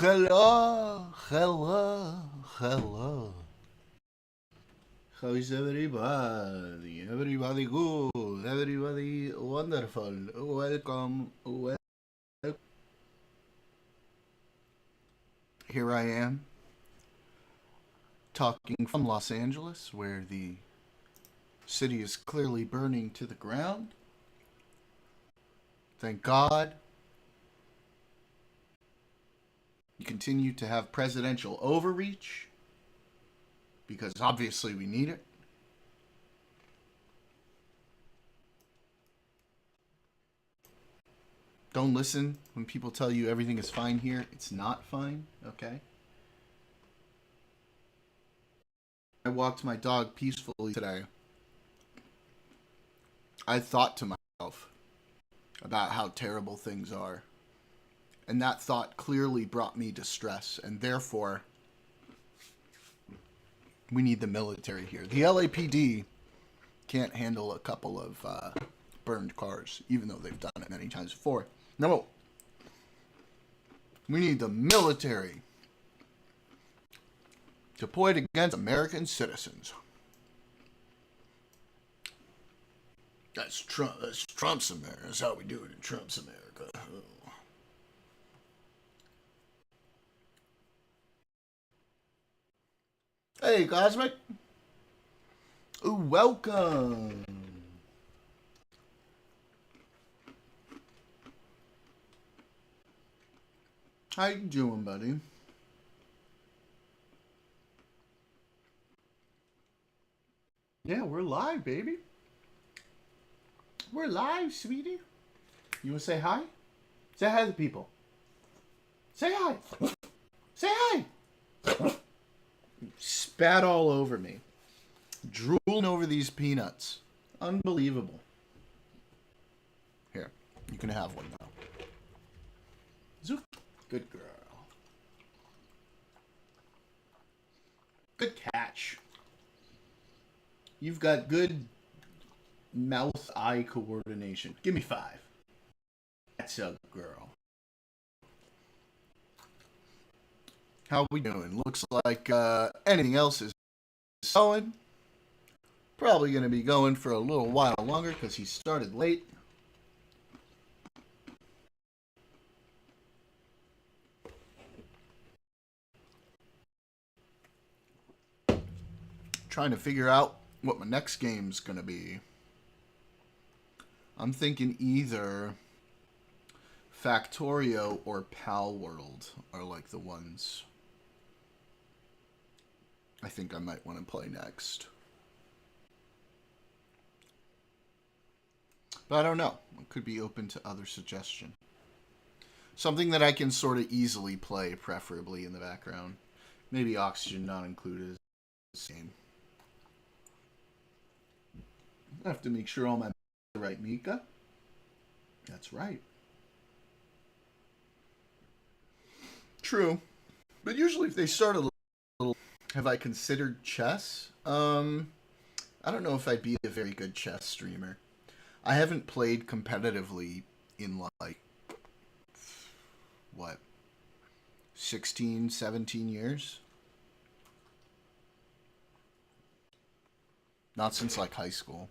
Hello, hello, hello. How is everybody? Everybody good, everybody wonderful. Welcome. Here I am, talking from Los Angeles, where the city is clearly burning to the ground. Thank God. We continue to have presidential overreach, because obviously we need it. Don't listen when people tell you everything is fine here. It's not fine, okay? I walked my dog peacefully today. I thought to myself about how terrible things are. And that thought clearly brought me distress, and therefore, we need the military here. The LAPD can't handle a couple of burned cars, even though they've done it many times before. No. We need the military deployed against American citizens. That's Trump. That's Trump's America. That's how we do it in Trump's America. Oh. Hey, Cosmic. Ooh, welcome. How you doing, buddy? Yeah, we're live, baby. We're live, sweetie. You want to say hi? Say hi to the people. Say hi. Say hi. Spat all over me. Drooling over these peanuts. Unbelievable. Here, you can have one now. Zoop. Good girl. Good catch. You've got good mouth-eye coordination. Give me 5. That's a girl. How we doing? Looks like anything else is going. Probably going to be going for a little while longer because he started late. Trying to figure out what my next game's going to be. I'm thinking either Factorio or Pal World are like the ones I think I might want to play next. But I don't know. I could be open to other suggestion. Something that I can sort of easily play, preferably in the background. Maybe Oxygen not included. Same. I have to make sure all my the right Mika. That's right. True. But usually if they start a little, have I considered chess? I don't know if I'd be a very good chess streamer. I haven't played competitively in like, what, 16, 17 years? Not since like high school.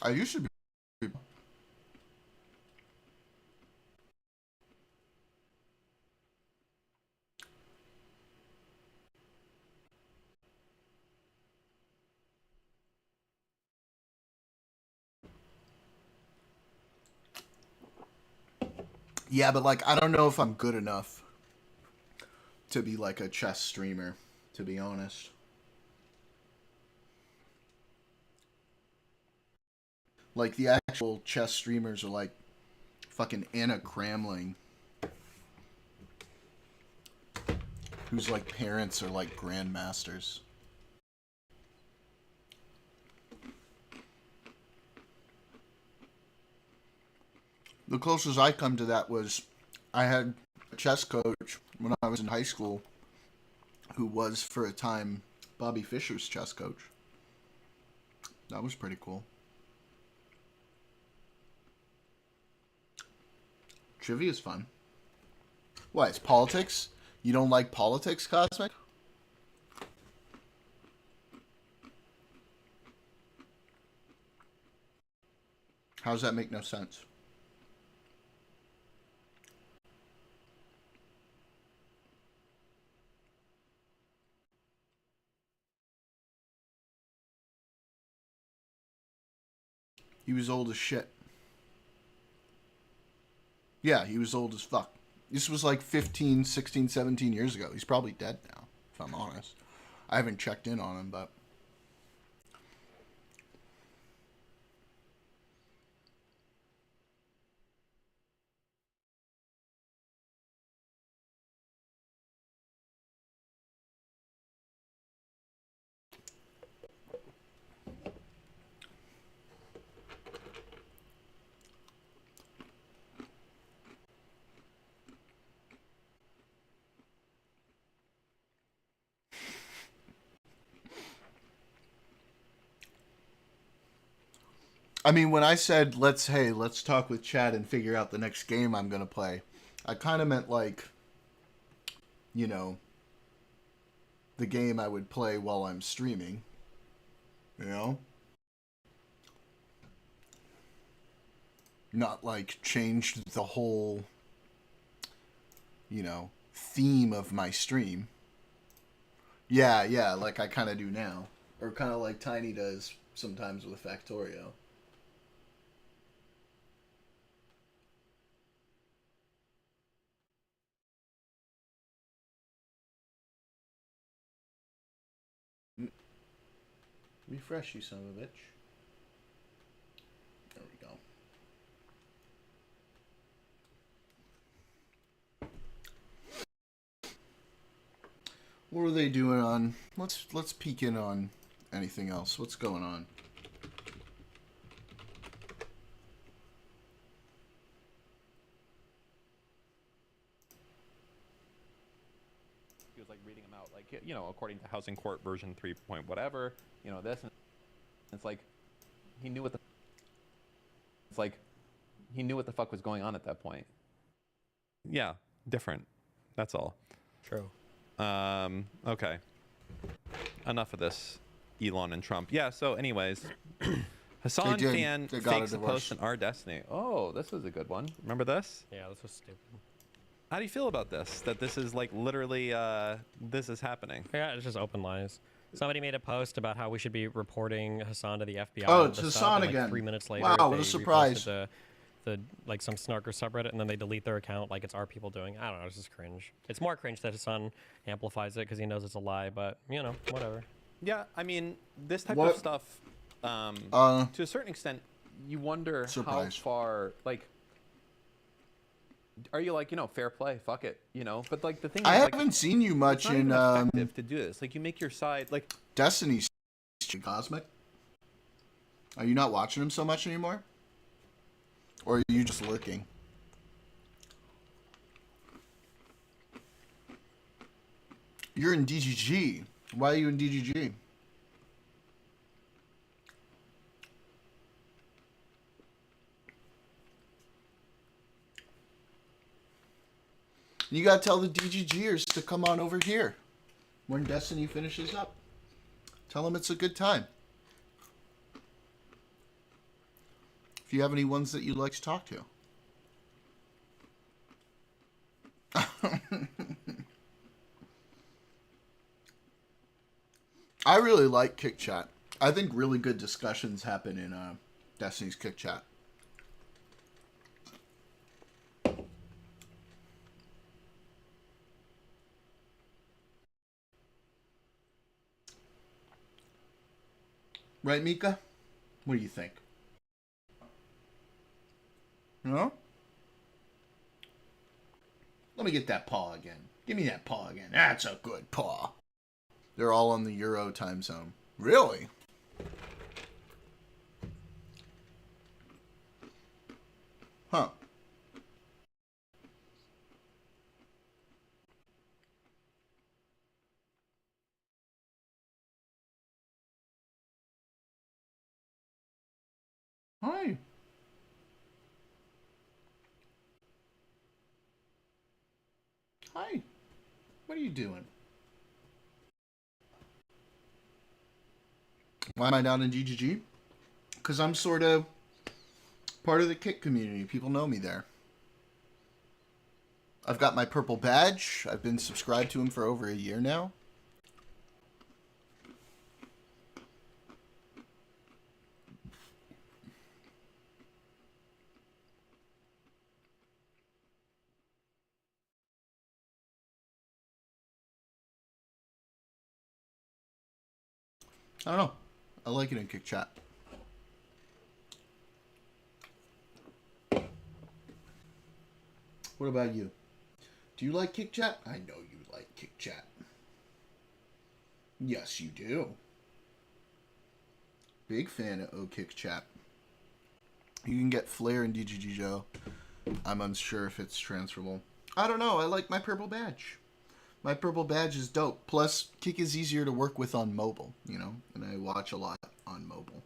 I used to be. Yeah, but like I don't know if I'm good enough to be like a chess streamer, to be honest. Like the actual chess streamers are like fucking Anna Cramling, whose like parents are like grandmasters. The closest I come to that was I had a chess coach when I was in high school who was for a time Bobby Fischer's chess coach. That was pretty cool. Trivia's fun. What? It's politics? You don't like politics, Cosmic? How does that make no sense? He was old as shit. Yeah, he was old as fuck. This was like 15, 16, 17 years ago. He's probably dead now, if I'm honest. I haven't checked in on him, but... I mean, when I said, let's talk with Chad and figure out the next game I'm going to play, I kind of meant like, you know, the game I would play while I'm streaming. You know? Not like changed the whole, theme of my stream. Yeah, like I kind of do now. Or kind of like Tiny does sometimes with Factorio. Refresh, you son of a bitch. There we go. What are they doing on? Let's peek in on anything else. What's going on? He was like reading them out, like, according to Housing Court version 3 point whatever, this, and it's like he knew what the fuck was going on at that point. Yeah, different. That's all. True. Okay. Enough of this, Elon and Trump. Yeah. So, anyways, Hassan fan fakes a post in Our Destiny. Oh, this was a good one. Remember this? Yeah, this was stupid. How do you feel about this? That this is like literally this is happening? Yeah, it's just open lies. Somebody made a post about how we should be reporting Hassan to the FBI. Oh, it's Hassan again. 3 minutes later, wow, what a surprise! The like some snarker subreddit, and then they delete their account like it's our people doing. I don't know. It's just cringe. It's more cringe that Hassan amplifies it because he knows it's a lie. But whatever. Yeah, I mean, this type of stuff, to a certain extent, you wonder how far, like, are you like, fair play, fuck it, But like the thing is, I haven't seen you much in effective to do this. Like, you make your side, like Destiny's Cosmic. Are you not watching him so much anymore? Or are you just lurking? You're in DGG. Why are you in DGG? You gotta tell the DGGers to come on over here when Destiny finishes up. Tell them it's a good time. If you have any ones that you'd like to talk to. I really like Kick Chat. I think really good discussions happen in Destiny's Kick Chat. Right, Mika? What do you think? No? Let me get that paw again. Give me that paw again. That's a good paw. They're all on the Euro time zone. Really? Huh. Hi. Hi. What are you doing? Why am I not in GGG? Because I'm sort of part of the Kick community. People know me there. I've got my purple badge. I've been subscribed to him for over a year now. I don't know. I like it in Kick Chat. What about you? Do you like Kick Chat? I know you like Kick Chat. Yes, you do. Big fan of Kick Chat. You can get Flare and DGG Joe. I'm unsure if it's transferable. I don't know. I like my purple badge. My purple badge is dope. Plus, Kick is easier to work with on mobile, you know, and I watch a lot on mobile.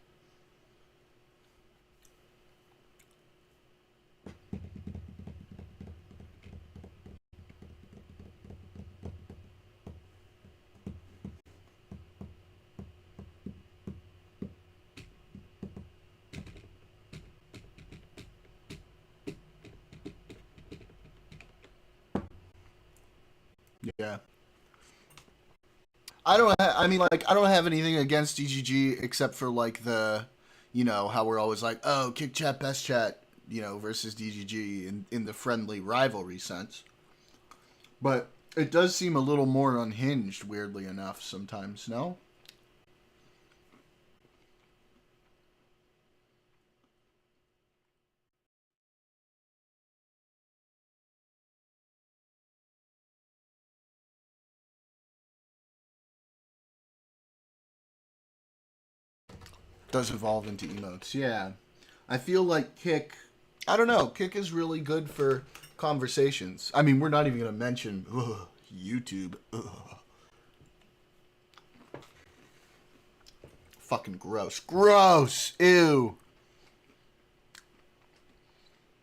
Yeah. I don't have anything against DGG except for like the, you know, how we're always like, oh, Kick Chat, best chat, you know, versus DGG in the friendly rivalry sense. But it does seem a little more unhinged, weirdly enough, sometimes, no? Does evolve into emotes, yeah. I feel like Kick, I don't know, Kick is really good for conversations. I mean, we're not even going to mention YouTube. Fucking gross. Gross! Ew!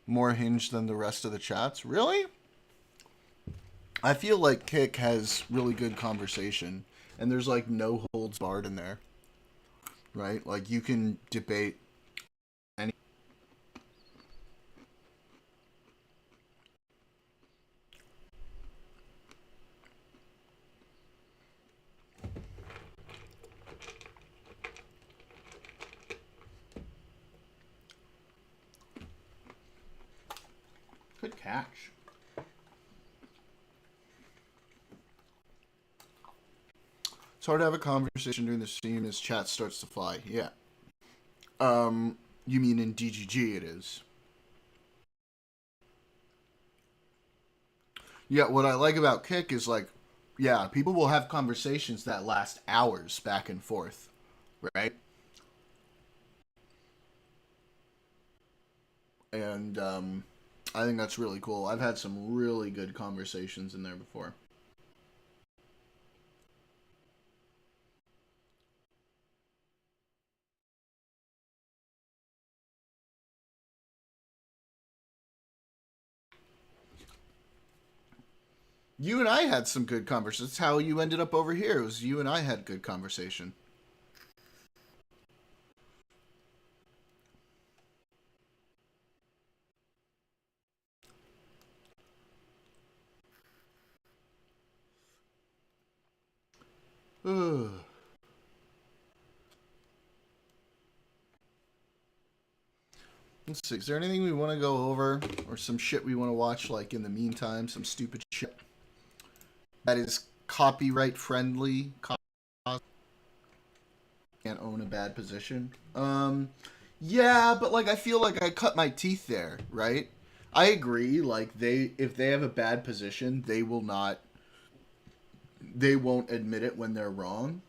More hinged than the rest of the chats? Really? I feel like Kick has really good conversation, and there's like no holds barred in there. Right? Like, you can debate any. Good catch. It's hard to have a conversation during the stream as chat starts to fly. Yeah. You mean in DGG it is. Yeah, what I like about Kick is like, yeah, people will have conversations that last hours back and forth, right? And I think that's really cool. I've had some really good conversations in there before. You and I had some good conversations. That's how you ended up over here. It was you and I had good conversation. Let's see. Is there anything we want to go over or some shit we want to watch like in the meantime? Some stupid shit that is copyright friendly. Can't own a bad position. Yeah, but like I feel like I cut my teeth there, right? I agree. Like if they have a bad position, they won't admit it when they're wrong.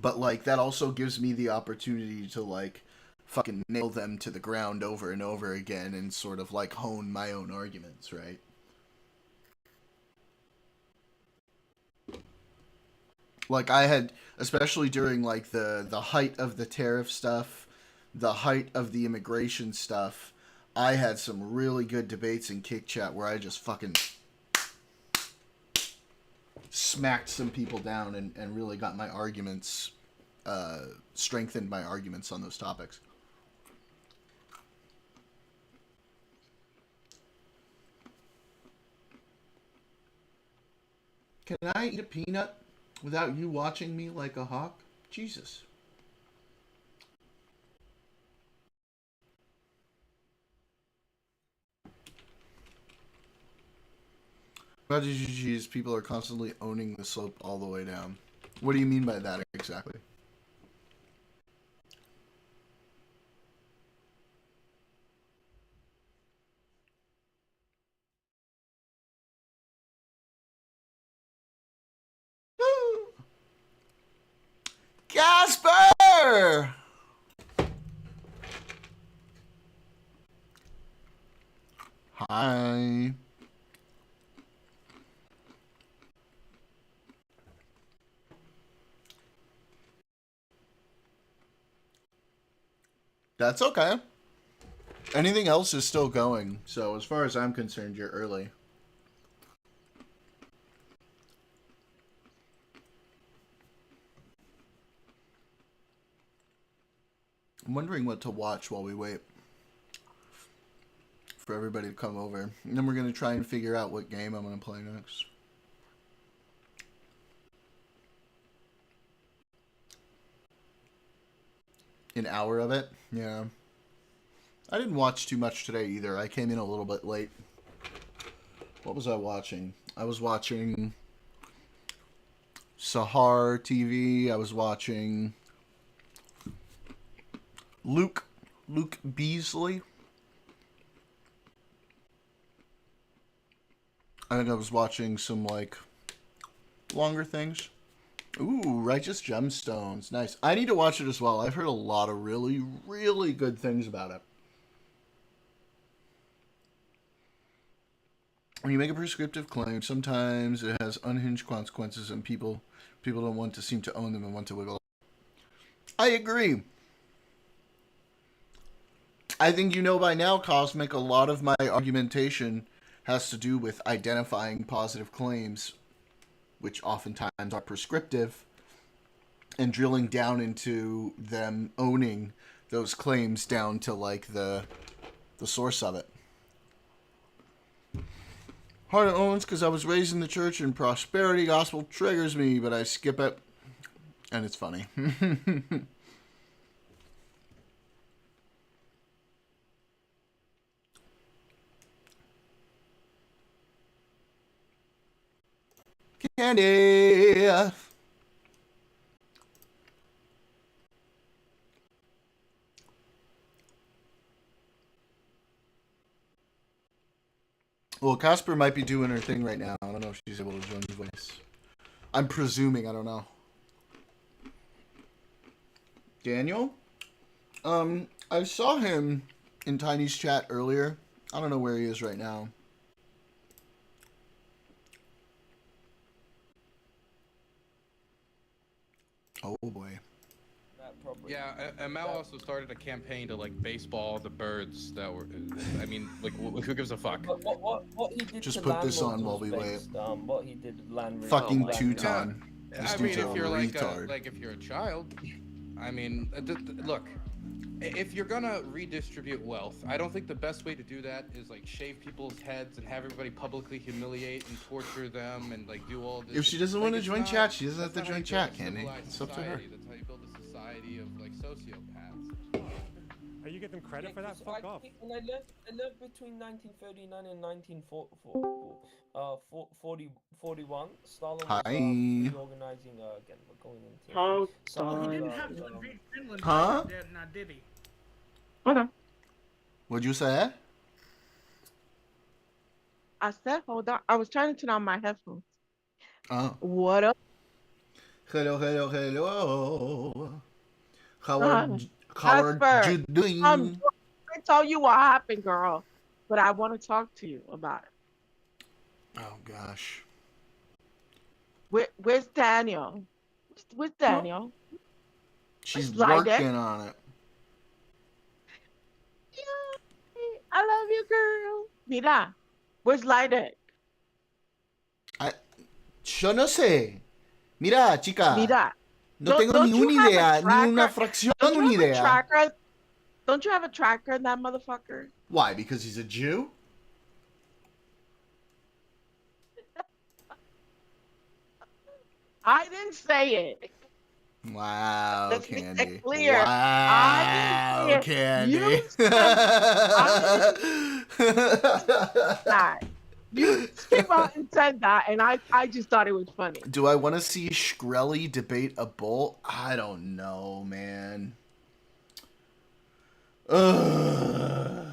But like that also gives me the opportunity to like fucking nail them to the ground over and over again and sort of like hone my own arguments, right? Like I had, especially during like the height of the tariff stuff, the height of the immigration stuff, I had some really good debates in Kick Chat where I just fucking smacked some people down and really got my arguments, strengthened my arguments on those topics. Can I eat a peanut without you watching me like a hawk? Jesus. About GG's, people are constantly owning the slope all the way down. What do you mean by that exactly? Casper! Hi. That's okay. Anything else is still going, so as far as I'm concerned, you're early. I'm wondering what to watch while we wait for everybody to come over. And then we're going to try and figure out what game I'm going to play next. An hour of it? Yeah. I didn't watch too much today either. I came in a little bit late. What was I watching? I was watching Sahar TV. I was watching Luke Beasley. I think I was watching some, like, longer things. Ooh, Righteous Gemstones. Nice. I need to watch it as well. I've heard a lot of really, really good things about it. When you make a prescriptive claim, sometimes it has unhinged consequences and people don't want to seem to own them and want to wiggle. I agree. I think you know by now, Cosmic, a lot of my argumentation has to do with identifying positive claims, which oftentimes are prescriptive, and drilling down into them owning those claims down to, like, the source of it. Hard owns because I was raised in the church and prosperity gospel triggers me, but I skip it, and it's funny. Candy! Well, Casper might be doing her thing right now. I don't know if she's able to join the voice. I'm presuming, I don't know. Daniel? I saw him in Tiny's chat earlier. I don't know where he is right now. Oh boy. Yeah, and Mal also started a campaign to, like, baseball the birds that were. I mean, like, who gives a fuck? What he did Just to put this on landlords while we was wait. based, what he did land Fucking land Teuton. Yeah. This I mean, dude's if a you're retard. like if you're a child, I mean, look, if you're gonna redistribute wealth, I don't think the best way to do that is, like, shave people's heads and have everybody publicly humiliate and torture them and, like, do all this. If she doesn't like, want to join chat, she doesn't have to that's not join how you chat, build a Candy. civilized It's up to her. society. That's how you build a society of, like, sociopaths. Are you getting credit for that? Fuck off. When I lived between 1939 and 1941. Stalin was reorganizing again. We're going into. Oh, some, he didn't have to invade Finland. Huh? Now did he? Okay. What'd you say? I said, hold on. I was trying to turn on my headphones. Oh. What up? Hello. How Casper, are you doing? I tell you what happened, girl, but I want to talk to you about it. Oh gosh. Where's Daniel? Where's Daniel? She's Slide working it. on it. Yay, I love you, girl. Mira, where's Lydek? Yo no sé. Mira, chica. Mira, No tengo don't ni you una have a idea, ni una tracker? fracción Don't de you una have a idea. tracker? Don't you have a tracker in that motherfucker? Why? Because he's a Jew? I didn't say it. Wow, Let's make that Candy. clear. I didn't say Wow, it. Candy. You said I that. You just came out and said that, and I just thought it was funny. Do I want to see Shkreli debate a bull? I don't know, man. Ugh.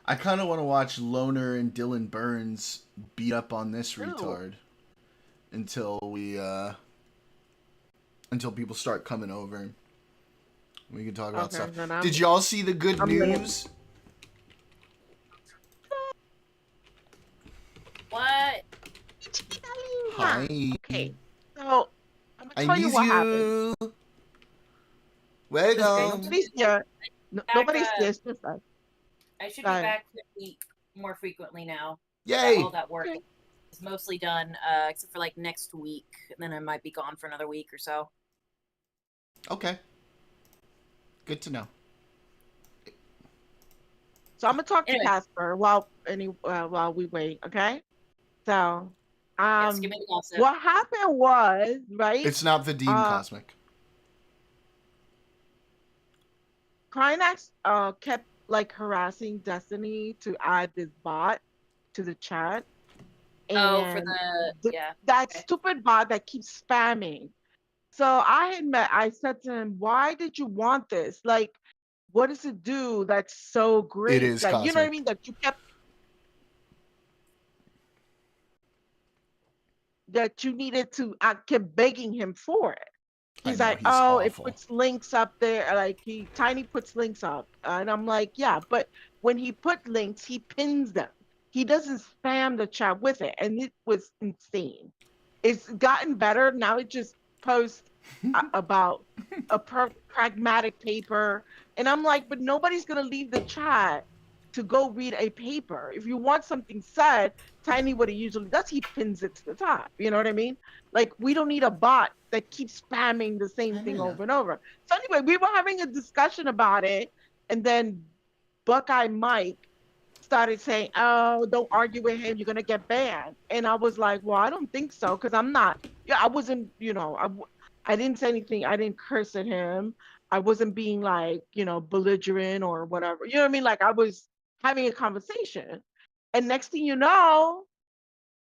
I kind of want to watch Loner and Dylan Burns beat up on this retard until people start coming over. We can talk about stuff. Did y'all see the good news? What? Hi. Okay, so I'm I gonna tell you miss what you. happened. Welcome. Nobody's here. Nobody's here. It's just us. I should be back more frequently now. Yay! All that work is mostly done, except for like next week, and then I might be gone for another week or so. Okay. Good to know. So I'm gonna talk to Casper while we wait. Okay. So, yes, give me the gossip. what happened was right. It's not the Dean Cosmic. Krynax kept like harassing Destiny to add this bot to the chat. And for that stupid bot that keeps spamming. So I said to him, why did you want this? Like, what does it do that's so great? It is like, cosmic. you know what I mean? That you needed to, I kept begging him for it. He's like, oh, it puts links up there. Like Tiny puts links up. And I'm like, yeah, but when he put links, he pins them. He doesn't spam the chat with it. And it was insane. It's gotten better. Now it just posts about a pragmatic paper. And I'm like, but nobody's going to leave the chat to go read a paper. If you want something said, Tiny, what he usually does, he pins it to the top. You know what I mean? Like, we don't need a bot that keeps spamming the same thing over and over. So anyway, we were having a discussion about it, and then Buckeye Mike started saying, oh, don't argue with him, you're gonna get banned. And I was like, well, I don't think so, because I'm not, I wasn't, I didn't say anything, I didn't curse at him, I wasn't being like, belligerent or whatever, you know what I mean? Like, I was having a conversation. And next thing you know,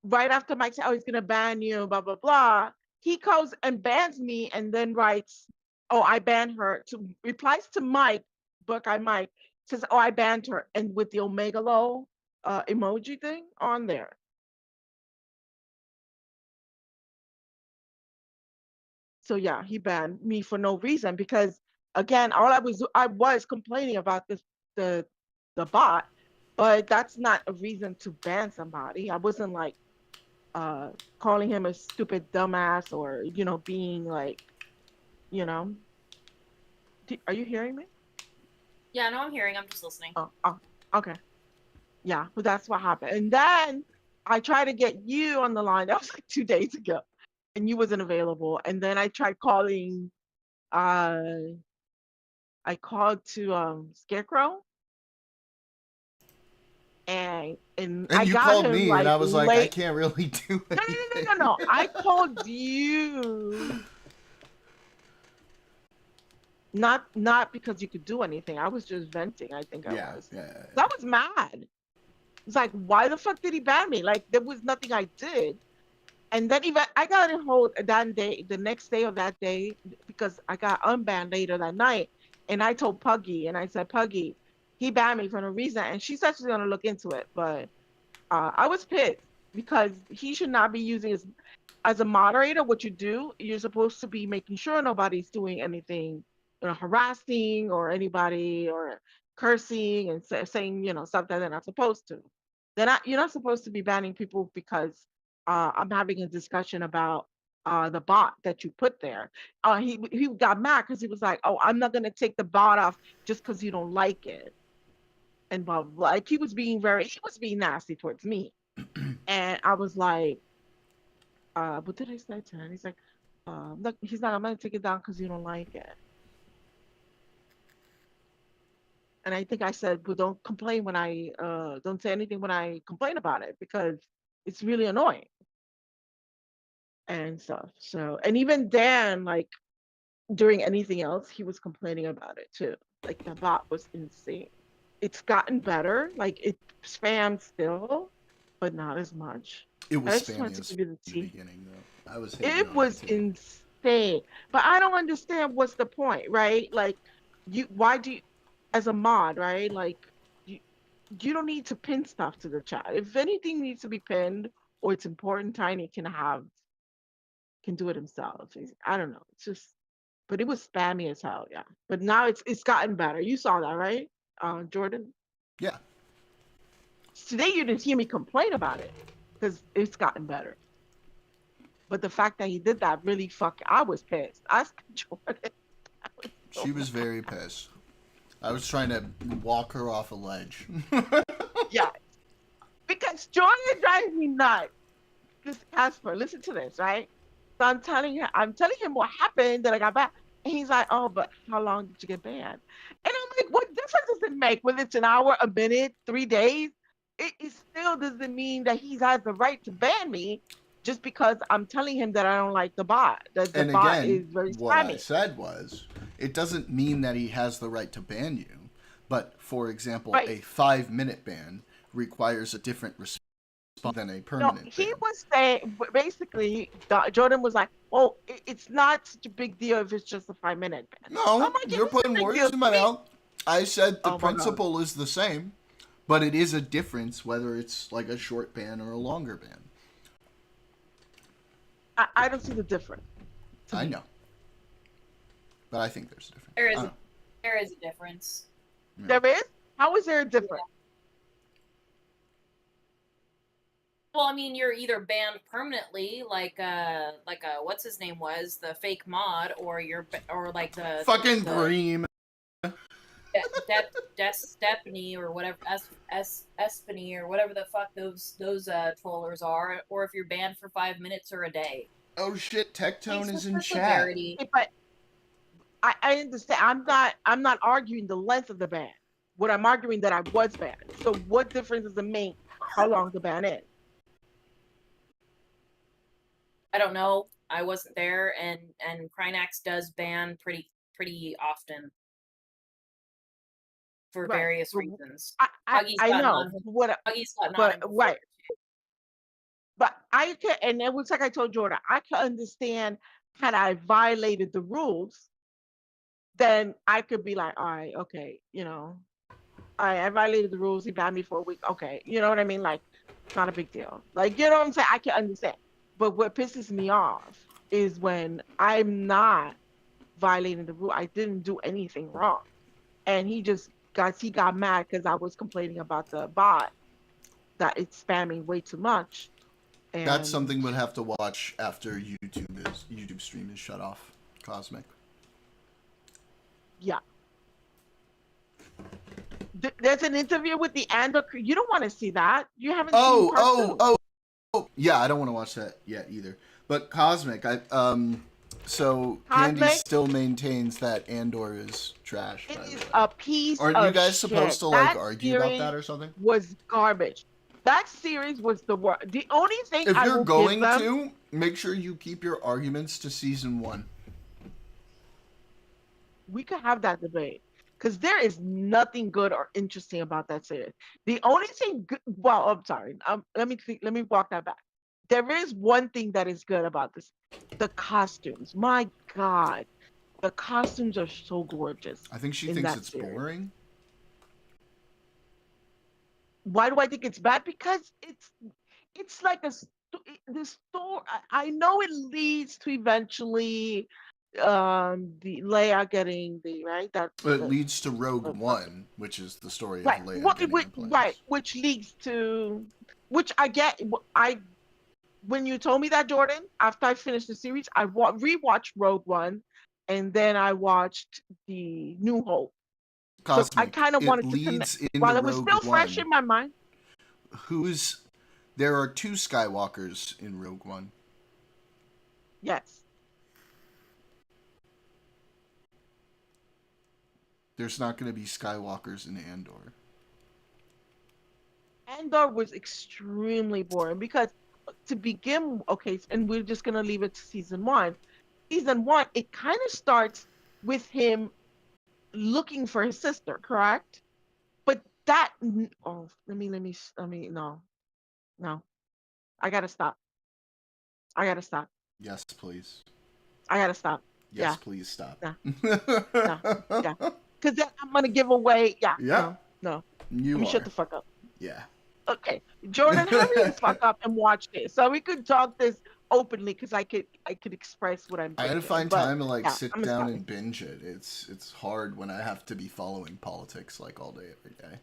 right after Mike said, oh, he's gonna ban you, blah, blah, blah, he goes and bans me and then writes, oh, I banned her, replies to Mike, Buckeye Mike, says, oh, I banned her, and with the Omega Low emoji thing on there. So yeah, he banned me for no reason, because again, I was complaining about the bot, but that's not a reason to ban somebody. I wasn't like calling him a stupid dumbass or being like, are you hearing me? Yeah, no, I'm hearing. I'm just listening. Oh, okay. Yeah, but that's what happened. And then I tried to get you on the line. That was like 2 days ago, and you wasn't available. And then I tried calling. I called to Scarecrow, and I you got called him, me, like, and I was like, late. I can't really do anything. No. I called you. Not because you could do anything. I was just venting. I think I was. Yeah. I was mad. It's like, why the fuck did he ban me? Like, there was nothing I did. And then even I got in hold that day, the next day of that day, because I got unbanned later that night. And I told Puggy, and I said, Puggy, he banned me for no reason. And she said she's gonna look into it. But I was pissed because he should not be using as a moderator. What you do, you're supposed to be making sure nobody's doing anything, harassing or anybody or cursing and saying, stuff that they're not supposed to. You're not supposed to be banning people because I'm having a discussion about the bot that you put there. He got mad because he was like, oh, I'm not going to take the bot off just because you don't like it. and blah blah blah. Like he was being nasty towards me. And I was like, what did I say to him? He's like, look, he's not, I'm gonna take it down because you don't like it. And I think I said, but don't complain when don't say anything when I complain about it because it's really annoying and stuff. So, and even Dan, like during anything else, he was complaining about it too. Like the bot was insane. It's gotten better. Like it's spam still, but not as much. It I was just wanted spammy to as give you the in the tea. beginning, though. I was hating It on was it too. insane. But I don't understand what's the point, right? Like why do you, as a mod, right? Like you you don't need to pin stuff to the chat. If anything needs to be pinned or it's important, Tiny can do it himself. I don't know. It's just, but it was spammy as hell, yeah. But now it's gotten better. You saw that, right, Jordan? Yeah. Today you didn't hear me complain about it because it's gotten better. But the fact that he did that really I was pissed. I was Jordan. She was very pissed. I was trying to walk her off a ledge. Yeah, because Jordan drives me nuts. This Casper, listen to this, right? So I'm telling him what happened that I got back. And he's like, oh, but how long did you get banned? And I'm like, what difference does it make whether it's an hour, a minute, 3 days? It still doesn't mean that he has the right to ban me just because I'm telling him that I don't like the bot, that the And bot again, is very what I spammy. said was, it doesn't mean that he has the right to ban you. But, for example, Right. a 5-minute ban requires a different response than a permanent ban. He was saying, basically, Jordan was like, well, it's not such a big deal if it's just a 5-minute ban. No, I'm like, you're putting words in my mouth. I said the Oh my God. principle is the same, but it is a difference whether it's like a short ban or a longer ban. I don't see the difference. I know. But I think there's a difference. There is a difference. Yeah. There is? How is there a difference? Well, I mean, you're either banned permanently, like what's his name was the fake mod, or like the fucking Bream. Stephanie or whatever, Espany or whatever the fuck those trollers are, or if you're banned for 5 minutes or a day. Oh shit, Tectone is in chat. Severity. But I understand. I'm not arguing the length of the ban. What I'm arguing that I was banned. So what difference does it make how long the ban is? I don't know. I wasn't there, and Krynax does ban pretty often for various reasons. I know Huggy's got not right. But I can, and it was like I told Jordan, I can understand had I violated the rules, then I could be like, all right, okay, I violated the rules. He banned me for a week. Okay, you know what I mean? Like, it's not a big deal. Like, you know what I'm saying? I can understand. But what pisses me off is when I'm not violating the rule. I didn't do anything wrong, and he got mad because I was complaining about the bot that it's spamming way too much. And that's something we'll have to watch after YouTube stream is shut off. Cosmic. Yeah. There's an interview with the Andor. You don't want to see that. You haven't seen Oh. Yeah, I don't want to watch that yet either. But Cosmic, so Candy still maintains that Andor is trash. It is a piece of shit. Aren't you guys supposed to like argue about that or something? Was garbage. That series was the worst. The only thing if you're going to, make sure you keep your arguments to season 1. We could have that debate because there is nothing good or interesting about that series. The only thing good, well, I'm sorry. Let me walk that back. There is one thing that is good about this: the costumes. My God, the costumes are so gorgeous. I think she thinks it's boring. Why do I think it's bad? Because it's like this story. I know it leads to eventually the Leia getting it leads to Rogue One, which is the story of Leia getting the plans. Which leads to I get. When you told me that, Jordan, after I finished the series, I rewatched Rogue One, and then I watched the New Hope. So I Cosmic. kind of It wanted to leads connect into while it was Rogue still fresh One. in my mind. There are 2 Skywalkers in Rogue One. Yes. There's not going to be Skywalkers in Andor. Andor was extremely boring because to begin, okay, and we're just gonna leave it to season one. Season one, it kind of starts with him looking for his sister, correct? But that, oh, no, no, I gotta stop. I gotta stop. Yes, please. I gotta stop. Yes, Yeah. please stop. No. No. Yeah. Because then I'm gonna give away. Yeah. Yeah. No. You Let me are. shut the fuck up. Yeah. Okay, Jordan, hurry the fuck up and watch this so we could talk this openly because I could express what I'm I thinking. gotta find But, time to like yeah, sit I'm gonna down stop. and binge it. It's hard when I have to be following politics like all day every day.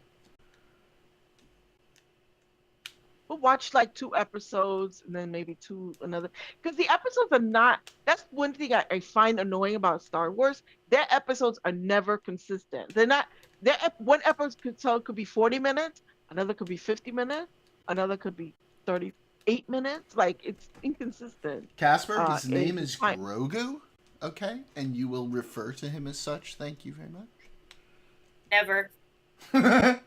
We'll watch like 2 episodes and then maybe another because the episodes are not. That's one thing I find annoying about Star Wars. Their episodes are never consistent. They're not. One episode could be 40 minutes, another could be 50 minutes, another could be 38 minutes. Like it's inconsistent. Casper, his name It's is fine. Grogu, okay? And you will refer to him as such. Thank you very Never. much.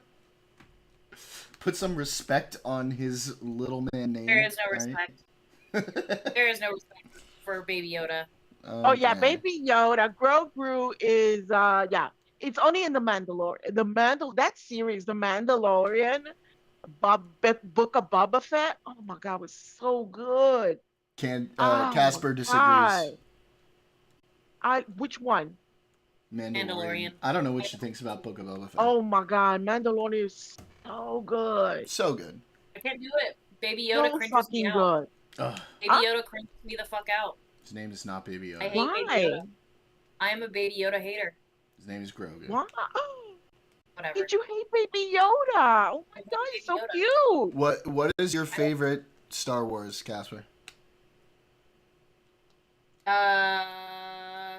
Put some respect on his little man name. There is no right? respect. There is no respect for Baby Yoda. Oh yeah, Okay. Baby Yoda. Grogu is yeah. It's only in the Mandalorian. That series, The Mandalorian, Book of Boba Fett. Oh my god, it was so good. Oh Casper my disagrees. god. Which one? Mandalorian. I don't know what she thinks about Book of Boba Fett. Oh my god, Mandalorian is so good. So good. I can't do it. Baby Yoda So cringes me fucking out. good. Ugh. Baby Yoda cringes me the fuck out. His name is not Baby Yoda. I hate Baby Why? Yoda. I am a Baby Yoda hater. His name is Grogu. Why? Whatever. Did you hate Baby Yoda? Oh my I hate god, he's Baby so Yoda. cute. What is your favorite Star Wars, Casper?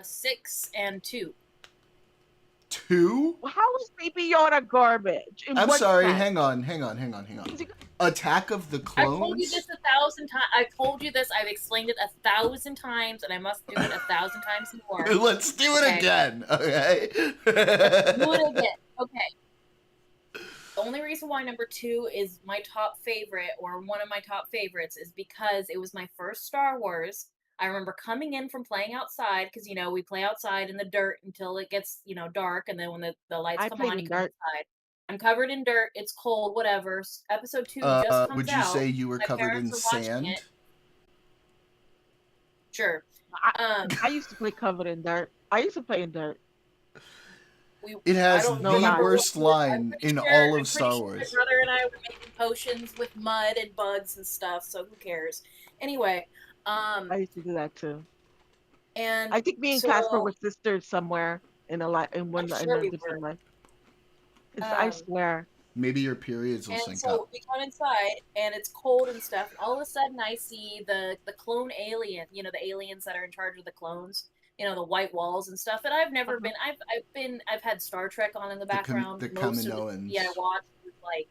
6 and 2. 2? How is Baby Yoda garbage? In I'm what sorry. sense? Hang on. Attack of the Clones. I've told you this 1,000 times. I've told you this. I've explained it 1,000 times, and I must do it 1,000 times more. Let's do it again. Okay. Do it again. Okay. The only reason why number 2 is my top favorite, or one of my top favorites, is because it was my first Star Wars. I remember coming in from playing outside, because, you know, we play outside in the dirt until it gets, you know, dark, and then when the lights come on, you come inside. I'm covered in dirt. It's cold, whatever. Episode 2 just comes out. Would you say you were covered in sand? Sure. I used to play covered in dirt. I used to play in dirt. It has the worst line in all of Star Wars. My brother and I were making potions with mud and bugs and stuff, so who cares? Anyway, I used to do that too. And I think me and Casper were sisters somewhere in a different life. I swear. Maybe your periods will sync up. And so we come inside, and it's cold and stuff. And all of a sudden, I see the clone alien. You know, the aliens that are in charge of the clones. You know, the white walls and stuff. And I've never been. I've had Star Trek on in the background. The Kaminoans. I watched like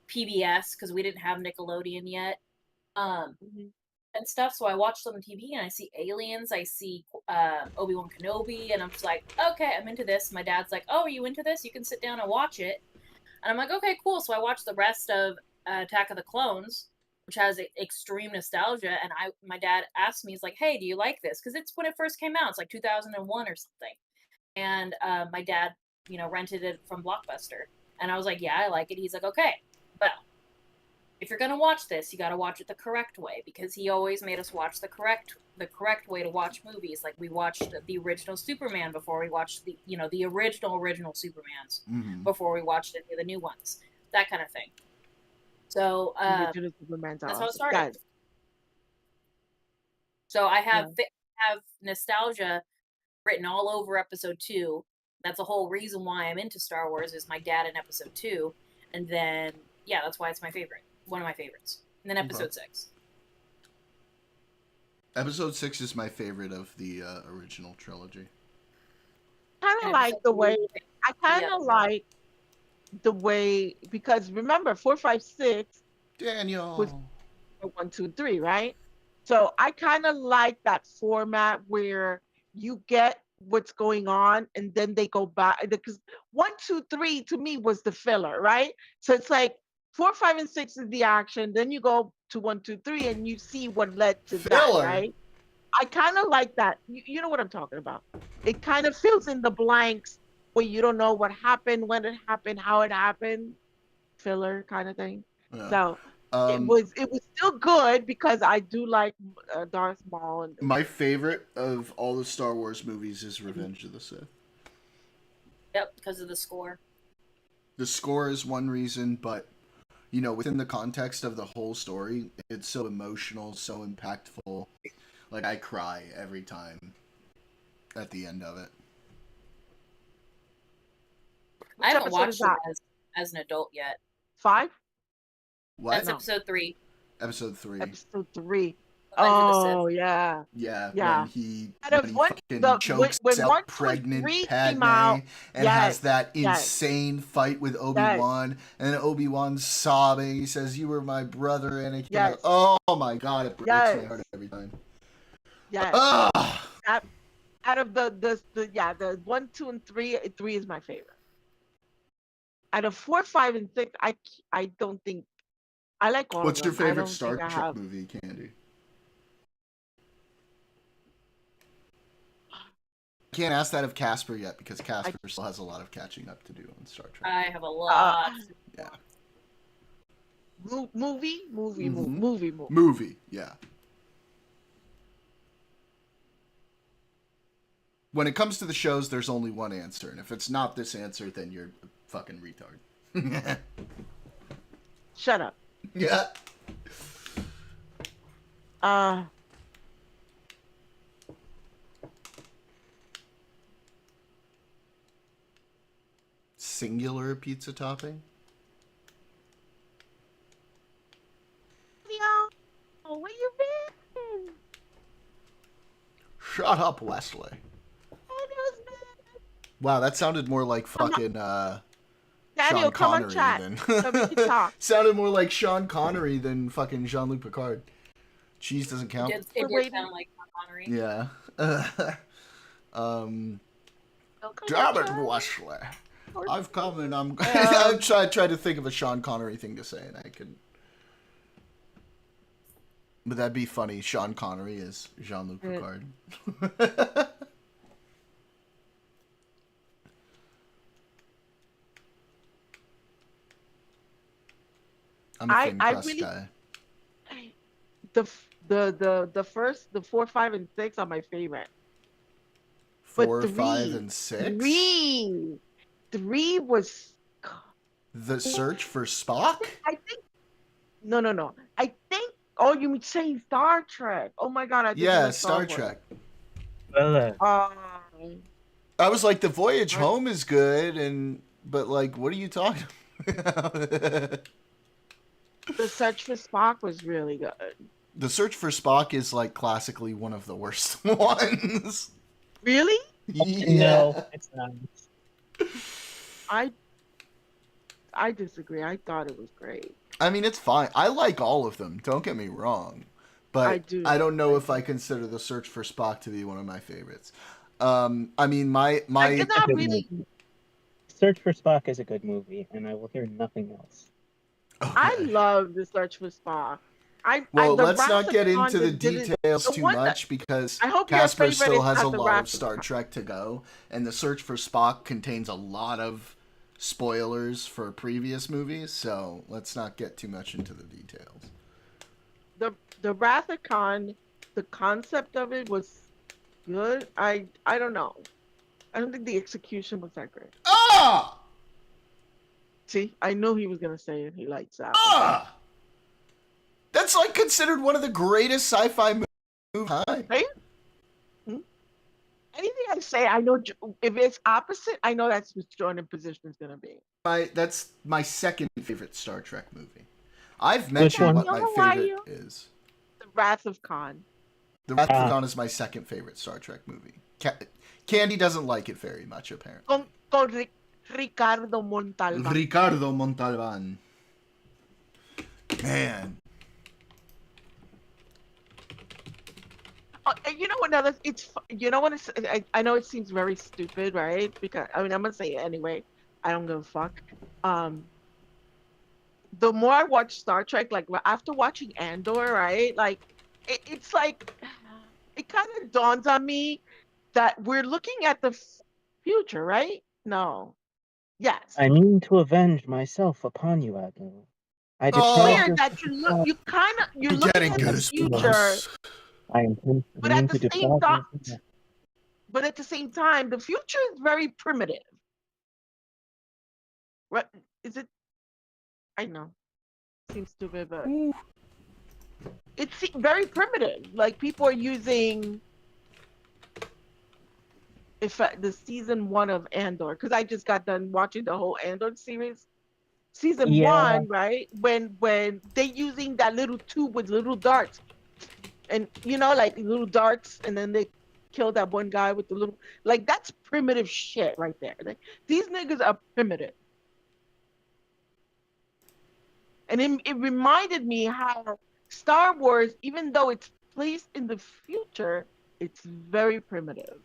PBS because we didn't have Nickelodeon yet. And stuff. So I watched them on TV, and I see aliens. I see Obi-Wan Kenobi, and I'm just like, okay, I'm into this. My dad's like, oh, are you into this? You can sit down and watch it. And I'm like, okay, cool. So I watched the rest of Attack of the Clones, which has extreme nostalgia. And my dad asked me, he's like, hey, do you like this? Because it's when it first came out. It's like 2001 or something. And my dad, you know, rented it from Blockbuster. And I was like, yeah, I like it. He's like, okay, well, if you're gonna watch this, you gotta watch it the correct way, because he always made us watch the correct way to watch movies. Like we watched the original Superman before we watched the original Supermans before we watched any of the new ones, that kind of thing. So that's how it started. So I have nostalgia written all over Episode 2. That's the whole reason why I'm into Star Wars, is my dad in Episode 2, and then that's why it's my favorite. One of my favorites. And then Episode 6. Episode 6 is my favorite of the original trilogy. kind of And like episode the 3 way. was I kind yeah. of like the way because remember 456 was Daniel. 1, 2, 3, right? So I kind of like that format where you get what's going on and then they go back because 1, 2, 3 to me was the filler, right? So it's like 4, 5, and 6 is the action. Then you go to 1, 2, 3 and you see what led to that, Filler. right? I kind of like that. You know what I'm talking about. It kind of fills in the blanks where you don't know what happened, when it happened, how it happened, filler kind of thing. Yeah. So it Um, was still good because I do like Darth Maul and my favorite of all the Star Wars movies is Revenge of the Sith. Yep, because of the score. The score is one reason, but you know, within the context of the whole story, it's so emotional, so impactful. Like I cry every time at the end of it. I haven't episode is watched it that? as an adult yet. 5? What? That's No. episode 3. Episode 3. Episode 3. Revenge of the Sith. Oh yeah. Yeah, Yeah. when he Out of one, fucking chokes when out 1, 2, and pregnant 3 Padme came out, and has yes, that yes, insane fight with Obi-Wan, and then Obi-Wan's sobbing. He says, "You were my brother, Anakin." yes, Oh my god, it breaks my yes, heart every time. yes. Ah! Out of the 1, 2, and 3, 3 is my favorite. Out of 4, 5, and 6, I don't think I like all What's of your them. I favorite don't Star think I Trek have. movie, Candy? I can't ask that of Casper yet because Casper still has a lot of catching up to do on Star Trek. I have a lot. Yeah. Movie, Mhm. Movie, yeah. When it comes to the shows, there's only one answer, and if it's not this answer, then you're a fucking retard. Shut up. Yeah. Singular pizza topping? Yo, where you been? Shut up, Wesley. Wow, that sounded more like fucking Daniel, Sean come on, Connery chat. than So we can talk. sounded more like Sean Connery than fucking Jean-Luc Picard. Cheese doesn't count. It did sound like Connery. Yeah. Come Damn on, it, chat. Wesley. I've come and I'm. I tried to think of a Sean Connery thing to say, and I couldn't. But that'd be funny. Sean Connery is Jean-Luc Picard. I'm a thin crust really, guy. the first, the 4, 5, and 6 are my favorite. 4, But 5, and 6. 3 was. The Search for Spock. I think. No. I think. Oh, you mean saying Star Trek? Oh my god! I think Yeah, that's Star Trek. Uh, I was like, The Voyage Home is good, but like, what are you talking about? The Search for Spock was really good. The Search for Spock is like classically one of the worst ones. Really? Yeah. No, it's not. I disagree. I thought it was great. I mean, it's fine. I like all of them. Don't get me wrong, but I don't know if I consider The Search for Spock to be one of my favorites. I mean, my It's not really. Search for Spock is a good movie, and I will hear nothing else. Okay. I love The Search for Spock. Let's not get into the details too much because Casper still has a lot of Star Trek to go, and The Search for Spock contains a lot of spoilers for previous movies, so let's not get too much into the details. The Wrath of Khan, the concept of it was good. I don't know. I don't think the execution was that great. Ah! See, I knew he was gonna say it. He likes that. Ah! That's like considered one of the greatest sci-fi movies of all time. Right? Anything I say, I know if it's opposite, I know that's what Jordan's position is gonna be. That's my second favorite Star Trek movie. I've mentioned what my favorite is. The Wrath of Khan. The Wrath of Khan is my second favorite Star Trek movie. Candy doesn't like it very much, apparently. Con Ricardo Montalban. Ricardo Montalban. Man. You know what? You know what? I know it seems very stupid, right? Because I mean, I'm gonna say it anyway. I don't give a fuck. The more I watch Star Trek, like after watching Andor, right? Like, it's like it kind of dawns on me that we're looking at the future, right? No. Yes. I mean to avenge myself upon you, Admiral. It's weird that you're looking at the future. But at the same time, the future is very primitive. Right? Is it? I know. Seems stupid, but it's very primitive. Like people are using the season 1 of Andor, because I just got done watching the whole Andor series. Season 1, right? When they using that little tube with little darts, and like little darts, and then they kill that one guy with the little, like, that's primitive shit right there. Like, these niggas are primitive. And it reminded me how Star Wars, even though it's placed in the future, it's very primitive.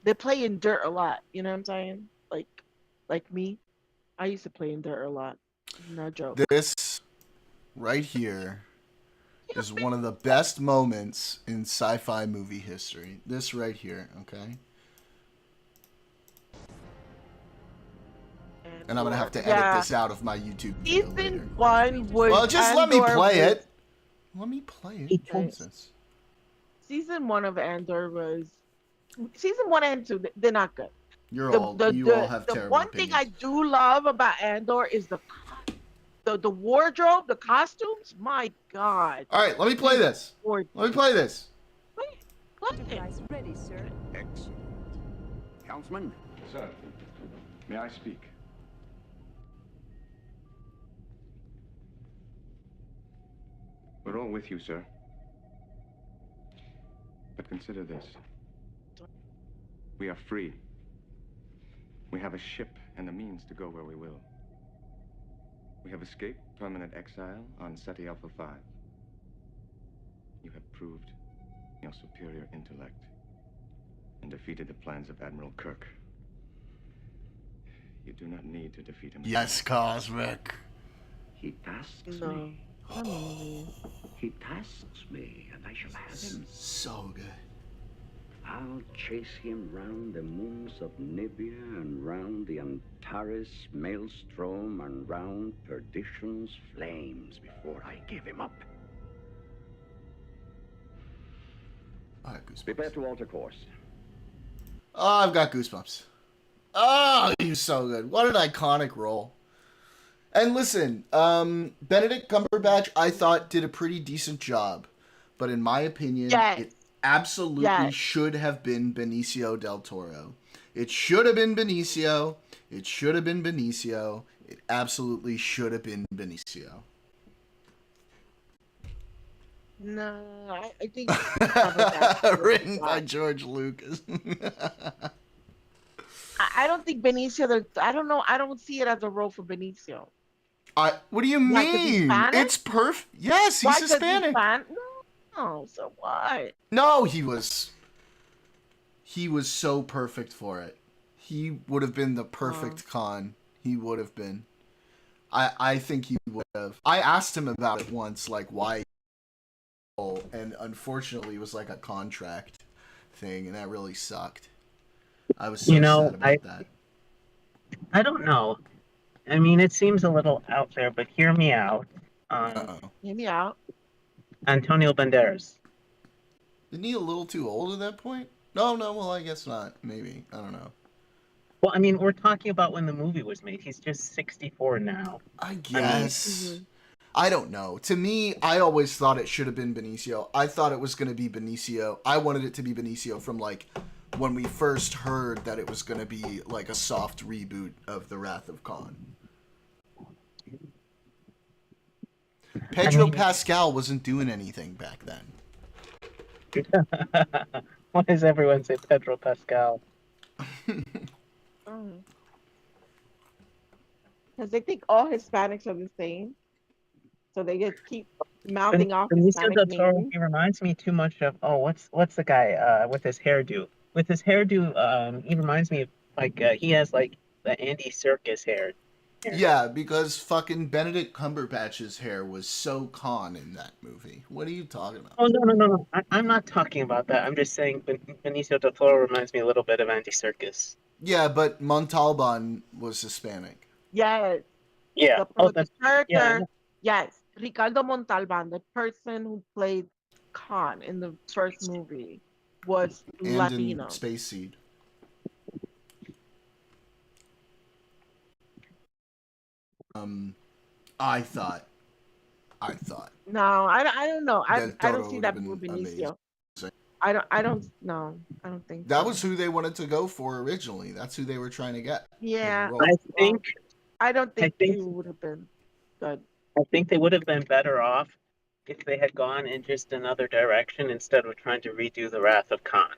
They play in dirt a lot, you know what I'm saying? Like me. I used to play in dirt a lot. No joke. This right here is one of the best moments in sci-fi movie history. This right here, okay? And I'm gonna have to edit this out of my YouTube video later. Season 1 was. Well, just let me play it. Let me play it. Jesus. Season 1 of Andor was. Season 1 and 2, they're not good. You all have terrible The one thing I do love about Andor is the wardrobe, the costumes. My God. All right, let me play this. Let me play this. Play it. Ready, sir. Excellent. Councilman? Sir, may I speak? We're all with you, sir. But consider this. We are free. We have a ship and the means to go where we will. We have escaped permanent exile on Ceti Alpha 5. You have proved your superior intellect and defeated the plans of Admiral Kirk. You do not need to defeat him. Yes, Cosmic. He tasks me. He tasks me, and I shall have him. So good. I'll chase him round the moons of Nibia and round the Antares maelstrom and round perdition's flames before I give him up. I got goosebumps. Prepare to alter course. Oh, I've got goosebumps. Oh, he's so good. What an iconic role. And listen, Benedict Cumberbatch, I thought, did a pretty decent job. But in my opinion, it absolutely should have been Benicio del Toro. It should have been Benicio. It should have been Benicio. It absolutely should have been Benicio. No, I think written by George Lucas. I don't think Benicio. I don't know. I don't see it as a role for Benicio. What do you mean? It's perfect. Yes, he's Hispanic. No, so what? No, he was so perfect for it. He would have been the perfect Khan. He would have been. I think he would have. I asked him about it once, like why, and unfortunately it was like a contract thing, and that really sucked. I was so sad about that. I don't know. I mean, it seems a little out there, but hear me out. Hear me out. Antonio Banderas. Isn't he a little too old at that point? No, well, I guess not. Maybe. I don't know. Well, I mean, we're talking about when the movie was made. He's just 64 now. I guess. I don't know. To me, I always thought it should have been Benicio. I thought it was going to be Benicio. I wanted it to be Benicio from, like, when we first heard that it was going to be, like, a soft reboot of The Wrath of Khan. Pedro Pascal wasn't doing anything back then. Why does everyone say Pedro Pascal? Because they think all Hispanics are the same, so they just keep mouthing off Hispanic Benicio del Toro, names. he reminds me too much of what's the guy with his hairdo? With his hairdo, he reminds me of he has like the Andy Serkis hair. Yeah, because fucking Benedict Cumberbatch's hair was so con in that movie. What are you talking about? Oh no! I'm not talking about that. I'm just saying Benicio del Toro reminds me a little bit of Andy Serkis. Yeah, but Montalban was Hispanic. Yes. Yeah. The character. Yes, Ricardo Montalban, the person who played Khan in the first movie, was and Latino. In Space Seed. I thought. No, I don't know. I don't see that with Benicio. I don't think that was who they wanted to go for originally. That's who they were trying to get. Yeah, I don't think he would have been good. I think they would have been better off if they had gone in just another direction instead of trying to redo the Wrath of Khan.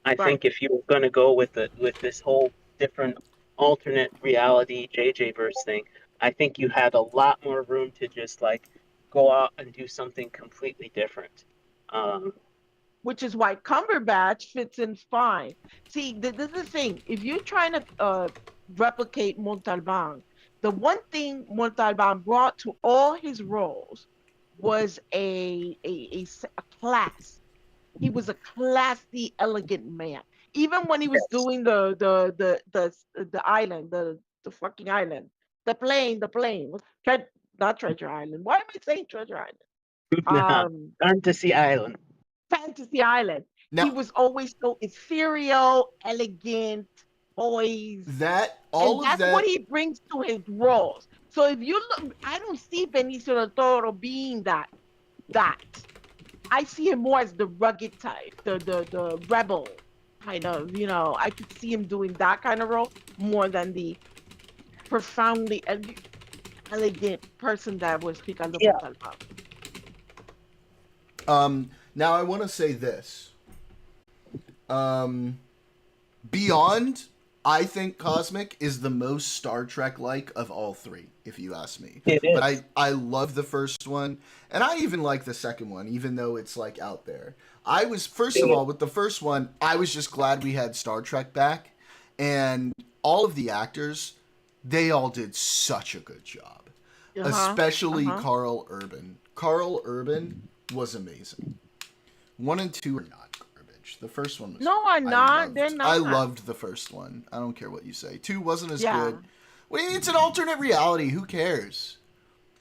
I think if you were going to go with this whole different alternate reality JJ verse thing, I think you had a lot more room to just like go out and do something completely different. Which is why Cumberbatch fits in fine. See, this is the thing. If you're trying to replicate Montalban, the one thing Montalban brought to all his roles was a class. He was a classy, elegant man. Even when he was doing the island, the fucking island, the plane, not Treasure Island. Why am I saying Treasure Island? Fantasy Island. Fantasy Island. Now, he was always so ethereal, elegant, poised. That's what he brings to his roles. So if you look, I don't see Benicio del Toro being that. I see him more as the rugged type, the rebel kind of, I could see him doing that kind of role more than the profoundly elegant person that was Ricardo Montalban. Now I want to say this. Beyond, I think Cosmic is the most Star Trek-like of all three, if you ask me. But I love the first one, and I even like the second one, even though it's like out there. I was, first of all, with the first one, I was just glad we had Star Trek back, and all of the actors, they all did such a good job. Especially Carl Urban. Carl Urban was amazing. 1 and 2 are not garbage. The first one was they're not. I loved the first one. I don't care what you say. 2 wasn't as good. What do you mean? It's an alternate reality. Who cares?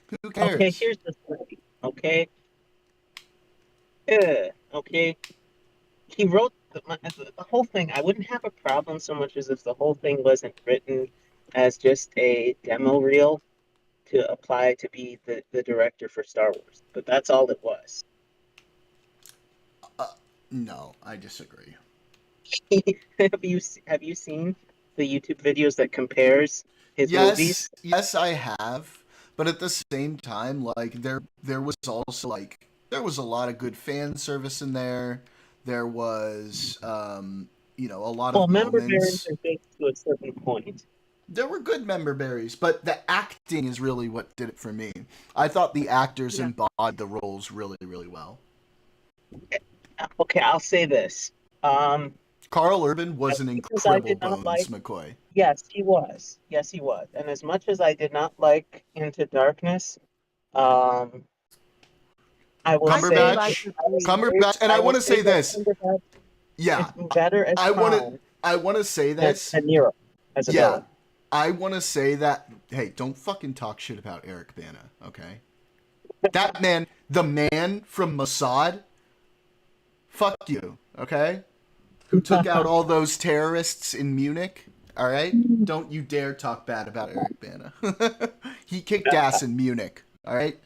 Who cares? Okay, here's the thing. Okay. Okay. He wrote the whole thing. I wouldn't have a problem so much as if the whole thing wasn't written as just a demo reel to apply to be the director for Star Wars. But that's all it was. No, I disagree. Have you seen the YouTube videos that compares his movies? Yes, I have. But at the same time, like there was also like there was a lot of good fan service in there. There was a lot of member berries are good to a certain point. There were good member berries, but the acting is really what did it for me. I thought the actors embodied the roles really, really well. Okay, I'll say this. Carl Urban was an incredible Bones McCoy. Yes, he was. And as much as I did not like Into Darkness, I will Cumberbatch, and I want to say this. Yeah, better as I want to say this. As Nero, as a villain. I want to say that. Hey, don't fucking talk shit about Eric Bana, okay? That man, the man from Mossad. Fuck you, okay? Who took out all those terrorists in Munich, all right? Don't you dare talk bad about Eric Bana. He kicked ass in Munich, all right?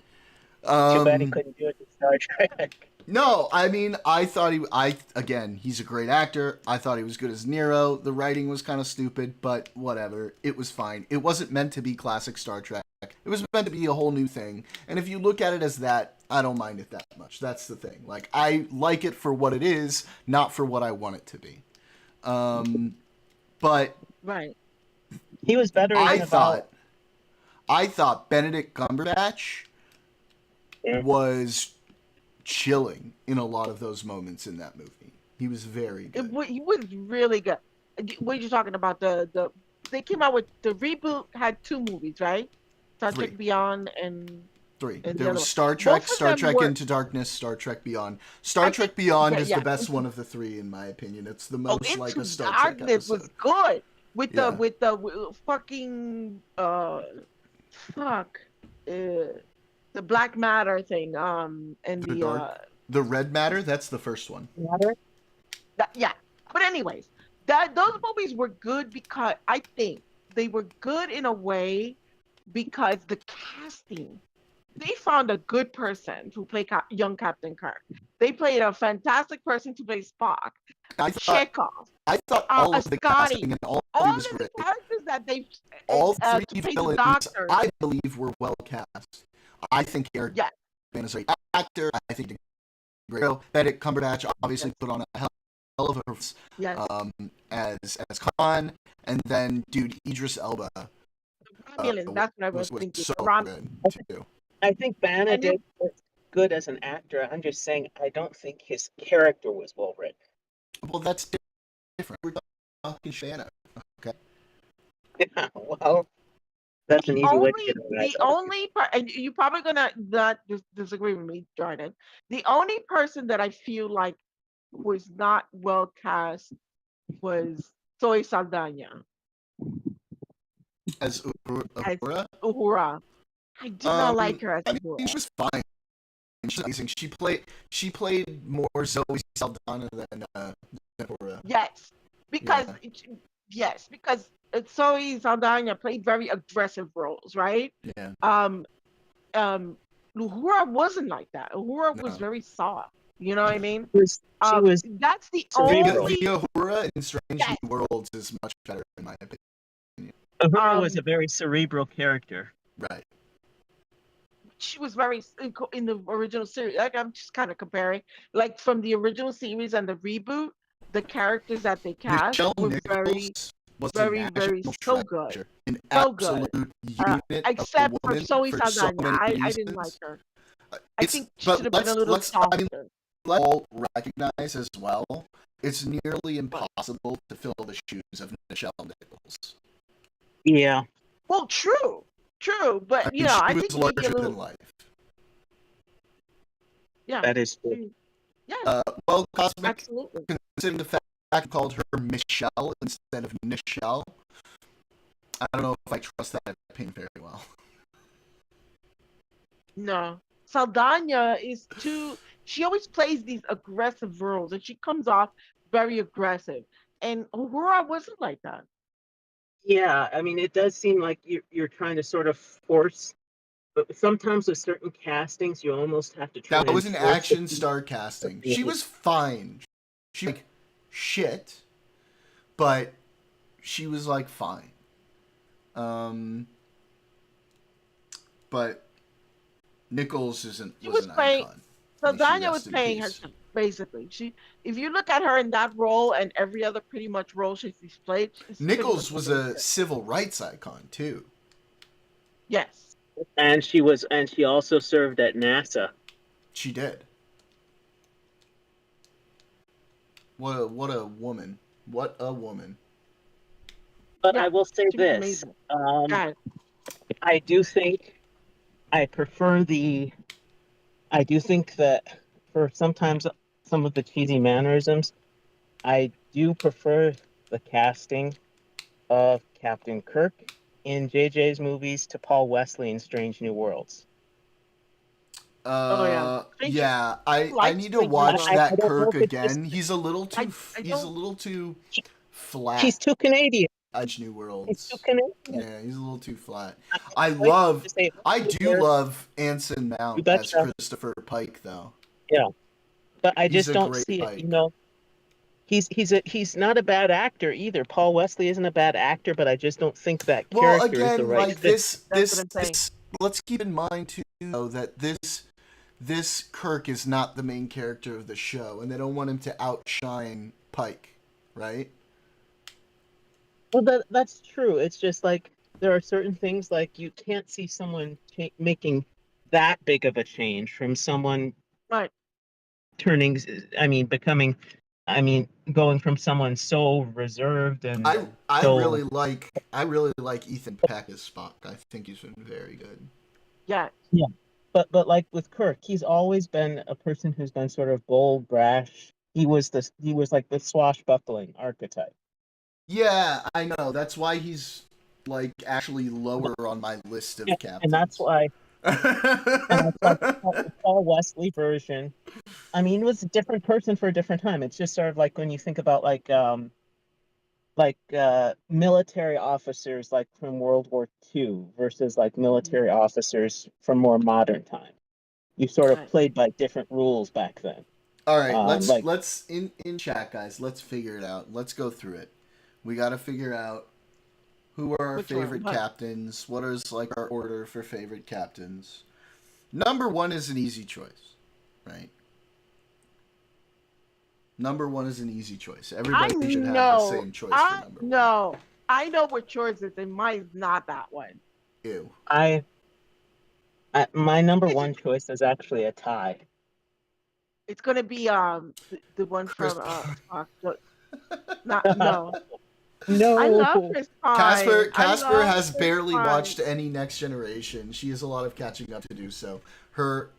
Too bad he couldn't do it in Star Trek. No, I mean, again, he's a great actor. I thought he was good as Nero. The writing was kind of stupid, but whatever. It was fine. It wasn't meant to be classic Star Trek. It was meant to be a whole new thing. And if you look at it as that, I don't mind it that much. That's the thing. Like, I like it for what it is, not for what I want it to be. But right. He was better I thought Benedict Cumberbatch was chilling in a lot of those moments in that movie. He was very good. He was really good. What are you talking about? They came out with the reboot had 2 movies, right? Star Trek Beyond and 3. And there was Star Trek, Star Trek Into Darkness, Star Trek Beyond. Star Trek Beyond is the best one of the 3 in my opinion. It's the most like a Star Trek episode. Was good with the fucking the black matter thing and the red matter. That's the first one. But anyways, those movies were good because I think they were good in a way because the casting, they found a good person to play young Captain Kirk. They played a fantastic person to play Spock. Chekhov. I thought all of the casting and all of the characters that they all 3 villains I believe were well cast. I think Eric Bana is a great actor. I think Benedict Cumberbatch obviously put on a hell of a as Khan, and then Idris Elba. That's what I was thinking. So good too. I think Bana did good as an actor. I'm just saying I don't think his character was well written. Well, that's different. We're talking Bana. Okay. Yeah, well, that's an easy way to get around. The only part, and you're probably gonna not disagree with me, Jordan. The only person that I feel like was not well cast was Zoe Saldana as Uhura. I did not like her as Uhura. She was fine. She's amazing. She played more Zoe Saldana than Uhura. Yes, because Zoe Saldana played very aggressive roles, right? Yeah. Uhura wasn't like that. Uhura was very soft. You know what I mean? She was. That's the only. Uhura in Strange New Worlds is much better in my opinion. Uhura was a very cerebral character. Right. She was very in the original series. Like I'm just kind of comparing, like from the original series and the reboot, the characters that they cast were very so good. An absolute unit except for Zoe Saldana. I didn't like her. I think she should have been a little softer. Let's all recognize as well, it's nearly impossible to fill the shoes of Nichelle Nichols. Yeah. Well, true, but I think she was larger than life. Yeah, that is true. Yeah. Well, Cosmic, absolutely. Considering the fact I called her Michelle instead of Nichelle, I don't know if I trust that opinion very well. No. Saldana is too. She always plays these aggressive roles, and she comes off very aggressive. And Uhura wasn't like that. Yeah, I mean, it does seem like you're trying to sort of force, but sometimes with certain castings, you almost have to try. That was an action star casting. She was fine. She like shit, but she was like fine. But Nichols was an icon. Saldana was playing her basically. If you look at her in that role and every other pretty much role she's played, Nichols was a civil rights icon too. Yes. And she also served at NASA. She did. What a woman. What a woman. But I will say this. I do think that for sometimes some of the cheesy mannerisms, I do prefer the casting of Captain Kirk in JJ's movies to Paul Wesley in Strange New Worlds. I need to watch that Kirk again. He's a little too flat. He's too Canadian. New Worlds. He's too Canadian. Yeah, he's a little too flat. I do love Anson Mount as Christopher Pike, though. Yeah. but I He's just a don't great see it. Pike. You know, he's not a bad actor either. Paul Wesley isn't a bad actor, but I just don't think that Well, character is the again, right like fit. this, let's keep in mind too, though, that this Kirk is not the main character of the show, and they don't want him to outshine Pike, right? Well, that's true. It's just like there are certain things like you can't see someone making that big of a change from someone Right. turning. I mean, becoming. I mean, going from someone so reserved and I so really like Ethan Peck as Spock. I think he's been very good. Yeah. yeah. But like with Kirk, he's always been a person who's been sort of bold, brash. He was like the swashbuckling archetype. Yeah, I know. That's why he's like actually lower on my list of captains. And that's why the Paul Wesley version. I mean, it was a different person for a different time. It's just sort of like when you think about military officers like from World War II versus like military officers from more modern time. You sort of played by different rules back then. All right, let's in chat, guys. Let's figure it out. Let's go through it. We got to figure out who are our favorite captains. What is like our order for favorite captains? Number 1 is an easy choice, right? Number 1 is an easy choice. Everybody should have the same choice for number 1. No, I know what yours is, and mine's not that one. Ew. My number 1 choice is actually a tie. It's gonna be the one from no. No. I love Chris Pine. Casper has barely watched any Next Generation. She has a lot of catching up to do. So her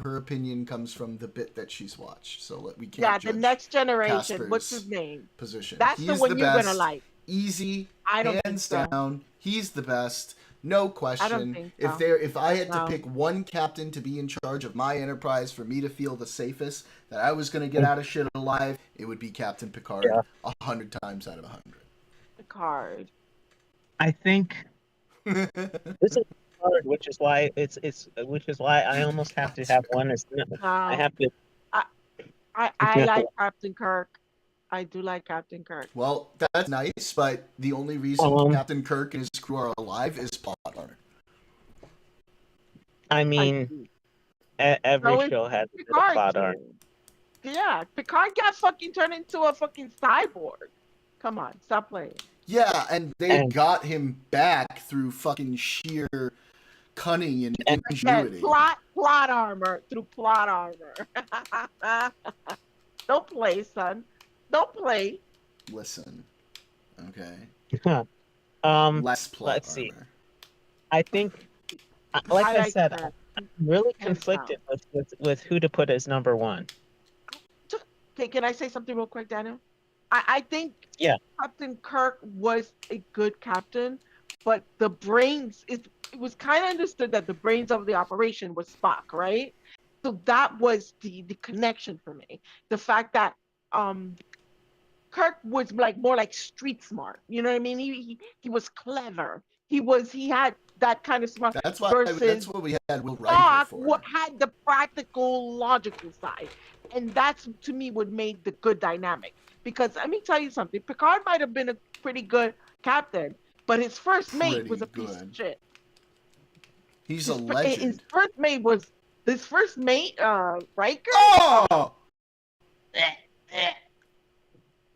opinion comes from the bit that she's watched. So we can't. Yeah, the Next Generation. Casper's What's his name? Position. That's the one you're gonna like. Easy. I don't hands think so. down. He's the best. No question. I don't think so. If I had to pick one captain to be in charge of my Enterprise for me to feel the safest that I was going to get out of shit alive, it would be Captain Picard. 100 times out of 100. Picard. I think this is hard, which is why I almost have to have one as I have to. I like Captain Kirk. I do like Captain Kirk. Well, that's nice, but the only reason Captain Kirk and his crew are alive is plot armor. I mean, every show has a plot armor. Yeah, Picard got fucking turned into a fucking cyborg. Come on, stop playing. Yeah, and they got him back through fucking sheer cunning and ingenuity. Plot armor through plot armor. Don't play, son. Don't play. Listen. Okay. Less plot let's armor. See. I think, like I said, I'm really conflicted with who to put as number 1. Okay, can I say something real quick, Daniel? I think Captain Kirk was a good captain, but the brains, it was kind of understood that the brains of the operation was Spock, right? So that was the connection for me. The fact that Kirk was like more like street smart. You know what I mean? He was clever. He had that kind of smart. That's what we had Will Riker for. What had the practical, logical side, and that's to me what made the good dynamic. Because let me tell you something, Picard might have been a pretty good captain, but his first mate was a piece of shit. He's a legend. His first mate, Riker. Oh!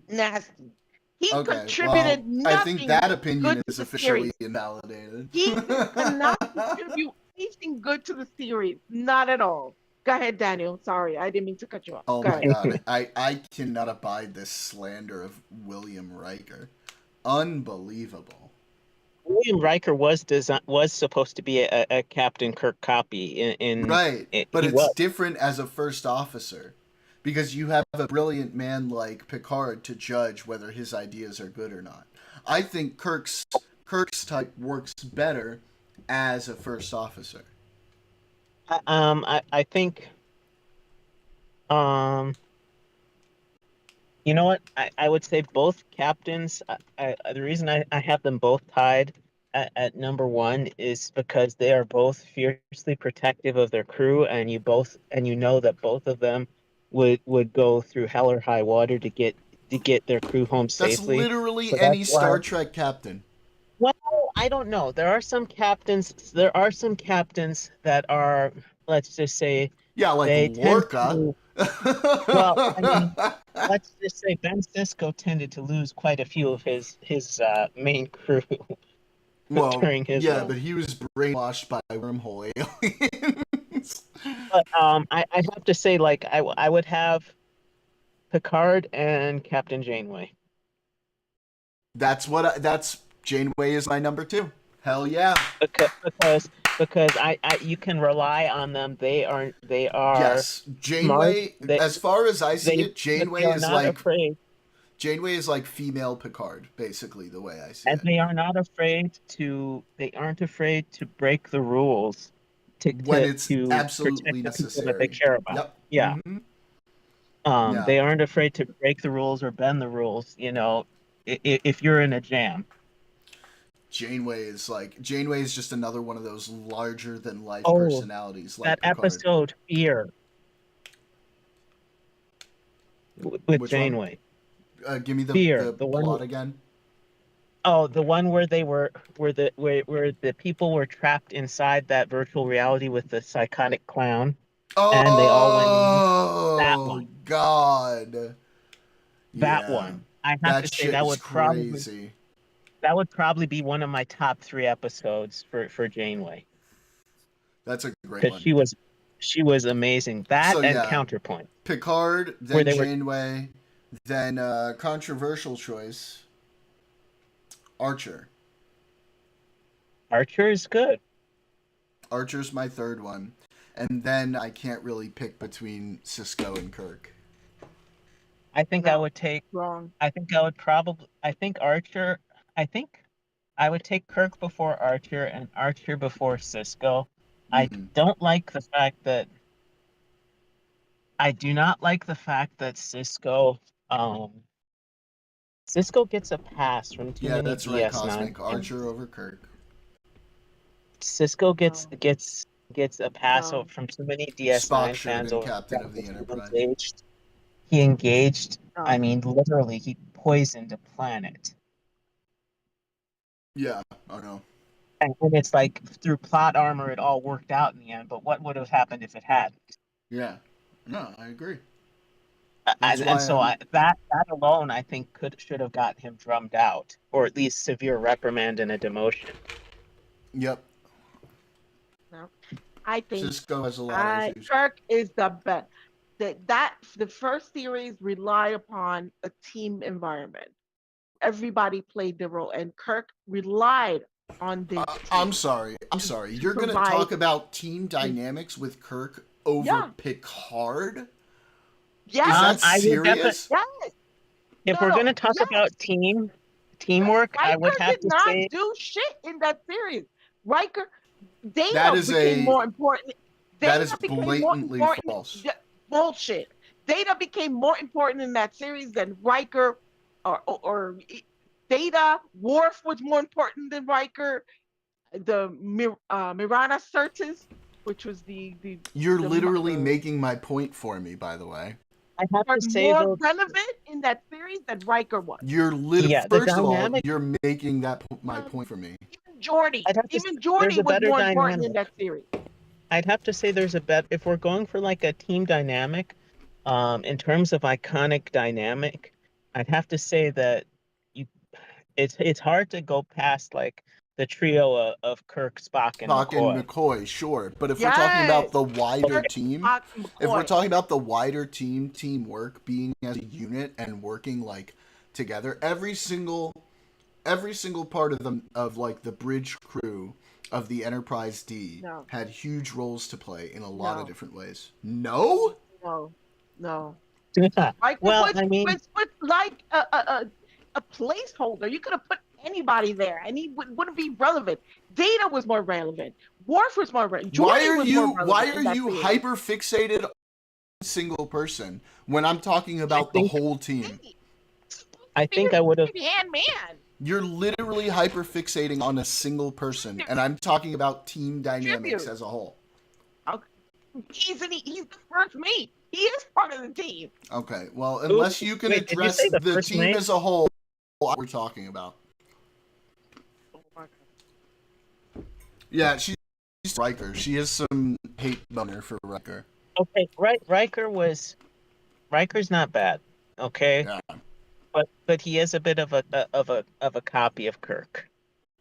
Nasty. He contributed nothing. I think that opinion is officially invalidated. He did not contribute anything good to the series. Not at all. Go ahead, Daniel. Sorry, I didn't mean to cut you off. Oh my god. I cannot abide this slander of William Riker. Unbelievable. William Riker was supposed to be a Captain Kirk copy but it's different as a first officer. Because you have a brilliant man like Picard to judge whether his ideas are good or not. I think Kirk's type works better as a first officer. I think, you know what? I would say both captains. The reason I have them both tied at number 1 is because they are both fiercely protective of their crew, and you know that both of them would go through hell or high water to get their crew home That's safely. literally So any that's why. Star Trek captain. Well, I don't know. There are some captains that are, let's just say, Yeah, like they tend Lorca. to. Well, I mean, let's just say Ben Sisko tended to lose quite a few of his main crew Well, during his yeah, run. but he was brainwashed by wormhole aliens. But I have to say, like, I would have Picard and Captain Janeway. That's Janeway is my number 2. Hell yeah. Because I you can rely on them. They are Yes, Janeway. smart. As far as I see it, They are not afraid. Janeway is like female Picard, basically the way I see And it. they are not afraid to. They aren't afraid to break the rules When it's to absolutely protect the people necessary. that they care about. Yep. Yeah. Mm-hmm. Yeah. They aren't afraid to break the rules or bend the rules. If you're in a jam. Janeway is just another one of those larger than life Oh, personalities like that Picard. episode Fear with Which Janeway. one? Give me the one plot again. Oh, the one where they were where the people were trapped inside that virtual reality with the psychotic clown. Oh, and they all went in. That one. God. That Yeah. one. I have to say that would crazy. probably be one of my top 3 episodes for Janeway. That's a great one. Because she was amazing. That and Counterpoint. Picard, then Janeway, then controversial choice, Archer. Archer is good. Archer's my 3rd one. And then I can't really pick between Sisko and Kirk. I think I would take wrong. I think Archer. I think I would take Kirk before Archer and Archer before Sisko. I don't like the fact that Sisko gets a pass from too many that's right, DS9 Cosmic. fans. Archer over Kirk. Sisko gets a pass from too many DS9 fans over Captain of the Enterprise. He engaged. I mean, literally, he poisoned a planet. Yeah, I know. And it's like through plot armor, it all worked out in the end. But what would have happened if it hadn't? Yeah, no, I agree. That alone, I think, should have gotten him drummed out, or at least severe reprimand and a demotion. Yep. No, I think Sisko has a lot of issues. Kirk is the best. The first series relied upon a team environment. Everybody played their role, and Kirk relied on this. I'm sorry. You're going to talk about team dynamics with Kirk over Picard? Yeah. Is that serious? Yes. If we're going to talk about teamwork, I would have to say... Riker did not do shit in that series. Riker, Data became more important. That is blatantly false. Bullshit. Data became more important in that series than Riker or Data. Worf was more important than Riker. The Mirana Sirtis, which was You're literally making my point for me, by the way. I have to say more relevant in that series than Riker was. You're first of all, you're making my point for me. Even Geordi was more important in that series. I'd have to say there's a if we're going for like a team dynamic, in terms of iconic dynamic, I'd have to say that it's hard to go past like the trio of Kirk, Spock, and McCoy, sure. But if we're talking about the wider team, if we're talking about the wider teamwork, being as a unit and working like together, every single part of like the bridge crew of the Enterprise D had huge roles to play in a lot of different ways. No. Like, well, I mean, was like a placeholder. You could have put anybody there, and he wouldn't be relevant. Data was more relevant. Worf was more relevant. Why are you hyper fixated on a single person when I'm talking about the whole team? I think I would have. Man. You're literally hyper fixating on a single person, and I'm talking about team dynamics as a whole. Okay. He's the first mate. He is part of the team. Okay, well, unless you can address the team as a whole, what we're talking about. Yeah, she's Riker. She has some hate boner for Riker. Okay, Riker's not bad. Okay, yeah, but he is a bit of a copy of Kirk.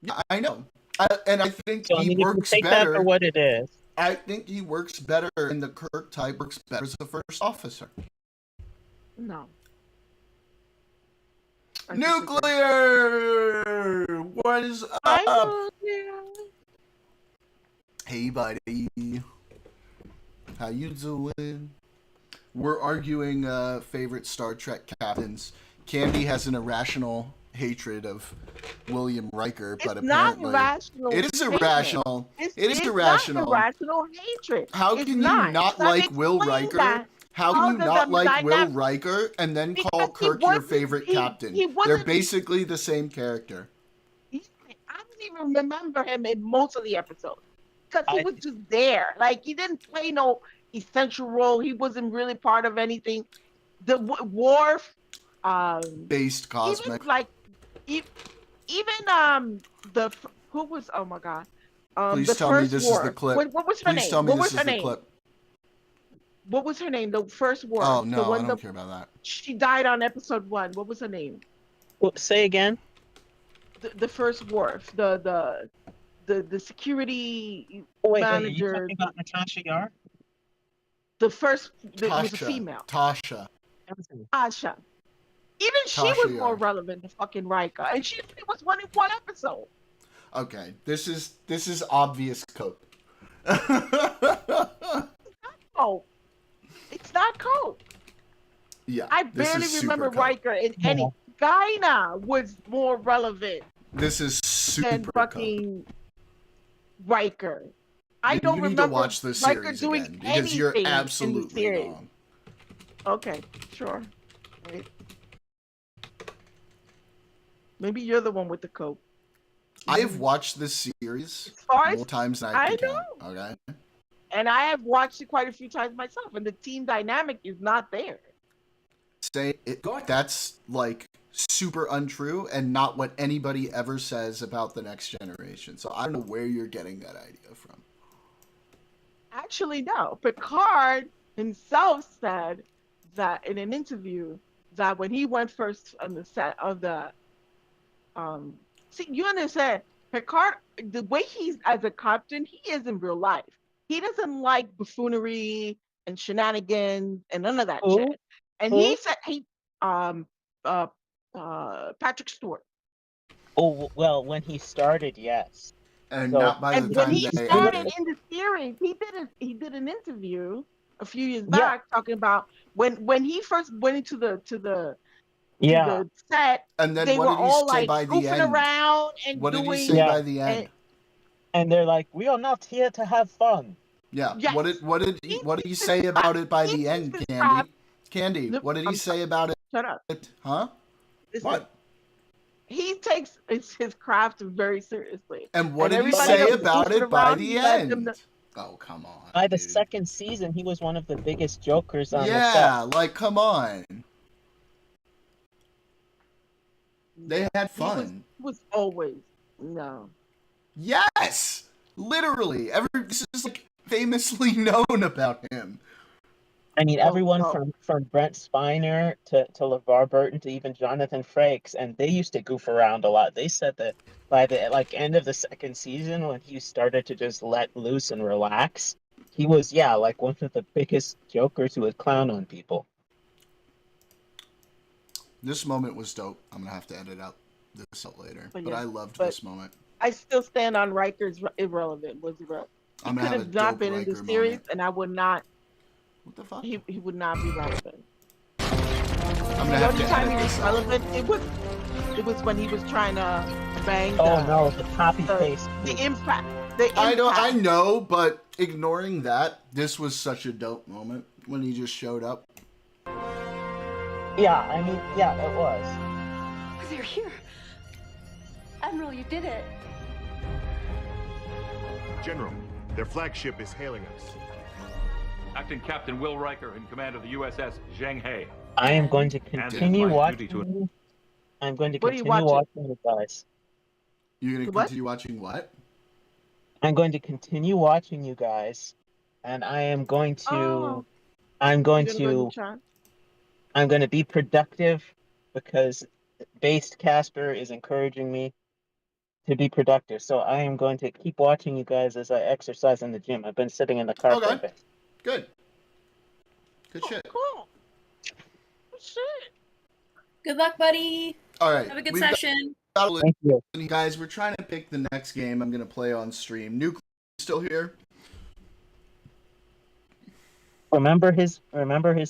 Yeah, I know, and I think so, he works take better. That for what it is. I think he works better, and the Kirk type works better as a first officer. No. Nuclear! What is up? Hey, buddy. How you doing? We're arguing favorite Star Trek captains. Candy has an irrational hatred of William Riker, but apparently it is irrational. It is irrational. Not irrational hatred. How can you not like Will Riker? How can you not like Will Riker and then call Kirk your favorite captain? They're basically the same character. I don't even remember him in most of the episodes because he was just there. Like, he didn't play no essential role. He wasn't really part of anything. The Worf, based cosmic. Even the who was, oh my god. Please tell me this is the clip. What was her name? Please tell me this is the clip. What was her name? The first Worf. Oh no, I don't care about that. She died on episode 1. What was her name? Say again. The first Worf. The security manager. Wait, you talking about Natasha Yar? The first was a female. Tasha. Even she was more relevant than fucking Riker, and she was one in one episode. Okay, this is obvious cope. Oh, it's not cope. Yeah, I barely remember Riker in any. Gyna was more relevant. This is super than fucking Riker. I don't remember to watch this Riker series doing again because you're anything absolutely wrong. Okay, sure. Right. Maybe you're the one with the cope. I've watched this series more times than I can count. Okay. And I have watched it quite a few times myself, and the team dynamic is not there. That's like super untrue and not what anybody ever says about the Next Generation. So I don't know where you're getting that idea from. Actually, no. Picard himself said that in an interview that when he went first on the set of the see, you understand, Picard, the way he's as a captain, he is in real life. He doesn't like buffoonery and shenanigans and none of that shit. And he said Patrick Stewart. Oh well, when he started, yes. And not by the time when he started in the series, he did an interview a few years back talking about when he first went into the set. And then they what were did he all say like by the goofing end? around and what did doing, he say by the end? And they're like, "We are not here to have fun." Yeah. Yes. What did he say about it by the end, Candy? Candy, what did he say about it? Shut up. Huh? What? He takes his craft very seriously. And what did he say about it by the end? Oh, come on. By the second season, he was one of the biggest jokers on the set. Yeah, like, come on. They had fun. He was always, no. Yes! Literally. This is like famously known about him. I mean, everyone from Brent Spiner to LeVar Burton to even Jonathan Frakes, and they used to goof around a lot. They said that by the end of the second season, when he started to just let loose and relax, he was like one of the biggest jokers who would clown on people. This moment was dope. I'm gonna have to edit out this out later, but I loved this moment. I still stand on Riker's irrelevant. He could have not been in the series, and I would not. What the fuck? He would not be relevant. I'm gonna have to edit this out. Relevant, it was when he was trying to bang. The copy paste. The impact. I know, but ignoring that, this was such a dope moment when he just showed up. Yeah, I mean, it was. They're here. Admiral, you did it. General, their flagship is hailing us. Acting Captain Will Riker in command of the USS Zheng-He. I am going to continue watching. I'm going to continue watching you guys. You're going to continue watching what? I'm going to continue watching you guys, and I am going to. I'm going to be productive because Based Casper is encouraging me to be productive. So I am going to keep watching you guys as I exercise in the gym. I've been sitting in the car for a bit. Good. Good shit. Cool. Good shit. Good luck, buddy. All right. Have a good session. Thank you. Guys, we're trying to pick the next game I'm going to play on stream. Nuclear still here? Remember his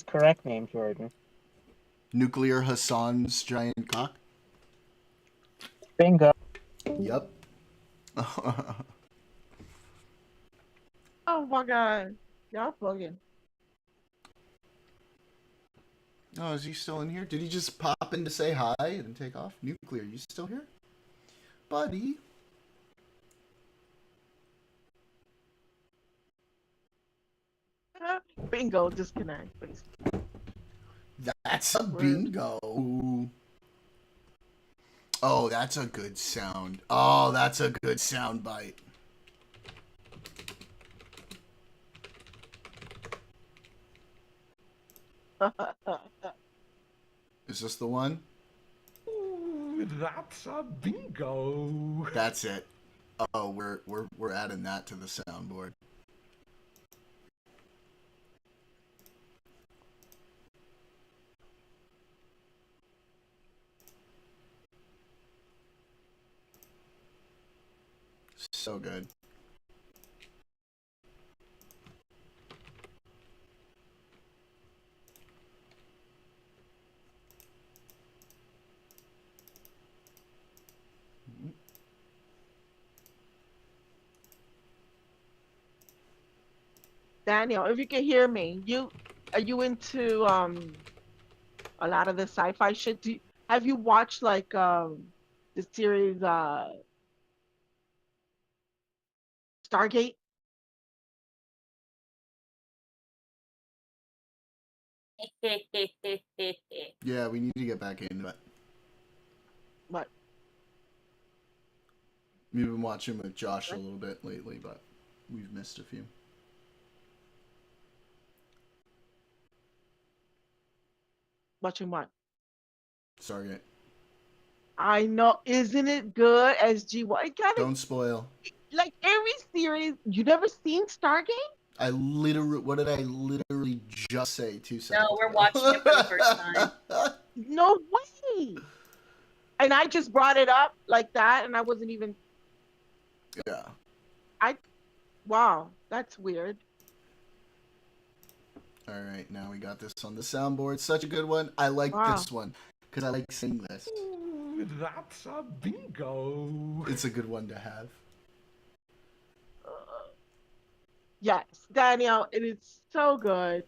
correct name, Jordan. Nuclear Hassan's giant cock? Bingo. Yep. Oh my god. Y'all bugging. Oh, is he still in here? Did he just pop in to say hi and take off? Nuclear, you still here? Buddy? Bingo, disconnect, please. That's a bingo. Oh, that's a good sound. Oh, that's a good sound bite. Is this the one? Ooh, that's a bingo. That's it. Oh, we're adding that to the soundboard. So good. Daniel, if you can hear me, are you into a lot of the sci-fi shit? Have you watched like the series Stargate? Yeah, we need to get back into it. What? We've been watching with Josh a little bit lately, but we've missed a few. Watching what? Stargate. I know, isn't it good? SG1. Don't spoil. Like every series, you never seen Stargate? What did I literally just say 2 seconds No, we're watching it for the first time. No way. And I just brought it up like that, and I wasn't even. Yeah. Wow, that's weird. All right, now we got this on the soundboard. Such a good one. I like this one because I like seeing this. Ooh, that's a bingo. It's a good one to have. Yes, Danielle, it is so good.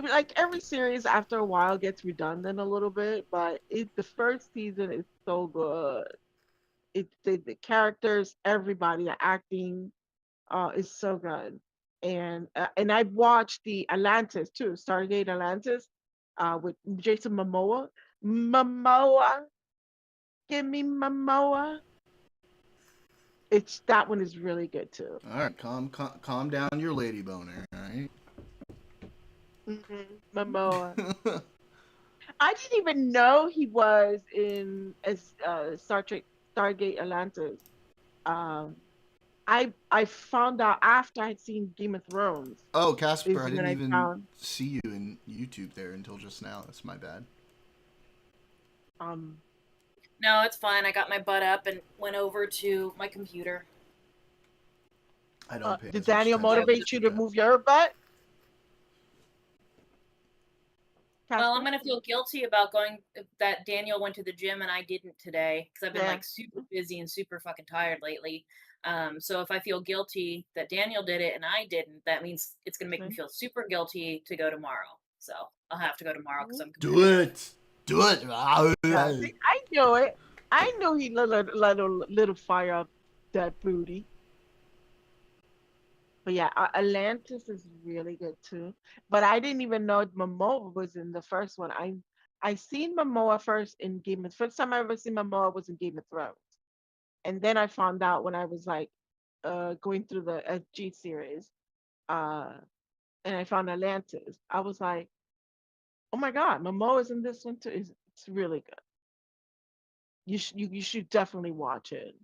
Like every series after a while gets redundant a little bit, but the first season is so good. The characters, everybody, the acting, is so good. And I've watched the Atlantis too, Stargate Atlantis, with Jason Momoa. Give me Momoa. That one is really good too. All right, calm down your lady boner. All right. Momoa. I didn't even know he was in Stargate Atlantis. I found out after I'd seen Game of Thrones. Oh, Casper, I didn't even see you in YouTube there until just now. That's my bad. No, it's fine. I got my butt up and went over to my computer. I don't pay Did Daniel motivate you to move your butt? Well, I'm going to feel guilty about that Daniel went to the gym and I didn't today because I've been like super busy and super fucking tired lately. So if I feel guilty that Daniel did it and I didn't, that means it's going to make me feel super guilty to go tomorrow. So I'll have to go tomorrow because I'm Do it. I knew it. I knew he little fire up that booty. But yeah, Atlantis is really good too. But I didn't even know Momoa was in the first one. I seen Momoa first in Game of first time I ever seen Momoa was in Game of Thrones. And then I found out when I was like going through the SG series, uh, and I found Atlantis. I was like, oh my God, Momoa's in this one too. It's really good. You should definitely watch it.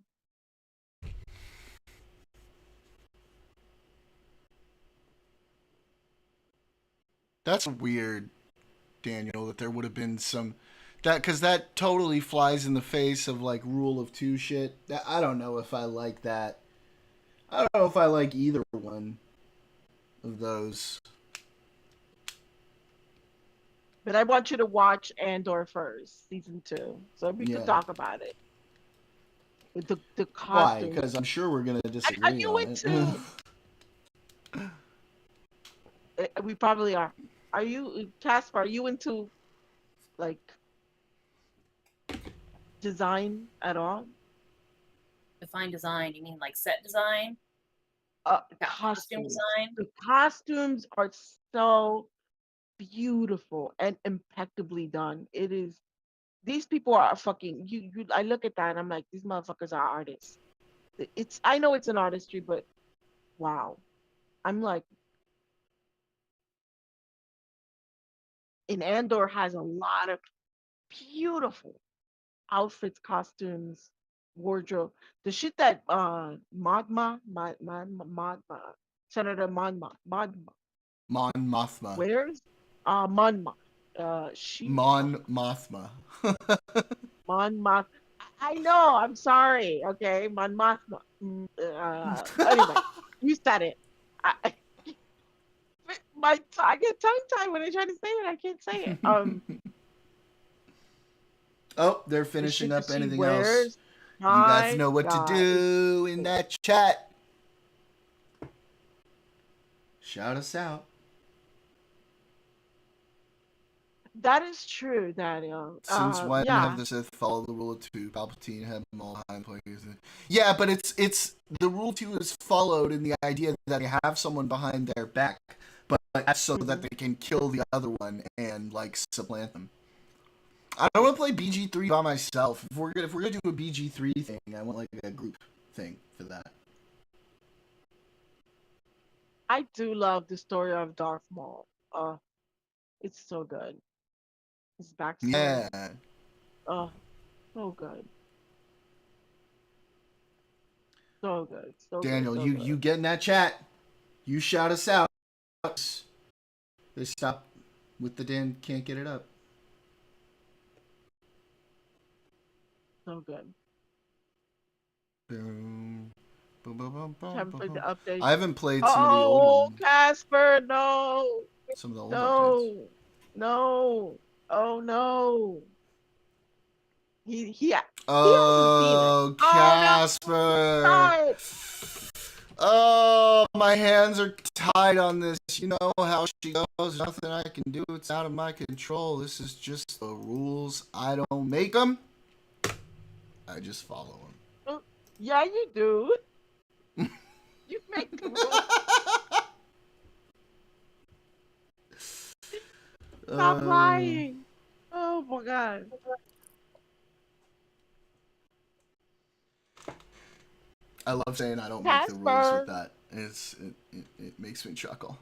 That's weird, Daniel, that there would have been some that because that totally flies in the face of like rule of two shit. I don't know if I like that. I don't know if I like either one of those. But I want you to watch Andor first, season 2, so we could Yeah. talk about it. With the Why? costumes. Because I'm sure we're gonna Are disagree you on into? We probably are. Are you, Casper? Are you into like design at all? Define design. You mean like set design? Costume Costumes. design? The costumes are so beautiful and impeccably done. It is. These people are fucking. You. I look at that and I'm like, these motherfuckers are artists. It's. I know it's an artistry, but wow. I'm like, and Andor has a lot of beautiful outfits, costumes, wardrobe. The shit that Modma, Senator Modma Mon Mothma. wears, Monma, she Mon Mothma. Mon Moth. I know. I'm sorry. Okay, Mon Mothma. Anyway, you said it. I, I get tongue tied when I try to say it. I can't say it. Oh, they're The finishing shit that up. she Anything else? wears. You guys My know what to God, do in that chat. Shout us out. that is true, Daniel. Since when have Yeah. the Sith followed the rule of two? Palpatine had them all behind places. Yeah, but it's the rule of two is followed in the idea that they have someone behind their back, but that's so that they can kill the other one and like supplant them. I don't want to play BG3 by myself. If we're gonna do a BG3 thing, I want like a group thing for that. I do love the story of Darth Maul. It's so good. His backstory. Yeah. So good. So good. So good. Daniel, So you good. get in that chat. You shout us out. They stop with the Dan can't get it up. So good. Boom. Boom, boom, boom, boom, Haven't played the update. I haven't played some of the old ones. Oh, Casper, no. Some of the old updates. No. Oh no. He Oh, Casper. Oh, my hands are tied on this. You know how she goes. Nothing I can do. It's out of my control. This is just the rules. I don't make them. I just follow them. Yeah, you do. You make the rules. Stop lying. Oh my God. I love saying I don't make the rules with that. It makes me chuckle.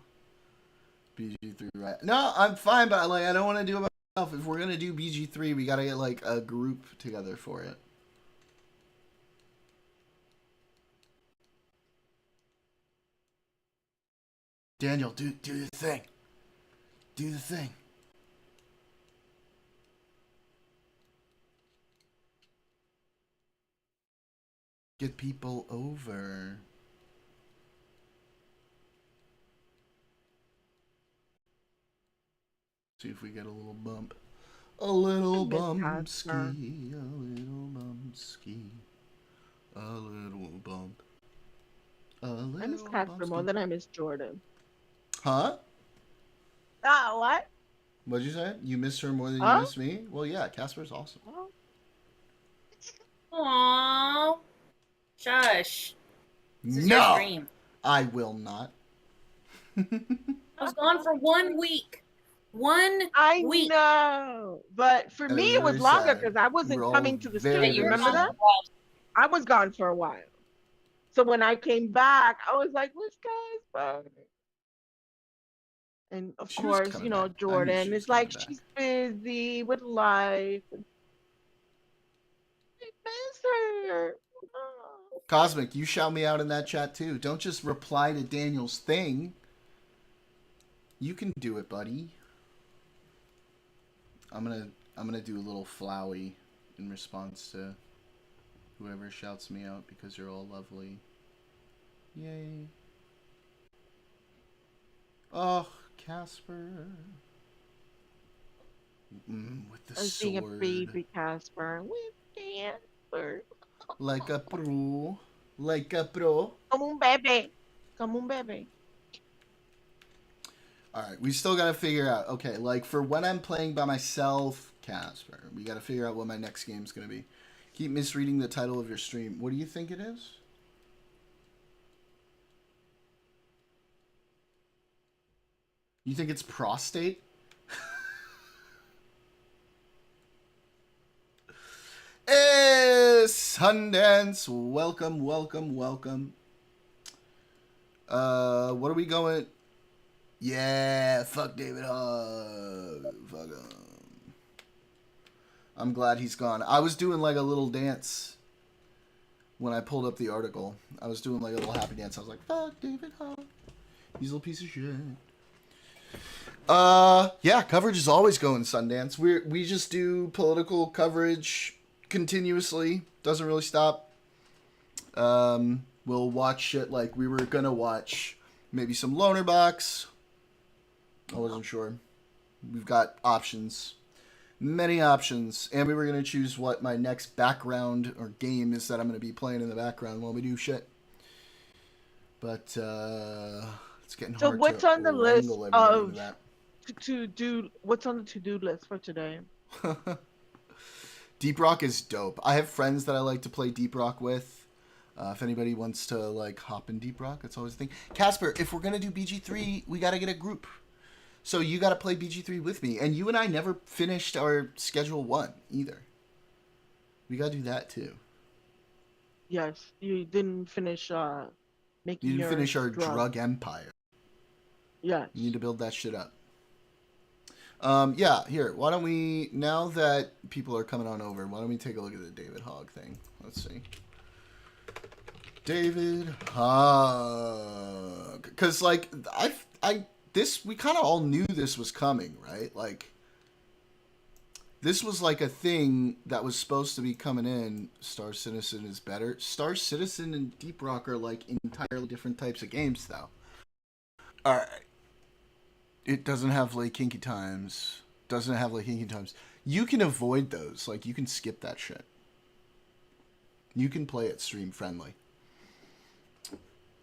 BG3, right? No, I'm fine, but like I don't want to do it myself. If we're gonna do BG3, we gotta get like a group together for it. Daniel, do the thing. Do the thing. Get people over. See if we get a little bump. A little bump ski. A little bump ski. A little bump. A little I miss Casper more than I miss Jordan. Huh? What? What'd you say? You miss her more than you miss me? Well, yeah, Casper's awesome. Aww. Shush. No! I will not. I was gone for 1 week. I week. know, but for me it was longer because I wasn't coming to the stream. Remember that? I was gone for a while. So when I came back, I was like, "What's Casper?" And of course, you know, Jordan is like, she's busy with life. I miss her. Oh. Cosmic, you shout me out in that chat too. Don't just reply to Daniel's thing. You can do it, buddy. I'm gonna do a little flowy in response to whoever shouts me out because you're all lovely. Yay. Oh, Casper. With the sword. Being a baby Casper. With Casper. Like a pro. Like a pro. Como un bebé. Como un bebé. Alright, we still gotta figure out. Okay, like for when I'm playing by myself, Casper, we gotta figure out what my next game's gonna be. Keep misreading the title of your stream. What do you think it is? You think it's prostate? Sundance, welcome, welcome, welcome. What are we going? Yeah, fuck David Hogg. Fuck him. I'm glad he's gone. I was doing like a little dance when I pulled up the article. I was doing like a little happy dance. I was like, fuck David Hogg. He's a little piece of shit. Yeah, coverage is always going Sundance. We just do political coverage continuously. Doesn't really stop. We'll watch shit like we were gonna watch maybe some Loner Box. I wasn't sure. We've got options. Many options. And we were gonna choose what my next background or game is that I'm gonna be playing in the background while we do shit. But it's getting hard. So what's on the list of that. to do? What's on the to-do list for today? Deep Rock is dope. I have friends that I like to play Deep Rock with. If anybody wants to like hop in Deep Rock, that's always a thing. Casper, if we're gonna do BG3, we gotta get a group. So you gotta play BG3 with me, and you and I never finished our Schedule 1 either. We gotta do that too. Yes, you didn't finish making. You didn't finish our drug empire. Yes. You need to build that shit up. Yeah, here. Why don't we, now that people are coming on over, why don't we take a look at the David Hogg thing? Let's see. David Hogg. Because, like, we kind of all knew this was coming, right? Like, this was like a thing that was supposed to be coming in. Star Citizen is better. Star Citizen and Deep Rock are, like, entirely different types of games, though. Alright. It doesn't have like kinky times. Doesn't have like kinky times. You can avoid those. Like, you can skip that shit. You can play it stream friendly.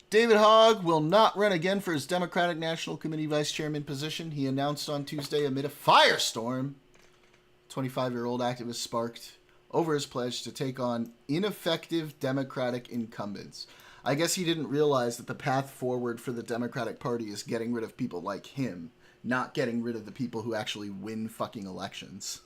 David Hogg will not run again for his Democratic National Committee vice chairman position. He announced on Tuesday amid a firestorm. 25-year-old activist sparked over his pledge to take on ineffective Democratic incumbents. I guess he didn't realize that the path forward for the Democratic Party is getting rid of people like him, not getting rid of the people who actually win fucking elections.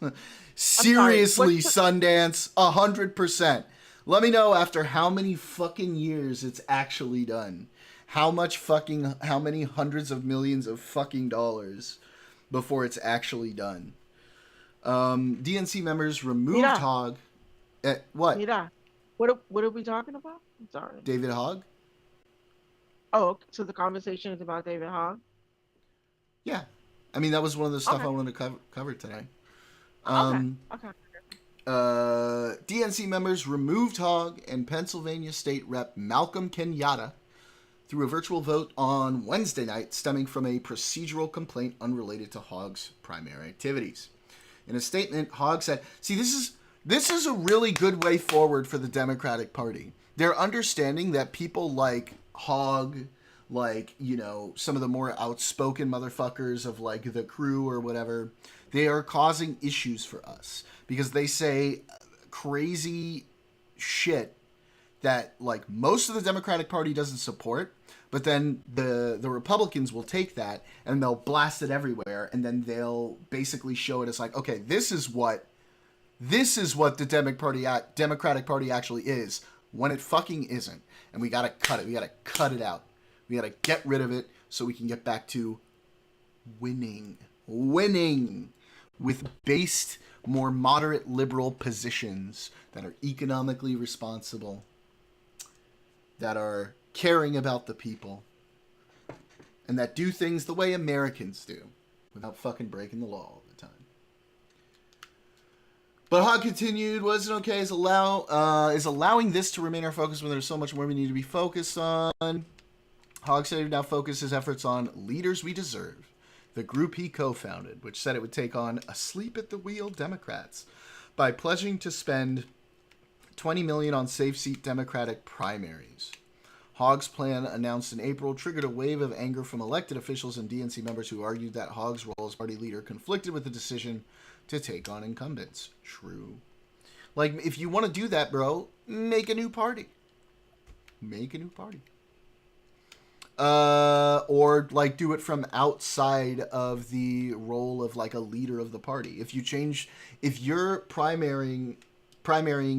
Seriously, Sundance, 100%. Let me know after how many fucking years it's actually done. How many hundreds of millions of fucking dollars before it's actually done. DNC members removed Hogg. What? Mira, what are we talking about? I'm sorry. David Hogg? Oh, so the conversation is about David Hogg? Yeah. I mean, that was one of the stuff I wanted to cover today. Okay. DNC members removed Hogg and Pennsylvania State Rep Malcolm Kenyatta through a virtual vote on Wednesday night, stemming from a procedural complaint unrelated to Hogg's primary activities. In a statement, Hogg said, see, this is a really good way forward for the Democratic Party. They're understanding that people like Hogg, like, you know, some of the more outspoken motherfuckers of, like, the crew or whatever, they are causing issues for us because they say crazy shit that like most of the Democratic Party doesn't support, but then the Republicans will take that and they'll blast it everywhere, and then they'll basically show it as like, okay, this is what the Democratic Party actually is, when it fucking isn't. And we gotta cut it. We gotta cut it out. We gotta get rid of it so we can get back to winning with based, more moderate liberal positions that are economically responsible, that are caring about the people, and that do things the way Americans do without fucking breaking the law all the time. But Hogg continued, wasn't okay is allowing this to remain our focus when there's so much more we need to be focused on. Hogg said he would now focus his efforts on Leaders We Deserve, the group he co-founded, which said it would take on asleep at the wheel Democrats by pledging to spend $20 million on safe seat Democratic primaries. Hogg's plan, announced in April, triggered a wave of anger from elected officials and DNC members who argued that Hogg's role as party leader conflicted with the decision to take on incumbents. True. Like, if you want to do that, bro, make a new party. Make a new party. Or, like, do it from outside of the role of, like, a leader of the party. If you're primarying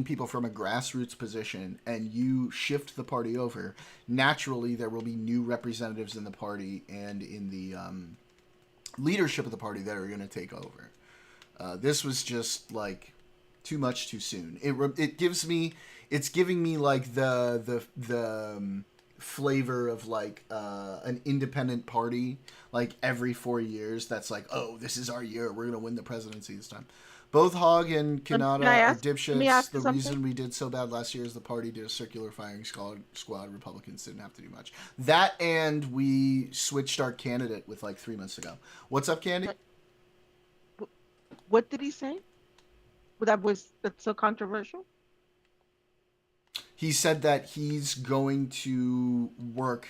people from a grassroots position and you shift the party over, naturally there will be new representatives in the party and in the leadership of the party that are going to take over. This was just like too much too soon. It's giving me like the flavor of like an independent party like every 4 years. That's like, oh, this is our year. We're gonna win the presidency this time. Both Hogg and Kanata are dipshits. The reason we did so bad last year is the party did a circular firing squad. Republicans didn't have to do much. That, and we switched our candidate with like 3 months ago. What's up, Candy? What did he say? That's so controversial? He said that he's going to work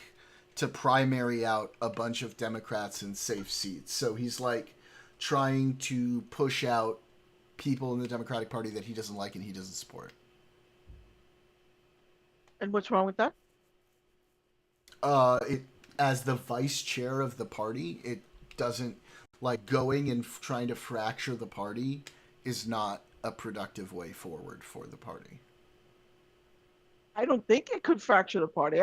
to primary out a bunch of Democrats in safe seats. So he's like trying to push out people in the Democratic Party that he doesn't like and he doesn't support. And what's wrong with that? As the vice chair of the party, it doesn't, like, going and trying to fracture the party is not a productive way forward for the party. I don't think it could fracture the party.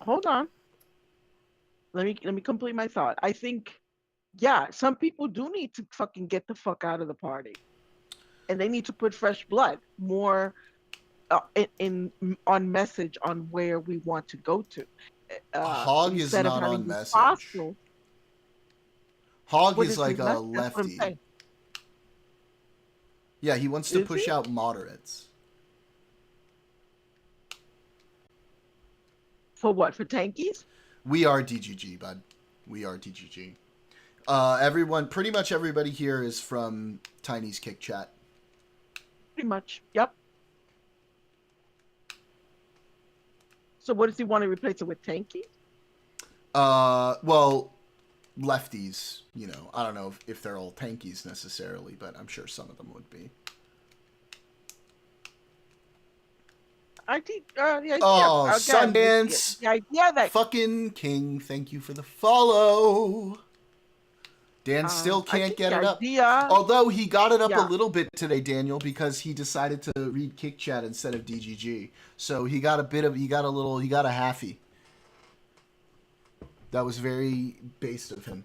Hold on. Let me complete my thought. I think, yeah, some people do need to fucking get the fuck out of the party, and they need to put fresh blood more on message on where we want to go to. Hogg is not on message. Hogg is like a lefty. Yeah, he wants to push out moderates. For what? For tankies? We are DGG, bud. We are DGG. Pretty much everybody here is from Tiny's Kick Chat. Pretty much, yep. So what does he want to replace it with, tankies? Well, lefties, you know. I don't know if they're all tankies necessarily, but I'm sure some of them would be. I think the idea, Sundance. The idea that fucking King, thank you for the follow. Dan still can't get it up. Although he got it up a little bit today, Daniel, because he decided to read Kick Chat instead of DGG. So he got a halfie. That was very based of him.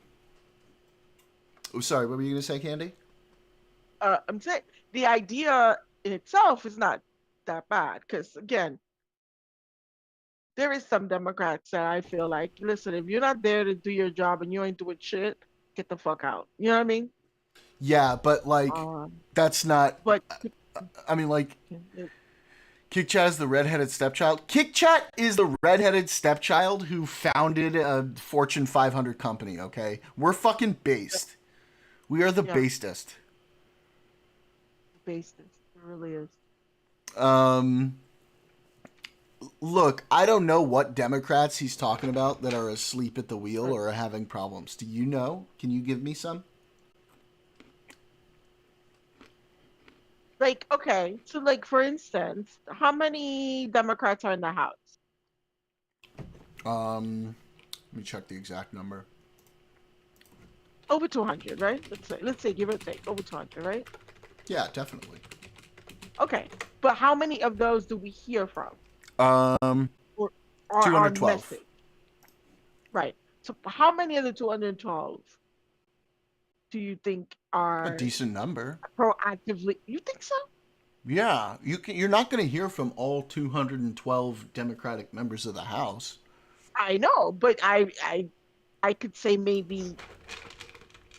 Oh, sorry, what were you going to say, Candy? I'm saying the idea in itself is not that bad, because again, there is some Democrats that I feel like, listen, if you're not there to do your job and you ain't doing shit, get the fuck out. You know what I mean? Yeah, but like that's not. But I mean, like, Kick Chat is the redheaded stepchild. Kick Chat is the redheaded stepchild who founded a Fortune 500 company. Okay, we're fucking based. We are the basedest. Basedest, it really is. Look, I don't know what Democrats he's talking about that are asleep at the wheel or are having problems. Do you know? Can you give me some? Like, okay, so like for instance, how many Democrats are in the House? Let me check the exact number. Over 200, right? Let's say give or take over 200, right? Yeah, definitely. Okay, but how many of those do we hear from? Or are on 212. message? Right. So how many of the 212 do you think A are decent number. proactively? You think so? Yeah, you're not going to hear from all 212 Democratic members of the House. I know, but I could say maybe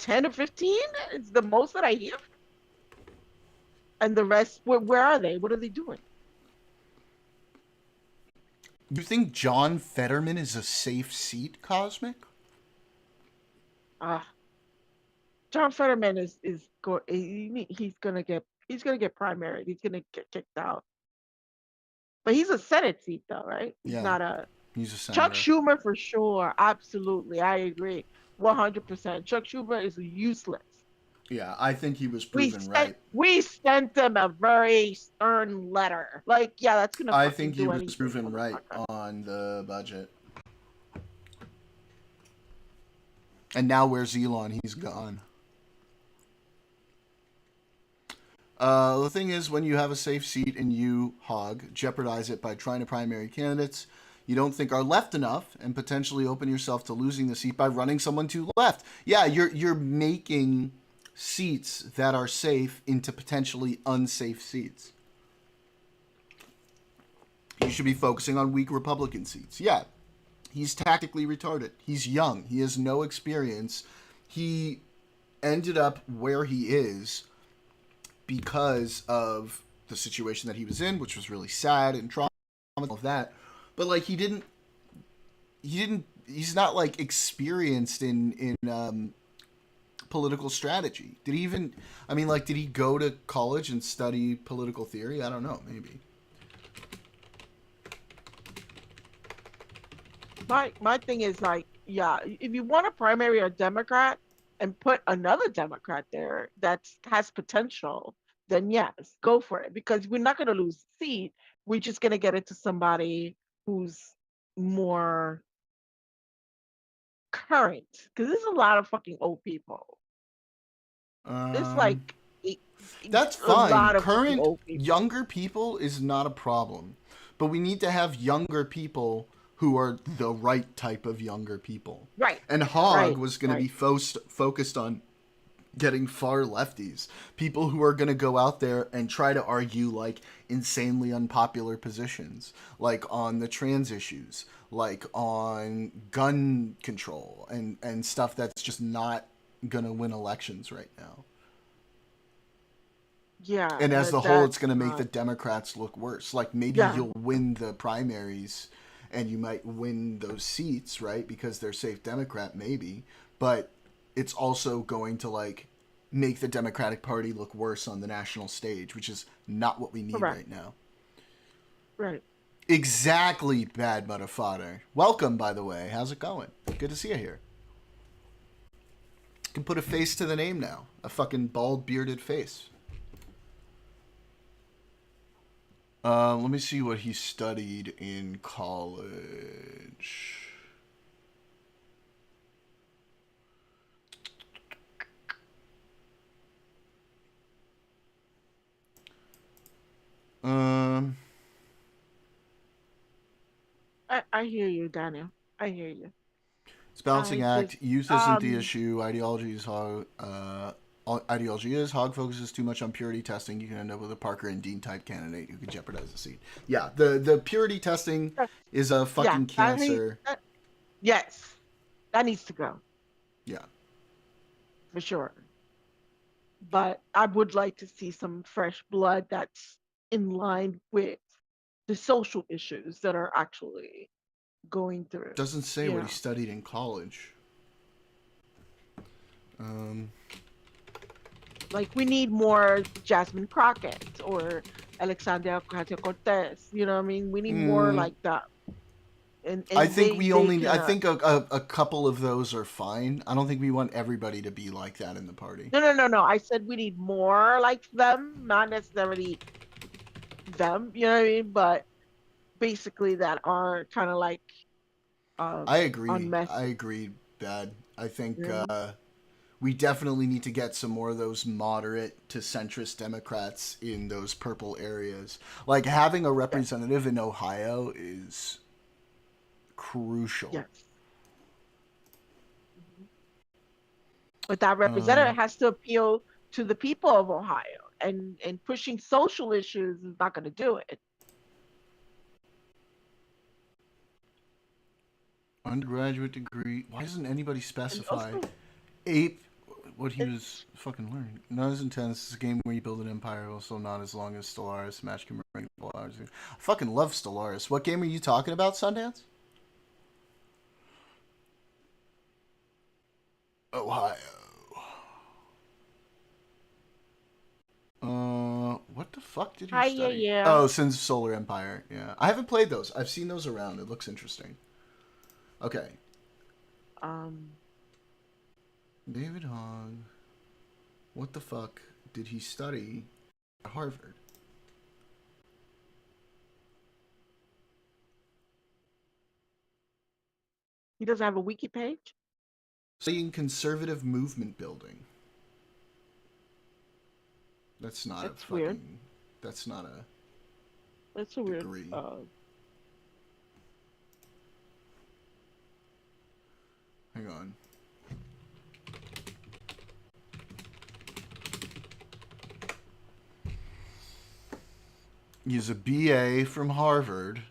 10 or 15 is the most that I hear. And the rest, where are they? What are they doing? You think John Fetterman is a safe seat, Cosmic? John Fetterman he's gonna get primary. He's gonna get kicked out. But he's a Senate seat though, right? He's not a. He's a Chuck senator. Schumer for sure. Absolutely, I agree. 100%. Chuck Schumer is useless. Yeah, I think he was proven right. We sent him a very stern letter. Like, yeah, that's gonna. I think he do was anything, proven right on the budget. And now where's Elon? He's gone. The thing is, when you have a safe seat and you, Hogg, jeopardize it by trying to primary candidates you don't think are left enough and potentially open yourself to losing the seat by running someone to left. Yeah, you're making seats that are safe into potentially unsafe seats. You should be focusing on weak Republican seats. Yeah, he's tactically retarded. He's young. He has no experience. He ended up where he is because of the situation that he was in, which was really sad and trauma of that. But like he's not like experienced in political strategy. Did he go to college and study political theory? I don't know, maybe. My thing is like, yeah, if you want a primary or Democrat and put another Democrat there that has potential, then yes, go for it. Because we're not going to lose the seat. We're just going to get it to somebody who's more current. Because there's a lot of fucking old people. It's like that's fine. Current younger people is not a problem, but we need to have younger people who are the right type of younger people. Right. And Hogg was going to be focused on getting far lefties, people who are going to go out there and try to argue like insanely unpopular positions, like on the trans issues, like on gun control and stuff that's just not going to win elections right now. Yeah. And as a whole, it's going to make the Democrats look worse. Like maybe you'll win the primaries and you might win those seats, right? Because they're safe Democrat, maybe. But it's also going to like make the Democratic Party look worse on the national stage, which is not what we need right now. Right. Exactly, bad motherfucker. Welcome, by the way. How's it going? Good to see you here. You can put a face to the name now. A fucking bald, bearded face. Let me see what he studied in college. I hear you, Daniel. I hear you. It's balancing act. Youth isn't the issue. Ideology is Hogg. Ideology is Hogg focuses too much on purity testing. You can end up with a Parker and Dean type candidate who could jeopardize the seat. Yeah, the purity testing is a fucking cancer. Yes, that needs to go. Yeah, for sure. But I would like to see some fresh blood that's in line with the social issues that are actually going through. Doesn't say what he studied in college. Like we need more Jasmine Crockett or Alexandria Ocasio-Cortez. You know what I mean? We need more like that. I think I think a couple of those are fine. I don't think we want everybody to be like that in the party. No. I said we need more like them, not necessarily them. You know what I mean? But basically, that are kind of like. I agree. Unmessy. I agree, Bad. I think Yeah. we definitely need to get some more of those moderate to centrist Democrats in those purple areas. Like having a representative in Ohio is crucial. Yes. But that representative has to appeal to the people of Ohio, and pushing social issues is not going to do it. Undergraduate degree. Why doesn't anybody specify ape what he was fucking learning? Not as intense. It's a game where you build an empire, also not as long as Stellaris. Match can bring hours. I fucking love Stellaris. What game are you talking about, Sundance? Ohio. What the fuck did you study? Yeah. Oh, since Solar Empire. Yeah, I haven't played those. I've seen those around. It looks interesting. Okay. David Hogg. What the fuck did he study at Harvard? He doesn't have a wiki page? Studying conservative movement building. That's not a fucking... Weird. That's not a... That's a degree. Weird... Hang on. He's a BA from Harvard.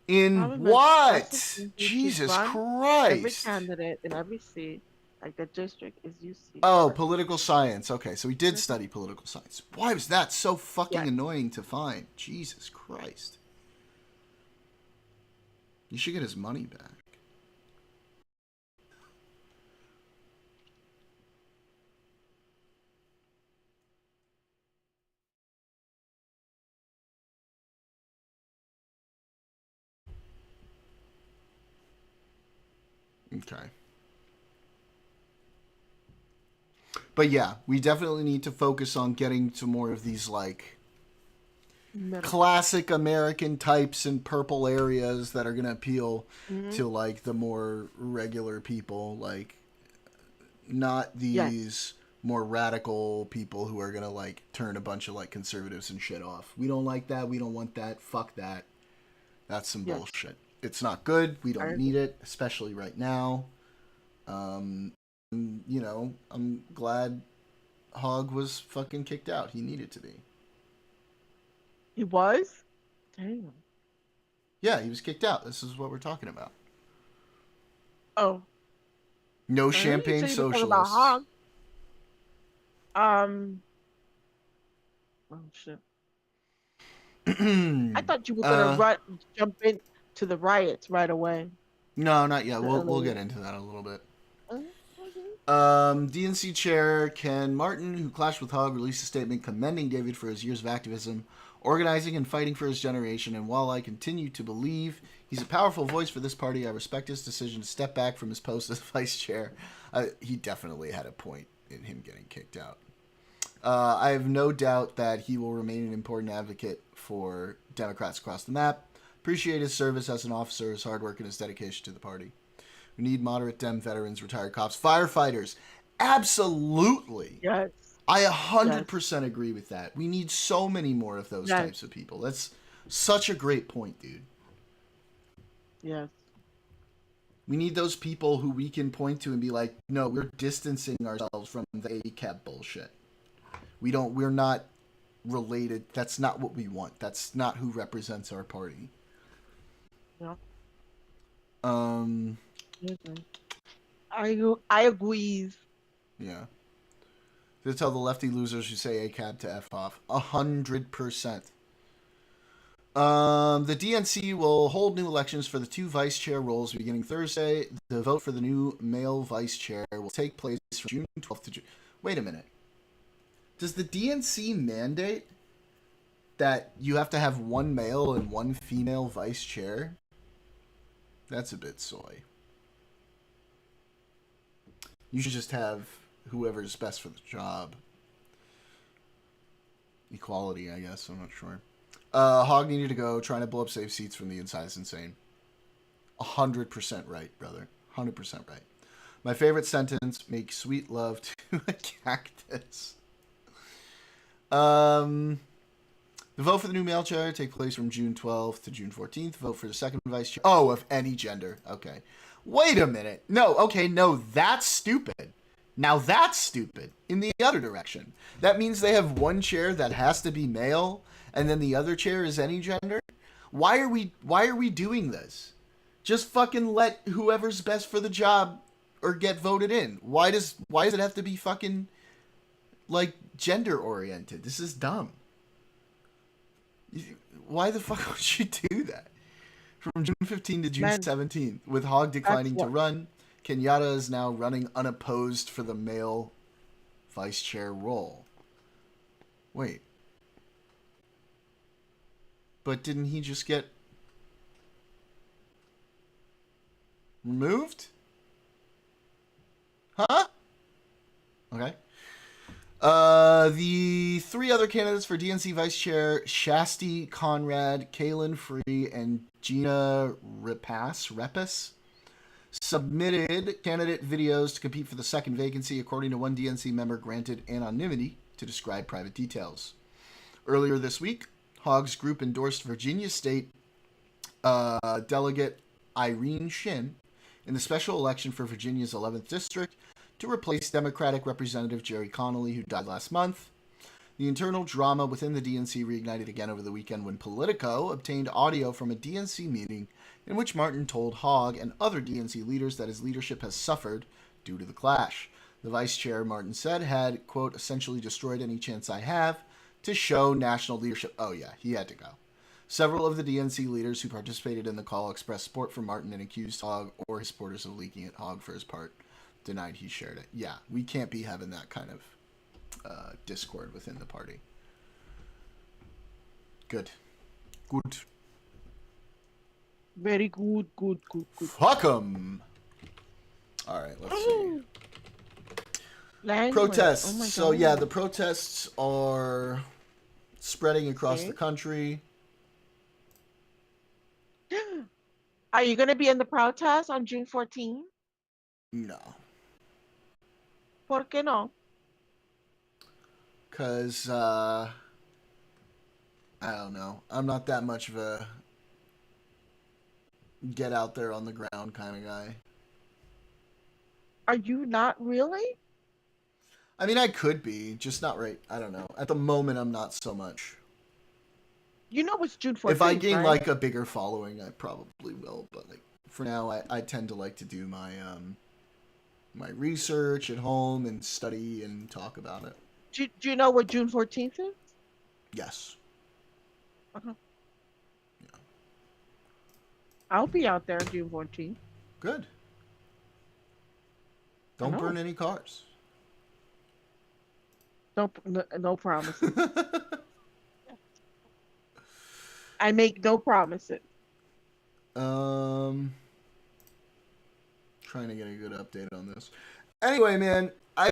In what? Jesus Christ. Every candidate in every seat, like the district, is UC. Oh, political science. Okay, so he did study political science. Why was that so fucking annoying to find? Jesus Christ. You should get his money back. Okay. But yeah, we definitely need to focus on getting to more of these, like, classic American types in purple areas that are going to appeal to, like, the more regular people. Like, not these more radical people who are going to, like, turn a bunch of, like, conservatives and shit off. We don't like that. We don't want that. Fuck that. That's some bullshit. It's not good. We don't need it, especially right now. You know, I'm glad Hogg was fucking kicked out. He needed to be. He was? Damn. Yeah, he was kicked out. This is what we're talking about. Oh. No champagne socialists. About Hogg. Oh shit. I thought you were gonna jump into the riots right away. No, not yet. We'll get into that a little bit. DNC chair Ken Martin, who clashed with Hogg, released a statement commending David for his years of activism, organizing and fighting for his generation, and while I continue to believe he's a powerful voice for this party, I respect his decision to step back from his post as vice chair. He definitely had a point in him getting kicked out. I have no doubt that he will remain an important advocate for Democrats across the map. Appreciate his service as an officer, his hard work, and his dedication to the party. We need moderate Dem veterans, retired cops, firefighters. Absolutely. Yes. I 100% agree with that. We need so many more of those types of people. That's such a great point, dude. Yes. We need those people who we can point to and be like, no, we're distancing ourselves from the ACAB bullshit. We're not related. That's not what we want. That's not who represents our party. Yeah. I agree. Yeah. To tell the lefty losers who say ACAB to F off. 100%. The DNC will hold new elections for the 2 vice chair roles beginning Thursday. The vote for the new male vice chair will take place from June 12th to June. Wait a minute. Does the DNC mandate that you have to have 1 male and 1 female vice chair? That's a bit soy. You should just have whoever's best for the job. Equality, I guess. I'm not sure. Hogg needed to go. Trying to blow up safe seats from the inside is insane. 100% right, brother. 100% right. My favorite sentence: make sweet love to a cactus. The vote for the new male chair take place from June 12th to June 14th. Vote for the second vice chair. Oh, of any gender. Okay. Wait a minute. No, okay, no, that's stupid. Now that's stupid in the other direction. That means they have one chair that has to be male, and then the other chair is any gender? Why are we doing this? Just fucking let whoever's best for the job or get voted in. Why does it have to be fucking like gender oriented? This is dumb. Why the fuck would you do that? From June 15th to June 17th, with Hogg declining to run, Kenyatta is now running unopposed for the male vice chair role. Wait. But didn't he just get removed? Huh? Okay. The three other candidates for DNC Vice Chair, Shasti Conrad, Kaylin Free, and Gina Repas, submitted candidate videos to compete for the second vacancy, according to one DNC member granted anonymity to describe private details. Earlier this week, Hogg's group endorsed Virginia State Delegate Irene Shin in the special election for Virginia's 11th District to replace Democratic Representative Jerry Connolly, who died last month. The internal drama within the DNC reignited again over the weekend when Politico obtained audio from a DNC meeting in which Martin told Hogg and other DNC leaders that his leadership has suffered due to the clash. The vice chair, Martin said, had, quote, essentially destroyed any chance I have to show national leadership. Oh, yeah, he had to go. Several of the DNC leaders who participated in the call expressed support for Martin and accused Hogg or his supporters of leaking at Hogg for his part. Denied he shared it. Yeah, we can't be having that kind of discord within the party. Good. Good. Very good. Fuck 'em. All right, let's see. Language. Protests. Oh my So, God. yeah, the protests are spreading across the country. Are you going to be in the protest on June 14th? No. ¿Por qué no? Because, I don't know. I'm not that much of a get out there on the ground kind of guy. Are you not really? I mean, I could be, just not right. I don't know. At the moment, I'm not so much. You know it's June 14th, If I gain right? like a bigger following, I probably will. But like for now, I tend to like to do my my research at home and study and talk about it. Do you know what June 14th is? Yes. Uh-huh. Yeah. I'll be out there on June 14th. Good. Don't burn any cars. No promises. I make no promises. Trying to get a good update on this. Anyway, man, I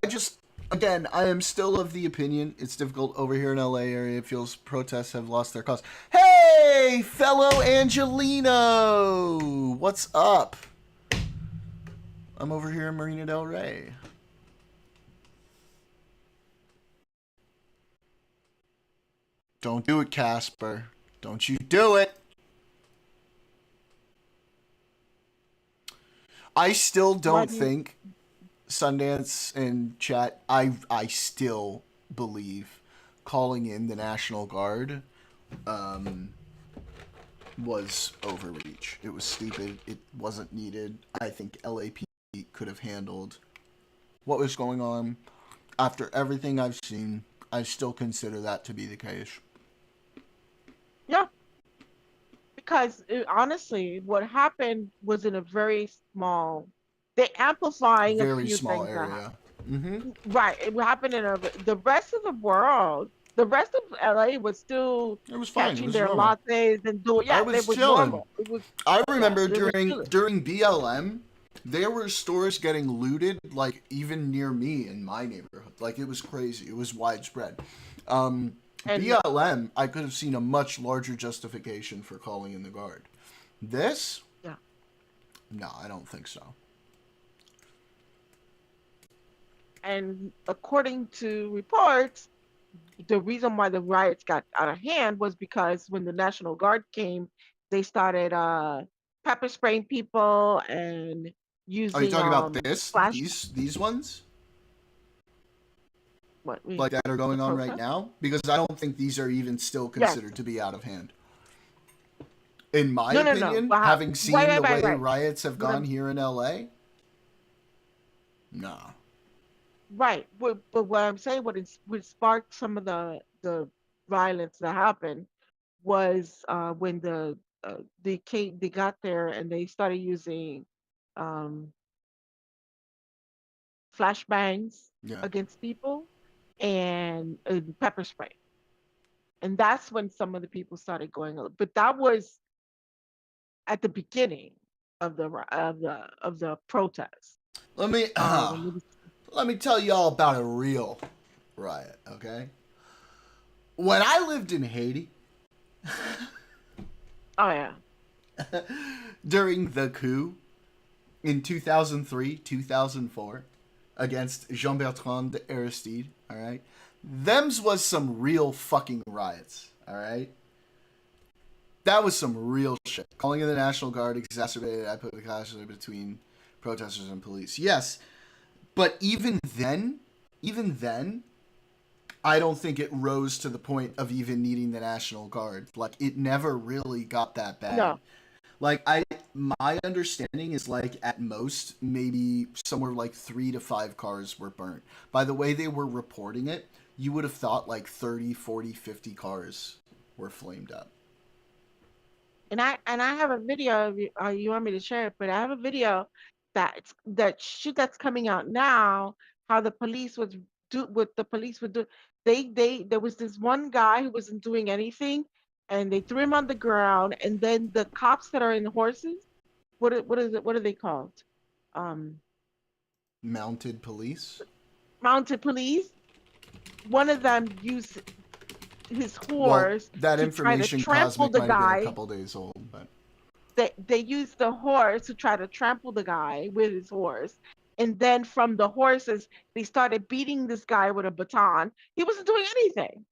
am still of the opinion it's difficult over here in LA area. It feels protests have lost their cause. Hey, fellow Angelino! What's up? I'm over here in Marina Del Rey. Don't do it, Casper. Don't you do it. I still don't think Sundance and chat, I still believe calling in the National Guard was overreach. It was stupid. It wasn't needed. I think LAPD could have handled what was going on. After everything I've seen, I still consider that to be the case. Yeah. Because honestly, what happened was in a very small, they amplifying very a few small things. Area. Right. It happened in the rest of the world The rest of LA was still catching their lattes and doing. Yeah, it was normal. It was. I remember during BLM, there were stores getting looted, like even near me in my neighborhood. Like it was crazy. It was widespread. BLM, I could have seen a much larger justification for calling in the guard. This? Yeah. No, I don't think so. And according to reports, the reason why the riots got out of hand was because when the National Guard came, they started pepper spraying people and using. Are you talking about this? These ones? What? Like that are going on right now? Because I don't think these are even still considered to be out of hand. In my opinion, having seen the way riots have gone here in LA, nah. Right, but what I'm saying, what sparked some of the violence that happened was when they got there and they started using flashbangs against people and pepper spray, and that's when some of the people started going. But that was at the beginning of the protest. Let me tell y'all about a real riot, okay? When I lived in Haiti, oh yeah, during the coup in 2003, 2004, against Jean-Bertrand Aristide, all right? Thems was some real fucking riots, all right? That was some real shit. Calling in the National Guard exacerbated hypothetically between protesters and police. Yes, but even then, I don't think it rose to the point of even needing the National Guard. Like, it never really got that bad. No. Like, my understanding is, like, at most, maybe somewhere like 3 to 5 cars were burnt. By the way they were reporting it, you would have thought like 30, 40, 50 cars were flamed up. And I have a video. You want me to share it? But I have a video that shit that's coming out now. How the police would do what the police would do. There was this one guy who wasn't doing anything, and they threw him on the ground. And then the cops that are in horses, what is it? What are they called? Mounted police. Mounted police. One of them used his horse that information to try to trample the guy. A couple days old, but they used the horse to try to trample the guy with his horse, and then from the horses they started beating this guy with a baton. He wasn't doing anything,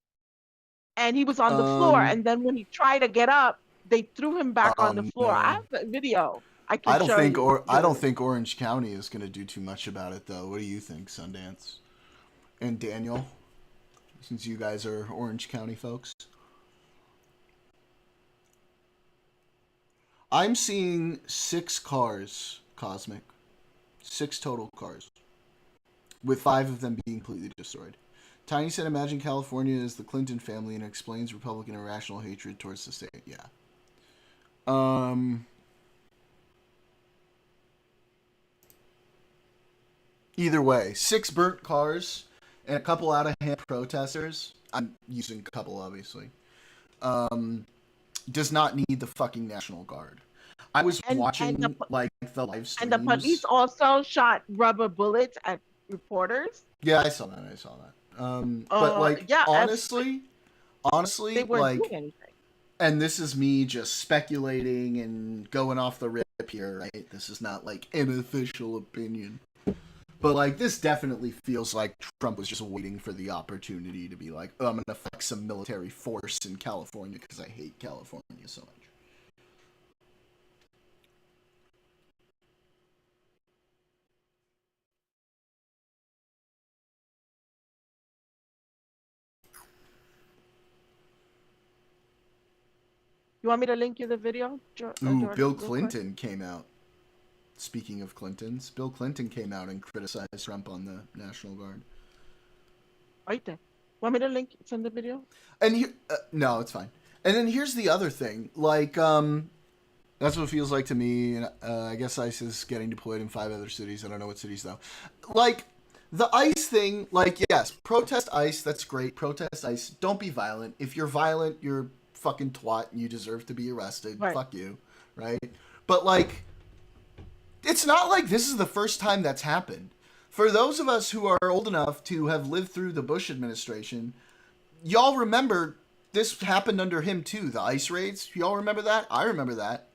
and he was on the floor. And then when he tried to get up, they threw him back on the floor. No. I have the video. I don't think Orange County is going to do too much about it, though. What do you think, Sundance and Daniel? Since you guys are Orange County folks. I'm seeing 6 cars, Cosmic. 6 total cars. With 5 of them being completely destroyed. Tiny said, imagine California is the Clinton family and explains Republican irrational hatred towards the state. Yeah. Either way, 6 burnt cars and a couple out-of-hand protesters, I'm using a couple, obviously, does not need the fucking National Guard. I was watching, the live streams. And the police also shot rubber bullets at reporters. Yeah, I saw that. But, honestly, they weren't doing anything. And this is me just speculating and going off the rip here, right? This is not, an official opinion. But, this definitely feels like Trump was just waiting for the opportunity to be like, oh, I'm going to flex some military force in California because I hate California so much. You want me to link you the video? Bill Clinton came out. Speaking of Clintons, Bill Clinton came out and criticized Trump on the National Guard. Right there. Want me to send the video? And no, it's fine. And then here's the other thing. That's what it feels like to me. And I guess ICE is getting deployed in 5 other cities. I don't know what cities, though. The ICE thing, like, yes, protest ICE, that's great. Protest ICE. Don't be violent. If you're violent, you're fucking twat and you deserve to be arrested. Right. Fuck you, right? But, like, it's not like this is the first time that's happened. For those of us who are old enough to have lived through the Bush administration, y'all remember this happened under him too, the ICE raids. Y'all remember that? I remember that.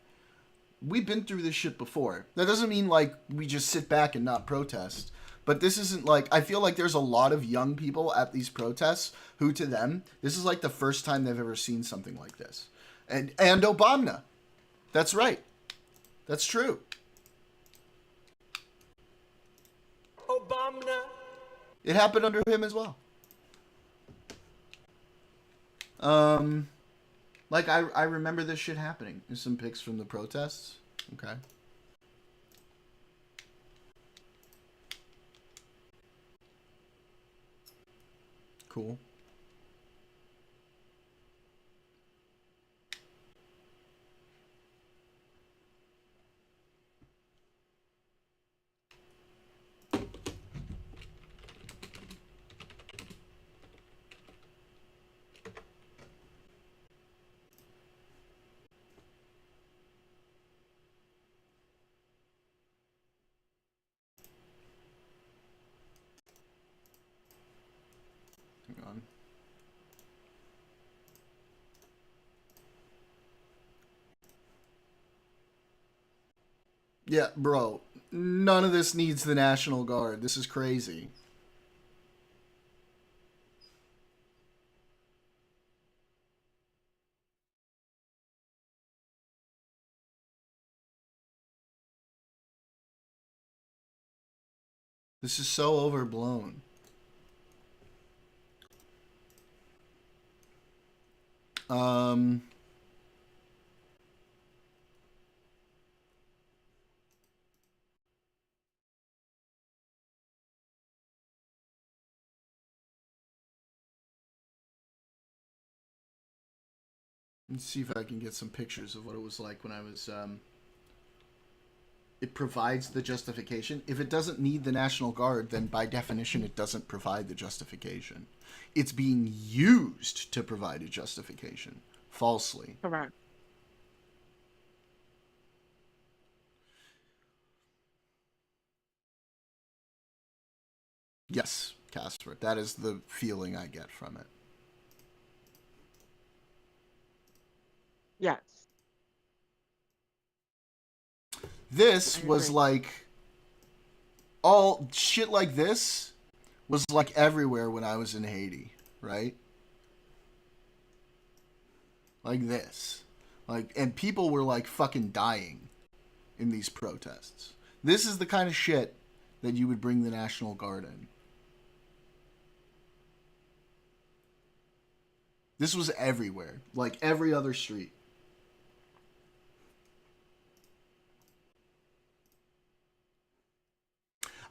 We've been through this shit before. That doesn't mean, like, we just sit back and not protest. But this isn't like, I feel like there's a lot of young people at these protests who, to them, this is like the first time they've ever seen something like this. And Obama. That's right. That's true. Obama. It happened under him as well. Like, I remember this shit happening. There's some pics from the protests. Okay. Cool. Hang on. Yeah, bro. None of this needs the National Guard. This is crazy. This is so overblown. Let's see if I can get some pictures of what it was like when I was, it provides the justification. If it doesn't need the National Guard, then by definition it doesn't provide the justification. It's being used to provide a justification. Falsely. Correct. Yes, Casper. That is the feeling I get from it. Yes. This was like, all shit like this was like everywhere when I was in Haiti, right? Like this. Like, and people were like fucking dying in these protests. This is the kind of shit that you would bring the National Guard in. This was everywhere, like every other street.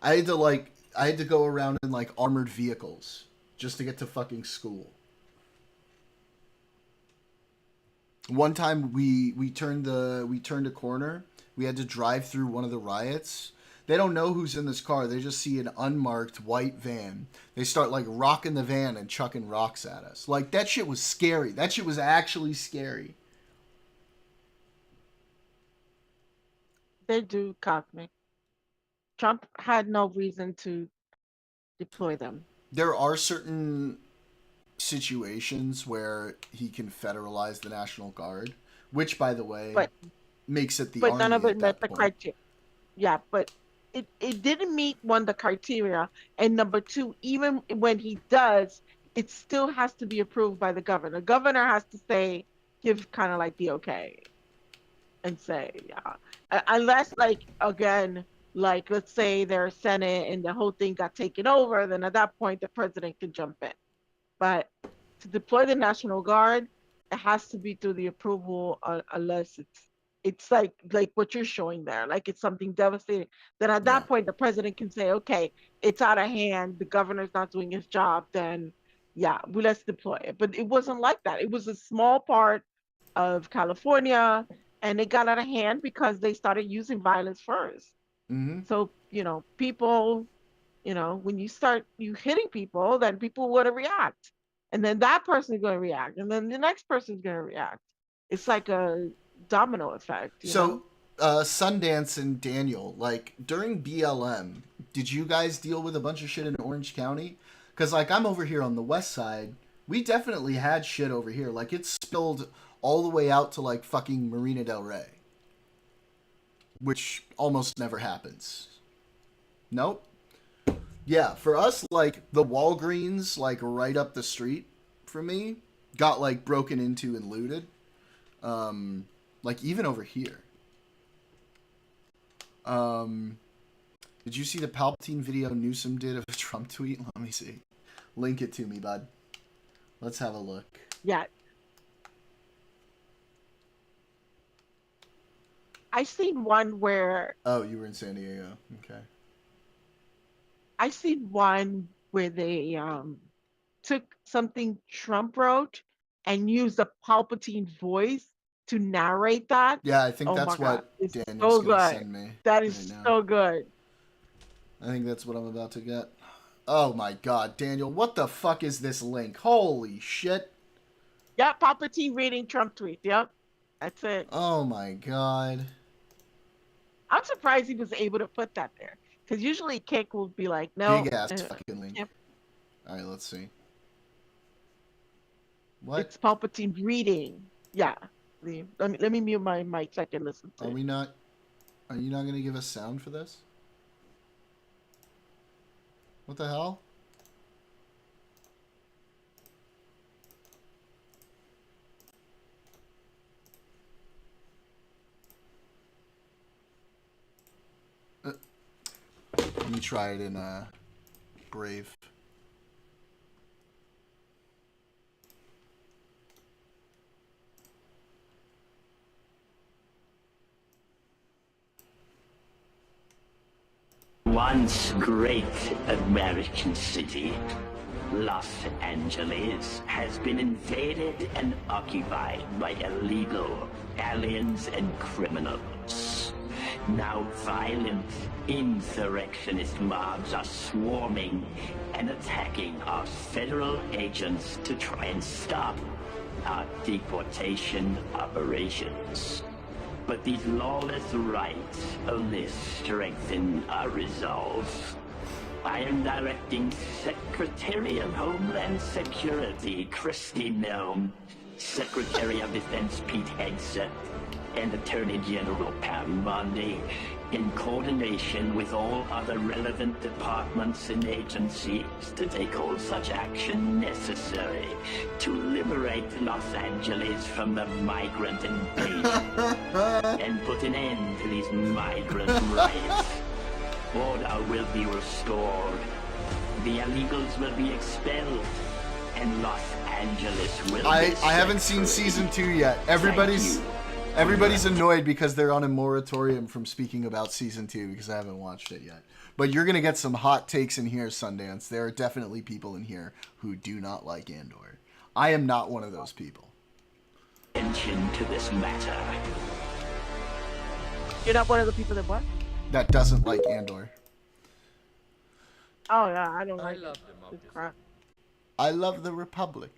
I had to go around in like armored vehicles just to get to fucking school. One time we turned a corner. We had to drive through one of the riots. They don't know who's in this car. They just see an unmarked white van. They start like rocking the van and chucking rocks at us. Like, that shit was scary. That shit was actually scary. They do, Cosmic. Trump had no reason to deploy them. There are certain situations where he can federalize the National Guard, which, by the way, makes it the army. But none of it met the point. criteria. Yeah, but it didn't meet, one, the criteria, and number two, even when he does, it still has to be approved by the governor. The governor has to say, give kind of like the okay, and say, yeah, unless, like, again, like, let's say there's Senate and the whole thing got taken over, then at that point the president can jump in. But to deploy the National Guard, it has to be through the approval, unless it's like what you're showing there, like it's something devastating. Then at that point, the president can say, okay, it's out of hand, the governor's not doing his job, then yeah, let's deploy it. But it wasn't like that. It was a small part of California, and it got out of hand because they started using violence first. Mm-hmm. So, people When you start hitting people, then people want to react, and then that person is going to react, and then the next person is going to react. It's like a domino effect. So, Sundance and Daniel, like during BLM, did you guys deal with a bunch of shit in Orange County? Because like I'm over here on the west side, we definitely had shit over here. Like it spilled all the way out to like fucking Marina Del Rey, which almost never happens. Nope. Yeah, for us, like the Walgreens, like right up the street from me, got like broken into and looted. Like even over here. Did you see the Palpatine video Newsom did of a Trump tweet? Let me see. Link it to me, bud. Let's have a look. Yeah. I seen one where. Oh, you were in San Diego. Okay. I seen one where they took something Trump wrote and used a Palpatine voice to narrate that. Yeah, I think that's what Daniel's going to send me. That is so good. I think that's what I'm about to get. Oh my god, Daniel, what the fuck is this link? Holy shit. Yep, Palpatine reading Trump tweet. Yep, that's it. Oh my god. I'm surprised he was able to put that there. Because usually Kick will be like, no. Big ass fucking link. Yep. Alright, let's see. What? It's Palpatine reading. Yeah. Let me mute my mic so I can listen to it. Are you not going to give us sound for this? What the hell? Let me try it in Brave. Once great American city, Los Angeles has been invaded and occupied by illegal aliens and criminals. Now violent insurrectionist mobs are swarming and attacking our federal agents to try and stop our deportation operations. But these lawless rights only strengthen our resolve. I am directing Secretary of Homeland Security Kristi Noem, Secretary of Defense Pete Hegseth, and Attorney General Pam Bondi, in coordination with all other relevant departments and agencies, to take all such action necessary to liberate Los Angeles from the migrant invasion and put an end to these migrant riots. Order will be restored. The illegals will be expelled, and Los Angeles will I haven't seen season 2 yet. Everybody's annoyed because they're on a moratorium from speaking about season 2 because I haven't watched it yet. But you're gonna get some hot takes in here, Sundance. There are definitely people in here who do not like Andor. I am not one of those people. Attention to this matter. You're not one of the people that what? That doesn't like Andor. Oh yeah, I don't like it. Crap. I love the Republic.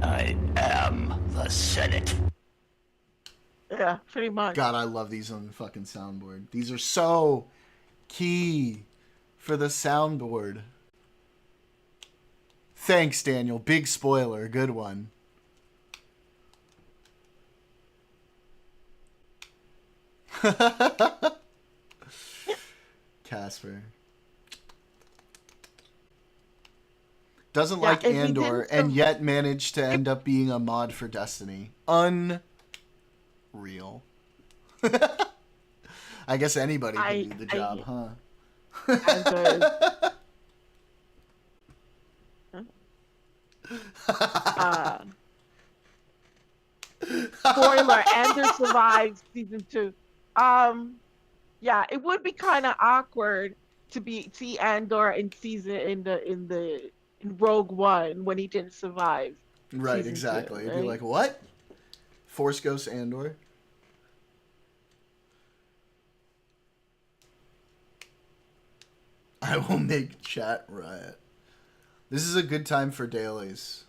I am the Senate. Yeah, pretty much. God, I love these on the fucking soundboard. These are so key for the soundboard. Thanks, Daniel. Big spoiler. Good one. Casper. Doesn't like Andor and yet managed to end up being a mod for Destiny. Unreal. I guess anybody can do the job, huh? Spoiler, Andor survives season 2. Yeah, it would be kind of awkward to see Andor in Rogue One when he didn't survive. Right, exactly. 2, right? It'd be like, what? Force Ghost Andor? I will make chat riot. This is a good time for dailies.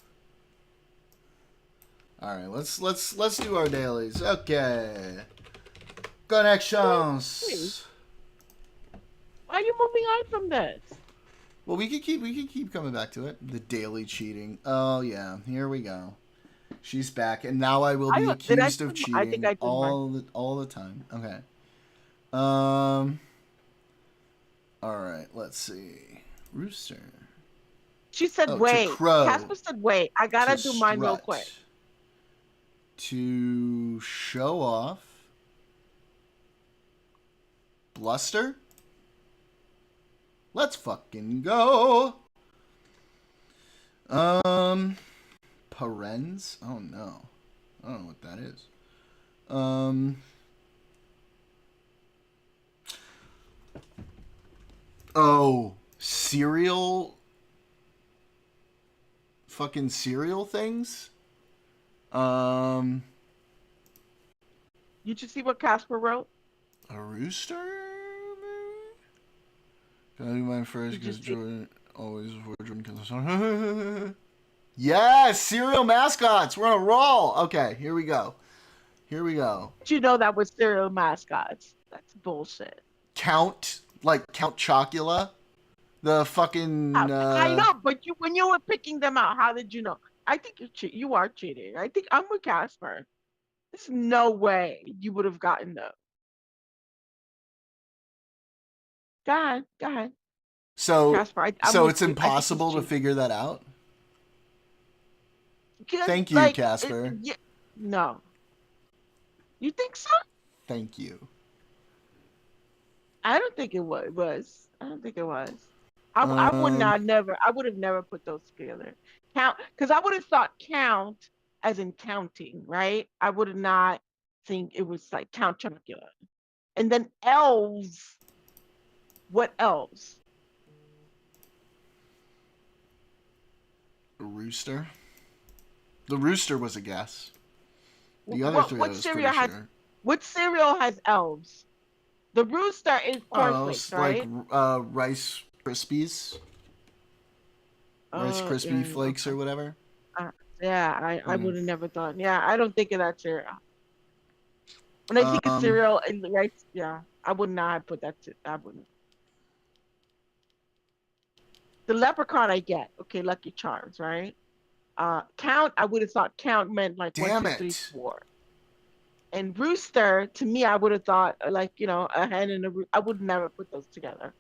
All right, let's do our dailies. Okay. Connections. Why are you moving on from this? Well, we could keep coming back to it. The daily cheating. Oh yeah, here we go. She's back, and now I will be accused of cheating I think I did all the time. Okay. All right. Let's see. Rooster. She said, "Wait." Casper said, "Wait." I gotta do mine real quick. To show off. Bluster. Let's fucking go. Parens? Oh no. I don't know what that is. Oh, cereal. Fucking cereal things. You just see what Casper wrote? A rooster? Can I do mine first? Because Jordan always before Jordan comes. Yes, cereal mascots. We're on a roll. Okay, here we go. Here we go. Did you know that was cereal mascots? That's bullshit. Count Chocula, the fucking. I know, but when you were picking them out, how did you know? I think you are cheating. I think I'm with Casper. There's no way you would have gotten those. Go ahead. So, Casper, so it's impossible to figure that out. Thank you, Casper. No. You think so? Thank you. I don't think it was. I don't think it was. I would have never put those together. Count, because I would have thought count as in counting, right? I would have not think it was like Count Chocula. And then elves. What elves? A rooster. The rooster was a guess. The other three, I was pretty sure. What cereal has elves? The rooster is cornflakes, right? Like Rice Krispies. Rice Krispie flakes or whatever. I would have never thought. Yeah, I don't think of that cereal. When I think of cereal, rice, yeah, I would not have put that. I wouldn't. The leprechaun, I get. Okay, Lucky Charms, right? Count, I would have thought count meant like 1, 2, 3, 4. And rooster, to me, I would have thought like, a hen and a rooster. I would never put those together.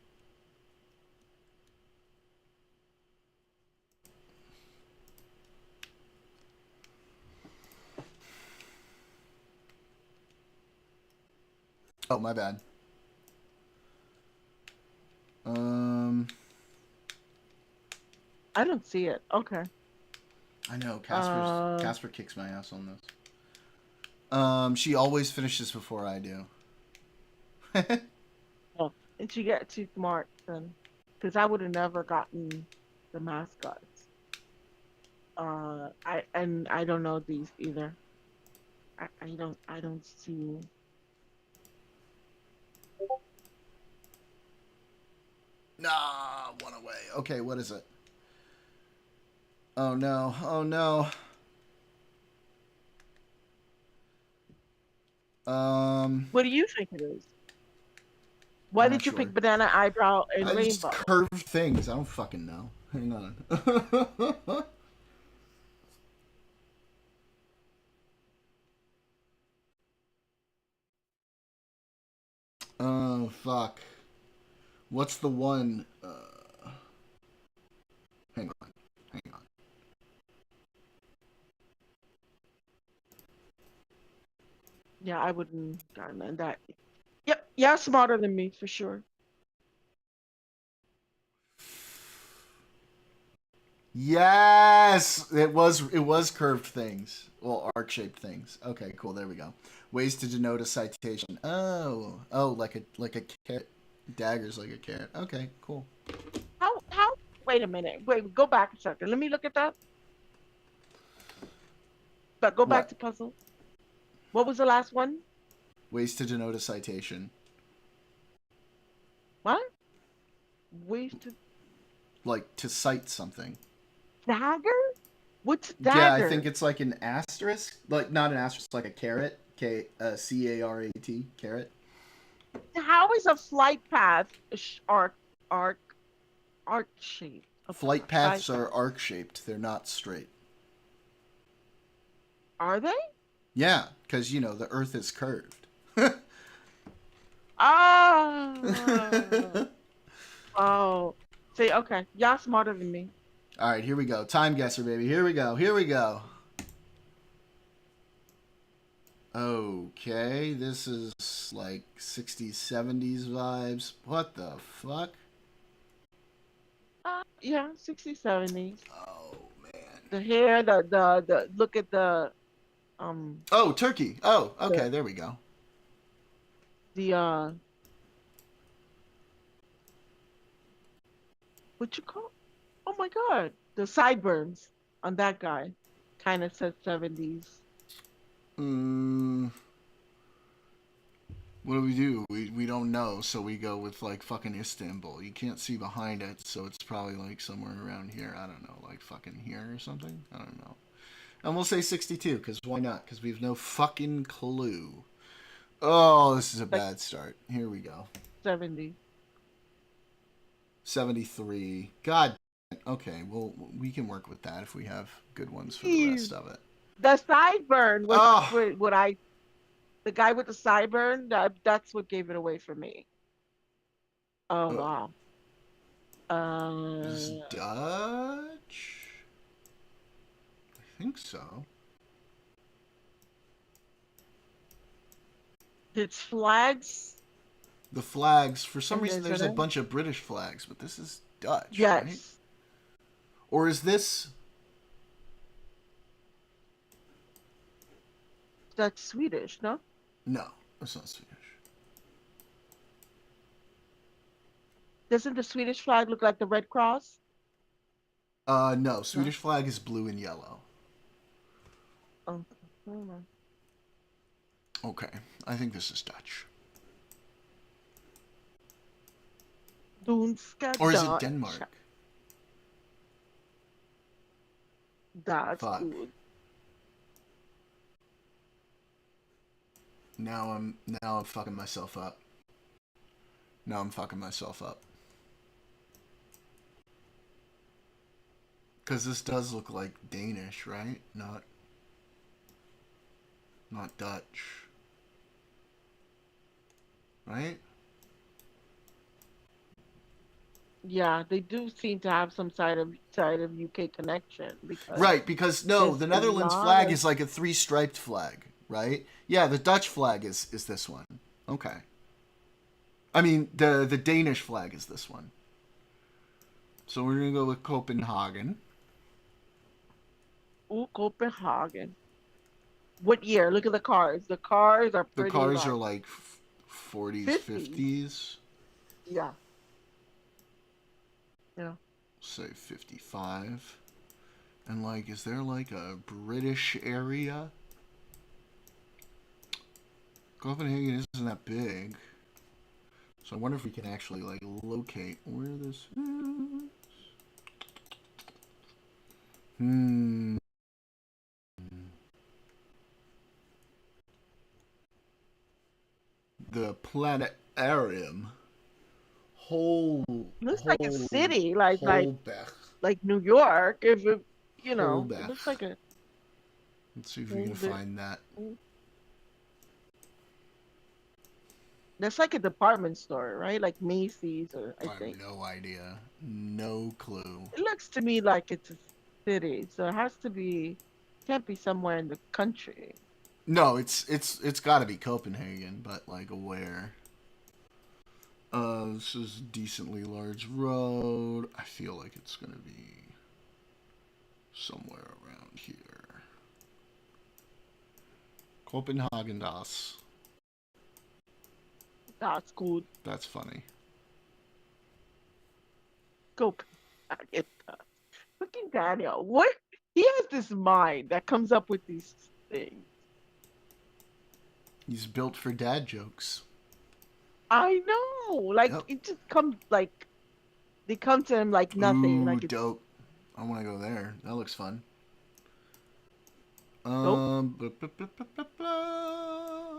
Oh, my bad. I don't see it. Okay. I know Casper kicks my ass on this. She always finishes before I do. Oh, and she got too smart then, because I would have never gotten the mascots. I don't know these either. I don't see. Nah, one away. Okay, what is it? Oh no! Oh no! What do you think it is? Why did you pick banana, eyebrow, and rainbow? Just curved things. I don't fucking know. Hang on. Oh fuck! What's the one? Hang on. Yeah, I wouldn't gotten that. Yep, yeah, smarter than me for sure. Yes, it was curved things. Well, arc-shaped things. Okay, cool. There we go. Ways to denote a citation. Oh, like a cat. Daggers like a cat. Okay, cool. How? Wait a minute. Wait, go back a second. Let me look at that. But go back to puzzle. What was the last one? Ways to denote a citation. What? Ways to Like to cite something. dagger? What's dagger? Yeah, I think it's like an asterisk, like not an asterisk, like a caret, CARAT, caret. How is a flight path arc shaped? Flight paths are arc shaped. They're not straight. Are they? Yeah, because you know the Earth is curved. Oh. See, okay. Y'all smarter than me. All right, here we go. Time guesser, baby. Here we go. Here we go. Okay, this is like 60s, 70s vibes. What the fuck? Yeah, 60s, 70s. Oh, man. The hair, the look at the Oh, Turkey. Oh, okay, there we go. The what you call? Oh my god, the sideburns on that guy kind of said 70s. What do? We don't know, so we go with like fucking Istanbul. You can't see behind it, so it's probably like somewhere around here. I don't know, like fucking here or something. I don't know. And we'll say 62, because why not? Because we have no fucking clue. Oh, this is a bad start. Here we go. 70. 73. God. Okay, well, we can work with that if we have good ones for the rest of it. The sideburn was what the guy with the sideburn, that's what gave it away for me. Oh, wow. Is Dutch? I think so. It's flags. The flags, for some reason, there's a bunch of British flags, but this is Dutch, yes. Right? Or is this... That's Swedish, no? No, that's not Swedish. Doesn't the Swedish flag look like the Red Cross? No. Swedish flag is blue and yellow. Oh. Okay, I think this is Dutch. Or is it Denmark? That's good. Now I'm fucking myself up. Because this does look like Danish, right? Not Dutch. Right? Yeah, they do seem to have some side of UK connection because the Netherlands flag is like a 3-striped flag, right? Yeah, the Dutch flag is this one. Okay. I mean, the Danish flag is this one. So we're gonna go with Copenhagen. Ooh, Copenhagen. What year? Look at the cars. The cars are pretty. The cars are like 40s, 50s. Yeah. Yeah. Say 55. And like, is there like a British area? Copenhagen isn't that big. So I wonder if we can actually like locate where this is. The planetarium. Looks like a city, like New York. If it, it looks like a. Let's see if we can find that. That's like a department store, right? Like Macy's, or I think. have no idea. No clue. It looks to me like it's a city, so it has to be. Can't be somewhere in the country. No, it's got to be Copenhagen, but like where? This is a decently large road. I feel like it's gonna be somewhere around here. Copenhagen das. That's good. That's funny. Copenhagen. Fucking Daniel, what? He has this mind that comes up with these things. He's built for dad jokes. I know. Like, it just comes like They come to him like nothing. Ooh, like it's dope. I want to go there. That looks fun. dope. Blah, blah, blah, blah, blah, blah.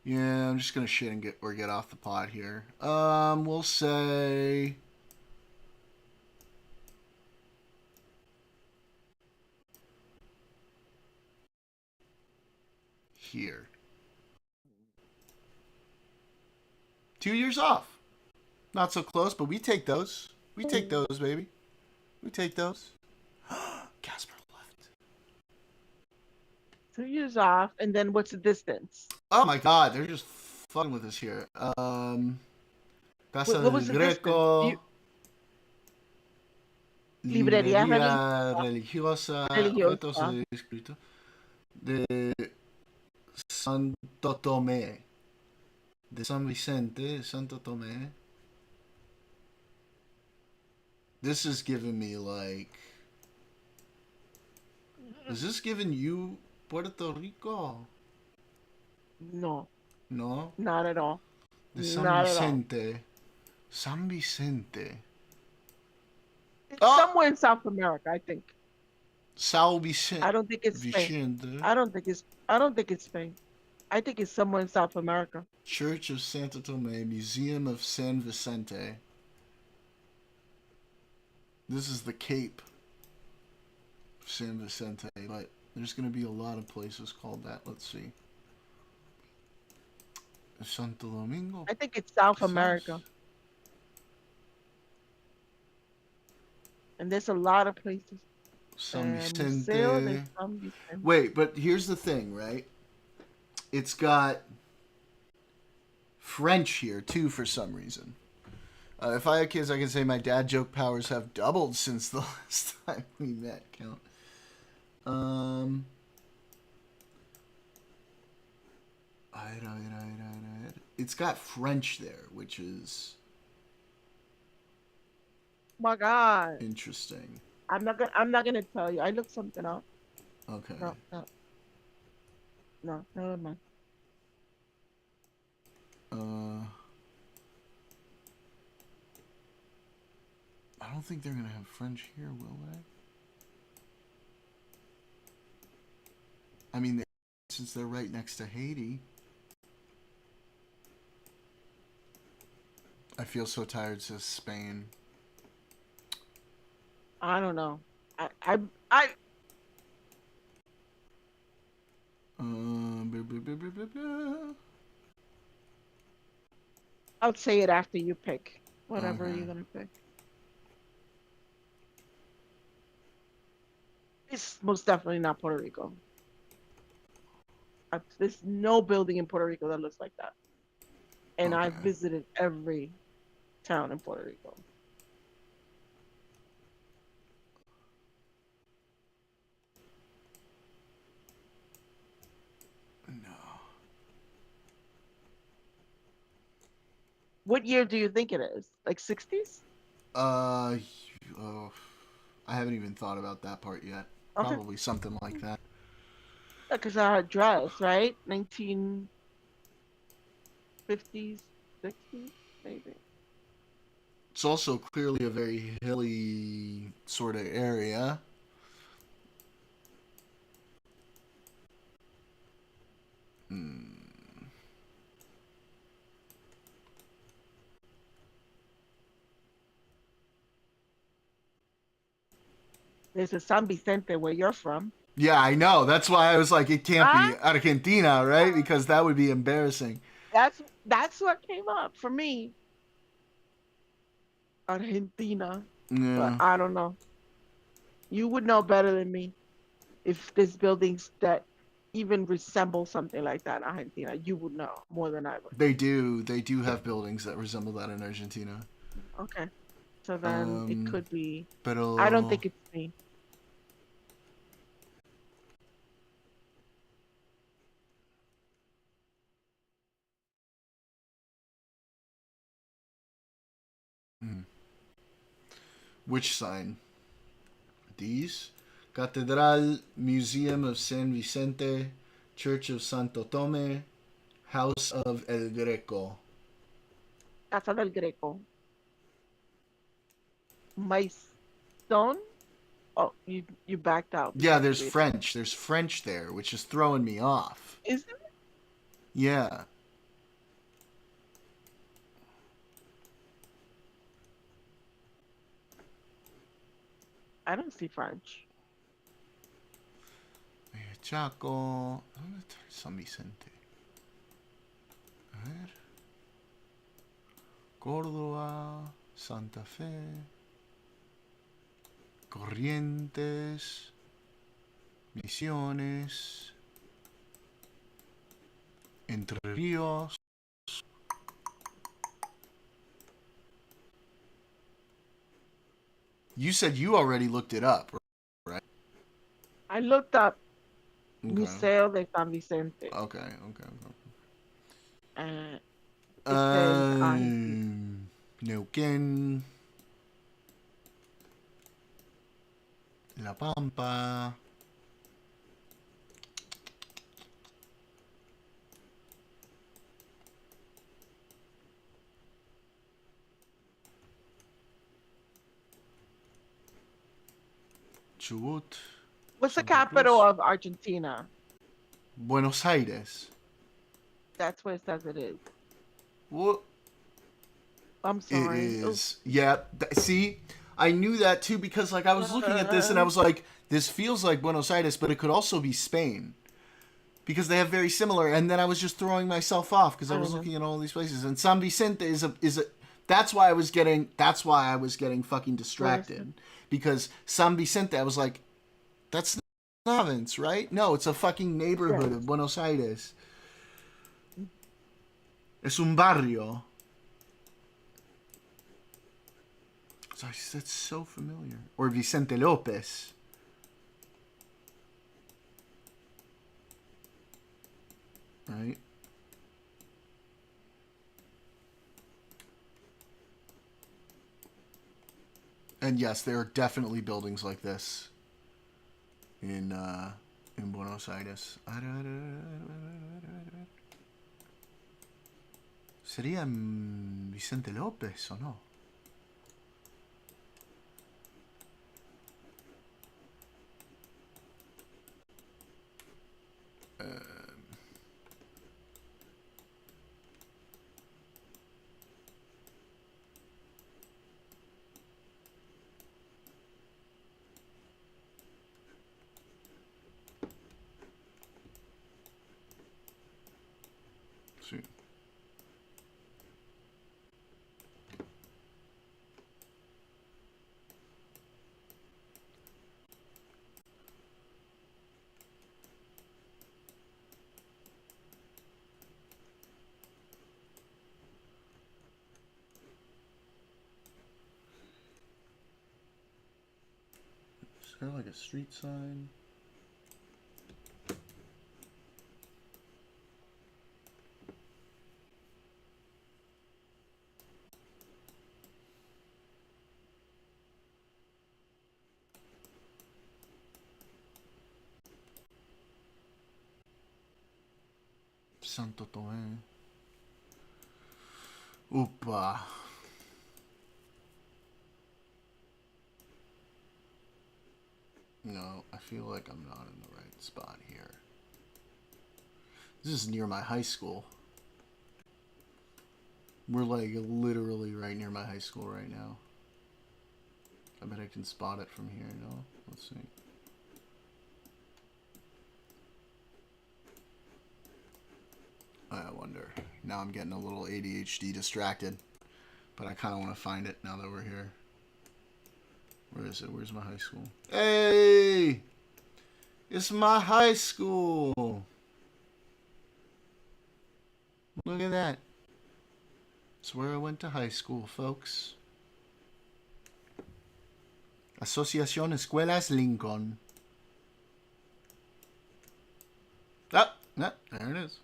Yeah, I'm just gonna shit and get off the pot here. We'll say here. 2 years off. Not so close, but we take those. We take those, baby. We take those. Casper left. 2 years off, and then what's the distance? Oh my God, they're just fucking with us here. Casa What del was the Greco. distance? Librería religiosa. Retos religiosa. escrito de Santo Tomé. De San Vicente, Santo Tomé. This is giving me like. Is this giving you Puerto Rico? No. No? Not at all. De San Not Vicente. At all. San Vicente. It's somewhere in South America, I think. São Vicente. I don't think it's Spain. I don't think it's Spain. I think it's somewhere in South America. Church of Santo Tomé, Museum of San Vicente. This is the Cape of San Vicente, but there's going to be a lot of places called that. Let's see. Santo Domingo. I think it's South America. And there's a lot of places. San Vicente. Wait, but here's the thing, right? It's got French here, too, for some reason. If I had kids, I could say my dad joke powers have doubled since the last time we met. Count. It's got French there, which is... My God. Interesting. I'm not gonna tell you. I looked something up. Okay. No, never mind. I don't think they're gonna have French here, will they? I mean, since they're right next to Haiti. I feel so tired, says Spain. I don't know. I'll say it after you pick whatever you're gonna pick. It's most definitely not Puerto Rico. There's no building in Puerto Rico that looks like that. And I've visited every town in Puerto Rico. What year do you think it is? Like 60s? I haven't even thought about that part yet. Okay. Probably something like that. Yeah, because our address, right? 1950s, 60s, maybe. It's also clearly a very hilly sort of area. There's a San Vicente where you're from. Yeah, I know. That's why I was like, it can't be Argentina, right? Because that would be embarrassing. That's what came up for me. Argentina. Yeah. But I don't know. You would know better than me if there's buildings that even resemble something like that in Argentina. You would know more than I would. They do. They do have buildings that resemble that in Argentina. Okay. So then it could be. Pero... I don't think it's me. Which sign? These? Catedral, Museum of San Vicente, Church of Santo Tome, House of El Greco. Casa del Greco. My son. Oh, you backed out. Yeah, there's French. There's French there, which is throwing me off. Is there? Yeah. I don't see French. Chaco. San Vicente. A ver. Córdoba. Santa Fe. Corrientes. Misiones. Entre Ríos. You said you already looked it up, right? I looked up Okay. Museo de San Vicente. Okay. It says Neuquén. La Pampa. Chubut. What's the capital of Argentina? Buenos Aires. That's what it says it is. What? I'm sorry. It is. Yeah. See, I knew that too because like I was looking at this and I was like, this feels like Buenos Aires, but it could also be Spain. Because they have very similar, and then I was just throwing myself off because I was looking at all these places. And San Vicente is a that's why I was getting fucking distracted. Because San Vicente, I was like, that's the province, right? No, it's a fucking neighborhood of Buenos Aires. Es un barrio. So that's so familiar. Or Vicente Lopez. Right? And yes, there are definitely buildings like this in Buenos Aires. ¿Sería Vicente López o no? Sí. Is there like a street sign? Santo Tomé. Opa. No, I feel like I'm not in the right spot here. This is near my high school. We're like literally right near my high school right now. I bet I can spot it from here, no? Let's see. I wonder. Now I'm getting a little ADHD distracted. But I kind of want to find it now that we're here. Where is it? Where's my high school? Hey! It's my high school! Look at that. It's where I went to high school, folks. Asociación Escuelas Lincoln. Ah, there it is.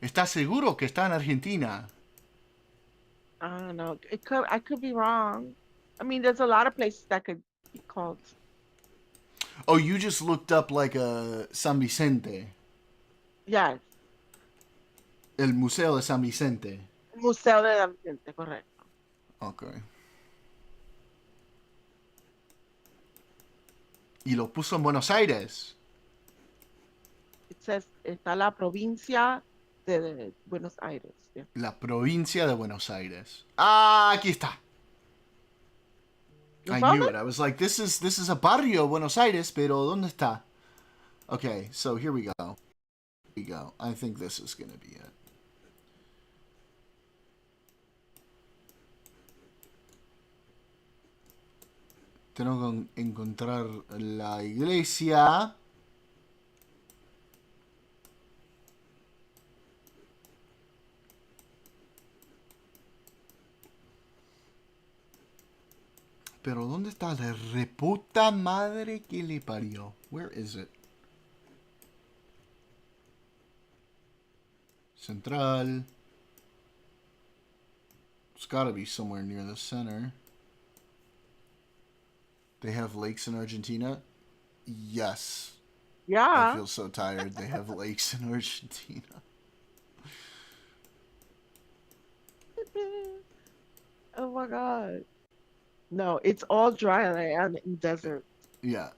¿Estás seguro que está en Argentina? I don't know. I could be wrong. I mean, there's a lot of places that could be called. Oh, you just looked up like a San Vicente. Yes. El Museo de San Vicente. Museo de San Vicente, correcto. Okay. Y lo puso en Buenos Aires. It says, está la provincia de Buenos Aires. Yeah. La provincia de Buenos Aires. Ah, aquí está. I knew it. I was like, this is a barrio Buenos Aires, pero ¿dónde está? Okay, so here we go. Here we go. I think this is going to be it. Tengo que encontrar la iglesia. Pero ¿dónde está la reputa madre que le parió? Where is it? Central. It's gotta be somewhere near the center. They have lakes in Argentina? Yes. Yeah. I feel so tired. They have lakes in Argentina. Oh my God. No, it's all dry land and desert. Yeah.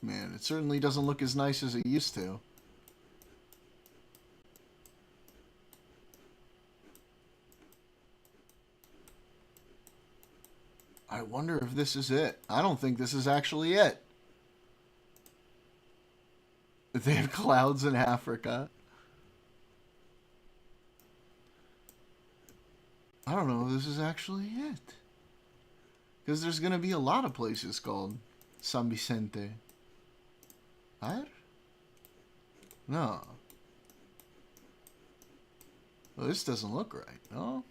Man, it certainly doesn't look as nice as it used to. I wonder if this is it. I don't think this is actually it. They have clouds in Africa. I don't know if this is actually it. Because there's going to be a lot of places called San Vicente. What? No. Well, this doesn't look right, no?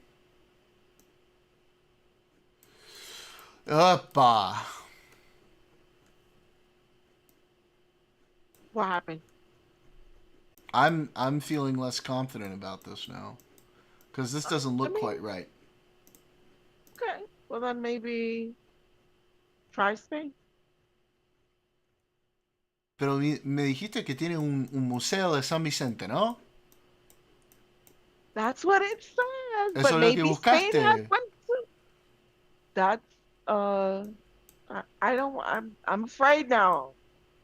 Uppa. What happened? I'm feeling less confident about this now. Because this doesn't look quite right. Okay. Well, then maybe try Spain. Pero me dijiste que tiene un museo de San Vicente, ¿no? That's what it says. Eso But es lo maybe que buscaste. Spain has one too. That's I don't. I'm afraid now.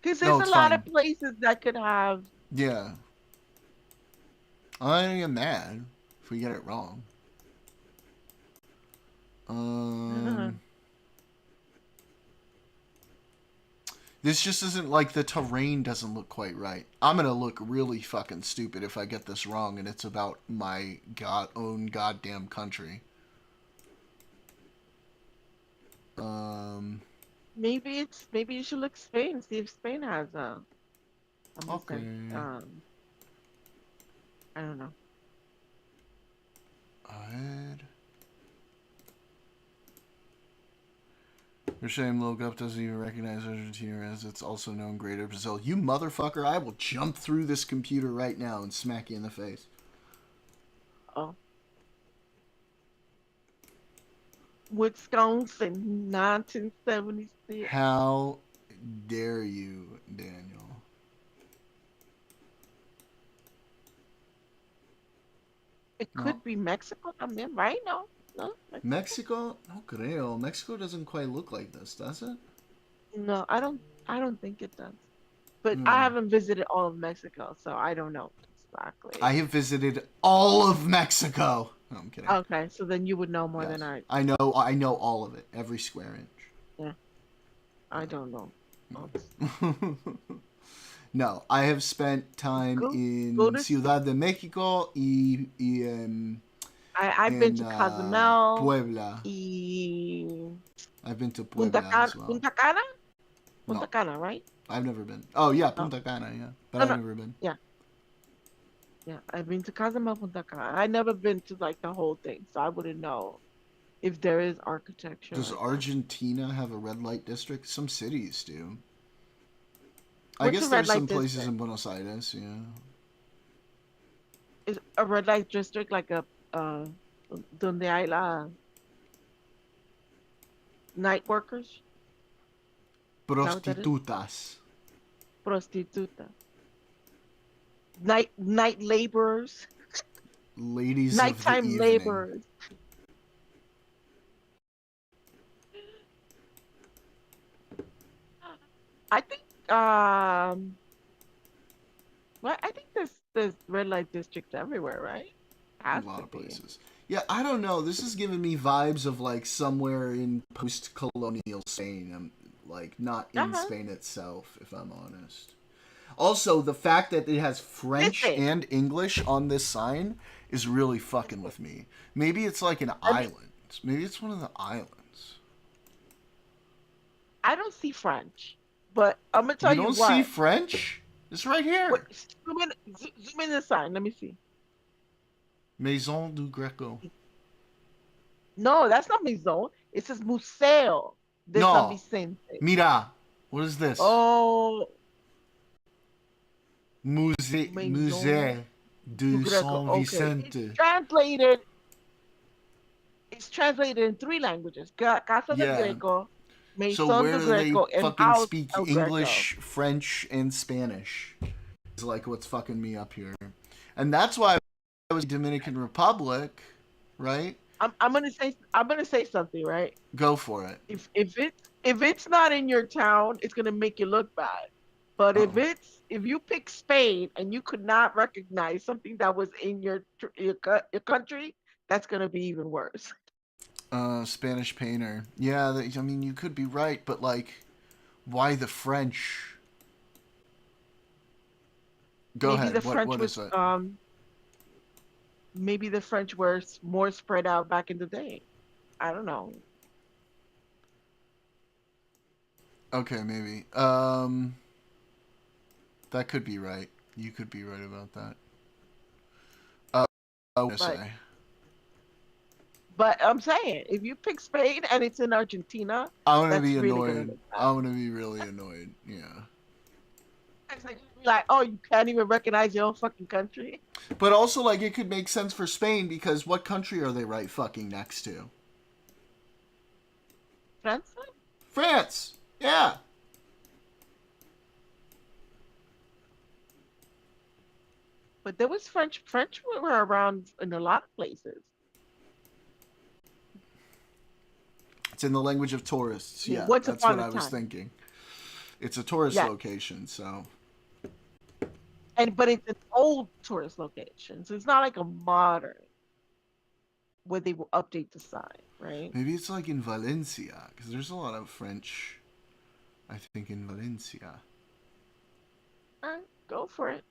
Because there's No, a lot fine. of places that could have. Yeah. I don't get mad if we get it wrong. This just isn't like the terrain doesn't look quite right. I'm gonna look really fucking stupid if I get this wrong and it's about my own goddamn country. Maybe you should look Spain. See if Spain has a. Okay. I don't know. You're saying Logup doesn't even recognize Argentina as it's also known Greater Brazil. You motherfucker, I will jump through this computer right now and smack you in the face. Oh. Wisconsin, 1976. How dare you, Daniel? It could be Mexico también, right? No. Mexico? No creo. Mexico doesn't quite look like this, does it? No, I don't think it does. But I haven't visited all of Mexico, so I don't know exactly. I have visited all of Mexico. No, I'm kidding. Okay, so then you would know more than I. I know all of it, every square inch. Yeah. I don't know. No, I have spent time in Ciudad de Mexico y I've been to Cozumel. Puebla. I've been to Puebla as well. Punta Cana? Punta Cana, right? I've never been. Oh, yeah, Punta Cana, yeah. But I've never been. Yeah. Yeah, I've been to Cozumel, Punta Cana. I've never been to, like, the whole thing, so I wouldn't know. if there is architecture. Does like Argentina have a red light district? Some cities do. I What's guess a red there's light some places district? in Buenos Aires, yeah. Is a red light district like a donde hay la night workers? Is that what that is? Prostitutas. Prostituta. Night laborers. Ladies of the Nighttime evening. laborers. I think well, I think there's red light districts everywhere, right? A Has lot to of be. places. Yeah, I don't know. This is giving me vibes of like somewhere in post-colonial Spain. Like not in Spain itself, if I'm honest. Also, the fact that it has French and English on this sign is really fucking with me. Maybe it's like an island. Maybe it's one of the islands. I don't see French, but I'm gonna tell you you don't what. see French? It's right here. Wait, zoom in the sign. Let me see. Maison du Greco. No, that's not Maison. It says Museo de San No. Vicente. Mira. What is this? Oh. Musée du San Vicente. Okay. It's translated in 3 languages. Casa del Greco, Maison So where del do they Greco, and fucking House speak del English, Greco. French, and Spanish? Is like what's fucking me up here. And that's why I was Dominican Republic, right? I'm gonna say something, right? Go for it. If it's not in your town, it's gonna make you look bad. But if you pick Spain and you could not recognize something that was in your country, that's gonna be even worse. Spanish painter. Yeah, I mean you could be right, but like, why the French? Go Maybe ahead. the French what was is it? Maybe the French were more spread out back in the day. I don't know. Okay, maybe. That could be right. You could be right about that. But I'm saying, if you pick Spain and it's in Argentina, I'm gonna that's be really annoyed. gonna look bad. I'm gonna be really annoyed. Yeah. It's like, oh, you can't even recognize your own fucking country. But also, like, it could make sense for Spain because what country are they right fucking next to? France? France. Yeah. But there was French. French were around in a lot of places. It's in the language of tourists. Yeah, Once that's upon what a I was time. thinking. It's a tourist location, so. But it's an old tourist location, so it's not like a modern where they will update the sign, right? Maybe it's like in Valencia, because there's a lot of French, I think, in Valencia. All right, go for it.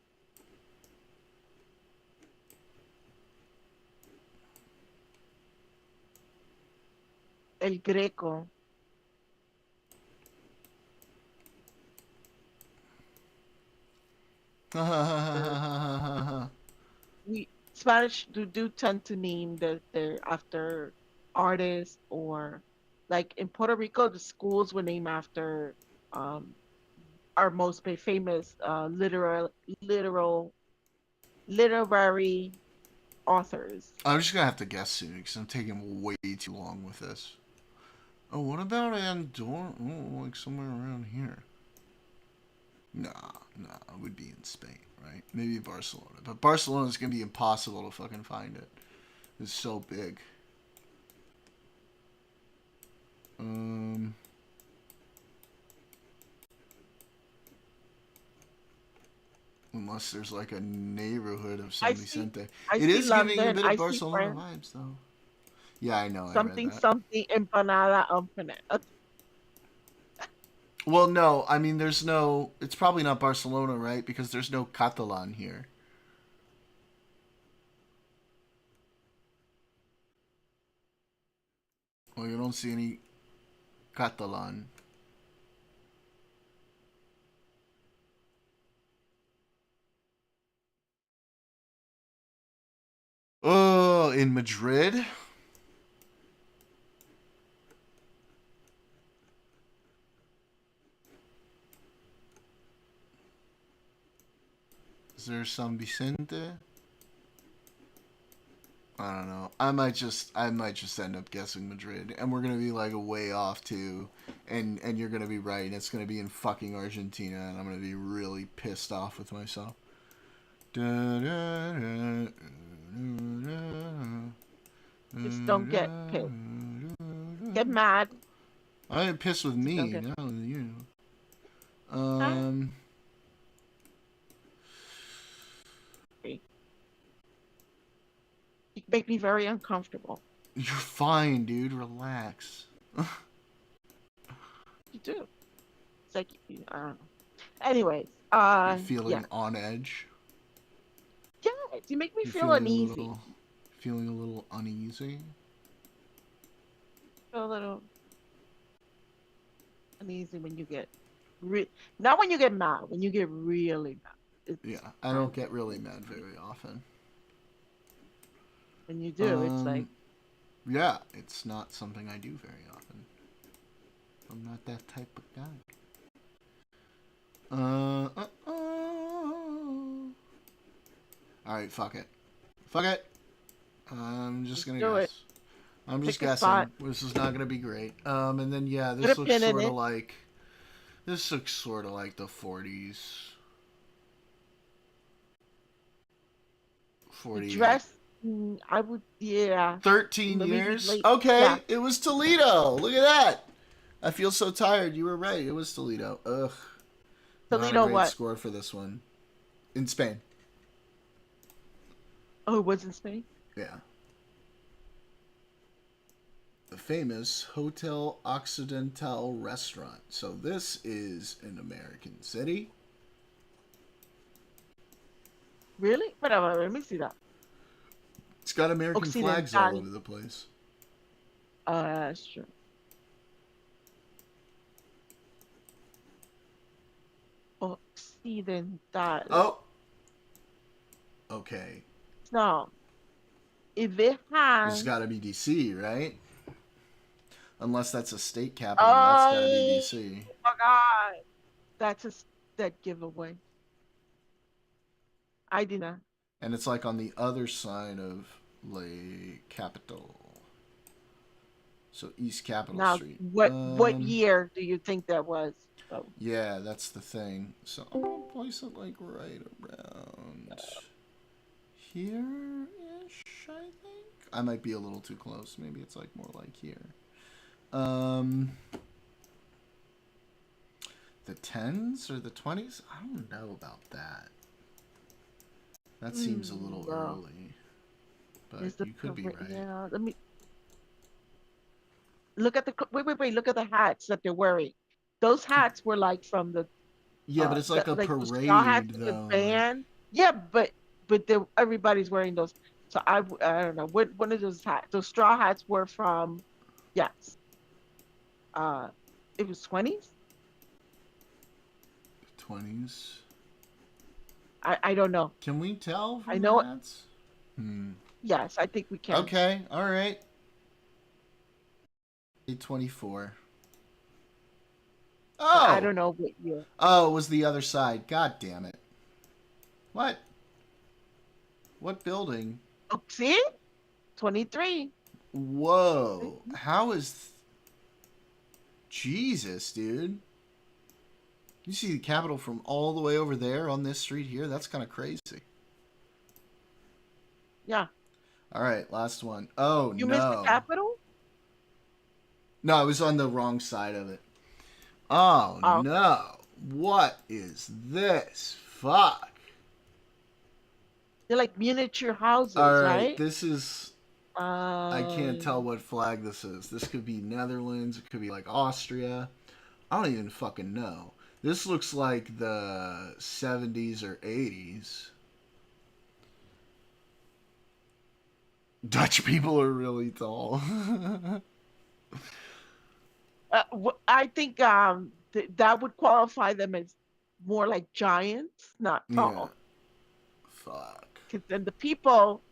El Greco. We Spanish do tend to name their after artists, or like in Puerto Rico, the schools were named after our most famous literary authors. I'm just gonna have to guess soon because I'm taking way too long with this. Oh, what about Andorra? Oh, like somewhere around here. Nah, it would be in Spain, right? Maybe Barcelona. But Barcelona's gonna be impossible to fucking find it. It's so big. Unless there's like a neighborhood of San Vicente. It is giving a bit of Barcelona vibes, though. Yeah, I know. Something, I read that. something, empanada, empanada. Well, no. I mean, there's no... It's probably not Barcelona, right? Because there's no Catalan here. Well, you don't see any Catalan. Oh, in Madrid? Is there San Vicente? I don't know. I might just end up guessing Madrid, and we're gonna be like way off too, and you're gonna be right. And it's gonna be in fucking Argentina, and I'm gonna be really pissed off with myself. Just don't get pissed. Get mad. I ain't pissed with me. No, you. You make me very uncomfortable. You're fine, dude. Relax. You do. It's like, I don't know. Anyways, You're feeling yeah. on edge. Yeah, you make me feel uneasy. Feeling a little uneasy. A little uneasy when you get not when you get mad, when you get really mad. Yeah, I don't get really mad very often. When you do, it's like... Yeah, it's not something I do very often. I'm not that type of guy. Alright, fuck it. Fuck it! I'm just gonna guess. I'm just guessing. This is not gonna be great. And then, yeah, this looks sort of like... This looks sort of like the 40s. 40. Dress... I would, yeah. 13 years? Okay, yeah. It was Toledo. Look at that. I feel so tired. You were right. It was Toledo. Ugh. Toledo not a great what? Score for this one. In Spain. Oh, it was in Spain? Yeah. The famous Hotel Occidental restaurant. So this is an American city. Really? Whatever. Let me see that. It's got American flags all over the place. That's true. Occidental. Oh. Okay. No. If it has... It's got to be DC, right? Unless that's a state capital, that's got to be DC. Oh my God. That's a dead giveaway. I did not. And it's like on the other side of Lake Capitol. So East Capitol Street. What year do you think that was? Oh. Yeah, that's the thing. So I'm going to place it like right around here-ish, I think. I might be a little too close. Maybe it's like more like here. The 10s or the 20s? I don't know about that. That seems a little early. But you could be right. Yeah, let me look at the wait. Look at the hats that they're wearing. Those hats were like from the. Yeah, but it's like a parade, though. The band. Yeah, but everybody's wearing those. So I don't know what one of those hats. Those straw hats were from. Yes. It was 20s. 20s. I don't know. Can we tell from I know the hats? Yes, I think we can. Okay, all right. 824. Oh! I don't know what year. Oh, it was the other side. God damn it. What? What building? Oh, see? 23. Whoa. How is... Jesus, dude. You see the Capitol from all the way over there on this street here? That's kind of crazy. Yeah. All right, last one. Oh, you missed the Capitol? No, I was on the wrong side of it. Oh, no. What is this? Fuck. They're like miniature houses, all right? This is... I can't tell what flag this is. This could be Netherlands. It could be like Austria. I don't even fucking know. This looks like the 70s or 80s. Dutch people are really tall. I think that would qualify them as more like giants, not tall. Yeah. Fuck. Because then the people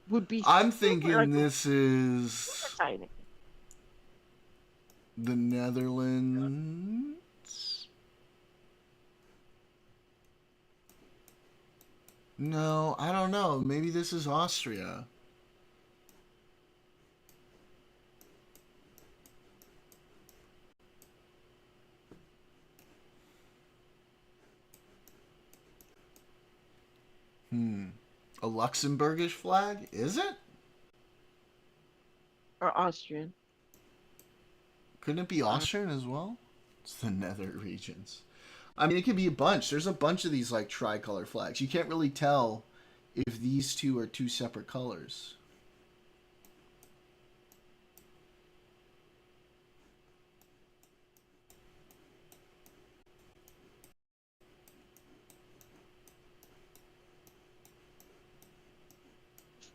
would be... I'm thinking this is... tiny. The Netherlands. No, I don't know. Maybe this is Austria. A Luxembourgish flag? Is it? Or Austrian? Couldn't it be Austrian as well? It's the nether regions. I mean, it could be a bunch. There's a bunch of these like tricolor flags. You can't really tell if these two are two separate colors.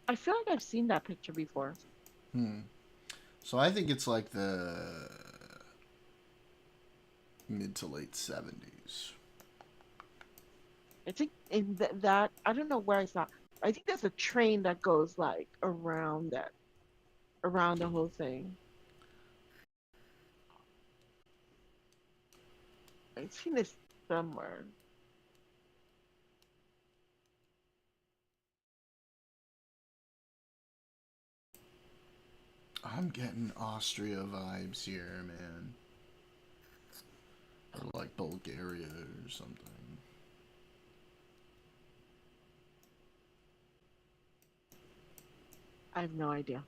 I feel like I've seen that picture before. So I think it's like the mid to late 70s. I think in that I don't know where I saw. I think there's a train that goes like around the whole thing. I've seen this somewhere. I'm getting Austria vibes here, man. Or like Bulgaria or something. I have no idea.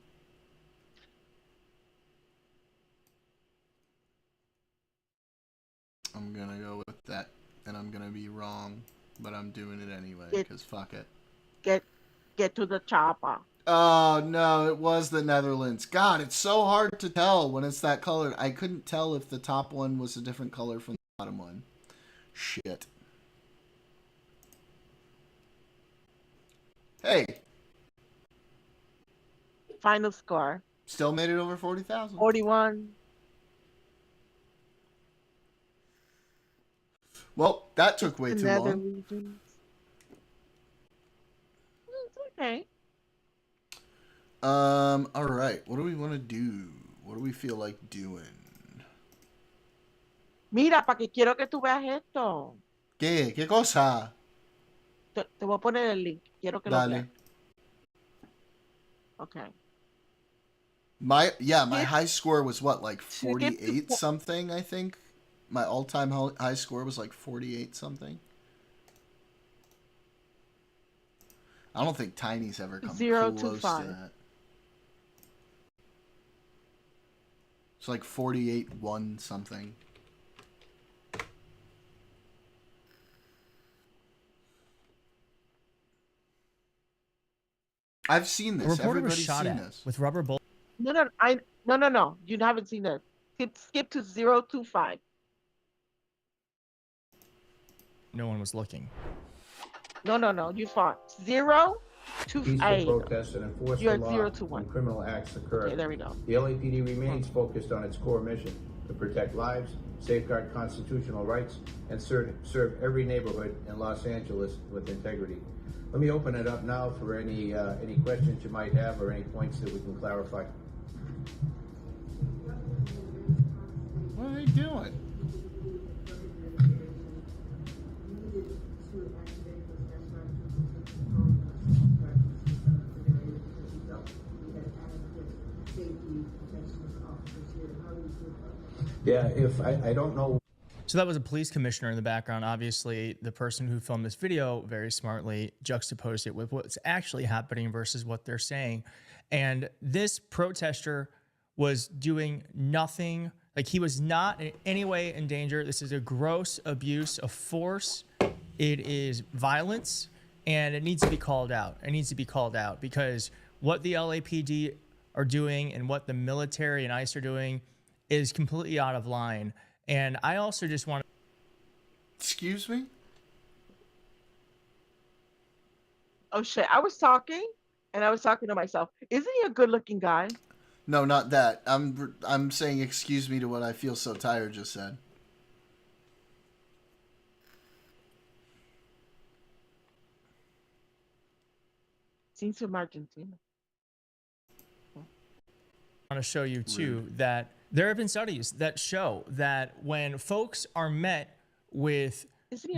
I'm gonna go with that, and I'm gonna be wrong, but I'm doing it anyway, because fuck it. Get to the chopper. Oh, no, it was the Netherlands. God, it's so hard to tell when it's that color. I couldn't tell if the top one was a different color from the bottom one. Shit. Hey. Final score. Still made it over 40,000. 41. Well, that took way too long. Regions. It's okay. All right. What do we want to do? What do we feel like doing? Mira, para que quiero que tú veas esto. ¿Qué? ¿Qué cosa? Te voy a poner el link. Quiero que lo veas. Okay. My high score was what, like 48 something, I think. My all-time high score was like 48 something. I don't think Tiny's ever come close to that. It's like 48-1 something. I've seen this. Everybody's seen this. With rubber bullets. No. You haven't seen that. Skip to 025. No one was looking. No. You fought 0 to Peaceful protests and enforcement law 0 to 1. when criminal acts occur. Okay, there we go. The LAPD remains focused on its core mission to protect lives, safeguard constitutional rights, and serve every neighborhood in Los Angeles with integrity. Let me open it up now for any questions you might have or any points that we can clarify. What are they doing? Yeah, if I don't know. So that was a police commissioner in the background. Obviously, the person who filmed this video very smartly juxtaposed it with what's actually happening versus what they're saying. And this protester was doing nothing. Like, he was not in any way in danger. This is a gross abuse of force. It is violence, and it needs to be called out. It needs to be called out because what the LAPD are doing and what the military and ICE are doing is completely out of line. And I also just want to... Excuse me? Oh, shit. I was talking, and I was talking to myself. Isn't he a good-looking guy? No, not that. I'm saying excuse me to what I feel so tired just said. Seems from Argentina. I want to show you too that there have been studies that show that when folks are met with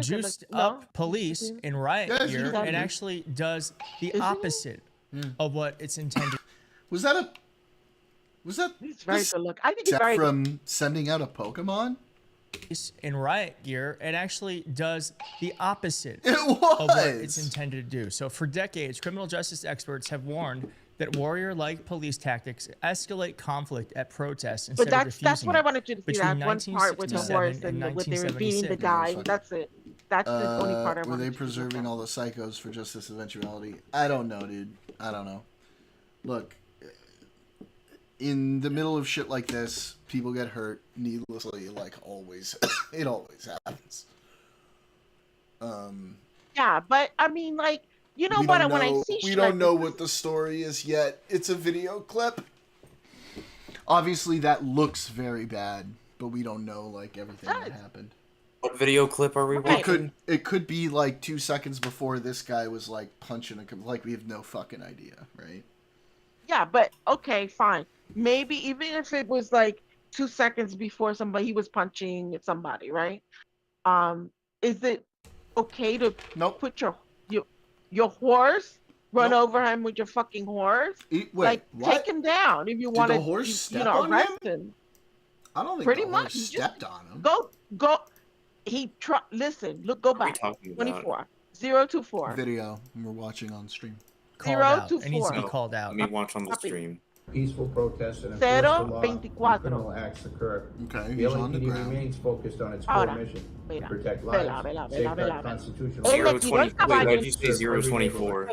juiced up police in riot gear, it actually does the opposite of what it's intended. Was that He's very good look. I think he's very from sending out a Pokemon? In riot gear, it actually does the opposite of what it's intended to do. So for decades, criminal justice experts have warned that warrior-like police tactics escalate conflict at protests instead of diffusing that's what I wanted you to see. That one part with the horse and what they were beating the guy. That's it. That's the only part I wanted. Were they preserving all the psychos for just this eventuality? I don't know, dude. I don't know. Look, in the middle of shit like this, people get hurt needlessly, like always. It always happens. Yeah, but I mean, like, you know what? When I see we don't know what the story is yet. It's a video clip. Obviously, that looks very bad, but we don't know like everything that happened. What video clip are we watching? It could be like 2 seconds before this guy was like punching like we have no fucking idea, right? Yeah, but okay, fine. Maybe even if it was like 2 seconds before he was punching somebody, right? Is it okay to put your horse run over him with your fucking horse? Wait, take him down if you want to. The horse step on arrest him. I don't think pretty the much horse stepped on him. Go. Listen. Look. Go back. 24 024 video. We're watching on stream. Called out. It needs to be called out. Let me watch on the stream. Peaceful protests and enforce the law when 24. criminal acts occur. Okay, The LAPD remains focused on its core mission to protect lives, safeguard constitutional rights. 020. Wait, why did you say 024?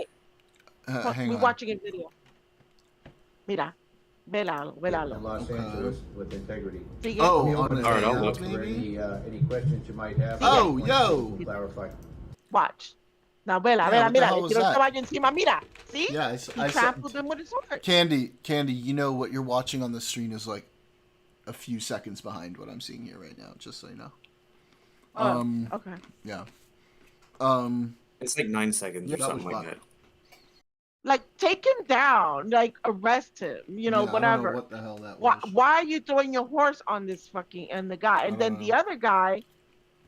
We're watching a video. Mira. Velalo. Los Angeles with integrity. Oh, All right, I'll look. Any questions you might have. Clarify. Watch. Now, mira, le tiró el caballo encima, mira. See? Yeah, he trampled him with his sword. Candy, you know what you're watching on the screen is like a few seconds behind what I'm seeing here right now, just so you know. Okay. Yeah. It's like 9 seconds or something like that. Like, take him down. Like, arrest him. Whatever. I don't know what the hell that was. Why are you throwing your horse on this fucking and the guy? And then the other guy,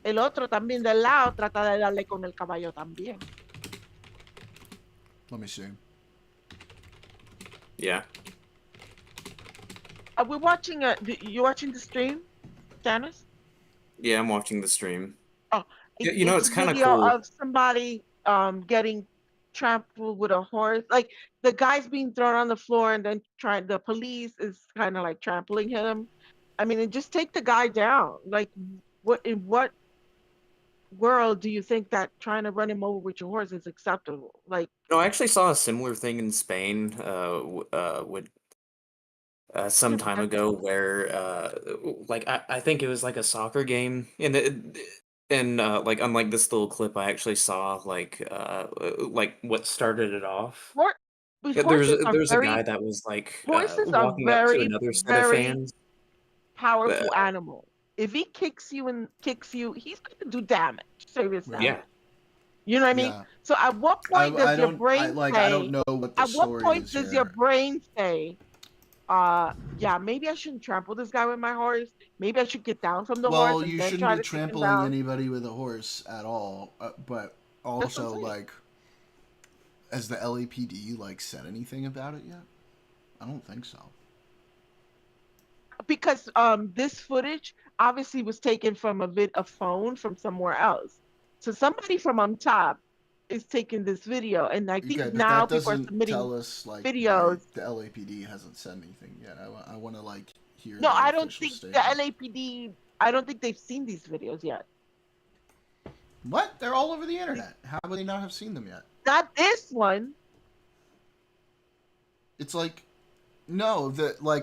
el otro también del lado, trata de darle con el caballo también. Let me see. Yeah. Are we watching you watching the stream, Janice? Yeah, I'm watching the stream. Oh, it's kind of cool. Of somebody getting trampled with a horse. Like the guy's being thrown on the floor, and then the police is kind of like trampling him. I mean, and just take the guy down. Like, in what world do you think that trying to run him over with your horse is acceptable? Like, I actually saw a similar thing in Spain some time ago where I think it was like a soccer game, and like unlike this little clip, I actually saw like what started it there's a guy that was like horses are walking up to another set of fans. Powerful animal. If he kicks you, he's going to do damage. Serious damage. Yeah. You know what I mean? Yeah. So at what point does your brain say? I don't know what the story is. At what point does your brain say, yeah, maybe I shouldn't trample this guy with my horse. Maybe I should get down from the horse. Well, you shouldn't be trampling anybody with a horse at all. But also, like, has the LAPD like said anything about it yet? I don't think so. Because this footage obviously was taken from a phone from somewhere else. So somebody from on top is taking this video, and I think now people are submitting videos. The LAPD hasn't said anything yet. I want to like hear. No, I don't think the LAPD. I don't think they've seen these videos yet. What? They're all over the internet. How would they not have seen them yet? Not this one. It's like, no,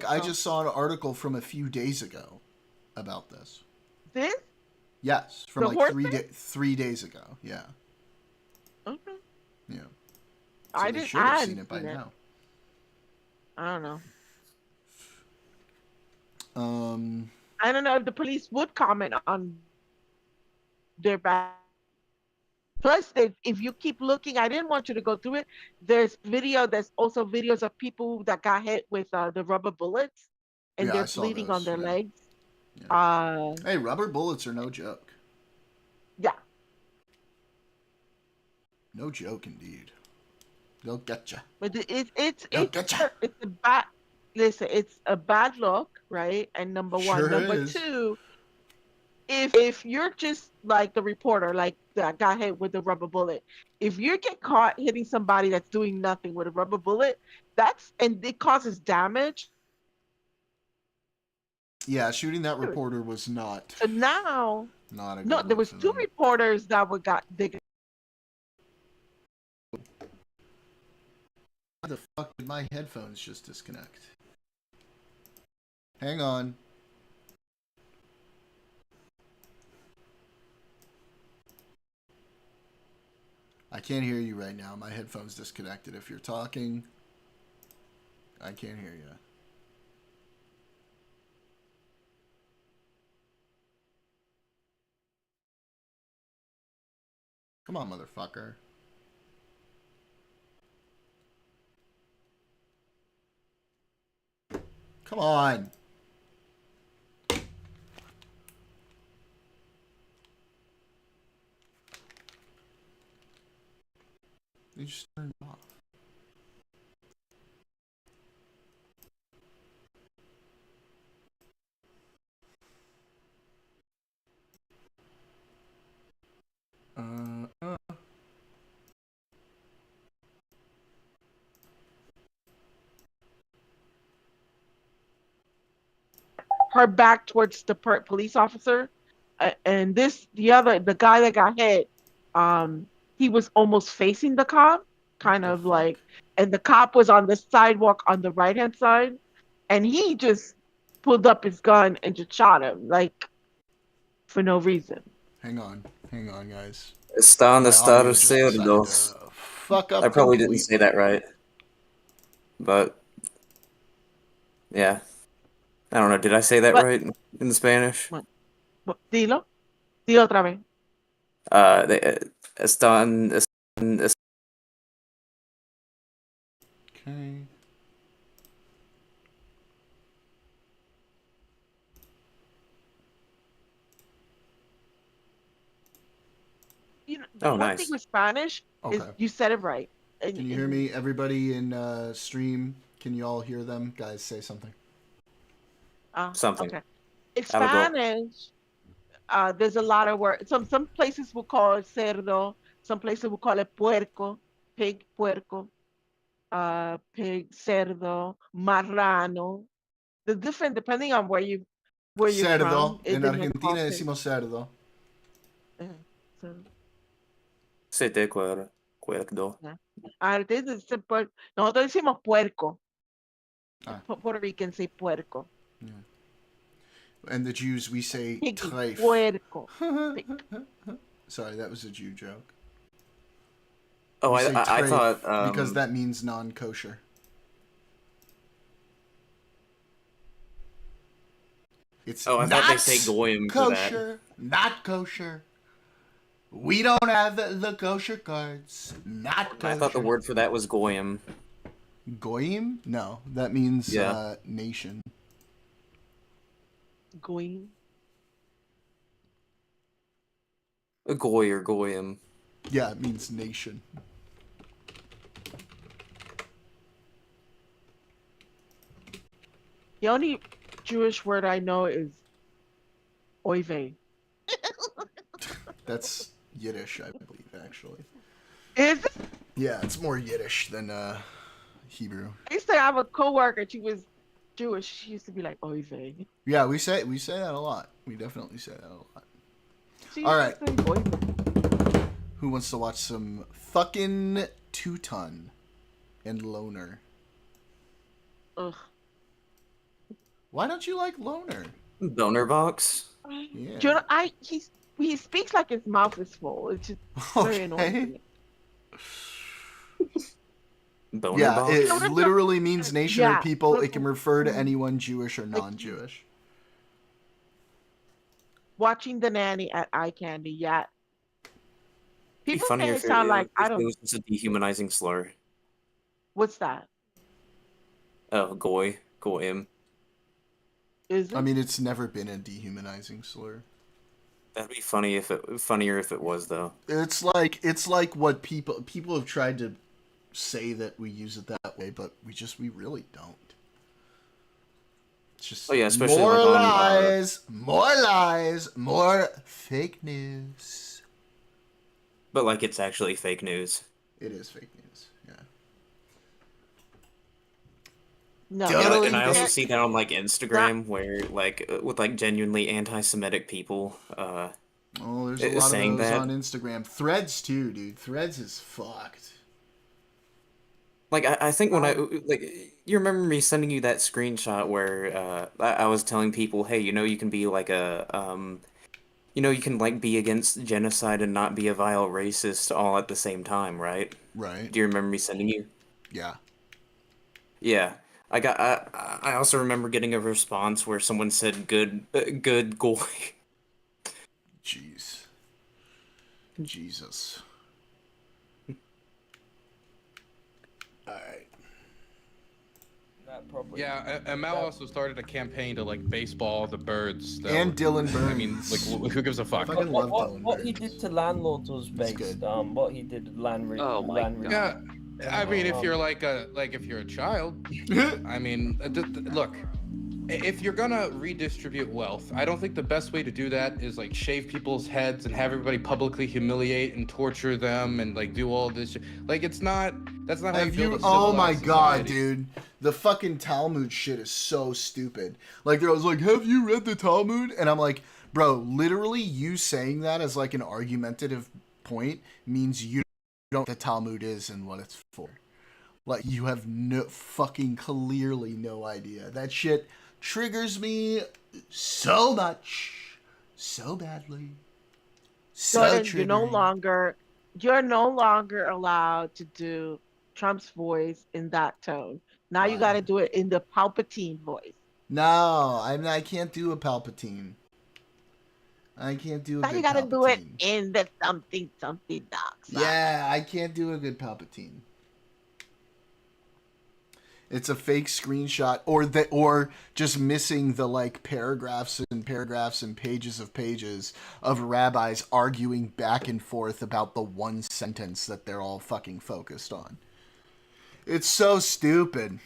I just saw an article from a few days ago about this. This? Yes, from like 3 days ago. Yeah. Okay. Yeah. So I they didn't. should have seen it by now. I don't know. I don't know if the police would comment on their bad. Plus, if you keep looking, I didn't want you to go through it. There's also videos of people that got hit with the rubber bullets, and they're bleeding on their legs. Yeah. Hey, rubber bullets are no joke. Yeah, No joke, indeed. They'll getcha. But it's a bad. Listen, it's a bad look, right? And number one, Sure number is. two, if you're just like the reporter, like that guy hit with the rubber bullet, if you get caught hitting somebody that's doing nothing with a rubber bullet, and it causes damage. Yeah, shooting that reporter was not. So now, not a good no, there look was for two them. reporters that they. How the fuck did my headphones just disconnect? Hang on. I can't hear you right now. My headphones disconnected. If you're talking, I can't hear you. Come on, motherfucker. Come on. You just turned it off. Her back towards the police officer, and the guy that got hit, he was almost facing the cop, kind of like, and the cop was on the sidewalk on the right hand side, and he just pulled up his gun and just shot him, like, for no reason. Hang on, guys. Está en estado cerdos. Fuck up. I probably didn't say that right, but yeah, I don't know. Did I say that right in the Spanish? Dilo otra vez. Están. Okay. You know, the one thing with Spanish is you said it right. Can you hear me? Everybody in stream, can you all hear them? Guys, say something. Something. Okay. In Spanish, there's a lot of words. Some places will call it cerdo. Some places will call it puerco, pig, puerco, pig, cerdo, marrano. The different depending on where you're cerdo. from. En Argentina decimos cerdo. Sete cuerdo. Nosotros decimos puerco. Puerto Ricans say puerco. Yeah. And the Jews, we say treif. Puerco. Sorry, that was a Jew joke. Oh, I thought because that means non-kosher. It's I thought they say goyim kosher, not kosher. We don't have the kosher cards. Not kosher. I thought the word for that was goyim. Goyim? No, that means nation. Goyim. A goy or goyim. Yeah, it means nation. The only Jewish word I know is oive. That's Yiddish, I believe, actually. Is it? Yeah, it's more Yiddish than Hebrew. I used to have a coworker. She was Jewish. She used to be like oive. Yeah, we say that a lot. We definitely say that a lot. All right. Who wants to watch some fucking Two-Ton and Loner? Ugh. Why don't you like Loner? Donor box. Yeah. You know, he speaks like his mouth is full. It's just very annoying. Yeah, box? It literally means nation or people. It can refer to anyone Jewish or non-Jewish. Watching The Nanny at Eye Candy, yeah. People funny say if it sound like I don't. It was just a dehumanizing slur. What's that? Oh, goyim. Is it? I mean, it's never been a dehumanizing slur. That'd be funnier if it was though. It's like what people have tried to say that we use it that way, but we really don't. It's just especially more like lies, more lies, more fake news. But like it's actually fake news. It is fake news. Yeah. No, and I also see that on like Instagram where like with like genuinely anti-Semitic people. Oh, there's a lot of those that. on Instagram. Threads too, dude. Threads is fucked. Like I think when you remember me sending you that screenshot where I was telling people, hey, you can be like you can like be against genocide and not be a vile racist all at the same time, right? Right. Do you remember me sending you? Yeah. Yeah. I also remember getting a response where someone said good goy. Jeez. Jesus. Alright. Yeah, and Mal also started a campaign to like baseball the birds. Though. And Dylan Burns. I mean, like, who gives a fuck? What he did to landlords was based. What he did to land. Yeah, I mean, if you're if you're a child, I mean, look. If you're gonna redistribute wealth, I don't think the best way to do that is like shave people's heads and have everybody publicly humiliate and torture them and like do all this shit. Like that's not how you build a civilized Oh my god, society. dude. The fucking Talmud shit is so stupid. Like, I was like, have you read the Talmud? And I'm like, bro, literally you saying that as like an argumentative point means you don't know what the Talmud is and what it's for. Like, you have clearly no idea. That shit triggers me so much, so badly, so Jordan, triggering. you're no longer allowed to do Trump's voice in that tone. Now you got to do it in the Palpatine voice. No, I can't do a Palpatine. I can't do a now good you got to Palpatine. do it in the something dark side. Yeah, I can't do a good Palpatine. It's a fake screenshot, or just missing the like paragraphs and pages of rabbis arguing back and forth about the one sentence that they're all fucking focused on. It's so stupid.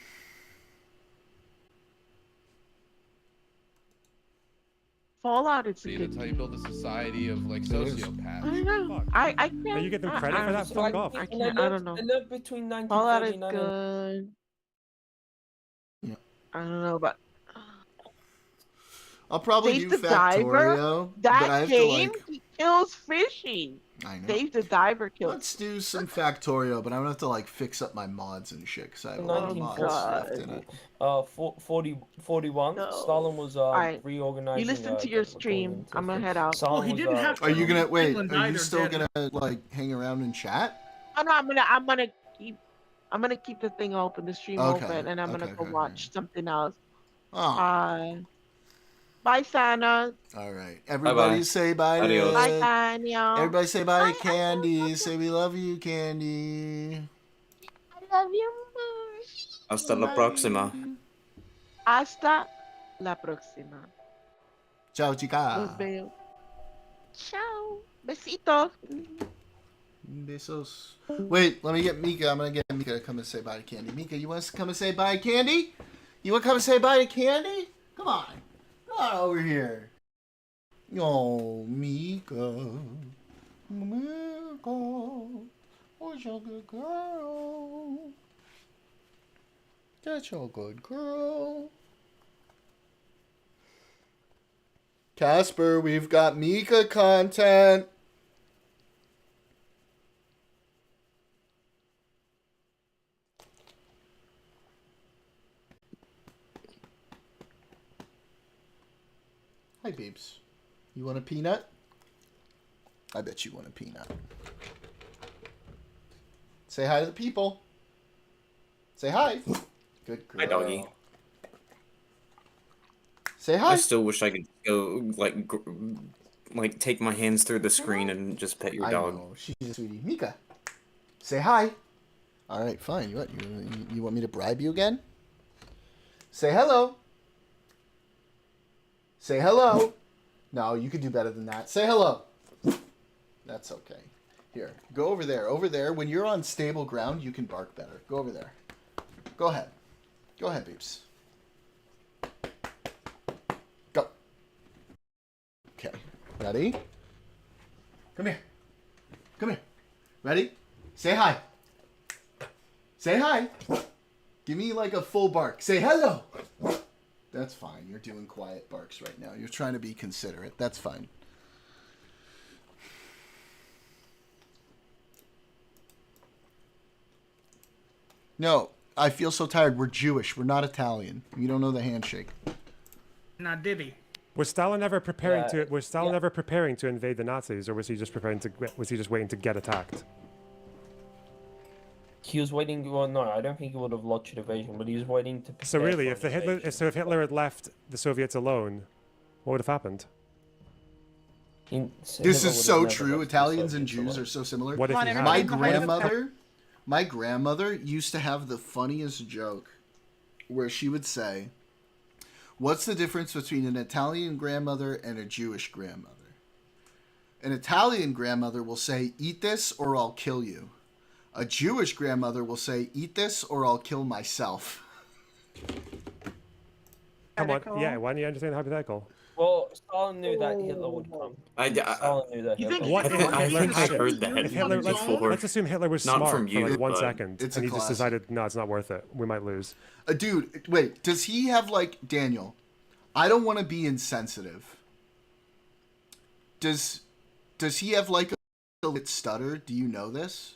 Fallout is See, that's how you build a society of like sociopaths. I know. I can't. Are you get them credit for that? Fuck off. I don't know. I lived between Fallout is 1949 good. Yeah. I don't know, but I'll probably Dave do the Diver. Factorio, but I That have game to like. kills fishing. I know. Dave the Diver kills. Let's do some Factorio, but I'm gonna have to like fix up my mods and shit because I have a lot of mods left in it. 41. Stalin was reorganizing. You listen to your stream. I'm gonna head out. Stalin he didn't have to. Are you gonna wait? Finland Are you either, still did gonna like hang around and chat? Oh, no, I'm gonna keep the thing open, the stream Okay, open, and I'm gonna okay, go okay, watch something else. Oh. Bye, Santa. All right, everybody say bye. Adios. Bye, Santa. Everybody say bye, Candy. Say we love you, Candy. I love you. Hasta la próxima. Hasta la próxima. Ciao, Los chica. veo. Ciao. Besitos. Besos. Wait, let me get Mika. I'm gonna get Mika to come and say bye to Candy. Mika, you want us to come and say bye to Candy? You want to come and say bye to Candy? Come on. Come on over here. Oh, Mika. Mika. What's your good girl? That's your good girl. Casper, we've got Mika content. Hi, babes. You want a peanut? I bet you want a peanut. Say hi to the people. Say hi. Good girl. Hi, doggy. Say hi. I still wish I could go like take my hands through the screen and just pet your I dog. know. She's a sweetie. Mika, say hi. All right, fine. You want me to bribe you again? Say hello. Say hello. No, you could do better than that. Say hello. That's okay. Here, go over there. Over there, when you're on stable ground, you can bark better. Go over there. Go ahead. Go ahead, Beeps. Go. Okay. Ready? Come here. Come here. Ready? Say hi. Say hi. Give me like a full bark. Say hello. That's fine. You're doing quiet barks right now. You're trying to be considerate. That's fine. No, I feel so tired. We're Jewish. We're not Italian. You don't know the handshake. Now, did he? Was Stalin ever preparing ever preparing to invade the Nazis, or was he just waiting to get attacked? He was waiting. Well, no, I don't think he would have launched an invasion, but he was waiting to. So really, if Hitler had left the Soviets alone, what would have happened? This is so true. Italians and Jews are so similar. What if he had? My grandmother used to have the funniest joke where she would say, "What's the difference between an Italian grandmother and a Jewish grandmother?" An Italian grandmother will say, "Eat this or I'll kill you." A Jewish grandmother will say, "Eat this or I'll kill myself." Come on, yeah. Why don't you understand the hypothetical? Well, Stalin knew that Hitler would come. Stalin knew that Hitler would come. I think I heard that before. Let's assume Hitler was Not smart from you, for like 1 but second, and he just decided, no, it's not worth it. We might lose. Dude, wait. Does he have like Daniel? I don't want to be insensitive. Does he have like a lit stutter? Do you know this?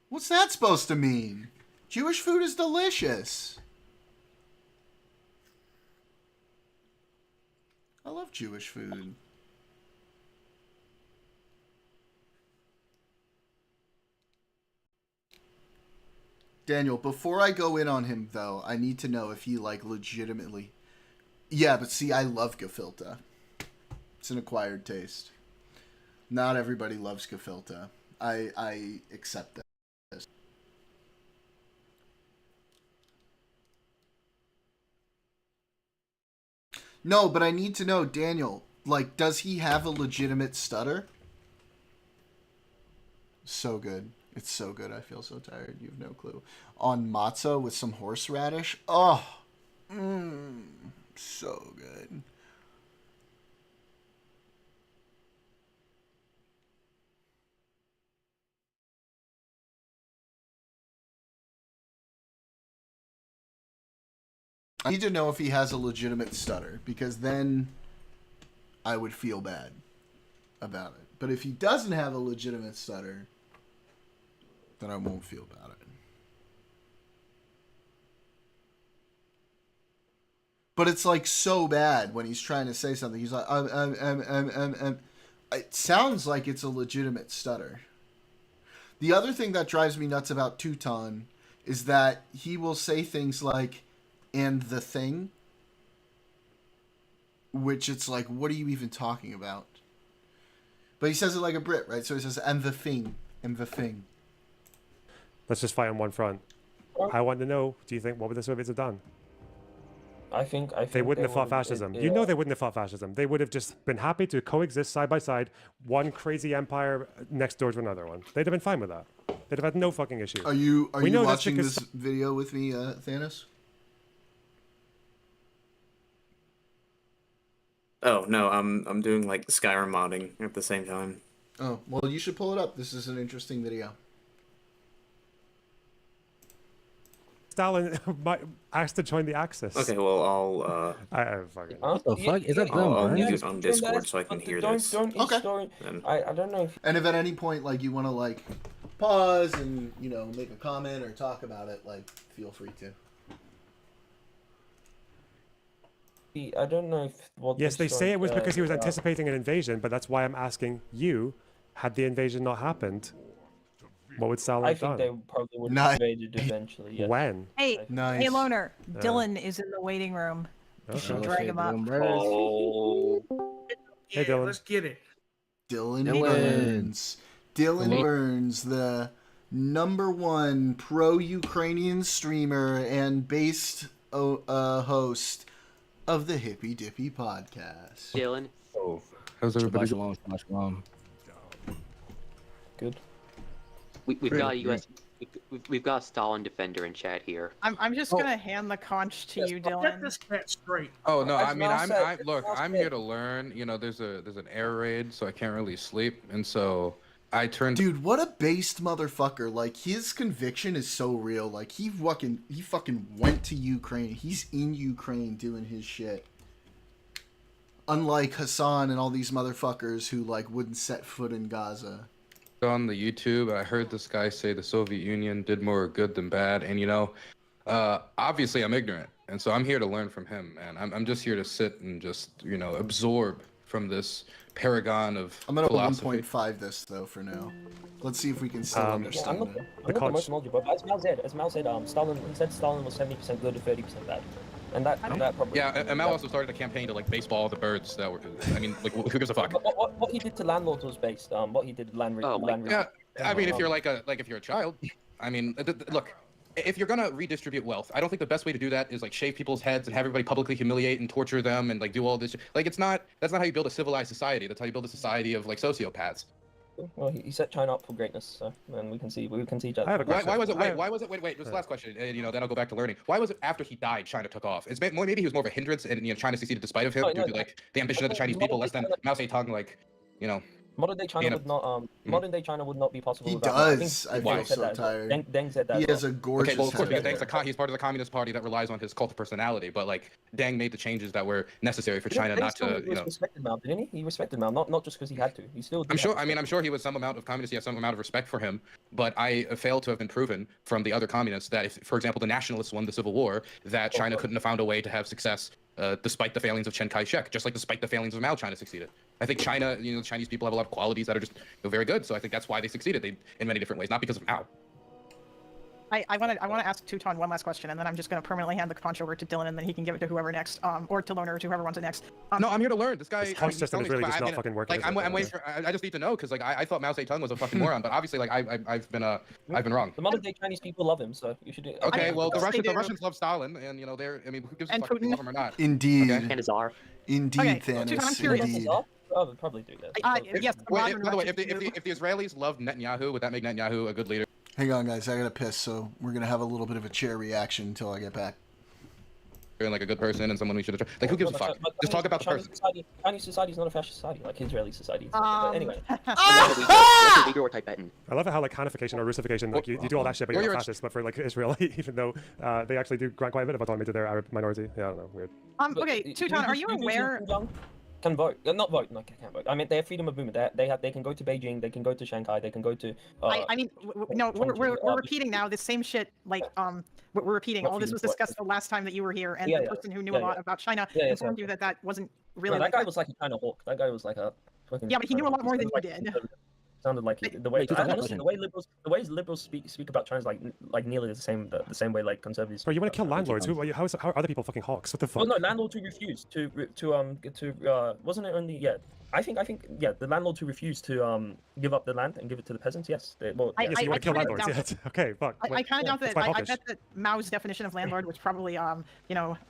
What's that supposed to mean? Jewish food is delicious. I love Jewish food. Daniel, before I go in on him, though, I need to know if he, like, legitimately... Yeah, but see, I love gefilte. It's an acquired taste. Not everybody loves gefilte. I accept that. No, but I need to know, Daniel, like, does he have a legitimate stutter? So good. It's so good. I feel so tired. You have no clue. On matzo with some horseradish. Oh, so good. I need to know if he has a legitimate stutter, because then I would feel bad about it. But if he doesn't have a legitimate stutter, then I won't feel about it. But it's like so bad when he's trying to say something. He's like, It sounds like it's a legitimate stutter. The other thing that drives me nuts about Teuton is that he will say things like, "and the thing," which it's like, what are you even talking about? But he says it like a Brit, right? So he says, "and the thing, and the thing." Let's just fight on one front. I want to know, do you think, what would the Soviets have done? I think they wouldn't have fought fascism. You know they wouldn't have fought fascism. They would have just been happy to coexist side by side, one crazy empire next door to another one. They'd have been fine with that. They'd have had no fucking issue. Are you watching this video with me, Thanos? Oh no, I'm doing like Skyrim modding at the same time. Oh well, you should pull it up. This is an interesting video. Stalin asked to join the Axis. Okay, well I'll I fucking. What the fuck? Is that Glenn I'll Burns? mute on Discord so I can hear this. Okay. I don't know if... And if at any point like you want to like pause and make a comment or talk about it, like feel free to. I don't know if... Yes, they say it was because he was anticipating an invasion, but that's why I'm asking you, had the invasion not happened, what would Stalin have done? I think they probably would have invaded eventually, yes. When? Hey, hey, Loner, Dylan is in the waiting room. You should drag him up. Oh. Hey, Dylan. Let's get it. Dylan Burns. Dylan Burns, the #1 pro-Ukrainian streamer and based host of the Hippy Dippy Podcast. Dylan. Oh, how's everybody? Shalom. Good. We've got a US. We've got a Stalin defender in chat here. I'm just gonna hand the conch to you, Dylan. Get this cat straight. Oh no, I mean Mal look, I'm here to learn. You know, there's an air raid, so I can't really sleep, and so I turned. Dude, what a based motherfucker! Like his conviction is so real. Like he fucking went to Ukraine. He's in Ukraine doing his shit. Unlike Hassan and all these motherfuckers who like wouldn't set foot in Gaza. On the YouTube, I heard this guy say the Soviet Union did more good than bad, and you know, obviously I'm ignorant, and so I'm here to learn from him, man. I'm just here to sit and just absorb from this paragon of I'm gonna philosophy. 1.5 this though for now. Let's see if we can still I'm understand not, it. I'm not the most knowledgeable, but as Mao said, Stalin. He said Stalin was 70% good and 30% bad, and that probably. Yeah, and Mao also started a campaign to like baseball the birds that were. I mean, like who gives a fuck? What he did to landlords was based. What he did land. Yeah, I mean, if you're if you're a child, I mean, look. If you're gonna redistribute wealth, I don't think the best way to do that is like shave people's heads and have everybody publicly humiliate and torture them and like do all this. Like that's not how you build a civilized society. That's how you build a society of like sociopaths. Well, he set China up for greatness, so and we can see that. I have a question. Why was it? Wait. This is the last question, and then I'll go back to learning. Why was it after he died, China took off? Maybe he was more of a hindrance, and China succeeded despite of him due to like the ambition of the Chinese people, less than Mao Zedong, like. Modern day China would not. Modern day China would not be possible. He without does. I feel so tired. Deng said that. He has a gorgeous. Okay, well, of course, because he's part of the Communist Party that relies on his cult of personality. But like, Deng made the changes that were necessary for China not to. He respected Mao, didn't he? He respected Mao, not just because he had to. He still. I'm sure he was some amount of communist. He had some amount of respect for him. But I failed to have been proven from the other communists that if, for example, the nationalists won the Civil War, that China couldn't have found a way to have success. Despite the failings of Chiang Kai-shek, just like despite the failings of Mao, China succeeded. I think China, the Chinese people have a lot of qualities that are just very good. So I think that's why they succeeded. In many different ways, not because of Mao. I want to ask Teuton one last question, and then I'm just going to permanently hand the conch over to Dylan, and then he can give it to whoever next, or to Loner, or to whoever wants it next. No, I'm here to learn. This guy. This house system is really just not fucking working. Like I'm waiting for. I just need to know because like I thought Mao Zedong was a fucking moron, but obviously like I've been wrong. The modern day Chinese people love him, so you should. Okay, well the Russians love Stalin, and they're. I mean, who gives a fuck if they love him or not? Indeed. Okay? And a czar. Indeed, Okay, Thanos. I'm curious. Indeed. Oh, they'd probably do that. Yes. By the way, if the Israelis loved Netanyahu, would that make Netanyahu a good leader? Hang on, guys. I gotta piss, so we're gonna have a little bit of a chair reaction until I get back. And like a good person and someone we should like. Who gives a fuck? Just talk about the person. Chinese society is not a fascist society like Israeli society. But anyway. I love it how like Hanification or Russification, like you do all that shit, but you're not fascist. But for like Israel, even though they actually do grant quite a bit of autonomy to their Arab minority. Yeah, I don't know, weird. Okay, Teuton, are you aware? Can vote, not vote. No, can't vote. I mean, they have freedom of movement. They can go to Beijing. They can go to Shanghai. They can go to. I mean, no, we're repeating now the same shit. Like, we're repeating. All this was discussed the last time that you were here, and the person who knew a lot about China informed you that wasn't really. No, that guy was like a China hawk. That guy was like a. Yeah, but he knew a lot more than you did. Sounded like the way honestly, the way liberals speak about China is like nearly the same way like conservatives. Bro, you want to kill landlords? How are other people fucking hawks? What the fuck? Well, no, landlords who refused to wasn't it only I think the landlords who refused to give up the land and give it to the peasants. Yes, you want to kill landlords? Yeah, okay, fuck. I kind of doubt that. I bet that Mao's definition of landlord was probably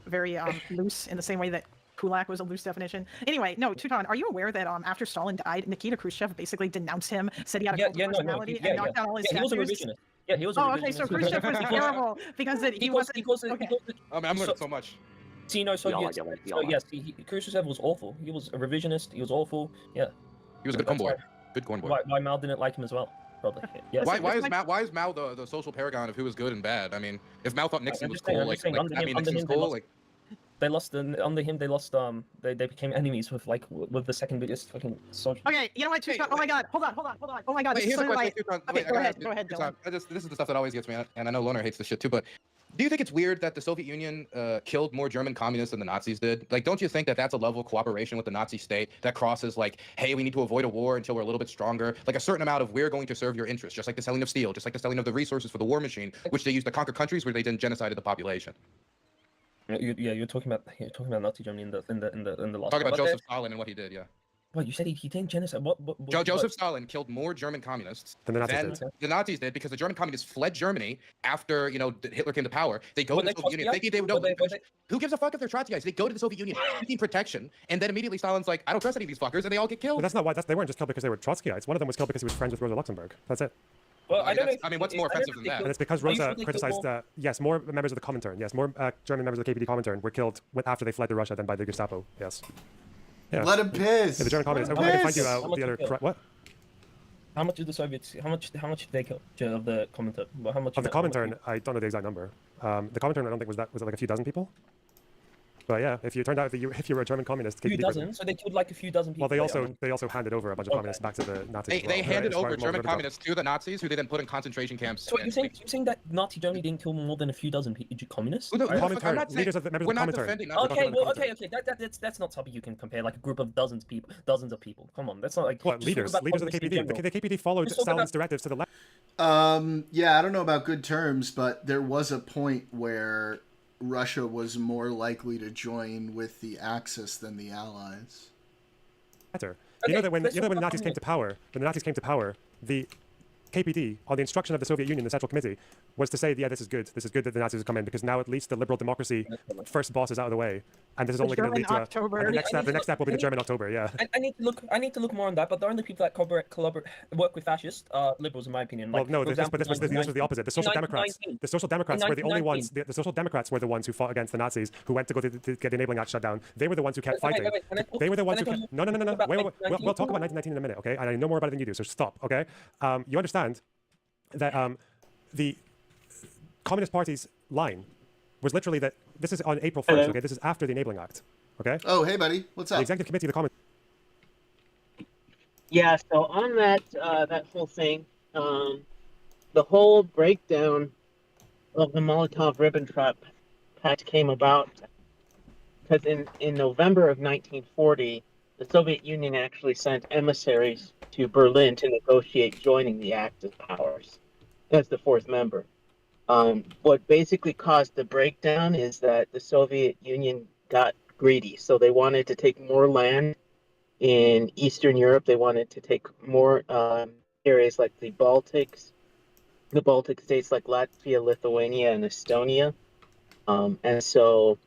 very loose in the same way that Kulak was a loose definition. Anyway, no, Teuton, are you aware that after Stalin died, Nikita Khrushchev basically denounced him, said he had a cult of personality, and knocked down all his statues? He was a revisionist. Yeah, he was a revisionist. Okay, so Khrushchev was terrible because he wasn't. Okay. I mean, I'm learning so much. See, no, yes, Khrushchev was awful. He was a revisionist. He was awful. Yeah. He was a good corn boy. Good corn boy. Why Mao didn't like him as well? Probably. Yes. Why is Mao the social paragon of who is good and bad? I mean, if Mao thought Nixon was cool, Nixon's cool, they lost under him. They lost. They became enemies with the second biggest fucking social. Okay, you know what, Teuton? Oh my God! Hold on! Oh my God! Here's a question, Teuton. Okay, go ahead, Dylan. This is the stuff that always gets me, and I know Loner hates this shit too. But do you think it's weird that the Soviet Union killed more German communists than the Nazis did? Like, don't you think that that's a level of cooperation with the Nazi state that crosses like, hey, we need to avoid a war until we're a little bit stronger? Like a certain amount of we're going to serve your interests, just like the selling of steel, just like the selling of the resources for the war machine, which they used to conquer countries where they didn't genocide the population. You're talking about Nazi Germany in the last. Talking about Joseph Stalin and what he did, yeah. What you said he didn't genocide? What Joseph Stalin killed more German communists than the Nazis did. the Nazis did, because the German communists fled Germany after Hitler came to power. They go to the Soviet Union thinking they would. Who gives a fuck if they're Trotskyites? They go to the Soviet Union seeking protection, and then immediately Stalin's like, I don't trust any of these fuckers, and they all get killed. But that's not why. They weren't just killed because they were Trotskyites. One of them was killed because he was friends with Rosa Luxemburg. That's it. Well, I mean, what's more offensive than that? And it's because Rosa criticized. Yes, more members of the Comintern. Yes, more German members of the KPD Comintern were killed after they fled to Russia than by the Gestapo. Yes. Yeah. Let him piss. Yeah, the German communists. I can find you out the other. What? How much did the Soviets? How much did they kill of the Comintern? How much of the Comintern? I don't know the exact number. The Comintern, I don't think was it like a few dozen people? But yeah, if you turned out if you were a German communist, a few dozen. So they killed like a few dozen people. Well, they also handed over a bunch of communists back to the Nazis. They handed over German communists to the Nazis, who they then put in concentration camps. So you're saying that Nazi Germany didn't kill more than a few dozen communists? Well, no, I'm not saying, we're not defending. Okay, that's not something you can compare. Like a group of dozens of people. Come on, that's not like what leaders of the KPD. The KPD followed Stalin's directives to the left. Yeah, I don't know about good terms, but there was a point where Russia was more likely to join with the Axis than the Allies. Better. You know that when the Nazis came to power, the KPD, on the instruction of the Soviet Union, the Central Committee, was to say, yeah, this is good that the Nazis have come in, because now at least the liberal democracy first boss is out of the way, and this is only going to lead to the next step will be the German October. Yeah. I need to look more on that, but the only people that work with fascists are liberals, in my opinion. Like, well, no, this was the opposite. The Social Democrats were the only ones. The Social Democrats were the ones who fought against the Nazis, who went to go to get the Enabling Act shut down. They were the ones who kept fighting. They were the ones who kept. No. Wait. We'll talk about 1919 in a minute, okay? And I know more about it than you do, so stop, okay? You understand that the Communist Party's line was literally that this is on April 1st, okay? This is after the Enabling Act, okay? Oh, hey, buddy. What's up? The Executive Committee of the Communist... Yeah, so on that whole thing, the whole breakdown of the Molotov-Ribbentrop Pact came about because in November of 1940, the Soviet Union actually sent emissaries to Berlin to negotiate joining the Axis powers as the fourth member. What basically caused the breakdown is that the Soviet Union got greedy, so they wanted to take more land in Eastern Europe. They wanted to take more areas like the Baltic states like Latvia, Lithuania, and Estonia. And so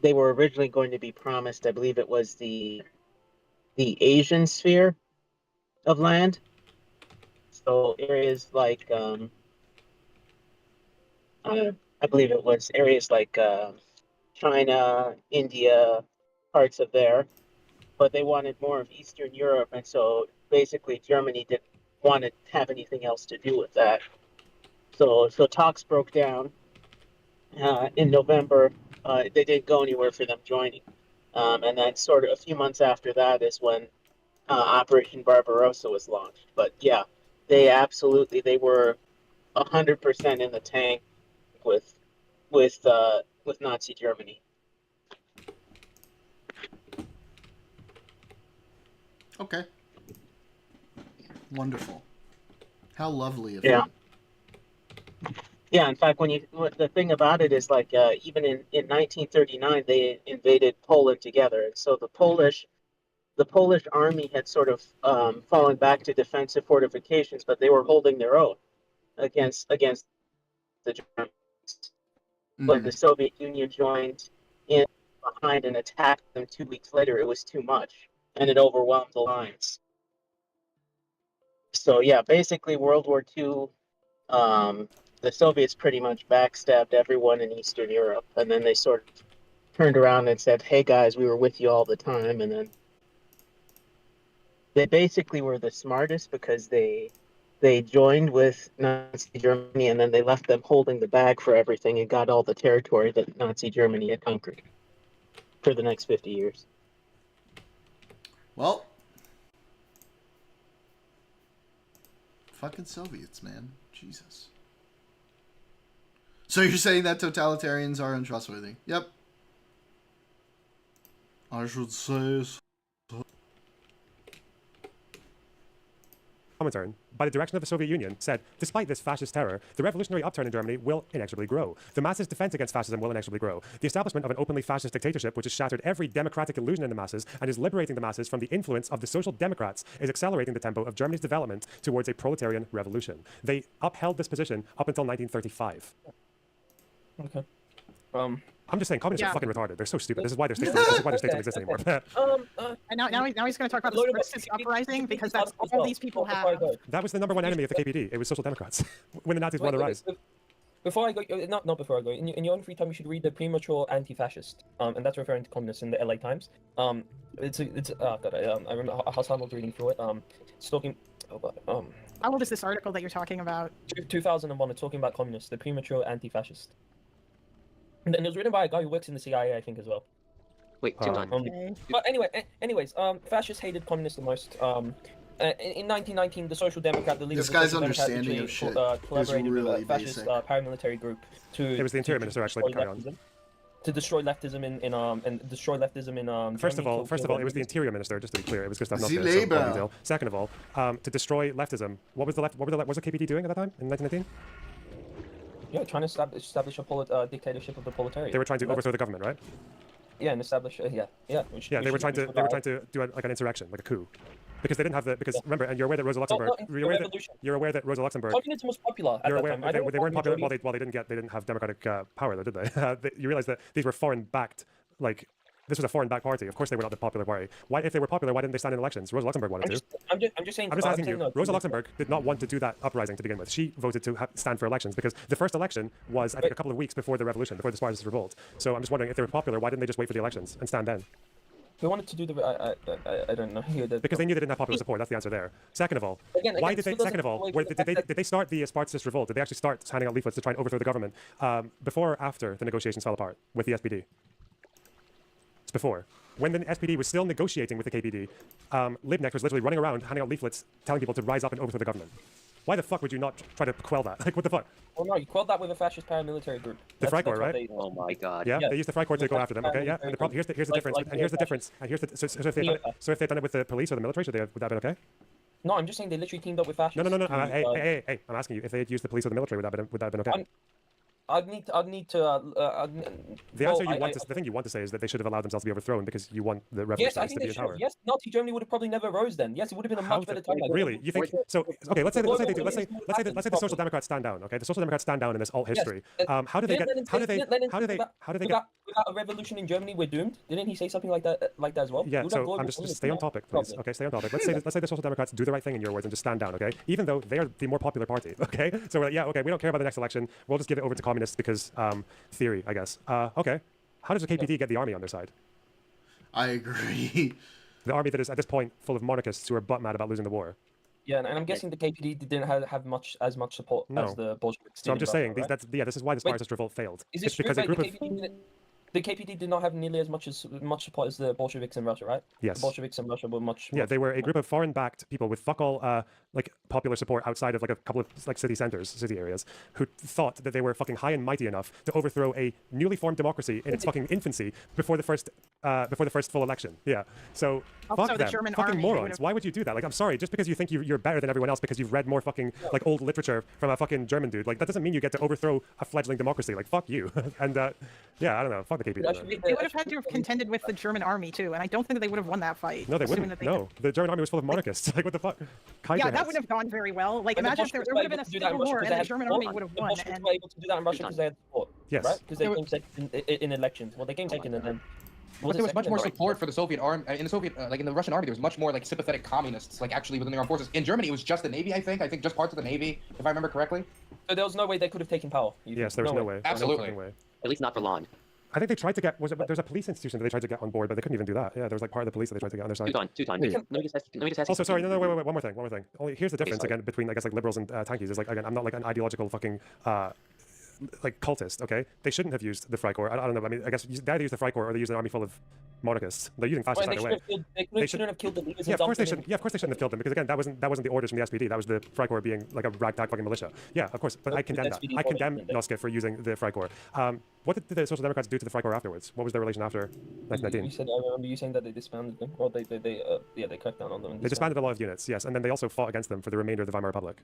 they were originally going to be promised, I believe it was the Asian sphere of land. So areas like, I believe it was areas like China, India, parts of there. But they wanted more of Eastern Europe, and so basically Germany didn't want to have anything else to do with that. So talks broke down in November. They didn't go anywhere for them joining. And then sort of a few months after that is when Operation Barbarossa was launched. But yeah, they were 100% in the tank with Nazi Germany. Okay. Wonderful. How lovely of you. Yeah, in fact, the thing about it is like even in 1939 they invaded Poland together, and so the Polish army had sort of fallen back to defensive fortifications, but they were holding their own against the Germans. When the Soviet Union joined in behind and attacked them 2 weeks later, it was too much, and it overwhelmed the lines. So yeah, basically World War II, the Soviets pretty much backstabbed everyone in Eastern Europe, and then they sort of turned around and said, hey guys, we were with you all the time, and then they basically were the smartest because they joined with Nazi Germany, and then they left them holding the bag for everything and got all the territory that Nazi Germany had conquered for the next 50 years. Well, fucking Soviets, man. Jesus. So you're saying that totalitarians are untrustworthy? Yep. I should say so. Comintern, by the direction of the Soviet Union, said, despite this fascist terror, the revolutionary upturn in Germany will inexorably grow. The masses' defense against fascism will inexorably grow. The establishment of an openly fascist dictatorship, which has shattered every democratic illusion in the masses and is liberating the masses from the influence of the social democrats, is accelerating the tempo of Germany's development towards a proletarian revolution. They upheld this position up until 1935. Okay. I'm just saying, communists are fucking retarded. They're so stupid. This is why their states don't exist anymore. And now he's going to talk about the Spartacist uprising because that's all these people have. That was the number one enemy of the KPD. It was social democrats when the Nazis won the rise. Before I go, not before I go. In your own free time, you should read the Premature Anti-Fascist, and that's referring to communists in the LA Times. I remember Hassan was reading through it. It's talking. How old is this article that you're talking about? 2001. It's talking about communists, the Premature Anti-Fascist. And then it was written by a guy who works in the CIA, I think, as well. Wait, okay. But anyways, fascists hated communists the most. In 1919, the Social Democrat, the leader this of the guy's Social understanding of shit collaborated really with a fascist paramilitary group to. It was the Interior Minister actually. Carry on. To destroy leftism in First of all, it was the Interior Minister. Just to be clear, it was Gustav Noske. Labor. Second of all, to destroy leftism. What was the KPD doing at that time in 1919? Yeah, trying to establish a dictatorship of the proletariat. They were trying to overthrow the government, right? Yeah, and establish. They were trying to do an insurrection, like a coup, because they didn't have remember, and you're aware that Rosa Luxemburg. You're aware that Rosa Luxemburg. Communism was popular at that time. They weren't popular. Well, they didn't have democratic power, though, did they? You realize that these were foreign-backed, like. This was a foreign-backed party. Of course, they were not the popular party. Why, if they were popular, why didn't they stand in elections? Rosa Luxemburg wanted to. I'm just saying. I'm just asking you. Rosa Luxemburg did not want to do that uprising to begin with. She voted to stand for elections because the first election was, I think, a couple of weeks before the revolution, before the Spartacist revolt. So I'm just wondering if they were popular, why didn't they just wait for the elections and stand then? They wanted to do the. I don't know. Because they knew they didn't have popular support. That's the answer there. Second of all, why did they? Second of all, did they start the Spartacist revolt? Did they actually start handing out leaflets to try and overthrow the government before or after the negotiations fell apart with the SPD? It's before. When the SPD was still negotiating with the KPD, Liebknecht was literally running around handing out leaflets telling people to rise up and overthrow the government. Why the fuck would you not try to quell that? Like, what the fuck? Well, no, you quelled that with a fascist paramilitary group. The Freikorps, right? Oh my god. Yeah, they used the Freikorps to go after them. Okay, yeah. And the problem, here's the difference. And here's the difference. And here's the so if they'd done it with the police or the military, would that have been okay? No, I'm just saying they literally teamed up with fascists. No. Hey, I'm asking you if they had used the police or the military, would that have been okay? I'd need to. The answer the thing you want to say is that they should have allowed themselves to be overthrown because you want the revolutionaries to be in power. Yes, Nazi Germany would have probably never rose then. Yes, it would have been a much better time. Really? You think so? Okay, let's say they do. Let's say the Social Democrats stand down. Okay, the Social Democrats stand down in this alt history. How do they get? How do they get? Without a revolution in Germany, we're doomed. Didn't he say something like that as well? Yeah. So I'm just stay on topic, please. Okay, stay on topic. Let's say the Social Democrats do the right thing in your words and just stand down. Okay, even though they are the more popular party. Okay, so we're like, yeah, okay, we don't care about the next election. We'll just give it over to communists because. Theory, I guess. Okay. How does the KPD get the army on their side? I agree. The army that is, at this point, full of monarchists who are butt mad about losing the war. Yeah, and I'm guessing the KPD didn't have as much support as the Bolsheviks. So I'm just saying, this is why the Spartacist revolt failed. It's because a group of... The KPD did not have nearly as much support as the Bolsheviks in Russia, right? Yes. The Bolsheviks in Russia were much. Yeah, they were a group of foreign-backed people with fuck all like popular support outside of like a couple of like city areas, who thought that they were fucking high and mighty enough to overthrow a newly formed democracy in its fucking infancy before the first full election. Yeah. So fuck them, fucking morons. Why would you do that? Like, I'm sorry, just because you think you're better than everyone else because you've read more fucking like old literature from a fucking German dude, like that doesn't mean you get to overthrow a fledgling democracy. Like, fuck you. And yeah, I don't know. Fuck the KPD. They would have had to have contended with the German army too, and I don't think they would have won that fight. No, they wouldn't. No, the German army was full of monarchists. Like, what the fuck? Yeah, that would have gone very well. Like, imagine if there would have been a civil war and the German army would have won. The Russians were able to do that in Russia because they had support. Yes. Right? Because they came second in elections. Well, they came second and then. But there was much more support for the Soviet army in the Soviet, like in the Russian army. There was much more like sympathetic communists, like actually within the armed forces. In Germany, it was just the navy. I think just parts of the navy, if I remember correctly. So there was no way they could have taken power. Yes, there was no way. Absolutely. No way. At least not for long. I think they tried to get. There's a police institution that they tried to get on board, but they couldn't even do that. Yeah, there was like part of the police that they tried to get on their side. Two times. Let me just ask also, sorry, no, wait, one more thing. Only here's the difference again between I guess like liberals and tankies is like again I'm not like an ideological fucking like cultist, okay? They shouldn't have used the Freikorps. I don't know. I mean, I guess they either use the Freikorps or they use an army full of monarchists. They're using fascists either way. They shouldn't have killed the leaders. Yeah, of course they shouldn't. Yeah, of course they shouldn't have killed them because again, that wasn't the orders from the SPD. That was the Freikorps being like a ragtag fucking militia. Yeah, of course. But I condemn that. I condemn Noske for using the Freikorps. What did the Social Democrats do to the Freikorps afterwards? What was their relation after 1919? You said, I remember you saying that they disbanded them, or they cut down on them. They disbanded a lot of units, yes, and then they also fought against them for the remainder of the Weimar Republic.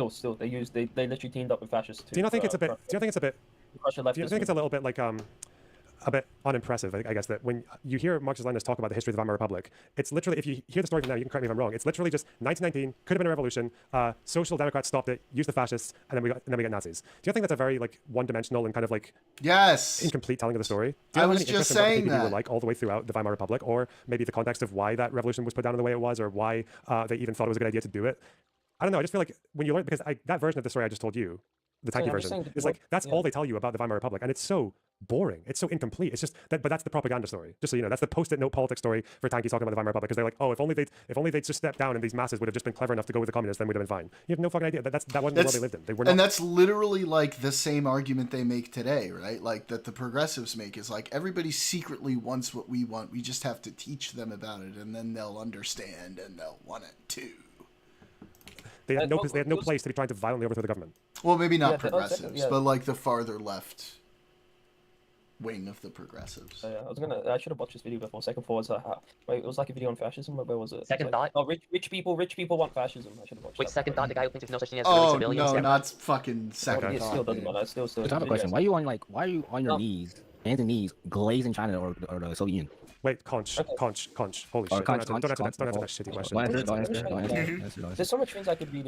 Still, they literally teamed up with fascists. Do you not think it's a bit? Do you think it's a bit? Do you think it's a little bit like a bit unimpressive, I guess, that when you hear Marxist-Leninists talk about the history of the Weimar Republic, it's literally, if you hear the story from now, you can correct me if I'm wrong, it's literally just 1919, could have been a revolution, Social Democrats stopped it, used the fascists, and then we got Nazis. Do you think that's a very like one-dimensional and kind of like incomplete telling of the story? Do you I was just saying that. Were like all the way throughout the Weimar Republic, or maybe the context of why that revolution was put down in the way it was, or why they even thought it was a good idea to do it? I don't know. I just feel like when you learn, because that version of the story I just told you, the tanky version, is like that's all they tell you about the Weimar Republic, and it's so boring. It's so incomplete. It's just that, but that's the propaganda story. Just so you know, that's the post-it note politics story for tankies talking about the Weimar Republic, because they're like, oh, if only they'd just stepped down and these masses would have just been clever enough to go with the communists, then we'd have been fine. You have no fucking idea. That wasn't the world they lived in. They were not. And that's literally like the same argument they make today, right? Like that the progressives make is like everybody secretly wants what we want. We just have to teach them about it, and then they'll understand and they'll want it too. They had no place to be trying to violently overthrow the government. Well, maybe not progressives, but like the farther left wing of the progressives. I should have watched this video before. Second thought was wait, it was like a video on fascism. Where was it? Second thought. Oh, rich people want fascism. I should have watched. Wait, second thought. The guy who thinks there's no such thing as civilians. No, not fucking second thought. It still doesn't matter. Still. I have a question. Why are you on your knees, hands and knees, glazing China or the Soviet Union? Wait, conch. Holy shit! Don't answer that shitty question. Don't answer. There's so much things I could read.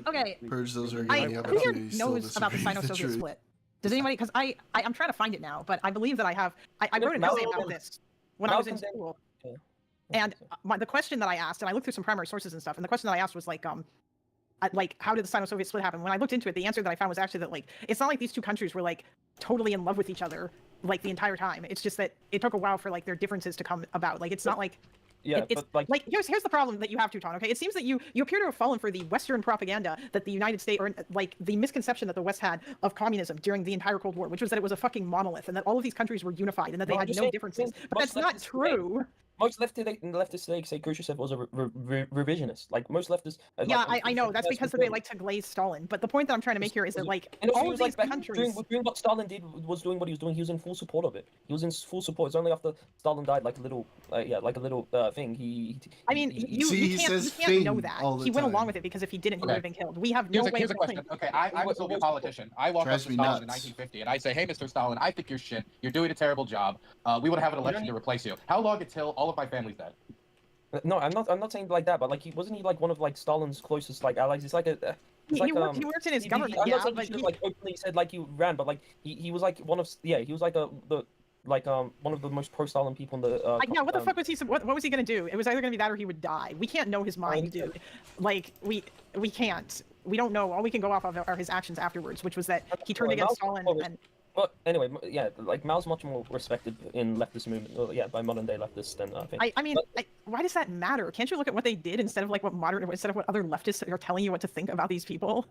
Okay. Purge those Who here knows about the Sino-Soviet split? Does anybody? Because I'm trying to find it now, but I believe that I have. I wrote an essay about this when I was in school. And the question that I asked, and I looked through some primary sources and stuff, and the question that I asked was like how did the Sino-Soviet split happen? When I looked into it, the answer that I found was actually that like it's not like these two countries were like totally in love with each other like the entire time. It's just that it took a while for like their differences to come about. Like it's not like it's like here's the problem that you have, Teuton. Okay, it seems that you appear to have fallen for the Western propaganda that the United States, or like the misconception that the West had of communism during the entire Cold War, which was that it was a fucking monolith and that all of these countries were unified and that they had no differences. But that's not true. Most leftists say Khrushchev was a revisionist. Like most leftists. Yeah, I know. That's because they like to glaze Stalin. But the point that I'm trying to make here is that like all of these countries doing what Stalin did was doing what he was doing. He was in full support of it. He was in full support. It's only after Stalin died, like a little thing. I mean, you can't know that. He went along with it because if he didn't, he would have been killed. We have no way Here's a question. Okay, I'm a Soviet politician. I walk up to Stalin in 1950 and I say, hey, Mr. Stalin, I think you're shit. You're doing a terrible job. We want to have an election to replace you. How long until all of my family's dead? No, I'm not saying like that, but like wasn't he like one of like Stalin's closest like allies? It's like a he worked in his government. I'm not saying he just like openly said like he ran, but like he was like one of he was like one of the most pro-Stalin people in the. Yeah, what the fuck was he? What was he gonna do? It was either gonna be that or he would die. We can't know his mind, dude. Like we can't. We don't know. All we can go off of are his actions afterwards, which was that he turned against Stalin and. But anyway, yeah, like Mao's much more respected in leftist movement, by modern day leftists than I think. I mean, why does that matter? Can't you look at what they did instead of like instead of what other leftists are telling you what to think about these people?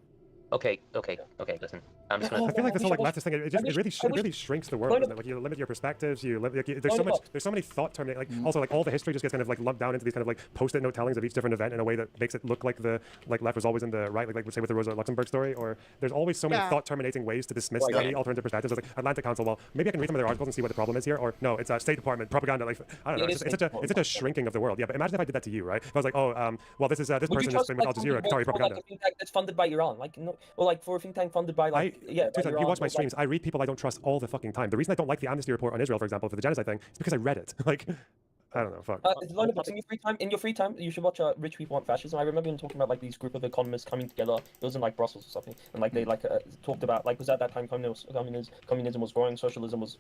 Okay, listen. I'm just gonna... I feel like this whole like leftist thing, it really shrinks the world. Like you limit your perspectives. There's so many thought terminating. Like also like all the history just gets kind of like lumped down into these kind of like post-it note tellings of each different event in a way that makes it look like the left was always in the right. Like say with the Rosa Luxemburg story, or there's always so many thought terminating ways to dismiss any alternative perspectives. It's like Atlantic Council. Well, maybe I can read some of their articles and see what the problem is here. Or no, it's State Department propaganda. Like I don't know. It's such a shrinking of the world. Yeah, but imagine if I did that to you, right? If I was like, well, this person has been with Al Jazeera, Qatari propaganda. That's funded by Iran, like no, or like for a think tank funded by you watch my streams. I read people I don't trust all the fucking time. The reason I don't like the amnesty report on Israel, for example, for the genocide thing, is because I read it. Like, I don't know. Fuck. In your free time, you should watch Rich People Want Fascism. I remember him talking about like these group of economists coming together. It was in like Brussels or something, and like they talked about like was at that time communism was growing, socialism was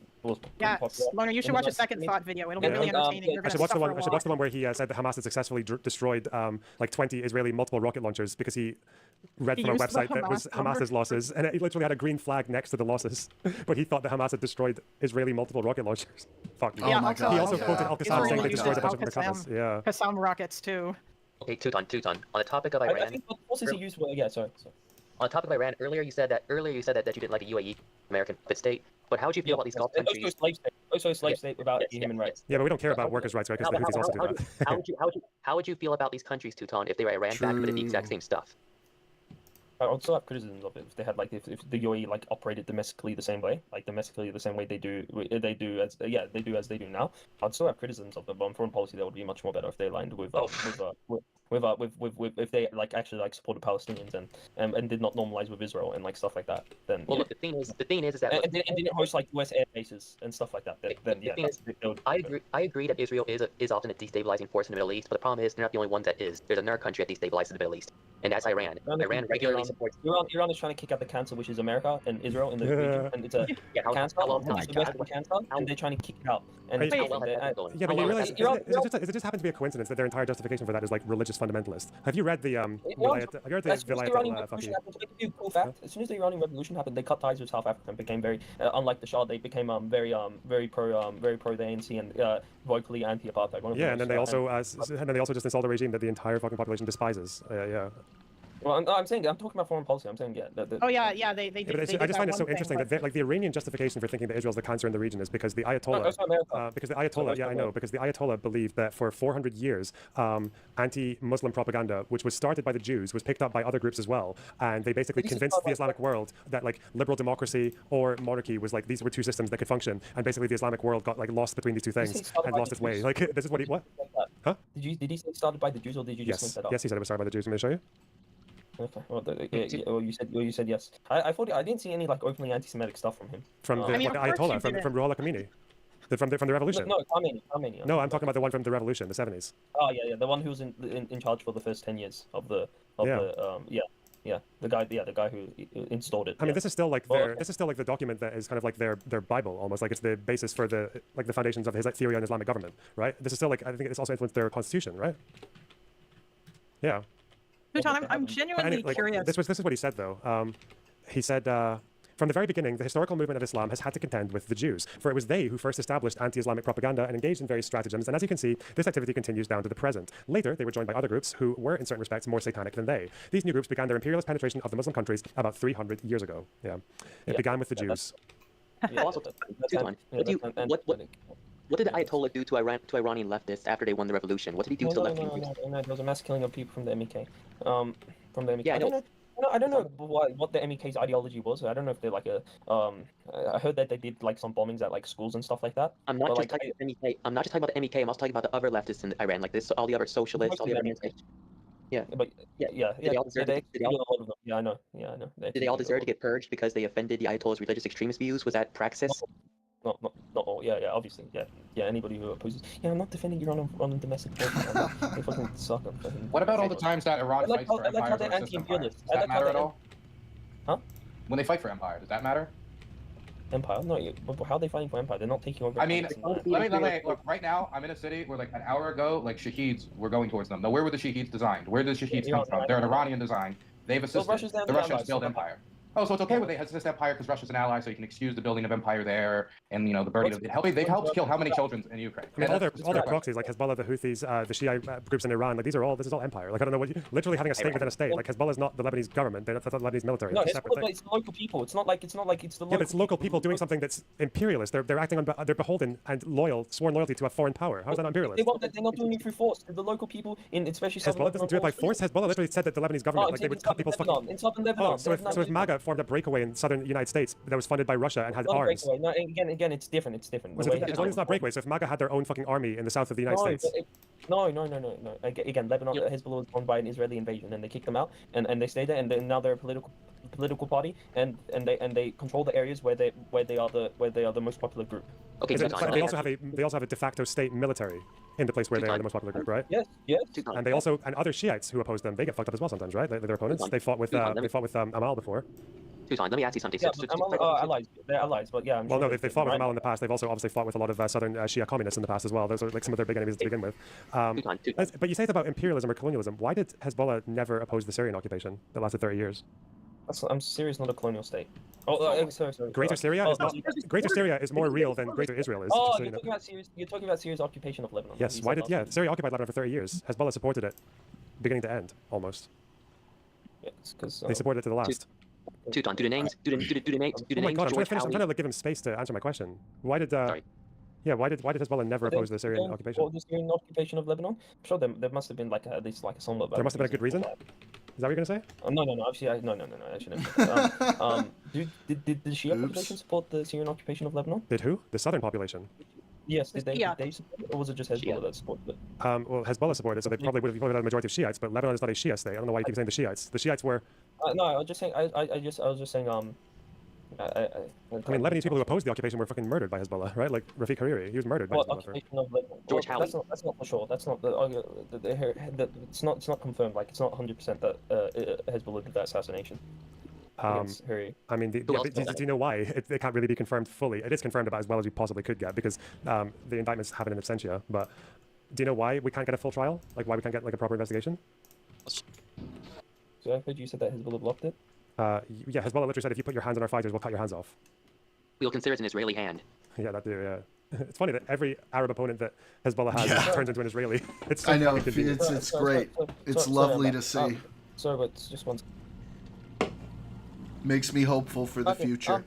yeah. Loner, you should watch a Second Thought video. It'll be really entertaining. I should watch the one where he said that Hamas had successfully destroyed like 20 Israeli multiple rocket launchers because he read from a website that was Hamas's losses, and it literally had a green flag next to the losses, but he thought that Hamas had destroyed Israeli multiple rocket launchers. Fuck. Yeah, he also quoted Al-Qassam saying they destroyed a bunch of Merkabahs. Yeah. Qassam rockets too. Okay, Teuton. On the topic of Iran. I think what forces he used were sorry. On the topic of Iran, earlier you said that you didn't like the UAE, American puppet state. But how would you feel about these Gulf countries? Also a slave state without human rights. Yeah, but we don't care about workers' rights, right? Because the Houthis also do that. How would you feel about these countries, Teuton, if they were Iran backed but did the exact same stuff? I would still have criticisms of it if they had like if the UAE like operated domestically the same way, they do as they do now. I'd still have criticisms of them, but on foreign policy that would be much more better if they aligned with if they like actually like supported Palestinians and did not normalize with Israel and like stuff like that. Then well, look, the thing is that and didn't host like US air bases and stuff like that. I agree that Israel is often a destabilizing force in the Middle East, but the problem is they're not the only one that is. There's another country that destabilizes the Middle East, and that's Iran. Iran regularly supports. Iran is trying to kick out the cancer, which is America and Israel in the region, and it's a cancer, and they're trying to kick it out. And yeah, but you realize it just happened to be a coincidence that their entire justification for that is like religious fundamentalist. Have you read the cool fact? As soon as the Iranian Revolution happened, they cut ties with South Africa and became very, unlike the Shah, they became very pro the ANC and vocally anti-apartheid. Yeah, and then they also just installed a regime that the entire fucking population despises. Yeah. Well, I'm talking about foreign policy. I'm saying, yeah. Oh yeah, they did. I just find it so interesting that like the Iranian justification for thinking that Israel's the cancer in the region is because the Ayatollah, because the Ayatollah believed that for 400 years, anti-Muslim propaganda, which was started by the Jews, was picked up by other groups as well, and they basically convinced the Islamic world that like liberal democracy or monarchy was like these were two systems that could function, and basically the Islamic world got like lost between these two things and lost its way. Like this is what he what? Huh? Did he say it started by the Jews or did you just make that up? Yes, he said it was started by the Jews. Let me show you. Okay. Well, you said yes. I thought I didn't see any like openly anti-Semitic stuff from him. From the Ayatollah, from Ruhollah Khomeini, from the revolution. No, Khomeini. No, I'm talking about the one from the revolution, the 70s. Oh yeah, the one who was in charge for the first 10 years of the the guy who installed it. I mean, this is still like the document that is kind of like their Bible almost, like it's the basis for the foundations of his like, theory on Islamic government, right? This is still like I think it's also influenced their constitution, right? Yeah. I'm genuinely curious. This is what he said though. He said, from the very beginning, the historical movement of Islam has had to contend with the Jews, for it was they who first established anti-Islamic propaganda and engaged in various stratagems, and as you can see, this activity continues down to the present. Later, they were joined by other groups who were, in certain respects, more satanic than they. These new groups began their imperialist penetration of the Muslim countries about 300 years ago. Yeah, it began with the Jews. Also, what did the Ayatollah do to Iranian leftists after they won the revolution? What did he do to the left-wing groups? No, there was a mass killing of people from the MEK. Yeah, I don't know what the MEK's ideology was. I don't know if they're like I heard that they did like some bombings at like schools and stuff like that. I'm not just talking about the MEK. I'm also talking about the other leftists in Iran, like this, all the other socialists, all the other. Yeah, but yeah. Did they all deserve I know. Did they all deserve to get purged because they offended the Ayatollah's religious extremist views? Was that praxis? Not all. Yeah, obviously. Yeah, anybody who opposes. Yeah, I'm not defending Iran on domestic politics. They fucking suck. What about all the times that Iran fights for empire versus empire? Does that matter at all? Huh? When they fight for empire, does that matter? Empire? No, how are they fighting for empire? They're not taking over. I mean, let me look. Right now, I'm in a city where, like, an hour ago, like, Shaheeds were going towards them. Now, where were the Shaheeds designed? Where did the Shaheeds come from? They're an Iranian design. They've assisted the Russians build empire. Oh, so it's okay when they assist empire because Russia's an ally, so you can excuse the building of empire there, and the burning of they've helped kill how many children in Ukraine? I mean, all their proxies like Hezbollah, the Houthis, the Shia groups in Iran, like this is all empire. Like I don't know literally having a state within a state. Like Hezbollah is not the Lebanese government; they're not the Lebanese military. No, it's the local people. It's not like it's the local. Yeah, but it's local people doing something that's imperialist. They're acting on they're beholden and sworn loyalty to a foreign power. How is that not imperialist? They're not doing it through force. The local people especially Hezbollah doesn't do it by force. Hezbollah literally said that the Lebanese government they would cut people's fucking. In southern Lebanon. Oh, so if MAGA formed a breakaway in southern United States that was funded by Russia and had arms. No, again, it's different. It's different. As long as it's not breakaway. So if MAGA had their own fucking army in the south of the United States. No. Again, Lebanon, Hezbollah was formed by an Israeli invasion, and they kicked them out, and they stayed there, and now they're a political party, and they control the areas where they are the most popular group. Okay, they also have a de facto state military in the place where they are the most popular group, right? Yes. And other Shiites who oppose them, they get fucked up as well sometimes, right? Their opponents. They fought with Amal before. Tucson, let me ask you something. Yeah, allies. They're allies, but yeah. Well, no, they fought with Amal in the past. They've also obviously fought with a lot of southern Shia communists in the past as well. Those are like some of their big enemies to begin with. But you say it's about imperialism or colonialism. Why did Hezbollah never oppose the Syrian occupation that lasted 30 years? I'm Syria's not a colonial state. Sorry. Greater Syria is not. Greater Syria is more real than Greater Israel is. Oh, you're talking about Syria's occupation of Lebanon. Yes. Syria occupied Lebanon for 30 years. Hezbollah supported it, beginning to end, almost. because they supported it to the last. Teuton, do the names, do the names, do the Oh my names. god, I'm trying George to finish. I'm Howley. trying to like, give him space to answer my question. Why did yeah, why did Hezbollah never oppose the Syrian occupation? Or the Syrian occupation of Lebanon? I'm sure there must have been like at least like some of There must have been a good reason. Is that what you're gonna say? No. Actually, no. Actually, did the Shia population support the Syrian occupation of Lebanon? Did who? The southern population. Yes, did they support it, or was it just Hezbollah that supported it? Well, Hezbollah supported it, so they probably would have had a majority of Shiites, but Lebanon is not a Shia state. I don't know why you keep saying the Shiites. The Shiites were. No, I was just saying. I was just saying. I mean, Lebanese people who opposed the occupation were fucking murdered by Hezbollah, right? Like Rafiq Hariri, he was murdered by Hezbollah. George Howley. That's not for sure. That's not it's not confirmed. Like it's not 100% that Hezbollah did that assassination. I mean, do you know why? It can't really be confirmed fully. It is confirmed about as well as we possibly could get because the indictments have it in absentia. But do you know why we can't get a full trial? Like why we can't get like a proper investigation? So I heard you said that Hezbollah blocked it. Yeah, Hezbollah literally said if you put your hands on our fighters, we'll cut your hands off. We'll consider it an Israeli hand. Yeah, that do. Yeah, it's funny that every Arab opponent that Hezbollah has turns into an Israeli. It's so I know. convenient. It's great. It's lovely to see. Sorry, but it's just one. Makes me hopeful for the future.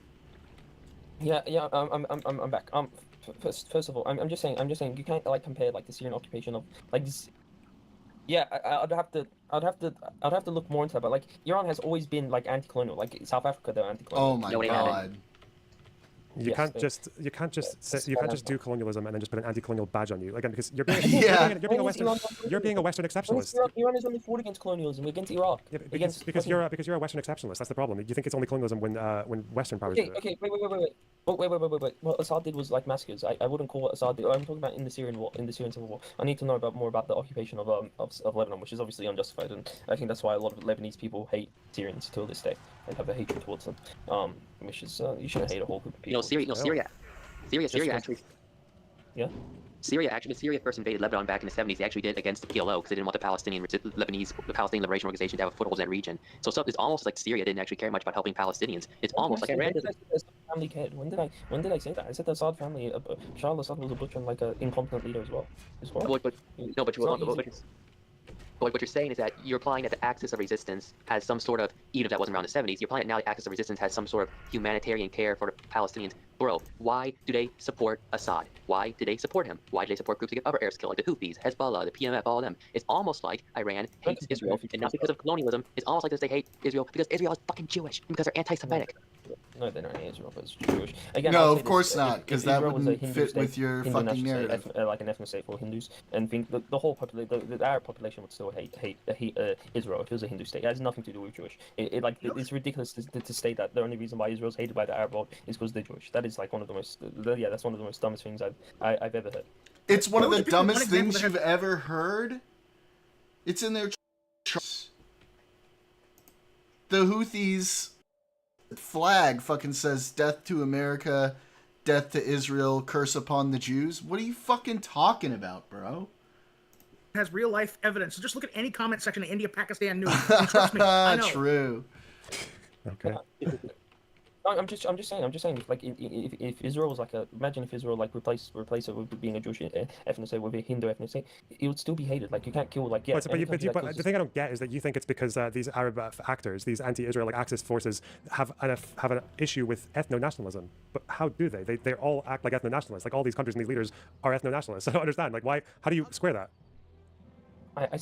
I'm back. First of all, I'm just saying you can't like compare like the Syrian occupation of like this. Yeah, I'd have to look more into that, but like Iran has always been like anti-colonial. Like South Africa, they're anti-colonial. Oh my god. You can't just do colonialism and then just put an anti-colonial badge on you again because you're being you're being a Western exceptionalist. Iran is only fought against colonialism against Iraq. Yeah, because you're a Western exceptionalist. That's the problem. You think it's only colonialism when Western powers do it. Okay, wait. What Assad did was like massacres. I wouldn't call what Assad did. I'm talking about in the Syrian war, in the Syrian civil war. I need to know more about the occupation of Lebanon, which is obviously unjustified, and I think that's why a lot of Lebanese people hate Syrians till this day and have a hatred towards them. Which is you shouldn't hate a whole group of people. Syria actually. Yeah. Syria first invaded Lebanon back in the 70s. They actually did against the PLO because they didn't want the Palestinian Liberation Organization to have a foothold in that region. So it's almost like Syria didn't actually care much about helping Palestinians. It's almost like Iran did. Family cared. When did I say that? I said the Assad family. Bashar al-Assad was a butcher and like an incompetent leader as well. But what you're saying is that you're implying that the axis of resistance has some sort of, even if that wasn't around the 70s, you're implying that now the axis of resistance has some sort of humanitarian care for the Palestinians. Bro, why do they support Assad? Why do they support him? Why do they support groups that get other Arabs killed, like the Houthis, Hezbollah, the PMF, all of them? It's almost like Iran hates Israel, and not because of colonialism. It's almost like they hate Israel because Israel is fucking Jewish, and because they're anti-Semitic. No, they're not Israel, but it's Jewish. Again, no, of course not, because that wouldn't fit with your fucking narrative. Like an ethnic state for Hindus, and think the whole the Arab population would still hate Israel if it was a Hindu state. It has nothing to do with Jewish. It's ridiculous to state that the only reason why Israel's hated by the Arab world is because they're Jewish. That is like one of the most that's one of the most dumbest things I've ever heard. It's one of the dumbest things you've ever heard. It's in their charts. The Houthis flag fucking says death to America, death to Israel, curse upon the Jews. What are you fucking talking about, bro? Has real life evidence. So just look at any comment section of India, Pakistan news. And trust me, I know. True. Okay. I'm just saying, like, if Israel was like imagine if Israel like replace it with being a Jewish ethnicity with a Hindu ethnicity, it would still be hated. Like, you can't kill like But the thing I don't get is that you think it's because these Arab actors, these anti-Israel like Axis forces, have an issue with ethno-nationalism. But how do they? They all act like ethno-nationalists. Like all these countries and these leaders are ethno-nationalists. I don't understand. Like why? How do you square that? I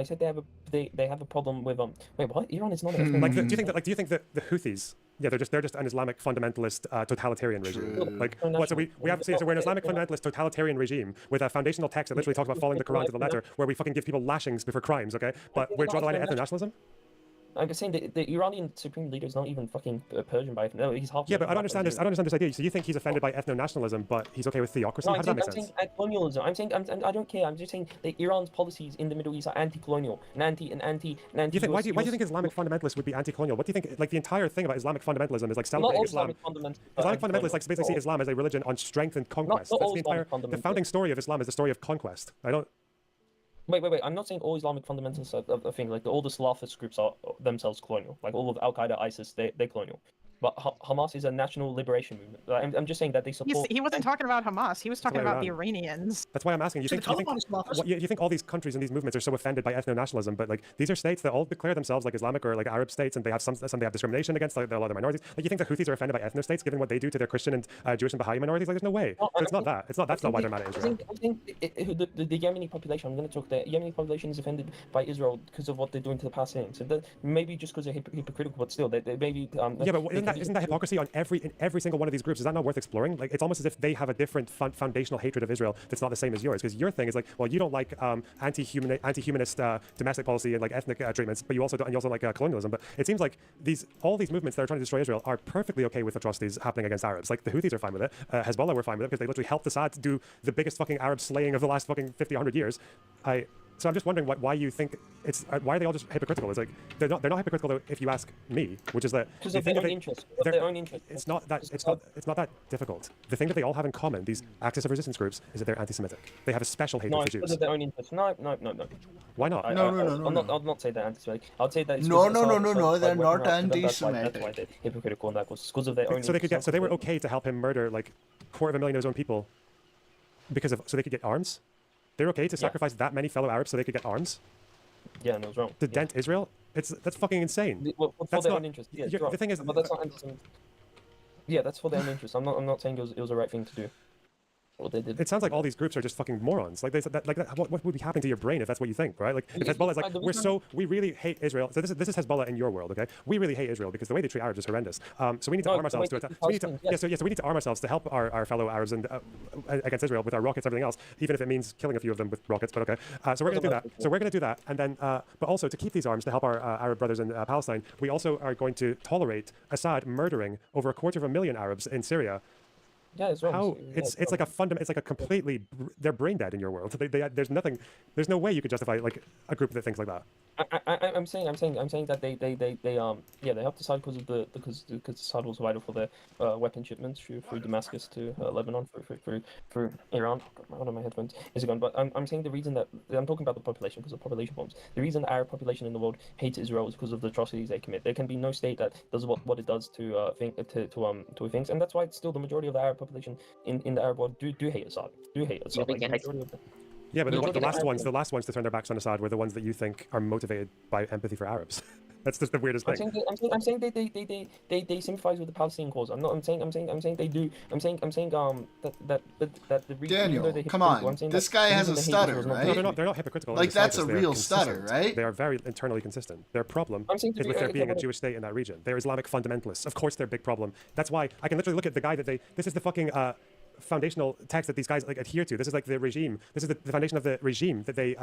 said they have a problem with Wait, what? Iran is not. Do you think that the Houthis? Yeah, they're just an Islamic fundamentalist totalitarian regime. Like what? So we're an Islamic fundamentalist totalitarian regime with a foundational text that literally talks about following the Quran to the letter, where we fucking give people lashings for crimes. Okay, but we draw the line at ethno-nationalism. I'm just saying the Iranian supreme leader is not even fucking Persian by no, he's half. Yeah, but I don't understand this. I don't understand this idea. So you think he's offended by ethno-nationalism, but he's okay with theocracy? How does that make sense? I'm saying colonialism. I don't care. I'm just saying that Iran's policies in the Middle East are anti-colonial and anti. Why do you think Islamic fundamentalists would be anti-colonial? What do you think? Like the entire thing about Islamic fundamentalism is like celebrating Islam. Islamic fundamentalists like basically see Islam as a religion on strength and conquest. That's the founding story of Islam is the story of conquest. Wait. I'm not saying all Islamic fundamentalists are thing. Like all the Salafist groups are themselves colonial. Like all of Al Qaeda, ISIS, they're colonial. But Hamas is a national liberation movement. I'm just saying that they support. He wasn't talking about Hamas. He was talking about the Iranians. That's why I'm asking. You think all these countries and these movements are so offended by ethno-nationalism, but like these are states that all declare themselves like Islamic or like Arab states, and they have some they have discrimination against like, a lot of minorities. Like you think the Houthis are offended by ethno-states given what they do to their Christian and Jewish and Baha'i minorities? Like there's no way. So it's not that. It's not. That's not why they're mad at Israel. I think the Yemeni population. I'm going to talk. The Yemeni population is offended by Israel because of what they're doing to the Palestinians. So that maybe just because they're hypocritical, but still, they maybe. Yeah, but isn't that hypocrisy on every single one of these groups? Is that not worth exploring? Like it's almost as if they have a different foundational hatred of Israel that's not the same as yours. Because your thing is like, well, you don't like anti-humanist domestic policy and like ethnic treatments, but you also like colonialism. But it seems like all these movements that are trying to destroy Israel are perfectly okay with atrocities happening against Arabs. Like the Houthis are fine with it. Hezbollah were fine with it because they literally helped Assad do the biggest fucking Arab slaying of the last fucking 50, 100 years. So I'm just wondering why you think it's why are they all just hypocritical? It's like they're not hypocritical though, if you ask me, which is that because of their own interest. It's not that difficult. The thing that they all have in common, these axis of resistance groups, is that they're anti-Semitic. They have a special hatred for Jews. Because of their own interest. No. Why not? I'll not say they're anti-Semitic. I'll say that. No. They're not anti-Semitic. That's why they're hypocritical, and that was because of their own. So they were okay to help him murder like 250,000 of his own people so they could get arms. They're okay to sacrifice that many fellow Arabs so they could get arms? Yeah, no, it's wrong. To dent Israel? That's fucking insane. For their own interest. Yeah, the thing is, but that's not anti-Semitic. Yeah, that's for their own interest. I'm not saying it was the right thing to do. What they did. It sounds like all these groups are just fucking morons. Like they said that. What would be happening to your brain if that's what you think, right? Like if Hezbollah is like we really hate Israel. So this is Hezbollah in your world, okay? We really hate Israel because the way they treat Arabs is horrendous. So we need to arm ourselves to attack. So we need to arm ourselves to help our fellow Arabs and against Israel with our rockets and everything else, even if it means killing a few of them with rockets. But okay. So we're going to do that. And then, but also to keep these arms to help our Arab brothers in Palestine, we also are going to tolerate Assad murdering over 250,000 Arabs in Syria. Yeah, it's wrong. How it's like a completely they're brain dead in your world. There's no way you could justify like a group that thinks like that. I'm saying that they helped Assad because Assad was vital for their weapon shipments through Damascus to Lebanon through Iran. One of my headphones is gone. But I'm saying the reason that I'm talking about the population because of population bombs. The reason the Arab population in the world hates Israel is because of the atrocities they commit. There can be no state that does what it does to things, and that's why it's still the majority of the Arab population in the Arab world do hate Assad. Yeah, but the last ones to turn their backs on Assad were the ones that you think are motivated by empathy for Arabs. That's just the weirdest thing. I'm saying they sympathize with the Palestinian cause. I'm saying they do. I'm saying that the reason. Daniel, come on. This guy has a stutter, right? No, they're not hypocritical. Like that's a real stutter, right? They are very internally consistent. Their problem is with there being a Jewish state in that region. They're Islamic fundamentalists. Of course, their big problem. That's why I can literally look at the guy that this is the fucking foundational text that these guys like adhere to. This is like the regime. This is the foundation of the regime that they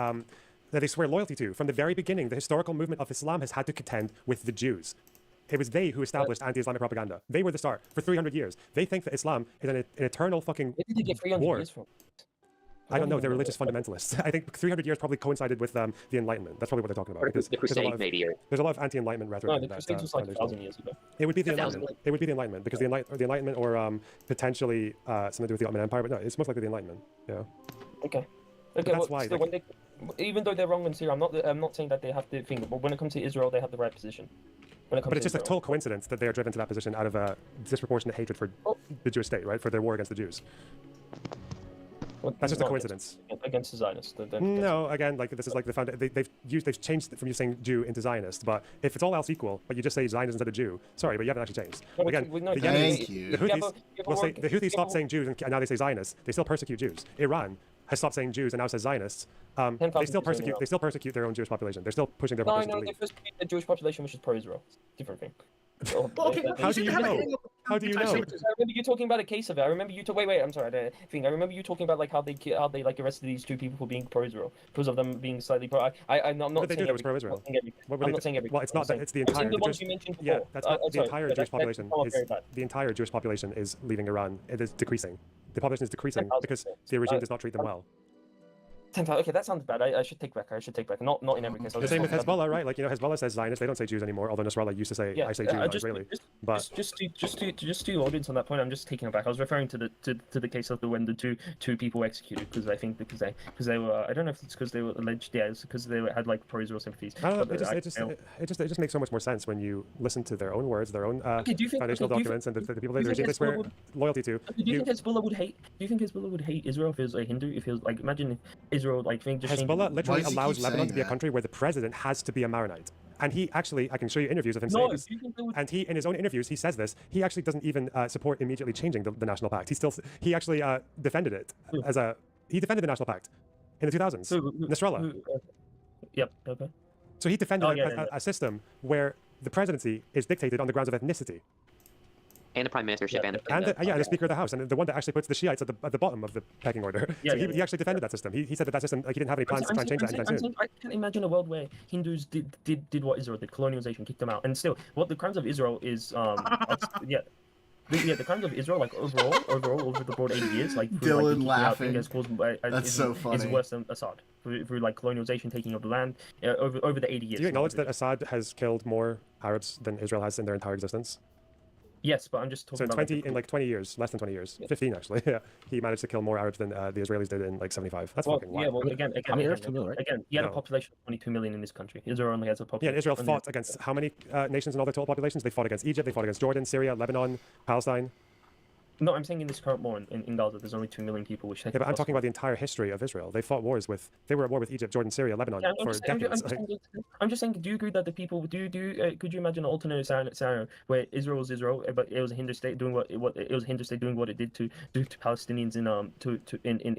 swear loyalty to. From the very beginning, the historical movement of Islam has had to contend with the Jews. It was they who established anti-Islamic propaganda. They were the start for 300 years. They think that Islam is an eternal fucking Where did they get 300 war. years from? I don't know. They're religious fundamentalists. I think 300 years probably coincided with the Enlightenment. That's probably what they're talking about. Because the Crusades, maybe. There's a lot of anti-Enlightenment rhetoric. No, the Crusades was like 1,000 years ago. It would be the Enlightenment. It would be the Enlightenment because the Enlightenment or potentially something to do with the Ottoman Empire. But no, it's most likely the Enlightenment. Yeah. Okay. That's why. Still, even though they're wrong in Syria, I'm not saying that they have to think. But when it comes to Israel, they have the right position. But it's just a total coincidence that they are driven to that position out of a disproportionate hatred for the Jewish state, right? For their war against the Jews. That's just a coincidence. Against the Zionists. No, again, like this is like they've changed from you saying Jew into Zionist. But if it's all else equal, but you just say Zionist instead of Jew, sorry, but you haven't actually changed. Again, the Houthis stopped saying Jews and now they say Zionists. They still persecute Jews. Iran has stopped saying Jews and now says Zionists. They still persecute their own Jewish population. They're still pushing their population to leave. They persecute the Jewish population, which is pro-Israel. Different thing. How do you know? How do you know? I remember you talking about a case of it. I remember you wait. I'm sorry. I remember you talking about like how they like arrested these two people for being pro-Israel because of them being slightly pro. I'm not what did they do that was pro-Israel? I'm not saying everything. Well, it's not that. It's the entire. The ones you mentioned before. Yeah, that's the entire Jewish population. The entire Jewish population is leaving Iran. It is decreasing. The population is decreasing because the regime does not treat them well. 10,000. Okay, that sounds bad. I should take back. I should take back. Not in every case. The same with Hezbollah, right? Like, Hezbollah says Zionists. They don't say Jews anymore. Although Nasrallah used to say, I say Jew, not Israeli. Just to audience on that point, I'm just taking it back. I was referring to the case of when the two people were executed because I think because they were, I don't know if it's because they were alleged, it's because they had like pro-Israel sympathies. I don't know. It just makes so much more sense when you listen to their own words, their own foundational documents, and the people they regime they swear loyalty to. Do you think Hezbollah would hate? Do you think Hezbollah would hate Israel if it was a Hindu? If it was like, imagine if Israel Hezbollah literally allows Lebanon to be a country where the president has to be a Maronite. And he actually, I can show you interviews of him saying this. And he, in his own interviews, he says this. He actually doesn't even support immediately changing the National Pact. He actually defended it he defended the National Pact in the 2000s. Nasrallah. Yep. Okay. So he defended a system where the presidency is dictated on the grounds of ethnicity. And the prime ministership, the Speaker of the House, and the one that actually puts the Shiites at the bottom of the pecking order. He actually defended that system. He said that system, he didn't have any plans to try and change that anytime soon. I can't imagine a world where Hindus did what Israel did, colonialization, kicked them out, and still, what the crimes of Israel is, the crimes of Israel, like overall over the broad 80 years, like Dylan laughing. That's so funny. Is worse than Assad through like colonialization, taking of the land over the 80 years. Do you acknowledge that Assad has killed more Arabs than Israel has in their entire existence? Yes, but I'm just talking about... So in 20 years, less than 20 years, 15 actually, he managed to kill more Arabs than the Israelis did in like 75. That's fucking wild. Yeah, well, again, he had a population of 22 million in this country. Israel only has a population... Yeah, Israel fought against how many nations in all their total populations? They fought against Egypt, they fought against Jordan, Syria, Lebanon, Palestine. No, I'm saying in this current war in Gaza, there's only 2 million people, which... Yeah, but I'm talking about the entire history of Israel. They fought wars with... They were at war with Egypt, Jordan, Syria, Lebanon for decades. I'm just saying, do you agree that the people... could you imagine an alternate scenario where Israel was Israel, but it was a Hindu state doing what it did to Palestinians in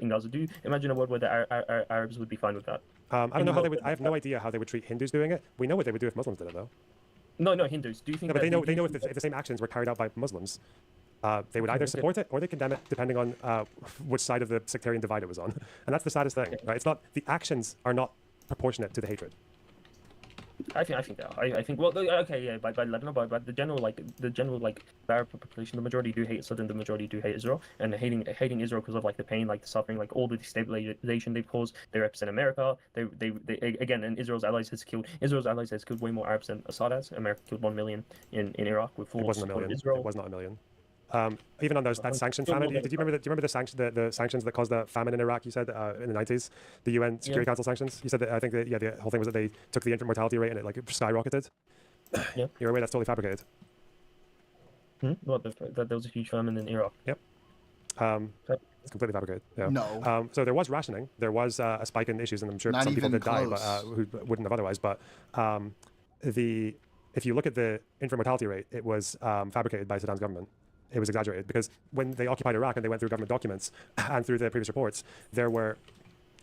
Gaza? Do you imagine a world where the Arabs would be fine with that? I don't know how they would... I have no idea how they would treat Hindus doing it. We know what they would do if Muslims did it, though. No, Hindus. Do you think... No, but they know if the same actions were carried out by Muslims. They would either support it or they condemn it, depending on which side of the sectarian divide it was on. And that's the saddest thing, right? It's not, the actions are not proportionate to the hatred. I think that. I think, well, okay, yeah, by Lebanon, but the general Arab population, the majority do hate Assad and the majority do hate Israel, and hating Israel because of like the pain, like the suffering, like all the destabilization they've caused. They represent America. They again, and Israel's allies has killed way more Arabs than Assad has. America killed 1 million in Iraq with full support of Israel. It was not a million. Even on that sanction famine, do you remember the sanctions that caused the famine in Iraq? You said in the 90s, the UN Security Council sanctions. You said that I think that the whole thing was that they took the infant mortality rate and it like skyrocketed. Yeah, you're aware that's totally fabricated. What? That there was a huge famine in Iraq. Yep. It's completely fabricated. Yeah. No. So there was rationing. There was a spike in issues, and I'm sure some people did die, but who wouldn't have otherwise. But if you look at the infant mortality rate, it was fabricated by Saddam's government. It was exaggerated because when they occupied Iraq and they went through government documents and through the previous reports, there were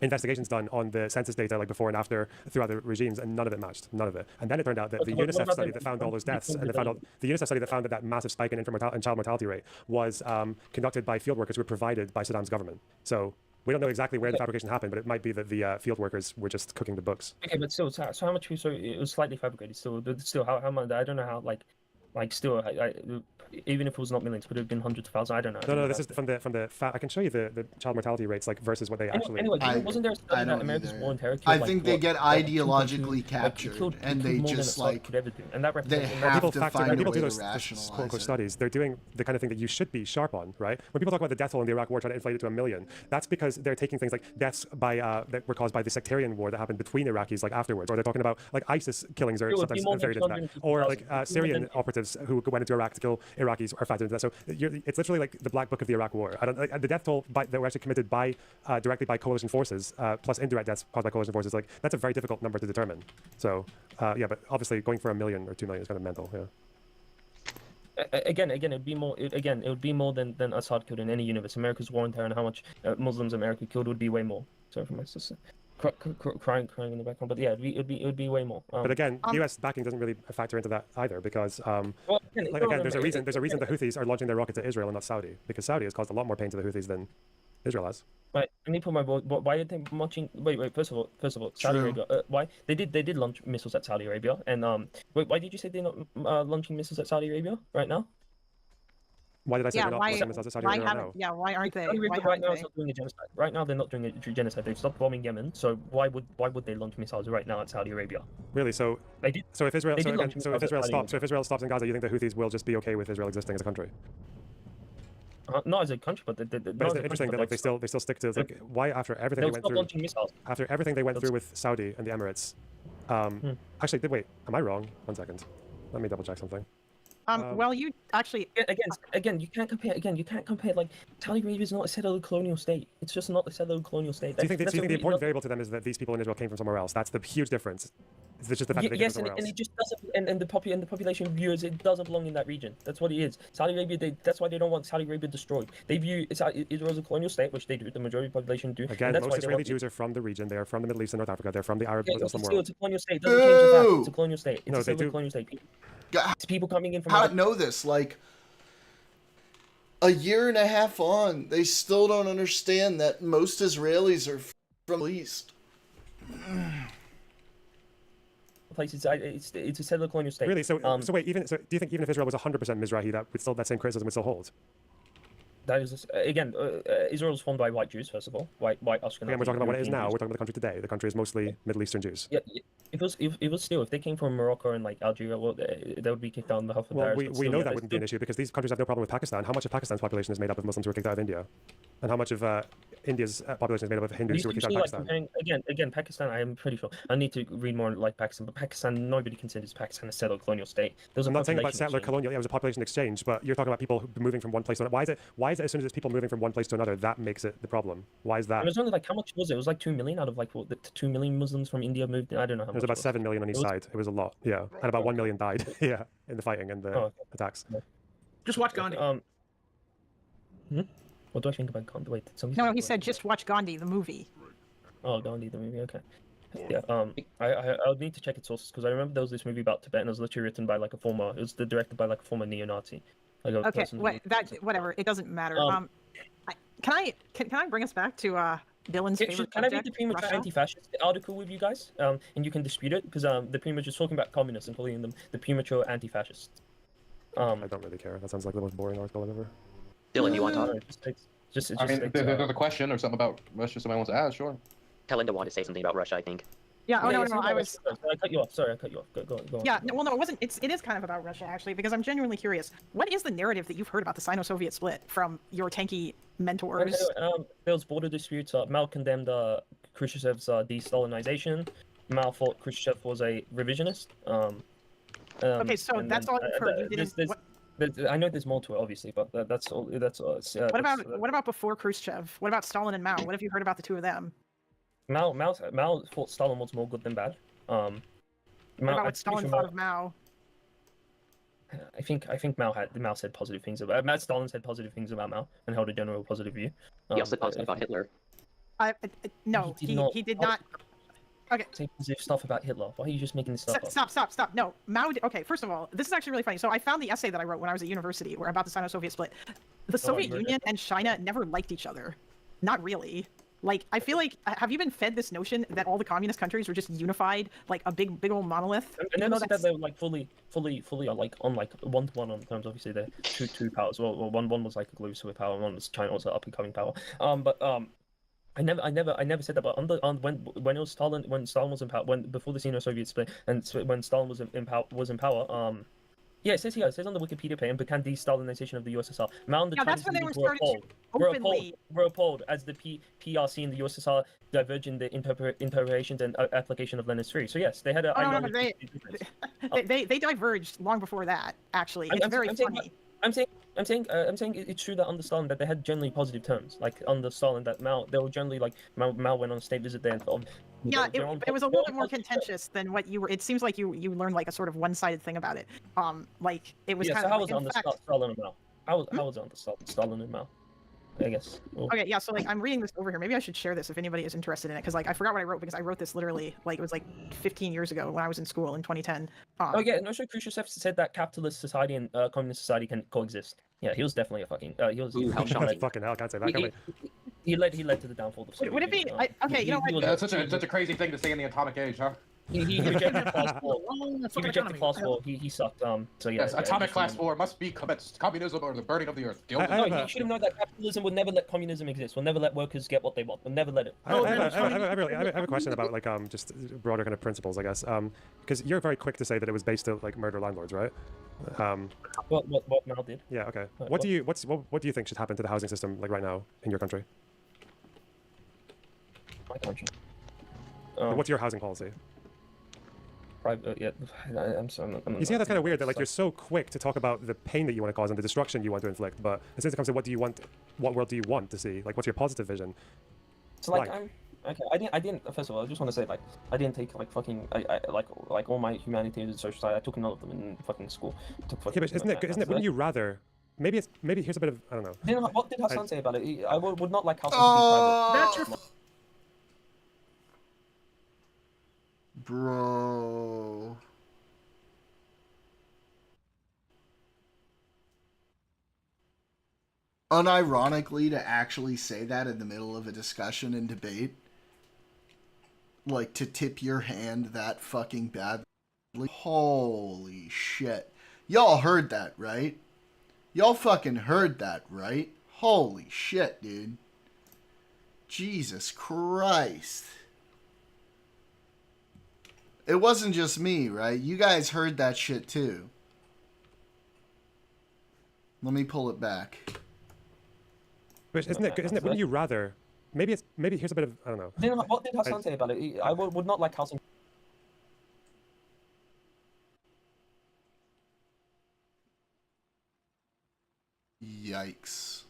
investigations done on the census data like before and after throughout the regimes, and none of it matched, none of it. And then it turned out that the UNICEF study that found all those deaths and the UNICEF study that found that massive spike in infant and child mortality rate was conducted by field workers who were provided by Saddam's government. So we don't know exactly where the fabrication happened, but it might be that the field workers were just cooking the books. Okay, but still, so how much? So it was slightly fabricated. Still, how much? I don't know how. Still, even if it was not millions, could it have been hundreds of thousands? I don't know. No, this is from the I can show you the child mortality rates versus what they actually. Anyway, wasn't there a study that America's war on terror killed, I think they get ideologically captured, and they just and that they have to find a way to rationalize quote-unquote studies. They're doing the kind of thing that you should be sharp on, right? When people talk about the death toll in the Iraq war, trying to inflate it to 1 million, that's because they're taking things like deaths by that were caused by the sectarian war that happened between Iraqis afterwards, or they're talking about ISIS killings are sometimes varied into that, or Syrian operatives who went into Iraq to kill Iraqis are factored into that. So it's literally like the black book of the Iraq war. The death toll that were actually committed directly by coalition forces, plus indirect deaths caused by coalition forces, that's a very difficult number to determine. So but obviously going for 1 million or 2 million is kind of mental. Yeah. Again, it would be more. It would be more than Assad killed in any universe. America's war on terror and how much Muslims America killed would be way more. Sorry for my sister. Crying in the background, but yeah, it would be way more. But again, U.S. backing doesn't really factor into that either, because there's a reason the Houthis are launching their rockets at Israel and not Saudi, because Saudi has caused a lot more pain to the Houthis than Israel has. Right, let me put my vote. Why are they launching? Wait. First of all, Saudi Arabia. Why they did launch missiles at Saudi Arabia? And why did you say they're not launching missiles at Saudi Arabia right now? Why did I say Yeah, they're not why? Muslim as Saudi Why Arabia right haven't? now? Yeah, why aren't they? Saudi Why Arabia right now haven't is they? not doing a genocide. Right now they're not doing a genocide. They've stopped bombing Yemen. So why would they launch missiles right now at Saudi Arabia? Really? So They did. So if Israel, They so did again, launch so if missiles at Israel Saudi stops, so Arabia. if Israel stops in Gaza, you think the Houthis will just be okay with Israel existing as a country? Not as a country, but But it's interesting that like they still stick to like why after everything they they'll went stop through, launching missiles. after everything they went through with Saudi and the Emirates. Actually, wait, am I wrong? 1 second, let me double check something. Well, you actually again, you can't compare. Again, you can't compare. Like Saudi Arabia is not a settled colonial state. It's just not a settled colonial state. Do you think, That's do you think the a important variable to them is that these people in Israel came from somewhere else? That's the huge difference. It's just the fact that they came yes, from somewhere and else. it just doesn't. And the population views it doesn't belong in that region. That's what it is. Saudi Arabia. That's why they don't want Saudi Arabia destroyed. They view Israel as a colonial state, which they do. The majority of the population do. Again, and that's most why Israeli Jews are from the region. They are from the Middle East and North Africa. They're from the Arab Muslim still, world. it's a colonial state. Doesn't change the fact. It's a colonial state. It's No, a they settled do. colonial state. It's people coming in from. How to know this? Like, a year and a half on, they still don't understand that most Israelis are from the East. Places, it's a settled colonial state. Really? So wait, do you think even if Israel was 100% Mizrahi, that same criticism would still hold? That is again, Israel is formed by white Jews. First of all, white Ashkenazi. Again, we're talking about what it is European now. Jews. We're talking about the country today. The country is mostly Middle Eastern Jews. Yeah, it was still if they came from Morocco and like Algeria, well, they would be kicked out on behalf of Well, theirs. we know that wouldn't be an issue because these countries have no problem with Pakistan. How much of Pakistan's population is made up of Muslims who were kicked out of India? And how much of India's population is made up of Hindus who were kicked out of Pakistan? Again, Pakistan. I am pretty sure. I need to read more like Pakistan, but Pakistan, nobody considers Pakistan a settled colonial state. I'm not saying about settler colonial. Yeah, it was a population exchange, but you're talking about people moving from one place to another. Why is it as soon as it's people moving from one place to another that makes it the problem? Why is that? It was only like how much was it? It was like 2 million out of like what, the 2 million Muslims from India moved in. I don't know how much. There was about 7 million on each side. It was a lot. Yeah, and about 1 million died. Yeah, in the fighting and the attacks. Just watch Gandhi. What do I think about Gandhi? Wait, No, he said just watch Gandhi, the movie. Oh, Gandhi, the movie. Okay. Yeah. I'll need to check its sources because I remember there was this movie about Tibet and it was literally written by like a former. It was directed by like a former neo-Nazi. Like a Okay, person whatever. It doesn't matter. Can I bring us back to Dylan's favorite Can I read subject, the premature Russia? anti-fascist article with you guys? And you can dispute it because the premature is talking about communists and calling them the premature anti-fascists. I don't really care. That sounds like the most boring article I've ever. Dylan, you want to talk? I mean, there's a question or something about Russia somebody wants to ask, sure. Tell Linda wanted to say something about Russia, I think. Yeah. Oh no, I was. I cut you off. Sorry, I cut you off. Go on. Yeah. No, well, no, it wasn't. It is kind of about Russia actually, because I'm genuinely curious. What is the narrative that you've heard about the Sino-Soviet split from your tanky mentors? There was border disputes. Mao condemned Khrushchev's de-Stalinization. Mao thought Khrushchev was a revisionist. Okay, so that's all you've heard. You didn't. I know there's more to it, obviously, but that's all. What about before Khrushchev? What about Stalin and Mao? What have you heard about the two of them? Mao thought Stalin was more good than bad. What about what Stalin thought of Mao? I think Mao said positive things about Stalin said positive things about Mao and held a general positive view. He also said positive about Hitler. No, he did not. Okay. Say positive stuff about Hitler. Why are you just making this stuff up? Stop. No, Mao. Okay, first of all, this is actually really funny. So I found the essay that I wrote when I was at university, where about the Sino-Soviet split. The Soviet Union and China never liked each other. Not really. Like, I feel like, have you been fed this notion that all the communist countries were just unified, like a big old monolith? I never said that they were like fully like on like one-to-one on terms. Obviously, they're two powers. Well, one was like a global superpower, and one was China was an up-and-coming power. I never said that. But when it was Stalin, when Stalin was in power, before the Sino-Soviet split, and when Stalin was in power, yeah, it says here. It says on the Wikipedia page, began de-Stalinization of the USSR. Mao and the Chinese leaders were appalled as the PRC and the USSR diverged in the interpretations and application of Lenin's theory. So yes, they had a. They diverged long before that. Actually, it's very funny. I'm saying it's true that under Stalin that they had generally positive terms. Like under Stalin, that they were generally like Mao went on a state visit there and yeah, it was a little bit more contentious than what you were. It seems like you learned like a sort of one-sided thing about it. Like it was kind of. I was on the Stalin and Mao. I was on the Stalin and Mao. I guess. Okay, yeah. So like I'm reading this over here. Maybe I should share this if anybody is interested in it, because like I forgot what I wrote because I wrote this literally like it was like 15 years ago when I was in school in 2010. Oh yeah, no, sure. Khrushchev said that capitalist society and communist society can coexist. Yeah, he was definitely a fucking. He was. Ooh, how shocking! Fucking hell, I can't say that. He led to the downfall of Soviet Would it be? Union. Okay, you know what? That's such a crazy thing to say in the atomic age, huh? He rejected class war. He rejected class war. He sucked. So yeah. Yes, atomic class war must be commenced. Communism or the burning of the earth. No, you should have known that capitalism would never let communism exist. Will never let workers get what they want. Will never let it. I have a question about like just broader kind of principles, I guess. Because you're very quick to say that it was based to like murder landlords, right? What Mal did? Yeah. Okay. What do you think should happen to the housing system like right now in your country? My country. What's your housing policy? Private, yeah, I'm you see how that's kind of weird that like you're so quick to talk about the pain that you want to cause and the destruction you want to inflict, but as soon as it comes to what world do you want to see? Like, what's your positive vision? So like, I didn't. First of all, I just want to say like, I didn't take like fucking, like all my humanities and social science. I took none of them in fucking school. Yeah, but isn't it? Wouldn't you rather? Maybe here's a bit of I don't know. What did Hassan say about it? I would not like housing to be private. That's your. Bro. Unironically, to actually say that in the middle of a discussion and debate, like to tip your hand that fucking badly. Holy shit. Y'all heard that, right? Y'all fucking heard that, right? Holy shit, dude. Jesus Christ. It wasn't just me, right? You guys heard that shit too. Let me pull it back. But isn't it? Wouldn't you rather? Maybe here's a bit of I don't know. What did Hassan say about it? I would not like housing. Yikes.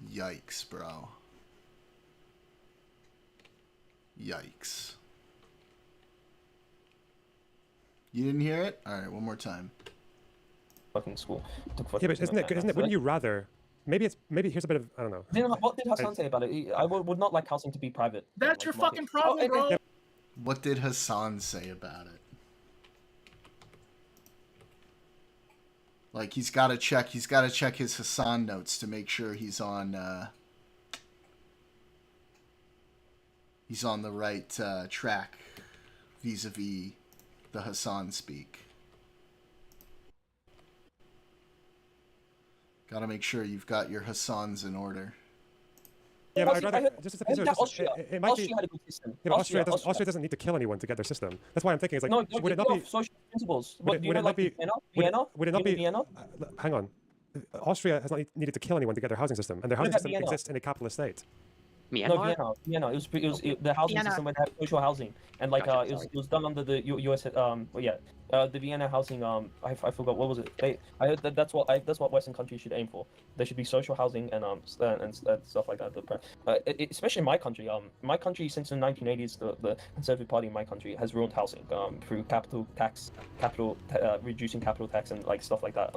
Yikes, bro. Yikes. You didn't hear it? All right, one more time. Fucking school. Yeah, but isn't it? Wouldn't you rather? Maybe here's a bit of I don't know. What did Hassan say about it? I would not like housing to be private. That's your fucking problem, bro. What did Hassan say about it? Like he's got to check his Hassan notes to make sure he's on the right track vis-a-vis the Hassan speak. Got to make sure you've got your Hassans in order. Yeah, but I'd rather just as a piece of Austria had a good system. Yeah, but Austria doesn't need to kill anyone to get their system. That's why I'm thinking it's like, no, would it not be social principles? Would it not be Vienna? Would it not be Vienna? Hang on, Austria has not needed to kill anyone to get their housing system, and their housing system exists in a capitalist state. Myanmar? No, Vienna. It was the housing system where they had social housing, and like it was done under the US. The Vienna housing. I forgot what was it. I heard that's what Western countries should aim for. There should be social housing and stuff like that. Especially in my country. My country since the 1980s, the Conservative Party in my country has ruined housing through reducing capital tax and like stuff like that.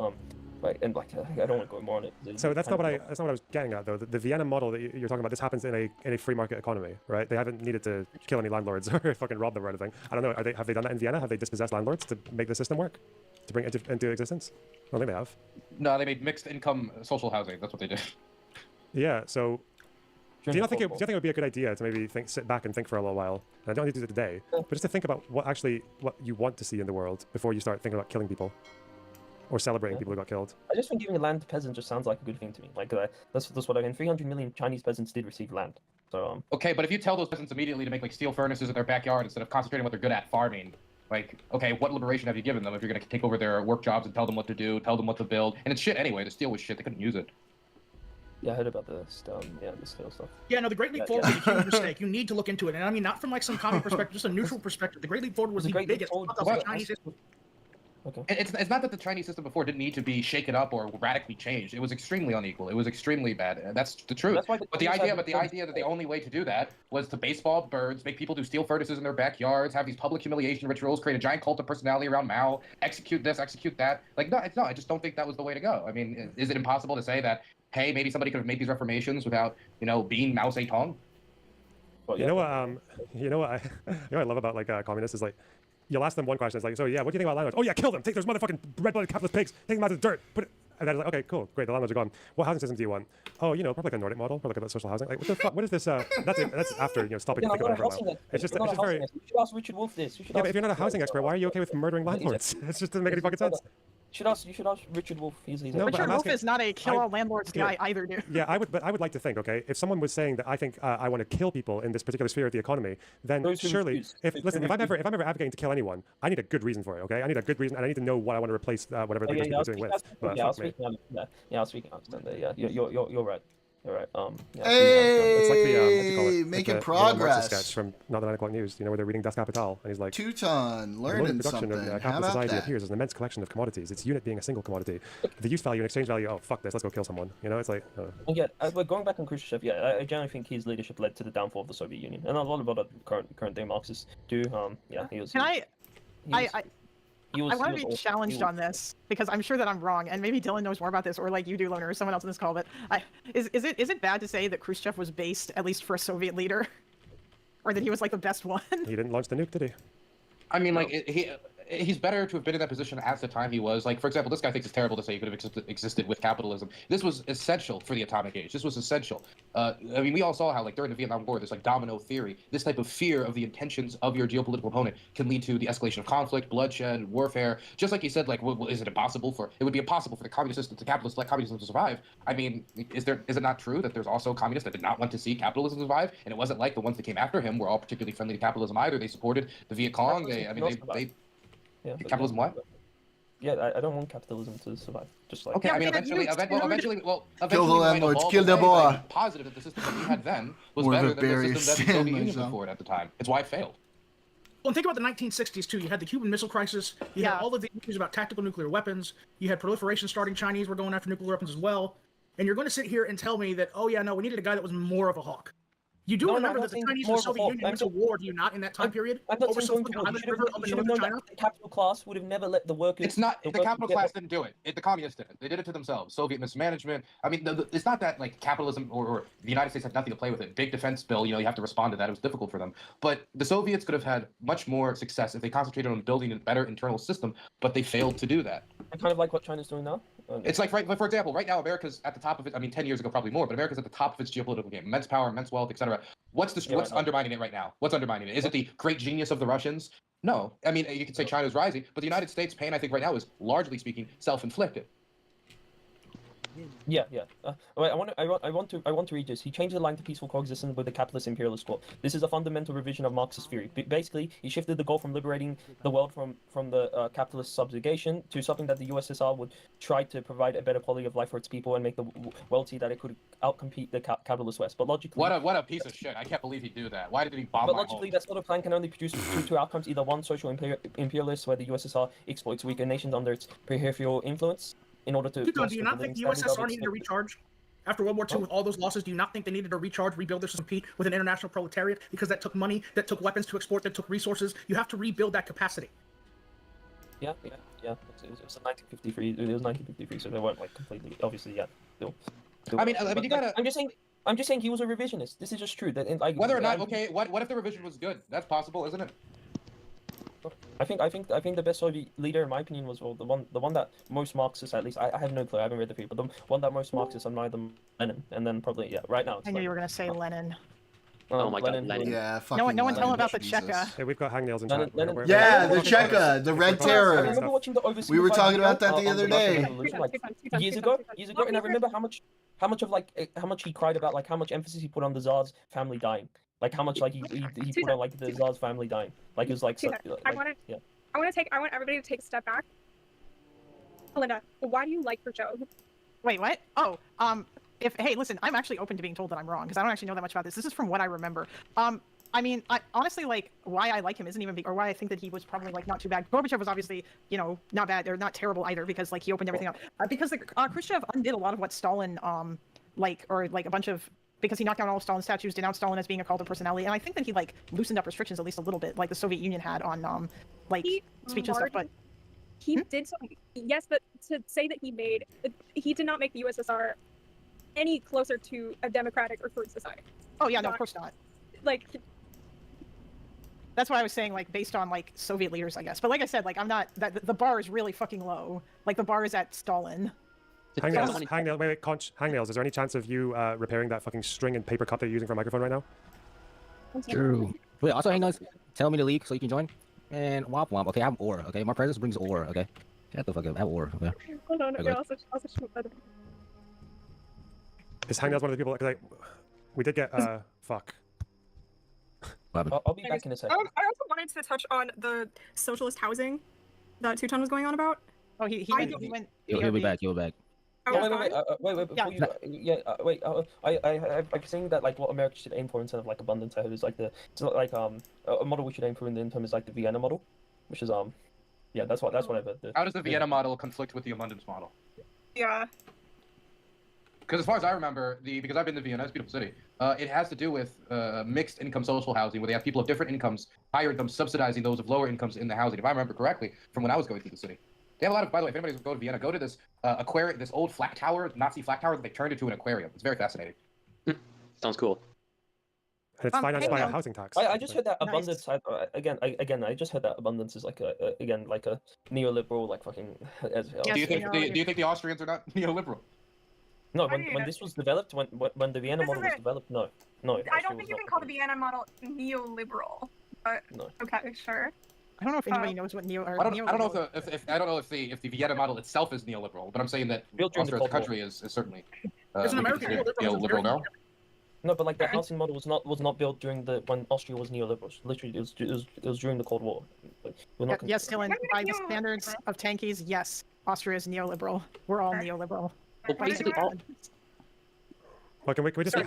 Right, and like I don't want to go more on it. So that's not what I was getting at though. The Vienna model that you're talking about, this happens in a free market economy, right? They haven't needed to kill any landlords or fucking rob them or anything. I don't know. Have they done that in Vienna? Have they dispossessed landlords to make the system work, to bring it into existence? I don't think they have. No, they made mixed income social housing. That's what they did. Yeah. So do you think it would be a good idea to maybe sit back and think for a little while? And I don't need to do it today, but just to think about what you want to see in the world before you start thinking about killing people. Or celebrating people who got killed. I just think giving land to peasants just sounds like a good thing to me. Like that's what I mean. 300 million Chinese peasants did receive land. So okay, but if you tell those peasants immediately to make like steel furnaces in their backyard instead of concentrating on what they're good at, farming, like okay, what liberation have you given them if you're gonna take over their work jobs and tell them what to do, tell them what to build, and it's shit anyway. The steel was shit. They couldn't use it. Yeah, I heard about the steel stuff. Yeah, no, the Great Leap Forward was a huge mistake. You need to look into it, and I mean not from like some common perspective, just a neutral perspective. The Great Leap Forward was the biggest. Okay. It's not that the Chinese system before didn't need to be shaken up or radically changed. It was extremely unequal. It was extremely bad. That's the truth. That's why the idea that the only way to do that was to baseball birds, make people do steel furnaces in their backyards, have these public humiliation rituals, create a giant cult of personality around Mao, execute this, execute that. Like no, I just don't think that was the way to go. I mean, is it impossible to say that hey, maybe somebody could have made these reformations without being Mao Zedong? Well, you know what I love about like communists is like. You'll ask them one question. It's like, so yeah, what do you think about landlords? Oh yeah, kill them. Take those motherfucking red-blooded capitalist pigs. Take them out of the dirt. And then like, okay, cool, great, the landlords are gone. What housing system do you want? Oh, you know, probably like a Nordic model, probably like a social housing. Like, what the fuck? What is this? That's after, you know, stopping to think about it for a while. It's just very. You should ask Richard Wolff this. Yeah, but if you're not a housing expert, why are you okay with murdering landlords? It just doesn't make any fucking sense. You should ask Richard Wolff. No, Richard Wolff is not a kill all landlords guy either, dude. Yeah, I would like to think, okay, if someone was saying that I think I want to kill people in this particular sphere of the economy, then surely, if I'm ever advocating to kill anyone, I need a good reason for it, okay? I need a good reason, and I need to know what I want to replace whatever they're doing with. I'll speak on that. Yeah, you're right. All right. Yeah, hey, it's like the making progress. Sketch from Not the 9 o'clock news. You know where they're reading Das Kapital, and he's like, Teuton, learning something. Of capitalist society appears as an immense collection of commodities. Its unit being a single commodity. The use value and exchange value. Oh fuck this! Let's go kill someone. You know, it's like. Yeah, but going back on Khrushchev, yeah, I generally think his leadership led to the downfall of the Soviet Union, and a lot of other current day Marxists do. Yeah, he was. I want to be challenged on this because I'm sure that I'm wrong, and maybe Dylan knows more about this, or like you do, Loner, or someone else in this call. But is it bad to say that Khrushchev was based, at least for a Soviet leader, or that he was like the best one? He didn't launch the nuke, did he? I mean, like he's better to have been in that position at the time he was. Like, for example, this guy thinks it's terrible to say he could have existed with capitalism. This was essential for the atomic age. This was essential. I mean, we all saw how, like, during the Vietnam War, there's like domino theory. This type of fear of the intentions of your geopolitical opponent can lead to the escalation of conflict, bloodshed, warfare. Just like you said, like, is it impossible for? It would be impossible for the communist system, the capitalist like communism to survive. I mean, is it not true that there's also communists that did not want to see capitalism survive? And it wasn't like the ones that came after him were all particularly friendly to capitalism either. They supported the Viet Cong. Yeah, capitalism what? Yeah, I don't want capitalism to survive. Just like okay, I mean, eventually, kill the landlords, kill the boy. Positive that the system that we had then was better than the system that the Soviet Union put forward at the time. It's why it failed. Well, and think about the 1960s too. You had the Cuban Missile Crisis. You had all of the issues about tactical nuclear weapons. You had proliferation starting. Chinese were going after nuclear weapons as well. And you're going to sit here and tell me that, oh yeah, no, we needed a guy that was more of a hawk. You do remember that the Chinese and the Soviet Union went to war, do you not, in that time period? Over some island river up in northern China? The capital class would have never let the workers... It's not... The capital class didn't do it. The communists did it. They did it to themselves. Soviet mismanagement. I mean, it's not that, like, capitalism or the United States had nothing to play with it. Big defense bill, you know, you have to respond to that. It was difficult for them. But the Soviets could have had much more success if they concentrated on building a better internal system, but they failed to do that. Kind of like what China's doing now? It's like, for example, right now, America's at the top of it. I mean, 10 years ago, probably more, but America's at the top of its geopolitical game. Immense power, immense wealth, etc. What's undermining it right now? What's undermining it? Is it the great genius of the Russians? No. I mean, you could say China's rising, but the United States' pain, I think, right now is, largely speaking, self-inflicted. Yeah. I want to read this. He changed the line to peaceful coexistence with the capitalist imperialist goal. This is a fundamental revision of Marxist theory. Basically, he shifted the goal from liberating the world from the capitalist subjugation to something that the USSR would try to provide a better quality of life for its people and make the wealthy that it could outcompete the capitalist West. But logically, what a piece of shit! I can't believe he'd do that. Why did he bomb? But logically, that sort of plan can only produce two outcomes: either one, social imperialists, where the USSR exploits weaker nations under its peripheral influence. In order to do you not think the USSR needed to recharge after World War II with all those losses? Do you not think they needed to recharge, rebuild their system, compete with an international proletariat? Because that took money, that took weapons to export, that took resources. You have to rebuild that capacity. Yeah. It was 1953. It was 1953, so they weren't like completely. Obviously, yeah. I mean, you gotta. I'm just saying he was a revisionist. This is just true. That like whether or not what if the revision was good? That's possible, isn't it? I think the best Soviet leader, in my opinion, was the one that most Marxists, at least I have no clue, I haven't read the paper, but the one that most Marxists admire them, Lenin, and then probably right now. I knew you were gonna say Lenin. Oh my God, Lenin. Yeah, fucking no one tell him about the Jesus. Cheka. Hey, we've got hangnails in chat. Yeah, the Cheka, the Red Terror. I remember watching the Overseas. We were talking about that the other day. Years ago, and I remember how much he cried about, like how much emphasis he put on the Tsar's family dying. Like how much like he put on like the Tsar's family dying. Like it was like, I want everybody to take a step back. Linda, why do you like Khrushchev? Wait, what? Oh, hey, listen, I'm actually open to being told that I'm wrong because I don't actually know that much about this. This is from what I remember. I mean, I honestly, like, why I like him isn't even or why I think that he was probably like not too bad. Gorbachev was obviously, you know, not bad or not terrible either because like he opened everything up. Because Khrushchev undid a lot of what Stalin because he knocked down all of Stalin's statues, denounced Stalin as being a cult of personality, and I think that he like loosened up restrictions at least a little bit, like the Soviet Union had on speech and stuff. But he did so. Yes, but to say that he did not make the USSR any closer to a democratic or free society. Oh yeah, no, of course not. Like. That's why I was saying, like, based on, like, Soviet leaders, I guess. But like I said, like, I'm not... the bar is really fucking low. Like, the bar is at Stalin. Hangnails, Conch, Hangnails, is there any chance of you repairing that fucking string and paper cup that you're using for a microphone right now? True. Wait, also, Hangnails, tell me to leak so you can join. And womp womp. Okay, I have aura. Okay, my presence brings aura. Okay, shut the fuck up. I have aura. Okay. Hold on, Okay. I'll switch my bed. Is Hangnails one of the people? Because we did get fuck. I'll be back in a second. I also wanted to touch on the socialist housing that Teuton was going on about. Oh, he went. He'll be back. He'll be back. Wait, before you, I'm saying that like what America should aim for instead of like abundance is like a model we should aim for in terms like the Vienna model, which is yeah, that's what I've heard. How does the Vienna model conflict with the abundance model? Yeah. Because as far as I remember, because I've been to Vienna, it's a beautiful city. It has to do with mixed income social housing, where they have people of different incomes, higher incomes, subsidizing those of lower incomes in the housing. If I remember correctly, from when I was going through the city, they have a lot of. By the way, if anybody's going to Vienna, go to this aquarium, this old flat tower, Nazi flat tower that they turned into an aquarium. It's very fascinating. Sounds cool. And it's financed by a housing tax. I just heard that abundance. Again, I just heard that abundance is like a neoliberal like fucking. Do you think the Austrians are not neoliberal? No, when this was developed, when the Vienna model was developed, no. I don't think you can call the Vienna model neoliberal. But okay, sure. I don't know if anybody knows what I don't know if the Vienna model itself is neoliberal, but I'm saying that Austria as a country is certainly neoliberal now. No, but like the housing model was not built during when Austria was neoliberal. Literally, it was during the Cold War. Like, yes, Dylan. By the standards of tankies, yes, Austria is neoliberal. We're all neoliberal. Well, basically, Well, can we just like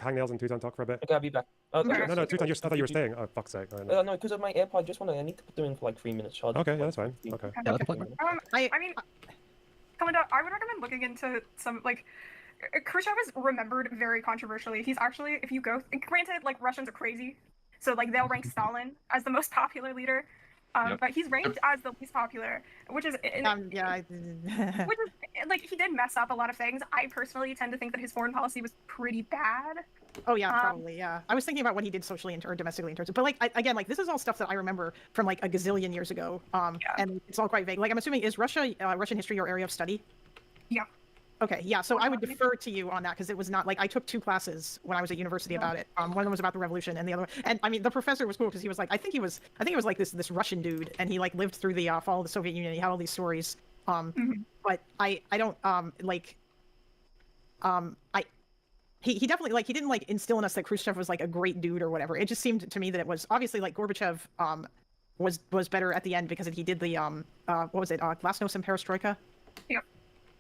Hangnails and Teuton talk for a bit? Okay, I'll be back. No, Teuton, I thought you were staying. Oh, fuck's sake. No, because of my AirPod, I need to put them in for like 3 minutes charge. Okay, yeah, that's fine. Okay. I mean, Kalinda, I would recommend looking into some like. Khrushchev is remembered very controversially. He's actually, if you go, granted, like Russians are crazy, so like they'll rank Stalin as the most popular leader, but he's ranked as the least popular, which is which is like he did mess up a lot of things. I personally tend to think that his foreign policy was pretty bad. Oh yeah, probably yeah. I was thinking about what he did socially or domestically in terms of, but like again, like this is all stuff that I remember from like a gazillion years ago, and it's all quite vague. Like I'm assuming, is Russian history your area of study? Yeah. Okay, yeah, so I would defer to you on that because it was not like I took 2 classes when I was at university about it. One of them was about the revolution, and the other, and I mean the professor was cool because he was like, I think he was like this Russian dude, and he like lived through the fall of the Soviet Union. He had all these stories, but I don't he definitely like he didn't like instill in us that Khrushchev was like a great dude or whatever. It just seemed to me that it was obviously like Gorbachev was better at the end because he did the what was it Glasnost and Perestroika. Yeah.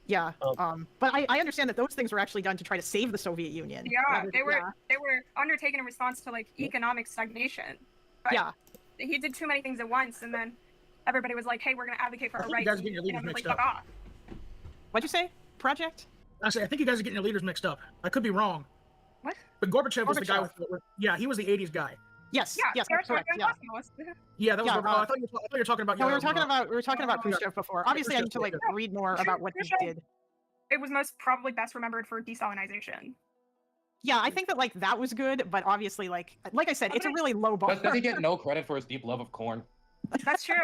Yeah, but I understand that those things were actually done to try to save the Soviet Union. Yeah, they were undertaken in response to like economic stagnation. But yeah, he did too many things at once, and then everybody was like, "Hey, we're going to advocate for our rights." You guys are getting your leaders mixed up. What'd you say? Project? I think you guys are getting your leaders mixed up. I could be wrong. What? But Gorbachev was the guy with he was the '80s guy. Yes, yes, that's correct. Yeah, that was. I thought you were talking about. No, we were talking about Khrushchev before. Obviously, I need to like read more about what he did. It was most probably best remembered for desalinization. Yeah, I think that like that was good, but obviously, like I said, it's a really low bar. Does he get no credit for his deep love of corn? That's true.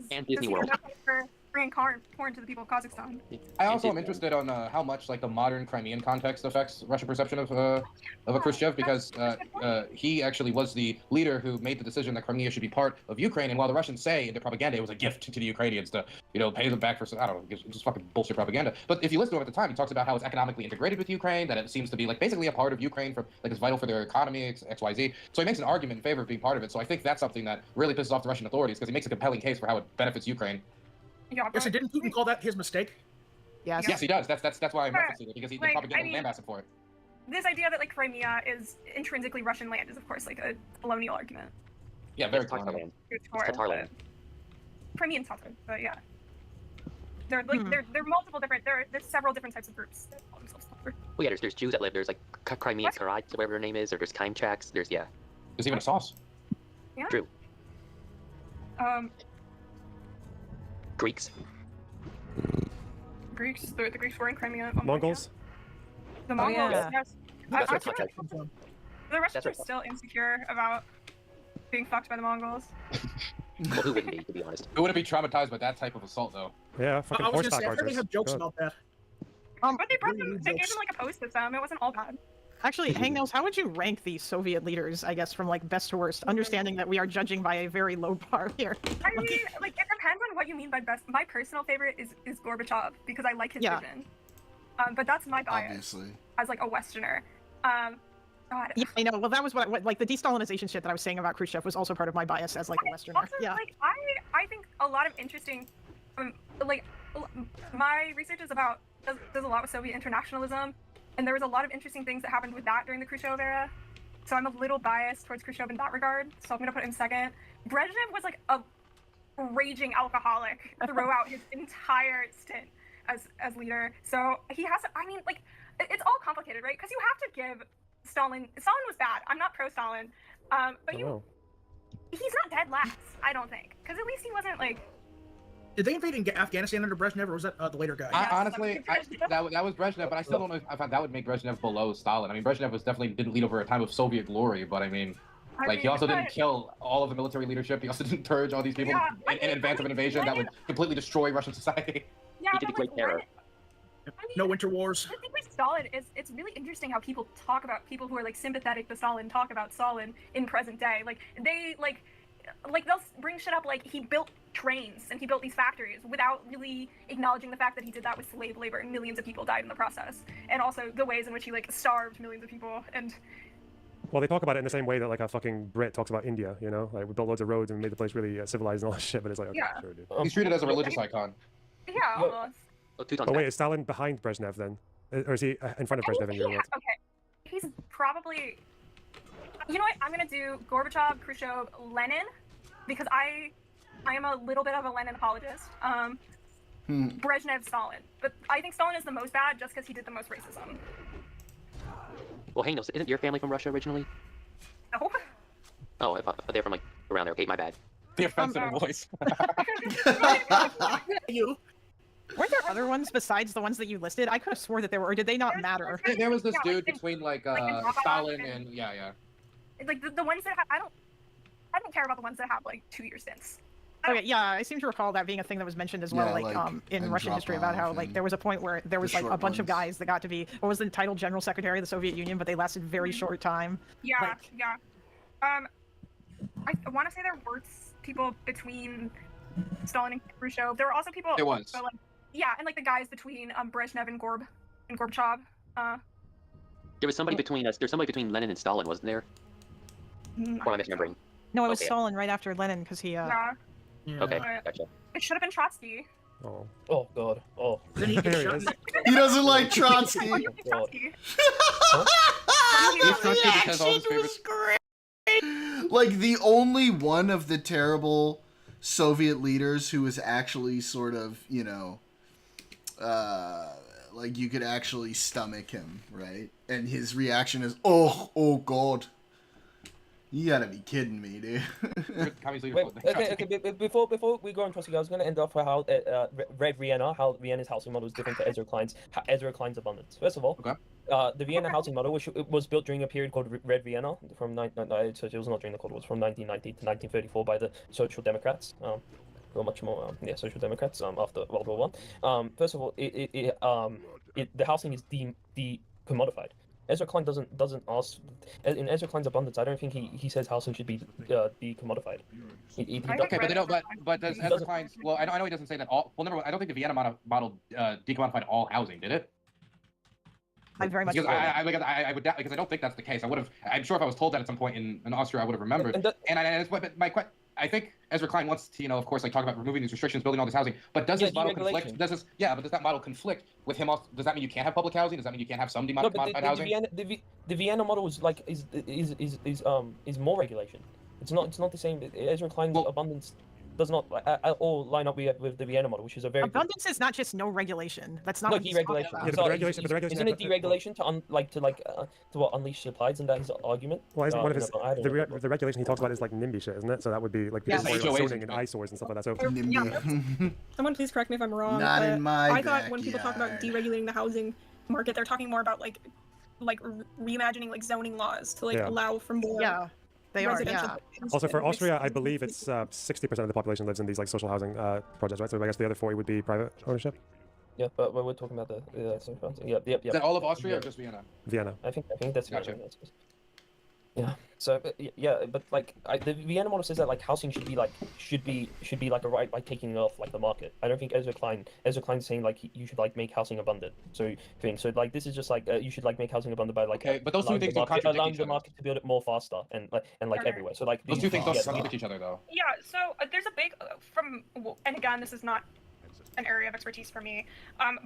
And Disney World. For bringing corn to the people of Kazakhstan. I also am interested on how much like the modern Crimean context affects Russian perception of a Khrushchev, because he actually was the leader who made the decision that Crimea should be part of Ukraine. And while the Russians say in their propaganda it was a gift to the Ukrainians to pay them back for I don't know, just fucking bullshit propaganda. But if you listen to him at the time, he talks about how it's economically integrated with Ukraine, that it seems to be like basically a part of Ukraine, for like it's vital for their economy, XYZ. So he makes an argument in favor of being part of it. So I think that's something that really pisses off the Russian authorities, because he makes a compelling case for how it benefits Ukraine. Yeah, yes, and didn't Putin call that his mistake? Yes. Yes, he does. That's why I'm referencing it, because he probably getting lambasted for it. This idea that like Crimea is intrinsically Russian land is of course like a colonial argument. Yeah, very colonial. It's Tatar land. Crimean Tatar, but yeah. There are multiple different there's several different types of groups that call themselves Tatar. Well, yeah, there's Jews that live. There's like Crimean Karaites, whatever their name is, or there's Kaimchaks. There's There's even a sauce. Yeah. True. Greeks. The Greeks were in Crimea. Mongols. The Mongols, yes. That's The Russians are still insecure about being fucked by the Mongols. Well, who wouldn't be, to be honest? Who wouldn't be traumatized by that type of assault, though? Yeah, fucking I was horseback gonna say, I heard they archers. have jokes about that. But they brought them. They gave them like a post system. It wasn't all bad. Actually, Hangnails, how would you rank the Soviet leaders, I guess, from like best to worst, understanding that we are judging by a very low bar here? I mean, like, it depends on what you mean by best. My personal favorite is Gorbachev, because I like his vision. But that's my bias. Obviously. As, like, a Westerner. God. Yeah, I know. Well, that was what like, the de-Stalinization shit that I was saying about Khrushchev was also part of my bias as, like, a Westerner. Also, like, I think a lot of interesting, like, my research is about, does a lot with Soviet internationalism. And there was a lot of interesting things that happened with that during the Khrushchev era. So I'm a little biased towards Khrushchev in that regard. So I'm going to put him second. Brezhnev was like a raging alcoholic throughout his entire stint as leader. So he has to, I mean, like, it's all complicated, right? Because you have to give Stalin was bad. I'm not pro-Stalin. But he's not dead last, I don't think. Because at least he wasn't like... Did they invade Afghanistan under Brezhnev, or was that the later guy? Honestly, that was Brezhnev, but I still don't know if I thought that would make Brezhnev below Stalin. I mean, Brezhnev didn't lead over a time of Soviet glory, but I mean, he also didn't kill all of the military leadership. He also didn't purge all these people in advance of an invasion that would completely destroy Russian society. Yeah, he did a great terror. No winter wars. The thing with Stalin is it's really interesting how people talk about people who are like sympathetic to Stalin talk about Stalin in present day. Like they like they'll bring shit up like he built trains and he built these factories without really acknowledging the fact that he did that with slave labor and millions of people died in the process. And also the ways in which he like starved millions of people and... Well, they talk about it in the same way that like a fucking Brit talks about India, you know? Like we built loads of roads and made the place really civilized and all that shit, but it's like, okay, sure, dude. He's treated as a religious icon. Yeah, almost. Oh wait, is Stalin behind Brezhnev then? Or is he in front of Brezhnev in your words? Okay, he's probably... You know what, I'm gonna do Gorbachev, Khrushchev, Lenin, because I am a little bit of a Lenin apologist. Brezhnev, Stalin. But I think Stalin is the most bad just because he did the most racism. Well, hey, no, isn't your family from Russia originally? No. Oh, I thought they were from like around there. Okay, my bad. The offensive voice. You. Weren't there other ones besides the ones that you listed? I could have swore that there were, or did they not matter? There was this dude between like Stalin and yeah. Like the ones that have, I don't care about the ones that have like 2-year stints. Okay, yeah, I seem to recall that being a thing that was mentioned as well, Yeah, in Russian history about how like there was a point where there was like a bunch of guys that got to be what was the title General Secretary of the Soviet Union, but they lasted very short time. Yeah, yeah. I want to say there were people between Stalin and Khrushchev. There were also people. There was. So, like, yeah, and like the guys between Brezhnev and Gorbachev. There was somebody between us. There's somebody between Lenin and Stalin, wasn't there? Or am I misremembering? No, it was Stalin right after Lenin because he. Yeah. Okay, gotcha. It should have been Trotsky. Oh. Oh God. Oh. He doesn't like Trotsky. Oh, you like Trotsky. His reaction was great. Like the only one of the terrible Soviet leaders who was actually sort of, you know, like you could actually stomach him, right? And his reaction is, oh God. You gotta be kidding me, dude. Okay, before we go on Trotsky, I was gonna end off with how Red Vienna, how Vienna's housing model is different to Ezra Klein's abundance. First of all, the Vienna housing model was built during a period called Red Vienna from it was not during the Cold War, it was from 1990 to 1934 by the Social Democrats. Or much more, Social Democrats after World War I. First of all, the housing is de-commodified. Ezra Klein doesn't ask in Ezra Klein's abundance. I don't think he says housing should be commodified. Okay, but they don't. But does Ezra Klein? Well, I know he doesn't say that all. Well, number one, I don't think the Vienna model decommodified all housing, did it? I very much. Because I would because I don't think that's the case. I'm sure if I was told that at some point in Austria, I would have remembered. I think Ezra Klein wants to, of course, like talk about removing these restrictions, building all this housing. But does this model conflict? Does that model conflict with him? Does that mean you can't have public housing? Does that mean you can't have some decommodified housing? The Vienna model is like is more regulation. It's not the same. Ezra Klein's abundance does not at all line up with the Vienna model, which is a very abundance is not just no regulation. That's not deregulation. Yeah, the regulation isn't it deregulation to unleash supplies? And that his argument. Well, isn't one of his the regulation he talks about is like NIMBY shit, isn't it? So that would be like zoning and eyesores and stuff like that. So someone please correct me if I'm wrong. Not in my I thought when people talk about deregulating the housing market, they're talking more about like reimagining like zoning laws to allow for more. Yeah. They are, Also for Austria, I believe it's 60% of the population lives in these like social housing projects, right? So I guess the other 40 would be private ownership. Yeah, but we're talking about the social housing. Yep. Is that all of Austria or just Vienna? Vienna. I think that's Gotcha. Vienna. Yeah. So yeah, but like the Vienna model says that like housing should be like like a right, like taking it off like the market. I don't think Ezra Klein's saying like you should like make housing abundant. So like this is just like you should like make housing abundant by like okay, but those two things don't contradict allowing each the other. market to build it more faster and like everywhere. So like Those two things don't contradict each other though. Yeah. So there's a big and again, this is not an area of expertise for me,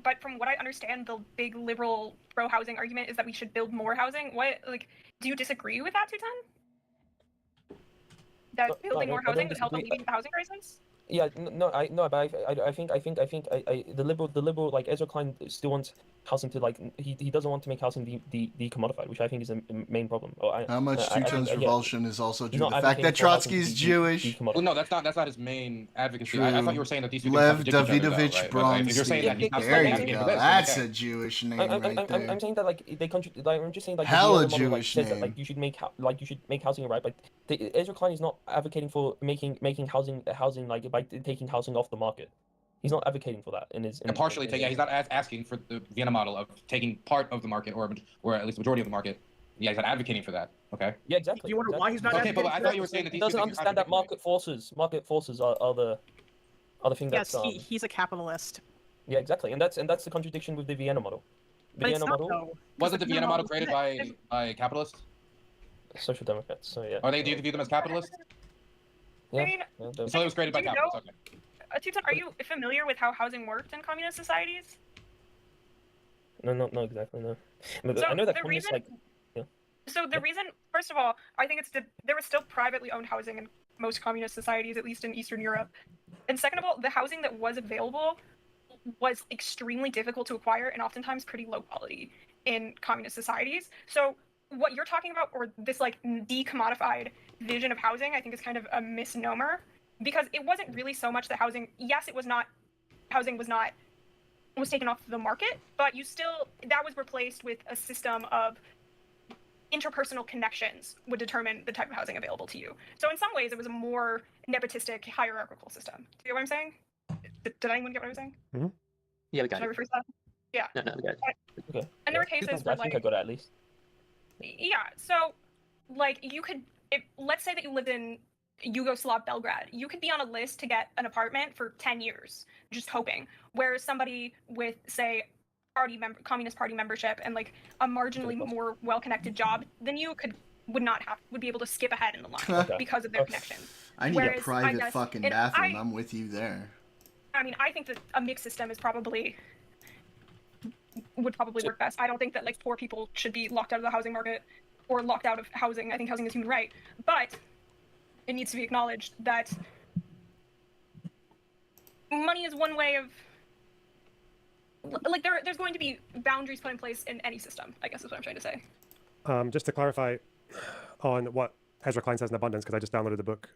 but from what I understand, the big liberal pro-housing argument is that we should build more housing. What do you disagree with that, Tutan? That building more housing would help alleviate the housing crisis? Yeah, but I think the liberal like Ezra Klein still wants housing to like he doesn't want to make housing decommodified, which I think is a main problem. How much Tutan's revulsion is also due to the fact advocating that for housing to Trotsky's be Jewish. Well, no, that's not his main advocacy. True. I thought you were saying that these two things Lev contradict each other, though, Davidovich right? But if you're saying that he's not There you advocating go. for this, then That's okay. a Jewish name I'm there. saying that like they like I'm just saying like Hella the Vienna model, like, Jewish says that name. like you should make housing right. Like Ezra Klein is not advocating for making housing like by taking housing off the market. He's not advocating for that in his. And partially, yeah, he's not asking for the Vienna model of taking part of the market or at least the majority of the market. Yeah, he's not advocating for that. Okay. Yeah, exactly. You wonder why he's not? Okay, but I thought you were saying that he these two doesn't things understand that contradict market forces are the thing that's. Yes, he's a capitalist. Yeah, exactly, and that's the contradiction with the Vienna model. The But Vienna it's not, model. though. Wasn't the Vienna model created by capitalists? Social democrats. So yeah. Are they? Do you view them as capitalists? Yeah. I mean, So it was created by do you capitalists. know- Okay. Tutan, are you familiar with how housing worked in communist societies? No, not exactly. No. But So I know that the communists reason- like. Yeah. So the reason, first of all, I think there was still privately owned housing in most communist societies, at least in Eastern Europe. And second of all, the housing that was available was extremely difficult to acquire and oftentimes pretty low quality in communist societies. So what you're talking about, or this like decommodified vision of housing, I think is kind of a misnomer, because it wasn't really so much that housing was taken off the market, but that was replaced with a system of interpersonal connections would determine the type of housing available to you. So in some ways, it was a more nepotistic, hierarchical system. Do you get what I'm saying? Did anyone get what I was saying? Mm-hmm. Yeah, we got Should I it. rephrase that? Yeah. No, we got it. Okay. And there were cases where I think I got it at least. Yeah, so like let's say that you lived in Yugoslav Belgrade, you could be on a list to get an apartment for 10 years, just hoping. Whereas somebody with, say, Communist Party membership and like a marginally more well-connected job than you would be able to skip ahead in the line because of their connections. I need Whereas, a private guess- fucking and bathroom. I'm with you there. I mean, I think that a mixed system would probably work best. I don't think that like poor people should be locked out of the housing market or locked out of housing. I think housing is a human right, but it needs to be acknowledged that money is one way of like there's going to be boundaries put in place in any system, I guess is what I'm trying to say. Just to clarify on what Ezra Klein says in Abundance, because I just downloaded the book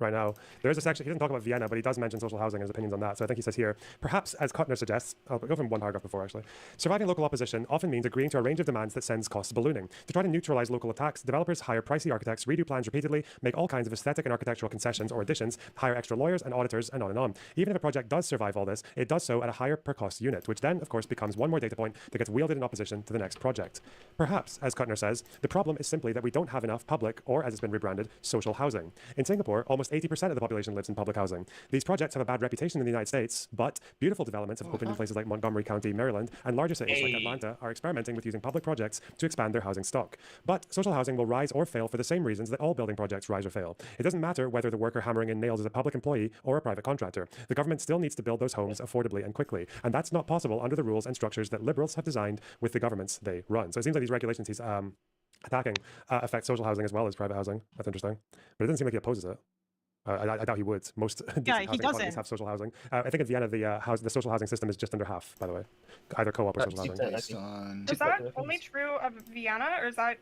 right now. There is a section, he doesn't talk about Vienna, but he does mention social housing and his opinions on that. So I think he says here, perhaps as Kuttner suggests, I'll go from one paragraph before actually, surviving local opposition often means agreeing to a range of demands that sends costs ballooning. To try to neutralize local attacks, developers hire pricey architects, redo plans repeatedly, make all kinds of aesthetic and architectural concessions or additions, hire extra lawyers and auditors, and on and on. Even if a project does survive all this, it does so at a higher per cost unit, which then, of course, becomes one more data point that gets wielded in opposition to the next project. Perhaps, as Kuttner says, the problem is simply that we don't have enough public, or as it's been rebranded, social housing. In Singapore, almost 80% of the population lives in public housing. These projects have a bad reputation in the United States, but beautiful developments have opened in places like Montgomery County, Maryland, and larger cities like Atlanta are experimenting with using public projects to expand their housing stock. But social housing will rise or fail for the same reasons that all building projects rise or fail. It doesn't matter whether the worker hammering in nails is a public employee or a private contractor. The government still needs to build those homes affordably and quickly, and that's not possible under the rules and structures that liberals have designed with the governments they run. So it seems like these regulations he's attacking affect social housing as well as private housing. That's interesting. But it doesn't seem like he opposes it. I doubt he would. Most decent housing economies have social housing. I think in Vienna, the social housing system is just under half, by the way. Either co-op or social housing. Is that only true of Vienna, or is that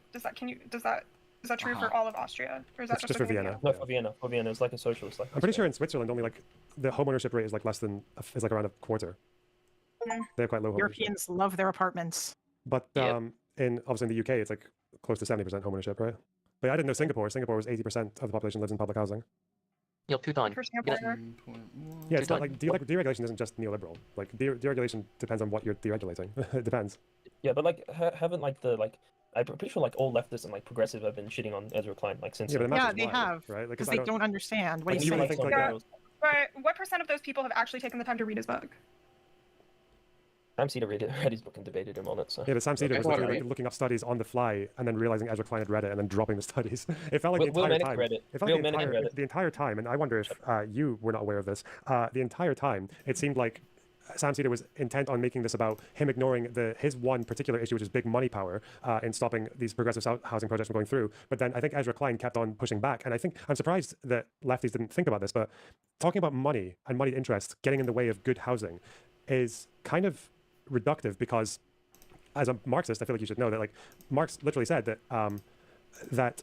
true for all of Austria, or is that It's just for Vienna. No, for Vienna. For Vienna, it's like a socialist. Like I'm pretty sure in Switzerland, only like the home ownership rate is like is like around a quarter. They have quite low home ownership. Europeans love their apartments. But obviously in the UK, it's like close to 70% home ownership, right? But I didn't know Singapore. Singapore was 80% of the population lives in public housing. Teuton. For Singapore. Yeah, it's not like deregulation isn't just neoliberal. Like deregulation depends on what you're deregulating. It depends. Yeah, but like haven't like the like I'm pretty sure like all leftists and like progressive have been shitting on Ezra Klein like since. Yeah, but it Yeah, matters they why, have, right? because they don't understand what like, he's even I saying. think, like, But what percent of those people have actually taken the time to read his book? Sam Cedar read his book and debated him on it. So. Yeah, but Sam Cedar was looking up studies on the fly and then realizing Ezra Klein had read it and then dropping the studies. It felt like the entire time. It felt like the entire time, and I wonder if you were not aware of this. The entire time, it seemed like Sam Cedar was intent on making this about him ignoring his one particular issue, which is big money power, in stopping these progressive housing projects from going through. But then I think Ezra Klein kept on pushing back, and I think I'm surprised that lefties didn't think about this. But talking about money and money interest getting in the way of good housing is kind of reductive, because as a Marxist, I feel like you should know that like Marx literally said that that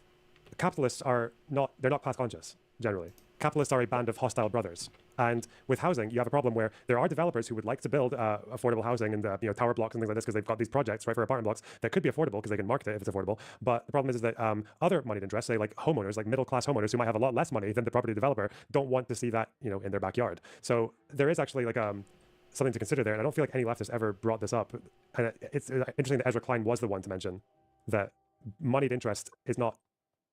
capitalists are not class conscious generally. Capitalists are a band of hostile brothers. And with housing, you have a problem where there are developers who would like to build affordable housing and tower blocks and things like this because they've got these projects right for apartment blocks that could be affordable because they can market it if it's affordable. But the problem is that other moneyed interests, say like homeowners, like middle class homeowners who might have a lot less money than the property developer, don't want to see that in their backyard. So there is actually like something to consider there, and I don't feel like any leftist ever brought this up. And it's interesting that Ezra Klein was the one to mention that moneyed interest is not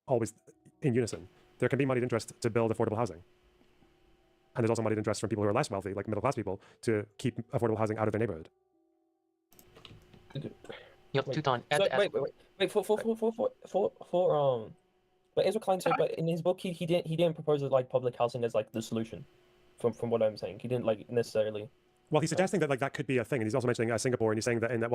always in unison. There can be moneyed interest to build affordable housing. And there's also moneyed interest from people who are less wealthy, like middle class people, to keep affordable housing out of their neighborhood. Teuton. But Ezra Klein said, but in his book he didn't propose like public housing as like the solution. From what I'm saying, he didn't like necessarily. Well, he's suggesting that like that could be a thing, and he's also mentioning Singapore, and he's saying that I don't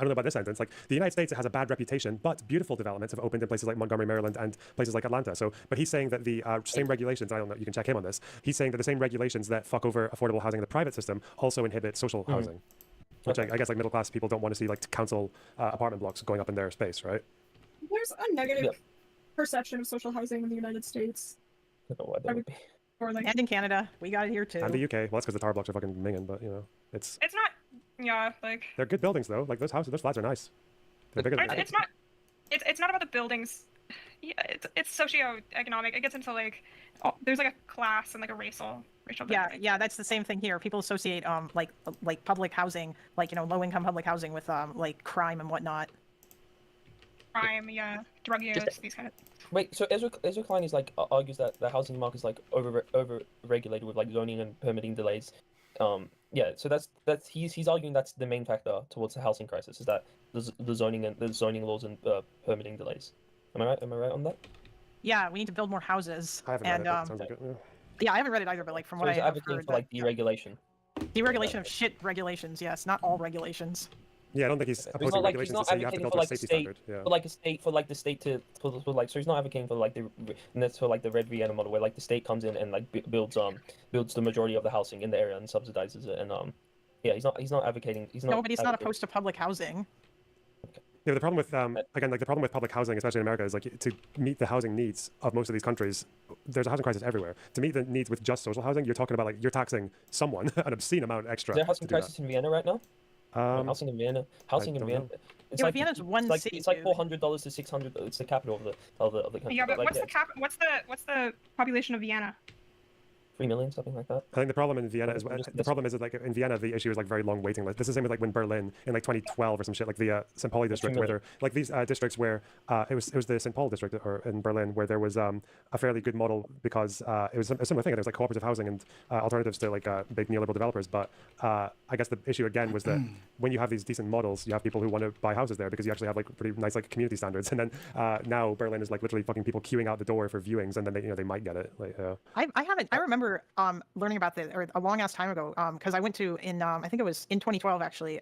know about this sentence. Like the United States has a bad reputation, but beautiful developments have opened in places like Montgomery, Maryland, and places like Atlanta. So, but he's saying that the same regulations. I don't know. You can check him on this. He's saying that the same regulations that fuck over affordable housing in the private system also inhibit social housing, which I guess like middle class people don't want to see like council apartment blocks going up in their space, right? There's a negative perception of social housing in the United States. I don't know why that would be. Or like, and in Canada, we got it here too. And the UK. Well, that's because the tower blocks are fucking minging, but it's not. Yeah, like they're good buildings though. Like those flats are nice. They're bigger than it's not. It's not about the buildings. Yeah, it's socio-economic. It gets into like there's like a class and like a racial. Yeah, that's the same thing here. People associate like public housing, like low income public housing with like crime and whatnot. Crime, yeah, drug use, these kind of. Wait, so Ezra Klein is like argues that the housing market is like over regulated with like zoning and permitting delays. Yeah, so that's he's arguing that's the main factor towards the housing crisis, is that the zoning laws and permitting delays. Am I right on that? Yeah, we need to build more houses. I haven't read it, but it sounds like it, yeah, I haven't read it either, but like from what I have advocating heard, for like deregulation. Deregulation of shit regulations, yes, not all regulations. Yeah, I don't think he's opposing regulations to say you have to build a safety standard. Yeah. For the state to so he's not advocating for like the Red Vienna model where like the state comes in and like builds the majority of the housing in the area and subsidizes it, and yeah, he's not advocating. No, but he's not opposed to public housing. Yeah, the problem with the problem with public housing, especially in America, is like to meet the housing needs of most of these countries, there's a housing crisis everywhere. To meet the needs with just social housing, you're talking about like you're taxing someone an obscene amount extra. Is there a housing crisis in Vienna right now? Housing in Vienna. It's like Vienna's one city. It's like $400 to $600. It's the capital of the country. Yeah, but what's the population of Vienna? 3 million, something like that. I think the problem in Vienna is that like in Vienna the issue is like very long waiting list. This is the same with like when Berlin in like 2012 or some shit, like the St. Pauli district where there like these districts where it was the St. Paul district or in Berlin where there was a fairly good model because it was a similar thing. There was like cooperative housing and alternatives to like big neoliberal developers. But I guess the issue again was that when you have these decent models, you have people who want to buy houses there because you actually have like pretty nice like community standards. And then now Berlin is like literally fucking people queuing out the door for viewings, and then they might get it. Like I remember learning about this or a long ass time ago because I went to I think it was in 2012 actually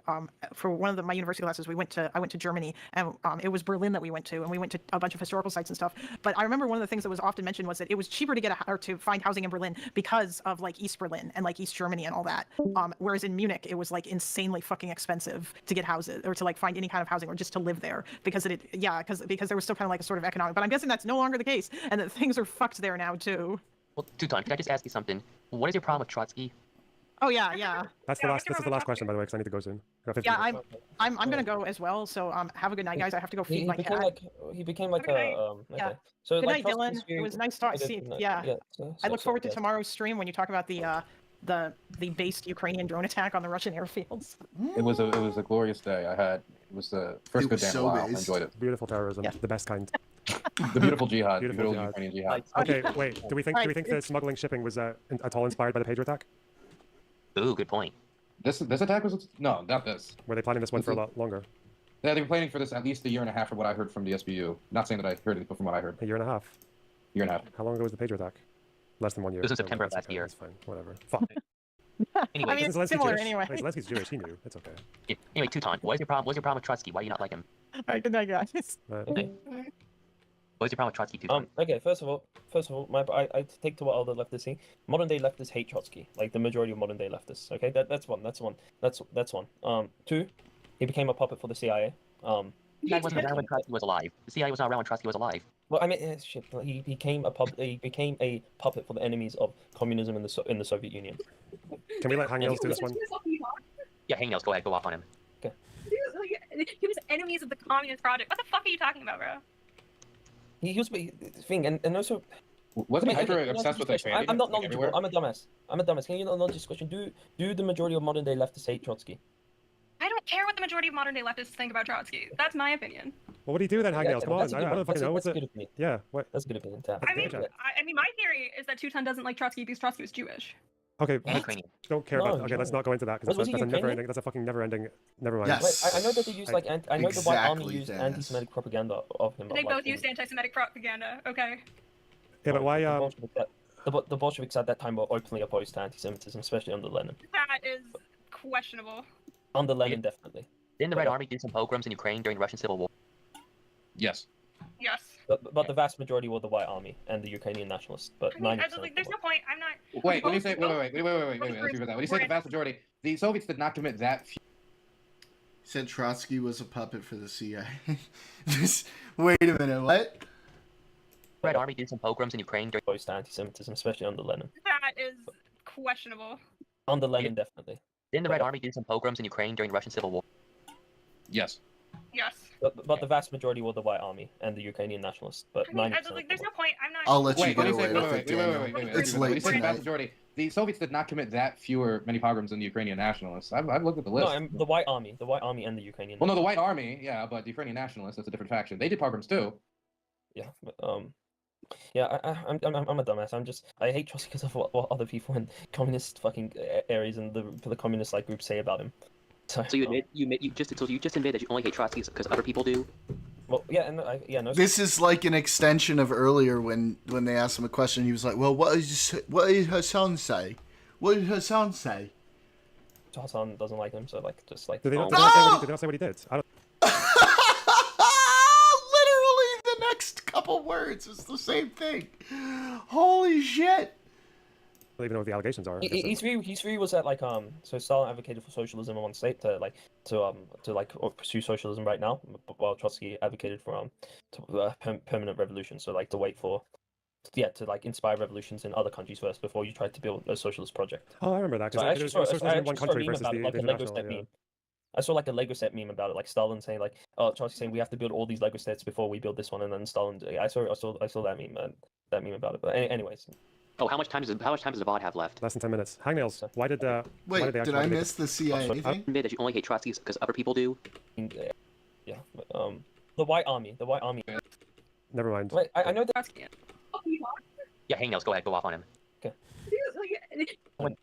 for one of my university classes I went to Germany, and it was Berlin that we went to, and we went to a bunch of historical sites and stuff. But I remember one of the things that was often mentioned was that it was cheaper to get to find housing in Berlin because of like East Berlin and like East Germany and all that, whereas in Munich it was like insanely fucking expensive to get houses or to like find any kind of housing or just to live there because because there was still kind of like a sort of economic, but I'm guessing that's no longer the case and that things are fucked there now too. Well, Teuton, can I just ask you something? What is your problem with Trotsky? Oh yeah. That's the last. This is the last question, by the way, because I need to go soon. Yeah, I'm gonna go as well. So have a good night, guys. I have to go feed my cat. He became like a Yeah. okay. So Good like night, Dylan. It was nice talking. See, yeah. I look forward to tomorrow's stream when you talk about the based Ukrainian drone attack on the Russian airfields. It was a glorious day. It was the first good day in a while. I enjoyed it. Beautiful terrorism, the best kind. The beautiful jihad. Beautiful Beautiful Ukrainian jihad. Okay, wait. Do we think the smuggling shipping was at all inspired by the pager attack? Ooh, good point. This attack was no, not this. Were they planning this one for a lot longer? Yeah, they were planning for this at least a year and a half, from what I heard from the SBU. Not saying that I heard it, but from what I heard. A year and a half. Year and a half. How long ago was the pager attack? Less than 1 year. It was in September of last year. That's fine. Whatever. Fuck. Anyway, I mean, it's similar Jewish. anyway. Wait, Zelensky's Jewish. He knew. It's okay. Yeah. Anyway, Teuton, what's your problem? What's your problem with Trotsky? Why do you not like him? All right, good night, guys. Okay. What's your problem with Trotsky, Teuton? Okay, first of all, I take to what all the leftists say. Modern day leftists hate Trotsky, like the majority of modern day leftists. Okay, that's one. That's one. Two, he became a puppet for the CIA. The CIA wasn't around when Trotsky was alive. The CIA was not around when Trotsky was alive. Well, I mean, shit. He became a puppet for the enemies of communism in the Soviet Union. Can we let Hangnails do this one? Yeah, Hangnails, go ahead, go off on him. Okay. He was enemies of the Communist Project. What the fuck are you talking about, bro? He was the thing, and also. Wasn't he hyper obsessed with expanding? I'm not knowledgeable. I'm a dumbass. Can you not this question? Do the majority of modern day leftists hate Trotsky? I don't care what the majority of modern day leftists think about Trotsky. That's my opinion. Well, what do you do then, Hangnails? Come on, I don't fucking know. What's it? Yeah, what? That's a good opinion. I mean, my theory is that Teuton doesn't like Trotsky because Trotsky was Jewish. Okay, don't care about. Okay, let's not go into that because that's a never-ending. That's a fucking never-ending. Never mind. Yes. I know that they use like I know the White Army used anti-Semitic propaganda of him. They both used anti-Semitic propaganda. Okay. Yeah, but why? The Bolsheviks at that time were openly opposed to anti-Semitism, especially under Lenin. That is questionable. Under Lenin, definitely. Didn't the Red Army do some pogroms in Ukraine during the Russian Civil War? Yes. Yes. But the vast majority were the White Army and the Ukrainian nationalists. But 90%. There's no point. I'm not. Wait. When you say wait. Let's read that. When you say the vast majority, the Soviets did not commit that. He said Trotsky was a puppet for the CIA. Wait a minute. What? Red Army did some pogroms in Ukraine during opposed to anti-Semitism, especially under Lenin. That is questionable. Under Lenin, definitely. Didn't the Red Army do some pogroms in Ukraine during the Russian Civil War? Yes. Yes. But the vast majority were the White Army and the Ukrainian nationalists. But 90%. There's no point. I'm not. I'll let you get away with it, Daniel. It's late the vast tonight. majority. The Soviets did not commit that many pogroms than the Ukrainian nationalists. I've looked at the list. No, the White Army and the Ukrainian. Well, no, the White Army, yeah, but the Ukrainian nationalists, that's a different faction. They did pogroms too. Yeah, but, yeah, I'm a dumbass. I hate Trotsky because of what other people in communist fucking areas and the communist like groups say about him. So you just admit that you only hate Trotsky because other people do. Well, yeah, no. This is like an extension of earlier when they asked him a question. He was like, "Well, what did Hassan say? What did Hassan say?" Hassan doesn't like him, so like just like. Did they not say what he did? I don't. Literally, the next couple words is the same thing. Holy shit! I don't even know what the allegations are. His view was that like so Stalin advocated for socialism in one state to pursue socialism right now, while Trotsky advocated for permanent revolution. So like to wait for to like inspire revolutions in other countries first before you try to build a socialist project. Oh, I remember that because it was socialism in one country versus the international. Yeah. I saw like a Lego set meme about it, like Stalin saying like, "Oh, Trotsky saying we have to build all these Lego sets before we build this one," and then Stalin. I saw that meme about it. But anyways. Oh, how much time does the VOD have left? Less than 10 minutes. Hangnails, why did Wait, did I miss the CIA thing? Admit that you only hate Trotsky because other people do. Yeah. The White Army. Never mind. Wait, I know that. Yeah, Hangnails, go ahead, go off on him. Okay.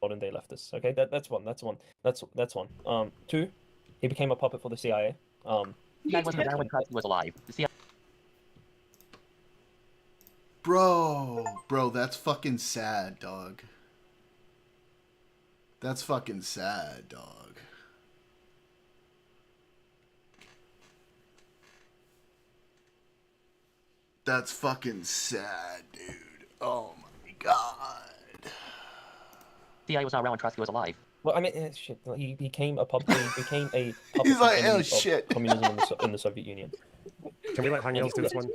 Modern day leftists. Okay, that's one. Two, he became a puppet for the CIA. He wasn't around when Trotsky was alive. The CIA. Bro, that's fucking sad, dog. That's fucking sad, dog. That's fucking sad, dude. Oh my god. CIA was not around when Trotsky was alive. Well, I mean, shit. He became a puppet. He's like, oh shit. Communism in the Soviet Union. Can we let Hangnails do this one?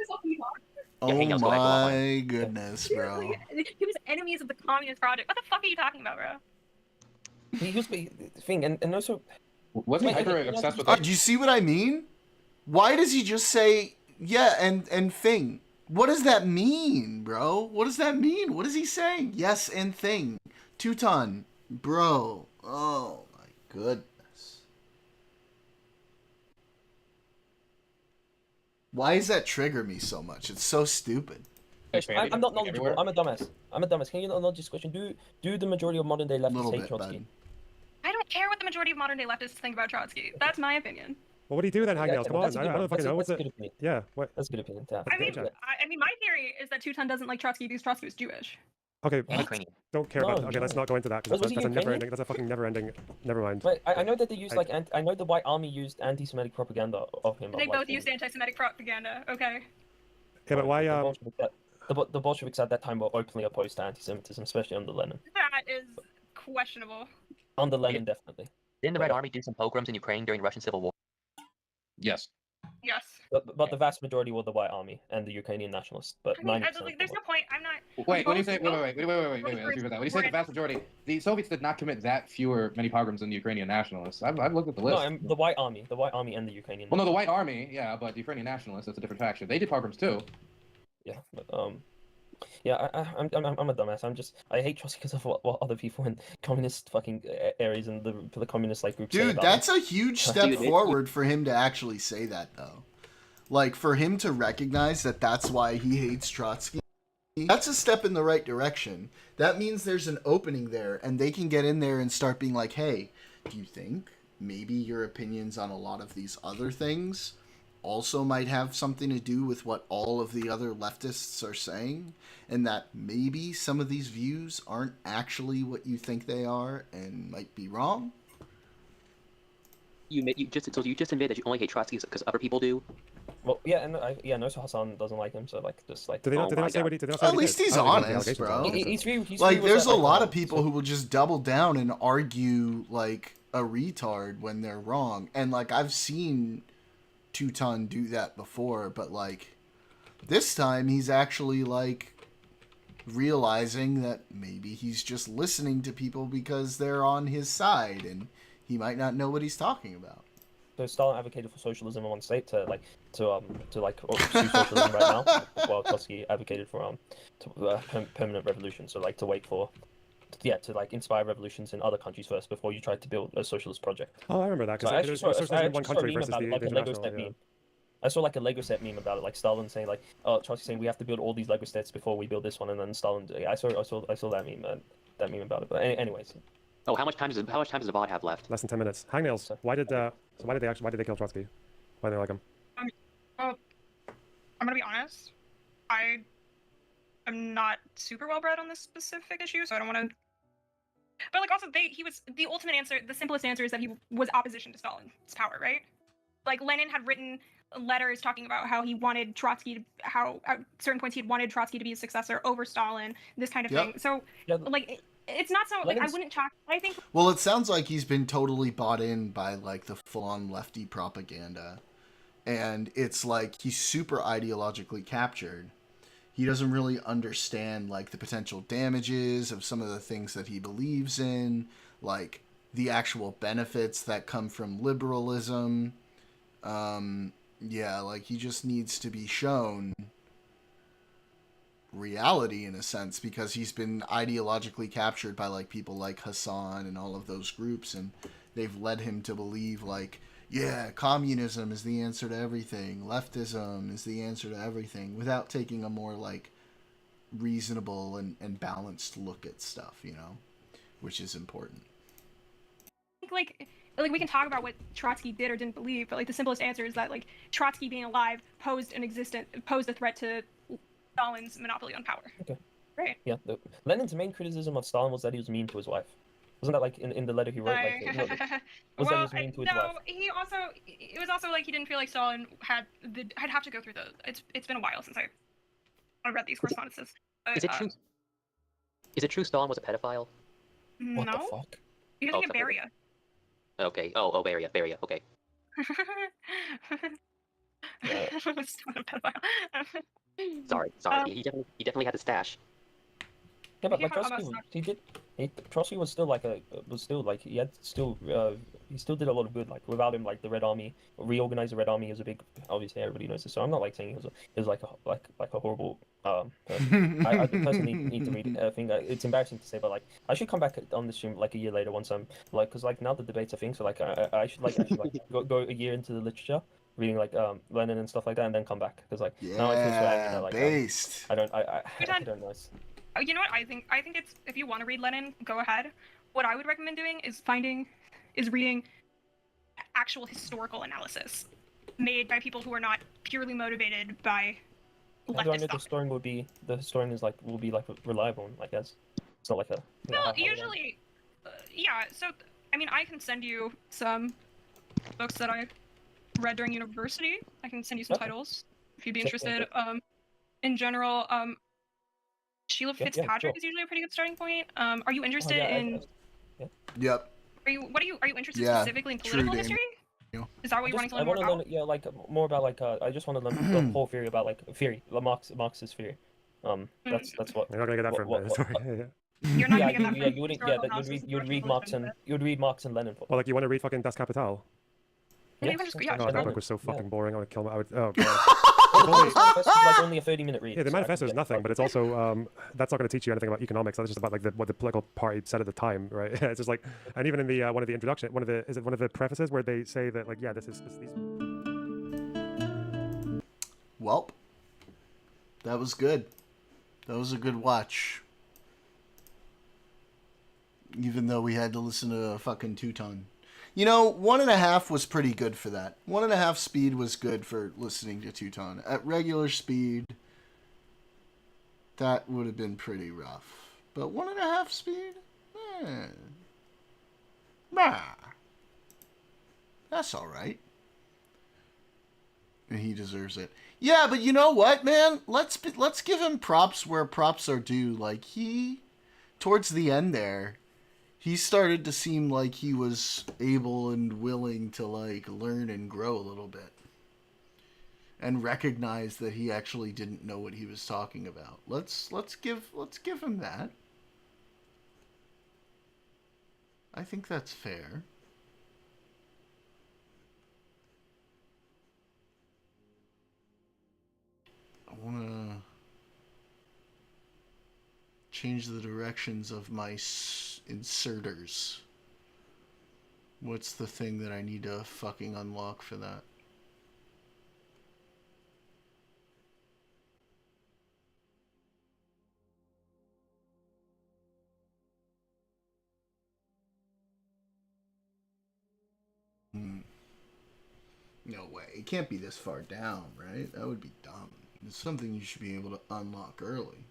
Oh my goodness, bro. He was enemies of the Communist Project. What the fuck are you talking about, bro? he was the thing, and also wasn't he hyper obsessed with? Do you see what I mean? Why does he just say yeah and thing? What does that mean, bro? What does that mean? What is he saying? Yes and thing. Teuton, bro. Oh my goodness. Why does that trigger me so much? It's so stupid. I'm not knowledgeable. I'm a dumbass. Can you not knowledge this question? Do the majority of modern day leftists hate Trotsky? I don't care what the majority of modern day leftists think about Trotsky. That's my opinion. Well, what do you do then, Hagnails? Come on, I don't fucking know. What's it? Yeah, what? That's a good opinion. I mean, my theory is that Teuton doesn't like Trotsky because Trotsky was Jewish. Okay, don't care about. Okay, let's not go into that because that's a never-ending. That's a fucking never-ending. Never mind. Wait, I know that they used I know the White Army used anti-Semitic propaganda of him. They both used anti-Semitic propaganda. Okay. Yeah, but why? The Bolsheviks at that time were openly opposed to anti-Semitism, especially under Lenin. That is questionable. Under Lenin, definitely. Didn't the Red Army do some pogroms in Ukraine during the Russian Civil War? Yes. Yes. But the vast majority were the White Army and the Ukrainian nationalists. But 90%. There's no point. I'm not. Wait. When you say wait. Let's repeat that. When you say the vast majority, the Soviets did not commit that many pogroms than the Ukrainian nationalists. I've looked at the list. No, the White Army and the Ukrainian. Well, no, the White Army, yeah, but the Ukrainian nationalists—that's a different faction. They did pogroms too. Yeah, but yeah, I'm a dumbass. I hate Trotsky because of what other people in communist fucking areas and the communist like groups. Dude, that's a huge step forward for him to actually say that though. Like for him to recognize that that's why he hates Trotsky. That's a step in the right direction. That means there's an opening there and they can get in there and start being like, "Hey, do you think maybe your opinions on a lot of these other things also might have something to do with what all of the other leftists are saying, and that maybe some of these views aren't actually what you think they are and might be wrong?" You just admit that you only hate Trotsky because other people do. Well, yeah, and also Hassan doesn't like him, so like just like. Did they not say what he did? At least he's honest, bro. Like, there's a lot of people who will just double down and argue like a retard when they're wrong, and like I've seen Teuton do that before, but like this time he's actually like realizing that maybe he's just listening to people because they're on his side and he might not know what he's talking about. So Stalin advocated for socialism in one state to pursue socialism right now, while Trotsky advocated for permanent revolution. So like to wait for to like inspire revolutions in other countries first before you try to build a socialist project. Oh, I remember that because there's one country versus the international. Yeah. I saw like a Lego set meme about it, like Stalin saying like, "Oh, Trotsky saying we have to build all these Lego sets before we build this one," and then Stalin. I saw that meme about it. But anyways. Oh, how much time does the bot have left? Less than 10 minutes. Hagnails. Why did they kill Trotsky? Why do they like him? Well, I'm gonna be honest. I am not super well bred on this specific issue, so I don't want to. But like, also, he was the ultimate answer. The simplest answer is that he was opposition to Stalin's power, right? Like Lenin had written letters talking about how he wanted Trotsky to, how at certain points he had wanted Trotsky to be his successor over Stalin, this kind of thing. So like. It's not so like I wouldn't chalk. I think. Well, it sounds like he's been totally bought in by like the full-on lefty propaganda, and it's like he's super ideologically captured. He doesn't really understand like the potential damages of some of the things that he believes in, like the actual benefits that come from liberalism. Yeah, like he just needs to be shown reality in a sense because he's been ideologically captured by like people like Hassan and all of those groups, and they've led him to believe like, yeah, communism is the answer to everything, leftism is the answer to everything, without taking a more like reasonable and balanced look at stuff, you know, which is important. Like we can talk about what Trotsky did or didn't believe, but like the simplest answer is that like Trotsky being alive posed a threat to Stalin's monopoly on power. Okay. Right. Yeah. Lenin's main criticism of Stalin was that he was mean to his wife. Wasn't that like in the letter he wrote? Like, that he was mean to his wife? It was also like he didn't feel like Stalin I'd have to go through it's been a while since I read these correspondences. Is it true? Is it true Stalin was a pedophile? No. What the fuck? He doesn't get Beria. Okay. Oh, Beria. Okay. Sorry. He definitely had the stash. Yeah, but He like had Trotsky, almost Trotsky was still he had still he still did a lot of good. Like without him, like the Red Army, reorganize the Red Army is a big. Obviously, everybody knows this. So I'm not like saying he was like a horrible person. I personally need to read. I think it's embarrassing to say, but like I should come back on the stream like a year later once I'm like, because like now the debates are thing. So like I should go a year into the literature, reading like Lenin and stuff like that, and then come back because like now I feel so angry that like based. I don't know. Oh, you know what I think? I think it's if you want to read Lenin, go ahead. What I would recommend doing is reading actual historical analysis made by people who are not purely motivated by How do I leftist know thought. the historian is like will be like reliable? I guess it's not like a. Well, usually, yeah. So, I mean, I can send you some books that I read during university. I can send you some titles if you'd be interested. In general, Sheila Fitzpatrick is usually a pretty good starting point. Are you interested in? Yep. Are you interested specifically in political history? Is that what you want to learn more about? Yeah, like more about like I just want to learn the whole theory about like theory, Marxist theory. That's what. You're not gonna get that from the historian. You're not yeah, gonna get that from you wouldn't. historical Yeah, analysis you'd read Marx and Lenin. Well, like you want to read fucking Das Kapital? Yeah, you can just, Oh, that book was so fucking boring. I would kill. I would. Oh god. Like only a 30-minute read. Yeah, the manifesto is nothing, but it's also that's not going to teach you anything about economics. That's just about like what the political party said at the time, right? It's just like, and even in the one of the prefaces where they say that like, yeah, this is these. Welp, that was good. That was a good watch. Even though we had to listen to a fucking Teuton. You know, 1.5 was pretty good for that. 1.5 speed was good for listening to Teuton. At regular speed, that would have been pretty rough. But 1.5 speed? That's alright. And he deserves it. Yeah, but you know what, man? Let's give him props where props are due. Like, towards the end there, he started to seem like he was able and willing to like learn and grow a little bit and recognize that he actually didn't know what he was talking about. Let's give him that. I think that's fair. I want to change the directions of my inserters. What's the thing that I need to fucking unlock for that? No way. It can't be this far down, right? That would be dumb. It's something you should be able to unlock early.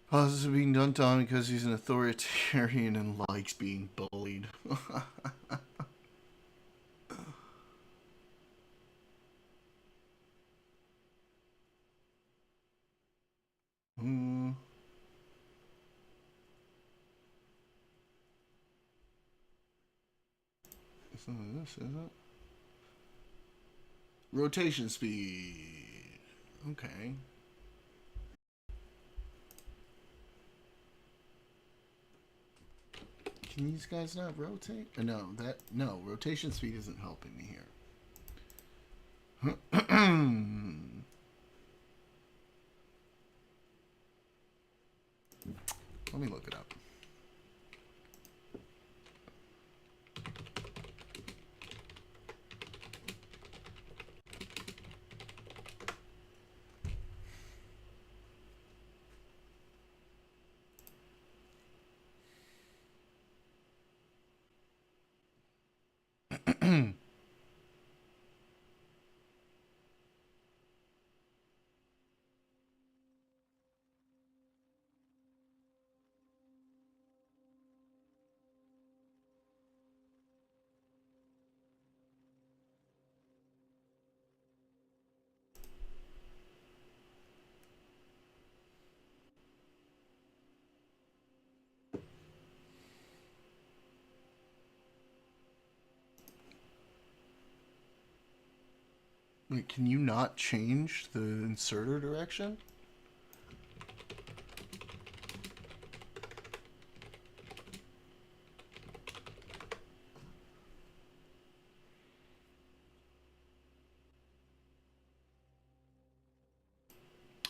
Pauses are being dunked on because he's an authoritarian and likes being bullied. It's not this, is it? Rotation speed. Okay. Can these guys not rotate? No, rotation speed isn't helping me here. Let me look it up. Wait, can you not change the inserter direction?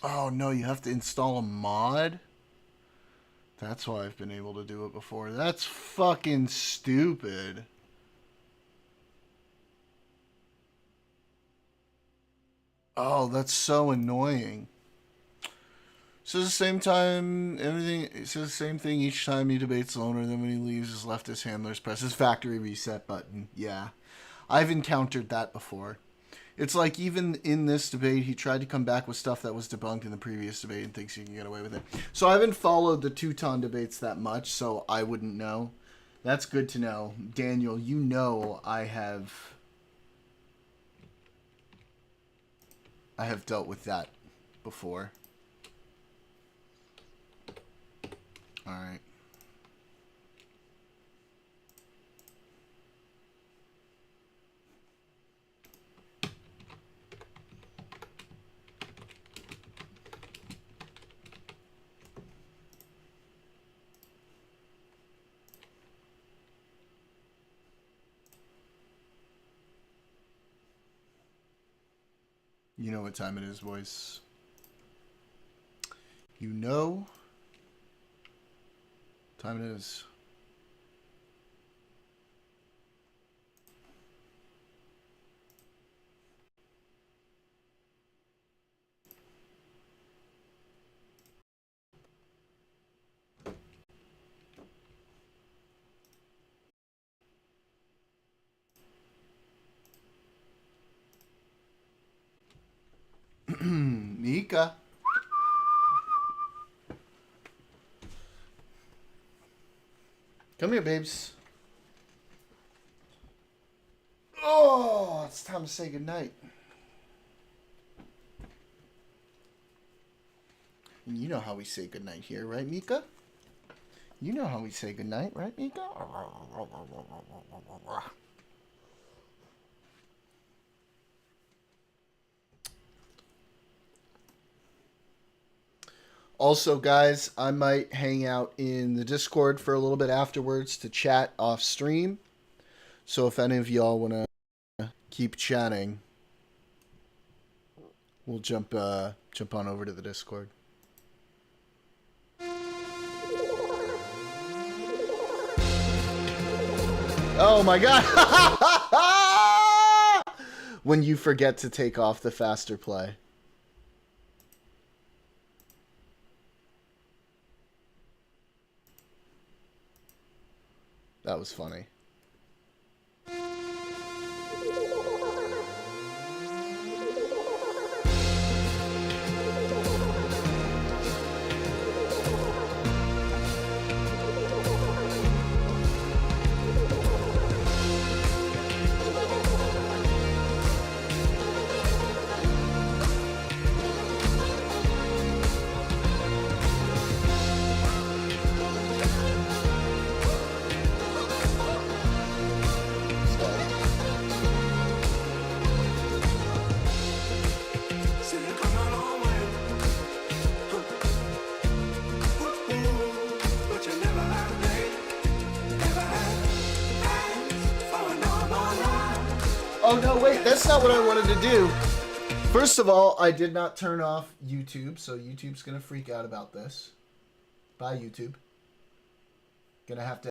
Oh no, you have to install a mod? That's why I've been able to do it before. That's fucking stupid. Oh, that's so annoying. So the same time, everything. It says the same thing each time he debates loner. Then when he leaves his leftist handlers press his factory reset button. Yeah, I've encountered that before. It's like even in this debate, he tried to come back with stuff that was debunked in the previous debate and thinks he can get away with it. So I haven't followed the Teuton debates that much, so I wouldn't know. That's good to know. Daniel, you know I have dealt with that before. All right. You know what time it is, boys. You know what time it is. Mika. Come here, babes. Oh, it's time to say goodnight. You know how we say goodnight here, right, Mika? You know how we say goodnight, right, Mika? Also, guys, I might hang out in the Discord for a little bit afterwards to chat off stream. So if any of y'all want to keep chatting, we'll jump on over to the Discord. Oh my god! When you forget to take off the faster play. That was funny. Oh, no, wait, that's not what I wanted to do. First of all, I did not turn off YouTube, so YouTube's going to freak out about this. Bye, YouTube. Gonna have to